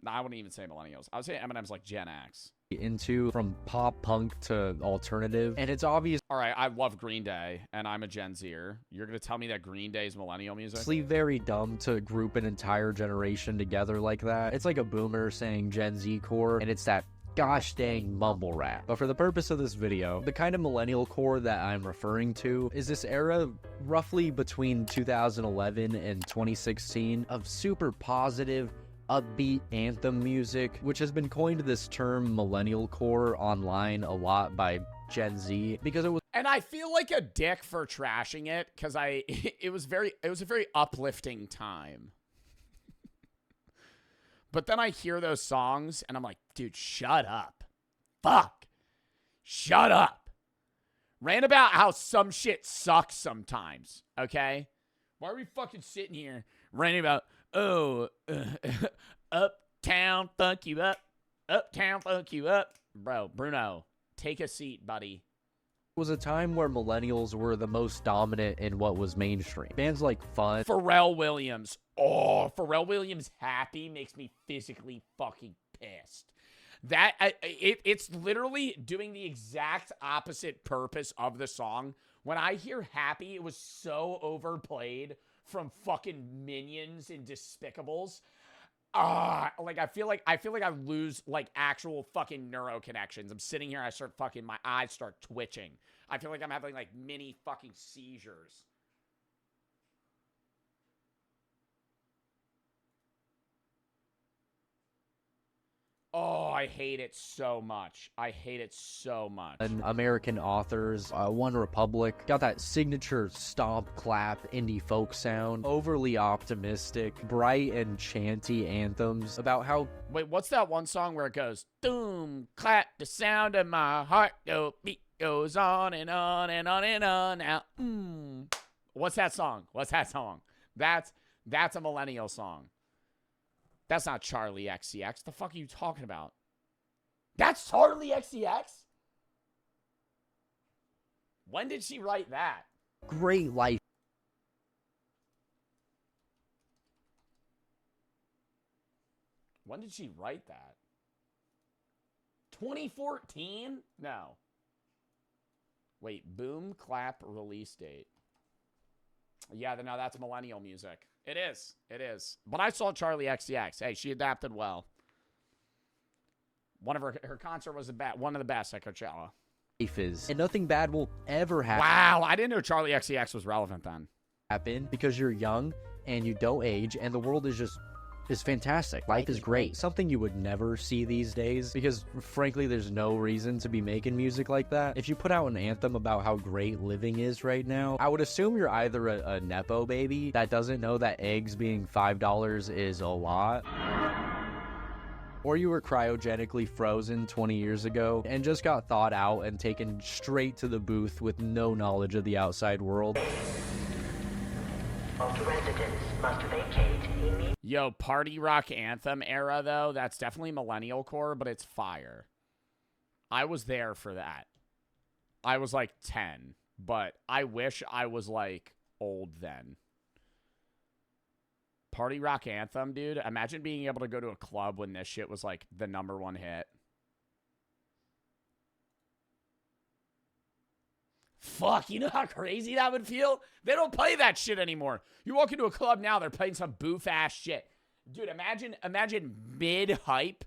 I wouldn't even say millennials. I would say Eminem's like Gen X. into from pop punk to alternative, and it's obvious. All right, I love Green Day, and I'm a Gen Zer. You're gonna tell me that Green Day is millennial music? It's very dumb to group an entire generation together like that. It's like a boomer saying Gen Z core, and it's that gosh dang mumble rap. But for the purpose of this video, the kind of millennial core that I'm referring to is this era roughly between 2011 and 2016 of super positive, upbeat anthem music, which has been coined this term millennial core online a lot by Gen Z because it was. And I feel like a dick for trashing it because it was a very uplifting time. But then I hear those songs and I'm like, dude, shut up. Fuck. Shut up. Rant about how some shit sucks sometimes, okay? Why are we fucking sitting here ranting about, uptown funk you up, uptown funk you up? Bro, Bruno, take a seat, buddy. It was a time where millennials were the most dominant in what was mainstream. Bands like Fun. Pharrell Williams. Oh, Pharrell Williams Happy makes me physically fucking pissed. It's literally doing the exact opposite purpose of the song. When I hear Happy, it was so overplayed from fucking Minions and Despicables. Like I feel like I lose like actual fucking neuro connections. I'm sitting here, my eyes start twitching. I feel like I'm having like mini fucking seizures. Oh, I hate it so much. I hate it so much. American authors, One Republic, got that signature stomp, clap, indie folk sound, overly optimistic, bright and chanty anthems about how... Wait, what's that one song where it goes, doom, clap, the sound of my heart, go, beat goes on and on and on and on. Now, What's that song? That's a millennial song. That's not Charlie XCX. The fuck are you talking about? That's Charlie XCX? When did she write that? Great life. When did she write that? 2014? No. Wait, boom, clap, release date. Yeah, no, that's millennial music. It is. But I saw Charlie XCX. Hey, she adapted well. One of her concert was one of the best at Coachella. And nothing bad will ever happen. Wow, I didn't know Charlie XCX was relevant then. Happen because you're young and you don't age and the world is just is fantastic. Life is great. Something you would never see these days because, frankly, there's no reason to be making music like that. If you put out an anthem about how great living is right now, I would assume you're either a Nepo baby that doesn't know that eggs being $5 is a lot, or you were cryogenically frozen 20 years ago and just got thawed out and taken straight to the booth with no knowledge of the outside world. Yo, party rock anthem era, though, that's definitely millennial core, but it's fire. I was there for that. I was like 10, but I wish I was like old then. Party rock anthem, dude. Imagine being able to go to a club when this shit was like the #1 hit. Fuck, you know how crazy that would feel? They don't play that shit anymore. You walk into a club now, they're playing some boof-ass shit. Dude, imagine mid-hype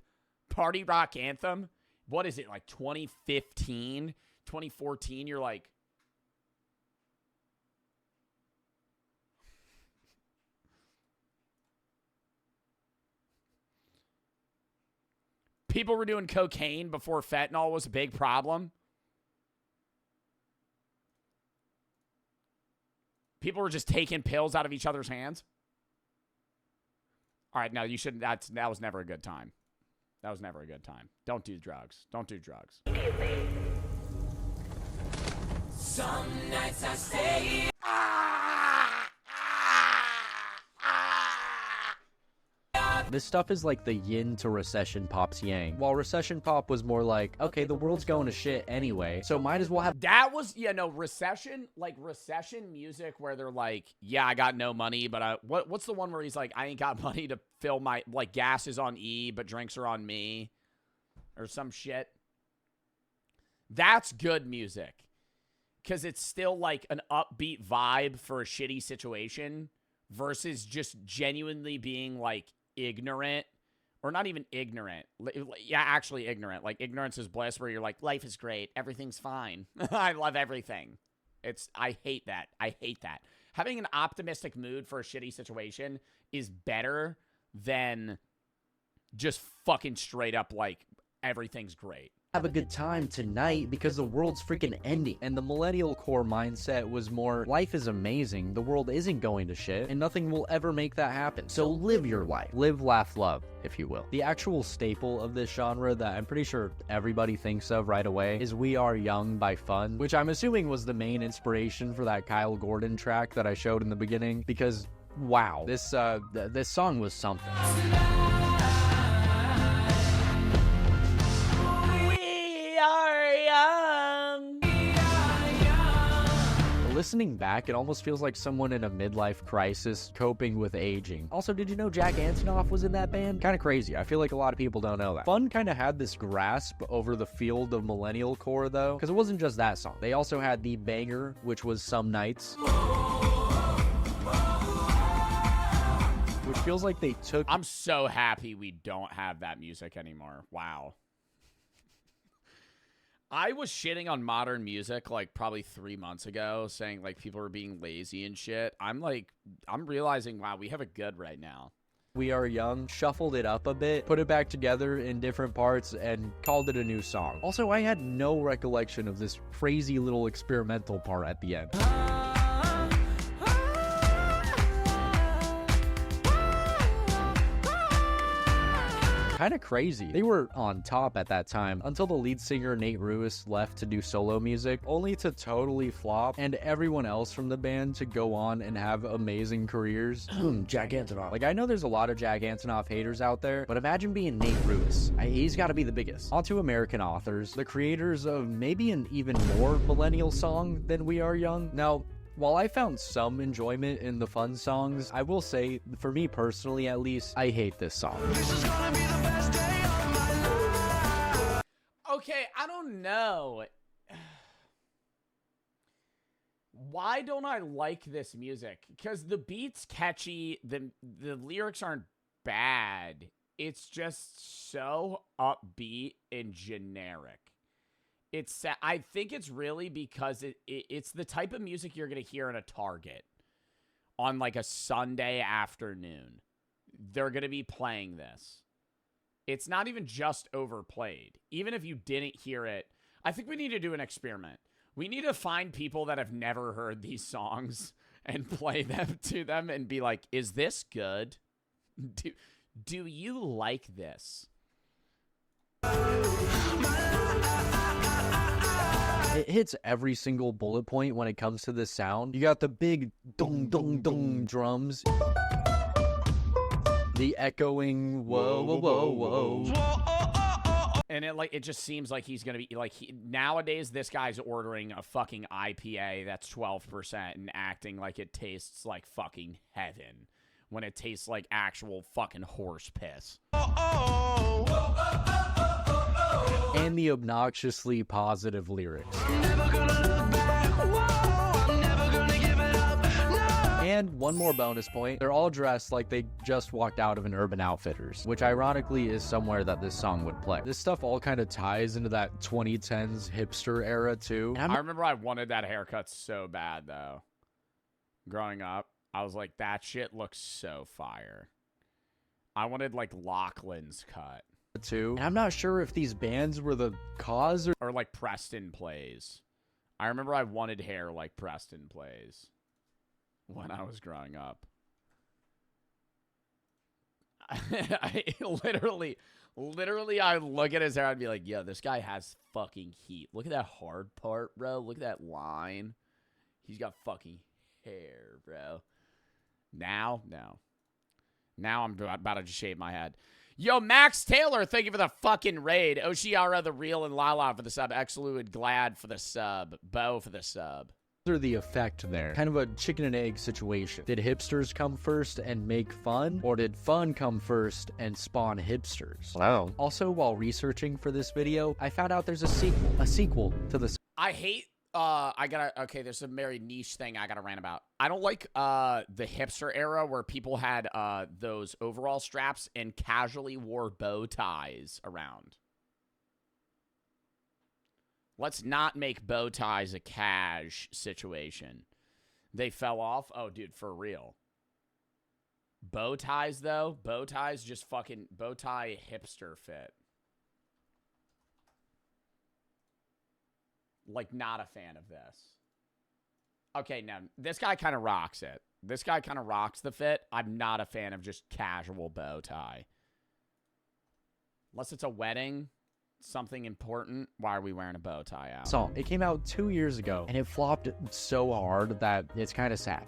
party rock anthem. What is it, like 2015, 2014? You're like... People were doing cocaine before fentanyl was a big problem. People were just taking pills out of each other's hands. All right, no, you shouldn't. That was never a good time. That was never a good time. Don't do drugs. Don't do drugs. Some nights I stay. This stuff is like the yin to recession pop's yang. While recession pop was more like, okay, the world's going to shit anyway, so might as well have... That was, yeah, no, recession, like recession music where they're like, yeah, I got no money, but what's the one where he's like, I ain't got money to fill my, like, gas is on E, but drinks are on me, or some shit. That's good music. Because it's still like an upbeat vibe for a shitty situation versus just genuinely being like, ignorant, or not even ignorant. Yeah, actually ignorant. Like, ignorance is bliss, where you're like, life is great, everything's fine. I love everything. I hate that. I hate that. Having an optimistic mood for a shitty situation is better than just fucking straight up like, everything's great. Have a good time tonight because the world's freaking ending. And the millennial core mindset was more, life is amazing, the world isn't going to shit, and nothing will ever make that happen. So live your life. Live, laugh, love, if you will. The actual staple of this genre that I'm pretty sure everybody thinks of right away is We Are Young by Fun, which I'm assuming was the main inspiration for that Kyle Gordon track that I showed in the beginning, because wow, this song was something. Listening back, it almost feels like someone in a midlife crisis coping with aging. Also, did you know Jack Antonoff was in that band? Kind of crazy. I feel like a lot of people don't know that. Fun kind of had this grasp over the field of millennial core, though, because it wasn't just that song. They also had the banger, which was Some Nights, which feels like they took... I'm so happy we don't have that music anymore. Wow. I was shitting on modern music like probably 3 months ago, saying like people are being lazy and shit. I'm realizing, wow, we have it good right now. We Are Young shuffled it up a bit, put it back together in different parts, and called it a new song. Also, I had no recollection of this crazy little experimental part at the end. Kind of crazy. They were on top at that time until the lead singer Nate Ruis left to do solo music, only to totally flop and everyone else from the band to go on and have amazing careers. Jack Antonoff. Like, I know there's a lot of Jack Antonoff haters out there, but imagine being Nate Ruis. He's got to be the biggest. On to American Authors, the creators of maybe an even more millennial song than We Are Young. Now, while I found some enjoyment in the Fun songs, I will say, for me personally at least, I hate this song. This is gonna be the best day of my life. Okay, I don't know. Why don't I like this music? Because the beat's catchy, the lyrics aren't bad. It's just so upbeat and generic. I think it's really because it's the type of music you're going to hear in a Target on like a Sunday afternoon. they're going to be playing this. It's not even just overplayed. Even if you didn't hear it, I think we need to do an experiment. We need to find people that have never heard these songs and play them to them and be like, is this good? Do you like this? It hits every single bullet point when it comes to this sound. You got the big dong dong dong drums. The echoing whoa whoa whoa whoa. And it just seems like he's gonna be like nowadays this guy's ordering a fucking IPA that's 12% and acting like it tastes like fucking heaven when it tastes like actual fucking horse piss. And the obnoxiously positive lyrics. And one more bonus point, they're all dressed like they just walked out of an Urban Outfitters, which ironically is somewhere that this song would play. This stuff all kind of ties into that 2010s hipster era too. I remember I wanted that haircut so bad though. Growing up, I was like, that shit looks so fire. I wanted like Lachlan's cut. Too. And I'm not sure if these bands were the cause or like Preston Plays. I remember I wanted hair like Preston Plays when I was growing up. I literally I look at his hair, I'd be like, yo, this guy has fucking heat. Look at that hard part, bro. Look at that line. He's got fucking hair, bro. Now I'm about to just shave my head. Yo, Max Taylor, thank you for the fucking raid. Oshiara, the Real, and Lala for the sub. Exluid, Glad for the sub. Bo for the sub. Or the effect there. Kind of a chicken and egg situation. Did hipsters come first and make fun? Or did fun come first and spawn hipsters? Wow. Also, while researching for this video, I found out there's a sequel to this. I hate okay, there's a very niche thing I gotta rant about. I don't like the hipster era where people had those overall straps and casually wore bow ties around. Let's not make bow ties a cash situation. They fell off? Oh, dude, for real. Bow ties, though? Bow ties just fucking bow tie hipster fit. Like, not a fan of this. Okay, now, this guy kind of rocks it. This guy kind of rocks the fit. I'm not a fan of just casual bow tie. Unless it's a wedding, something important. Why are we wearing a bow tie out? Song. It came out 2 years ago, and it flopped so hard that it's kind of sad.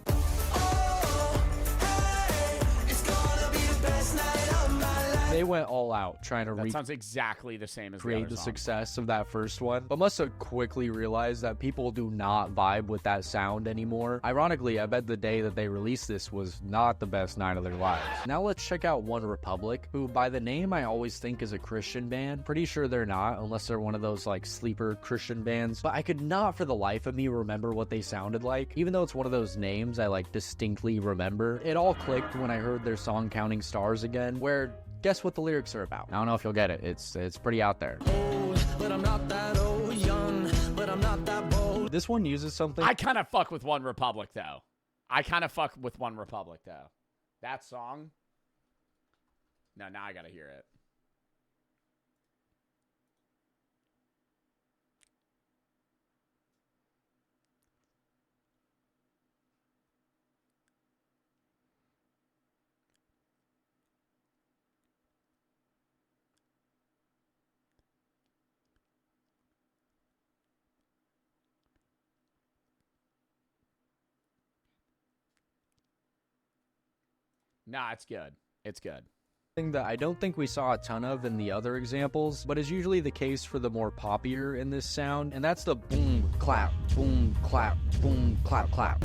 They went all out trying to that sounds exactly the same as create the success of that first one, but must have quickly realized that people do not vibe with that sound anymore. Ironically, I bet the day that they released this was not the best night of their lives. Now let's check out One Republic, who by the name I always think is a Christian band. Pretty sure they're not, unless they're one of those like sleeper Christian bands, but I could not for the life of me remember what they sounded like. Even though it's one of those names I like distinctly remember, it all clicked when I heard their song Counting Stars again, where guess what the lyrics are about? I don't know if you'll get it. It's pretty out there. Old, but I'm not that old. Young, but I'm not that bold. This one uses something. I kind of fuck with One Republic, though. That song? No, now I gotta hear it. Nah, it's good. It's good. Thing that I don't think we saw a ton of in the other examples, but is usually the case for the more poppier in this sound, and that's the boom, clap, boom, clap, boom, clap, clap.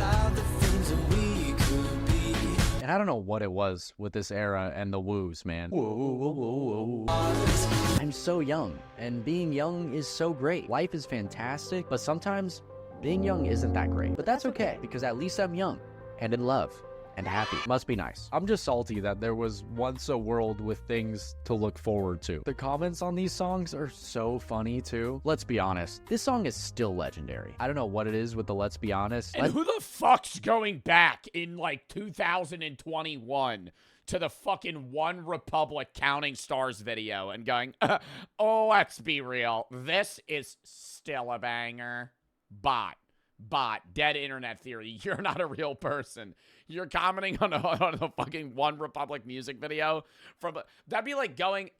And I don't know what it was with this era and the woos, man. Whoa, whoa, whoa, whoa. I'm so young, and being young is so great. Life is fantastic, but sometimes being young isn't that great. But that's okay, because at least I'm young and in love. And happy. Must be nice. I'm just salty that there was once a world with things to look forward to. The comments on these songs are so funny too. Let's be honest, this song is still legendary. I don't know what it is with the let's be honest. And who the fuck's going back in like 2021 to the fucking One Republic Counting Stars video and going, oh, let's be real. This is still a banger. Bot. Dead internet theory. You're not a real person. You're commenting on a fucking One Republic music video from that'd be like going.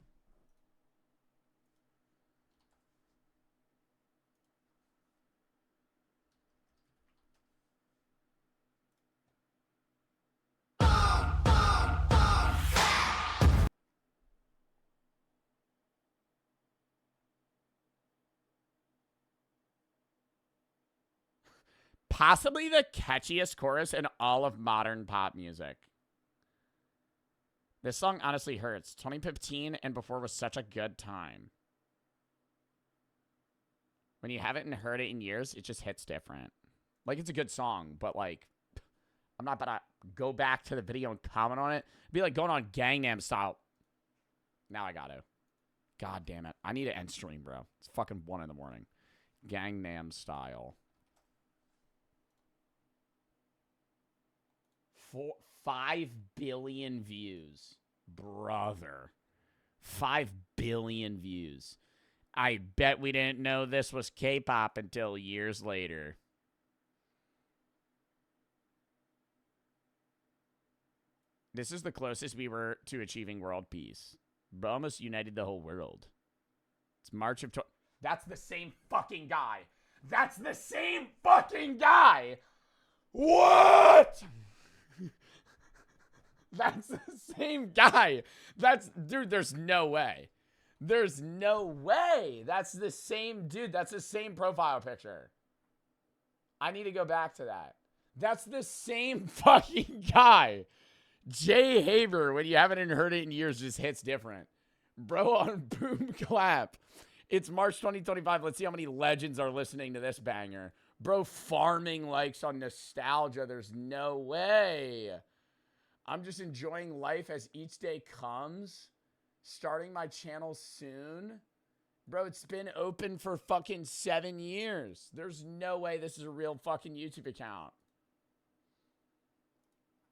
Possibly the catchiest chorus in all of modern pop music. This song honestly hurts. 2015 and before was such a good time. When you haven't heard it in years, it just hits different. Like, it's a good song, but like, I'm not about to go back to the video and comment on it. It'd be like going on Gangnam Style. Now I got to. God damn it. I need to end stream, bro. It's fucking 1 in the morning. Gangnam Style. 5 billion views. Brother. 5 billion views. I bet we didn't know this was K-pop until years later. This is the closest we were to achieving world peace. But almost united the whole world. It's March of... That's the same fucking guy. That's the same fucking guy. What? That's the same guy. Dude, there's no way. There's no way. That's the same dude. That's the same profile picture. I need to go back to that. That's the same fucking guy. Jay Haber, when you haven't heard it in years, just hits different. Bro on Boom Clap. It's March 2025. Let's see how many legends are listening to this banger. Bro farming likes on nostalgia. There's no way. I'm just enjoying life as each day comes. Starting my channel soon. Bro, it's been open for fucking 7 years. There's no way this is a real fucking YouTube account.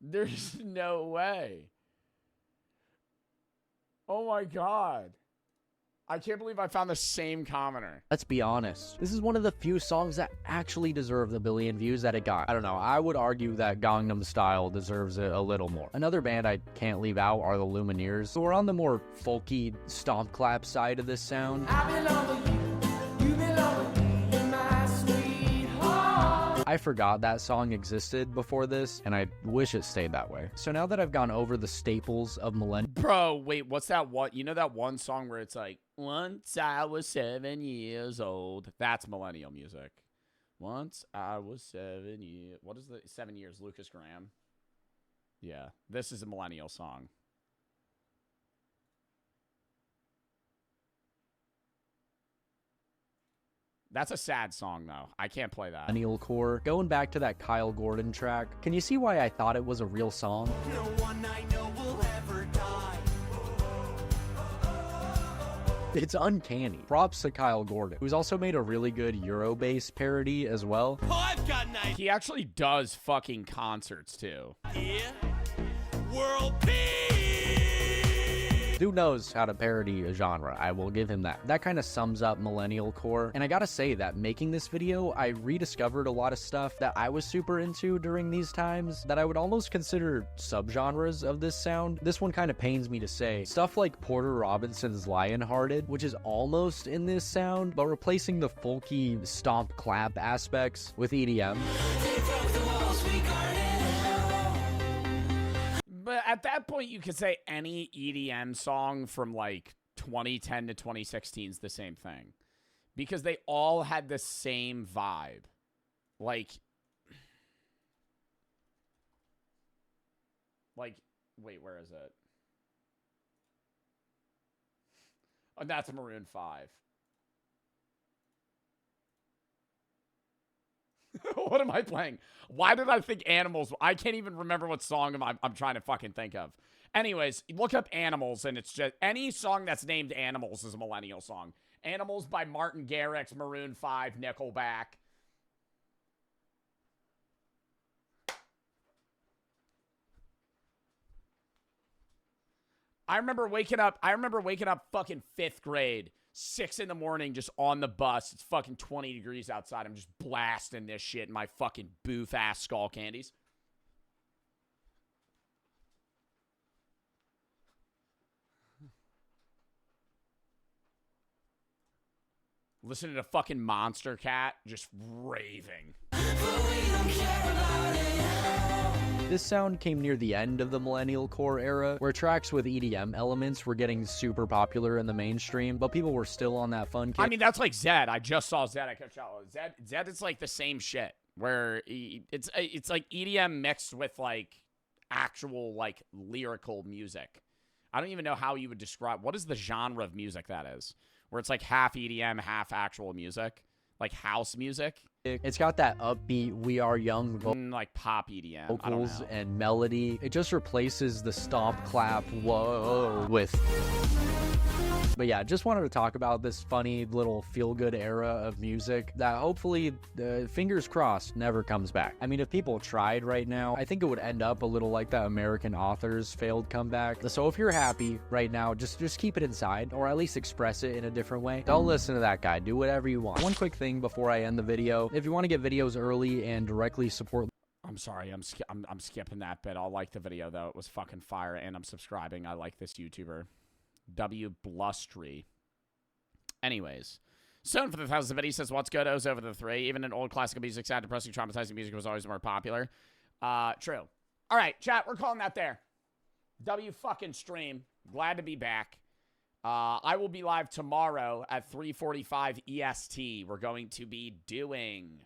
There's no way. Oh my God. I can't believe I found the same commenter. Let's be honest. This is one of the few songs that actually deserve the billion views that it got. I don't know. I would argue that Gangnam Style deserves it a little more. Another band I can't leave out are the Lumineers, who are on the more folky stomp clap side of this sound. I forgot that song existed before this, and I wish it stayed that way. So now that I've gone over the staples of Millennial... Bro, wait, what's that one? You know that one song where it's like, once I was 7 years old. That's Millennial music. Once I was 7 years... What is the 7 years? Lucas Graham? Yeah, this is a Millennial song. That's a sad song, though. I can't play that. Millennial core. Going back to that Kyle Gordon track, can you see why I thought it was a real song? No one I know will ever die. It's uncanny. Props to Kyle Gordon, who's also made a really good Euro-based parody as well. Oh, I've got an idea. He actually does fucking concerts, too. World peace! Dude knows how to parody a genre, I will give him that. That kind of sums up Millennial core, and I gotta say that making this video, I rediscovered a lot of stuff that I was super into during these times that I would almost consider subgenres of this sound. This one kind of pains me to say. Stuff like Porter Robinson's Lionhearted, which is almost in this sound, but replacing the folky stomp clap aspects with EDM. But at that point, you could say any EDM song from like 2010 to 2016 is the same thing. Because they all had the same vibe. Like, wait, where is it? Oh, that's Maroon 5. What am I playing? Why did I think Animals? I can't even remember what song I'm trying to fucking think of. Anyways, look up Animals, and it's just any song that's named Animals is a Millennial song. Animals by Martin Garrix, Maroon 5, Nickelback. I remember waking up fucking 5th grade, 6 in the morning, just on the bus. It's fucking 20 degrees outside. I'm just blasting this shit in my fucking booth-ass Skull Candies. Listening to fucking Monster Cat just raving. This sound came near the end of the Millennial core era, where tracks with EDM elements were getting super popular in the mainstream, but people were still on that fun kick. I mean, that's like Zed. I just saw Zed at Coachella. Zed is like the same shit, where it's like EDM mixed with like actual like lyrical music. I don't even know how you would describe, what is the genre of music that is? Where it's like half EDM, half actual music, like house music. It's got that upbeat "We Are Young" like pop EDM vocals and melody. It just replaces the stomp, clap, whoa with. But yeah, just wanted to talk about this funny little feel-good era of music that hopefully, fingers crossed, never comes back. I mean, if people tried right now, I think it would end up a little like that American Authors failed comeback. So if you're happy right now, just keep it inside, or at least express it in a different way. Don't listen to that guy. Do whatever you want. One quick thing before I end the video. If you want to get videos early and directly support... I'm sorry, I'm skipping that bit. I'll like the video, though. It was fucking fire, and I'm subscribing. I like this YouTuber. W. Blustry. Anyways, Stone for the 1,000th video says, what's good? O's over the 3. Even in old classical music, sad, depressing, traumatizing music was always more popular. True. All right, chat, we're calling that there. W fucking stream. Glad to be back. I will be live tomorrow at 3:45 EST. We're going to be doing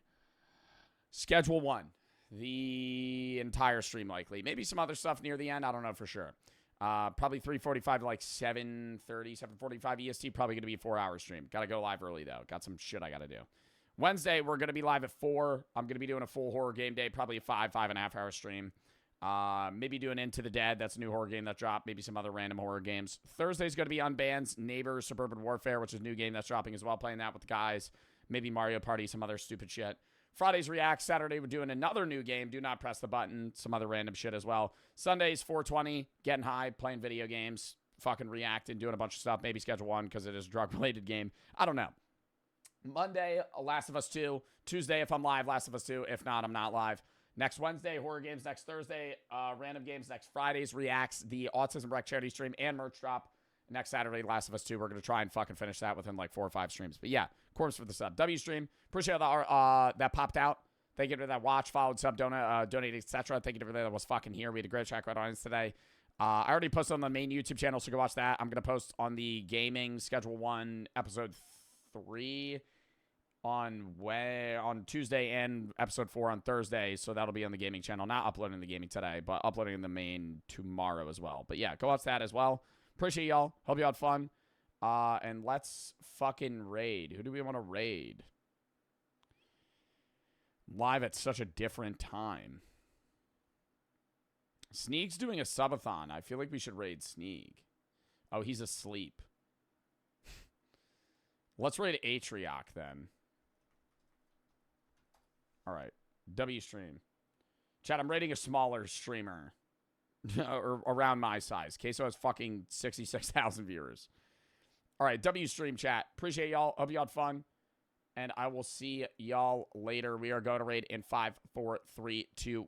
Schedule 1. The entire stream, likely. Maybe some other stuff near the end. I don't know for sure. Probably 3:45 to like 7:30, 7:45 EST. Probably going to be a 4-hour stream. Got to go live early, though. Got some shit I got to do. Wednesday, we're going to be live at 4. I'm going to be doing a full horror game day. Probably a 5.5 hour stream. Maybe doing Into the Dead. That's a new horror game that dropped. Maybe some other random horror games. Thursday's going to be Unbanned's Neighbors Suburban Warfare, which is a new game that's dropping as well. Playing that with the guys. Maybe Mario Party, some other stupid shit. Friday's React. Saturday, we're doing another new game. Do not press the button. Some other random shit as well. Sunday's 420. Getting high, playing video games, fucking reacting, doing a bunch of stuff. Maybe Schedule 1 because it is a drug-related game. I don't know. Monday, Last of Us 2. Tuesday, if I'm live, Last of Us 2. If not, I'm not live. Next Wednesday, horror games. Next Thursday, random games. Next Friday's Reacts, the Autism Rec charity stream, and merch drop. Next Saturday, Last of Us 2. We're going to try and fucking finish that within like 4 or 5 streams. But yeah, Corpse for the sub. W stream. Appreciate that popped out. Thank you for that watch, followed, sub, donate, etc. Thank you to everybody that was fucking here. We had a great chat crowd audience today. I already posted on the main YouTube channel, so go watch that. I'm going to post on the gaming Schedule 1, Episode 3 on Tuesday and Episode 4 on Thursday. So that'll be on the gaming channel. Not uploading the gaming today, but uploading in the main tomorrow as well. But yeah, go watch that as well. Appreciate y'all. Hope you had fun. And let's fucking raid. Who do we want to raid? Live at such a different time. Sneeg's doing a subathon. I feel like we should raid Sneeg. Oh, he's asleep. Let's raid Atrioc then. All right. W stream. Chat, I'm raiding a smaller streamer. Or around my size. Queso has fucking 66,000 viewers. All right, W stream chat. Appreciate y'all. Hope you had fun. And I will see y'all later. We are going to raid in 5, 4, 3, 2, 1.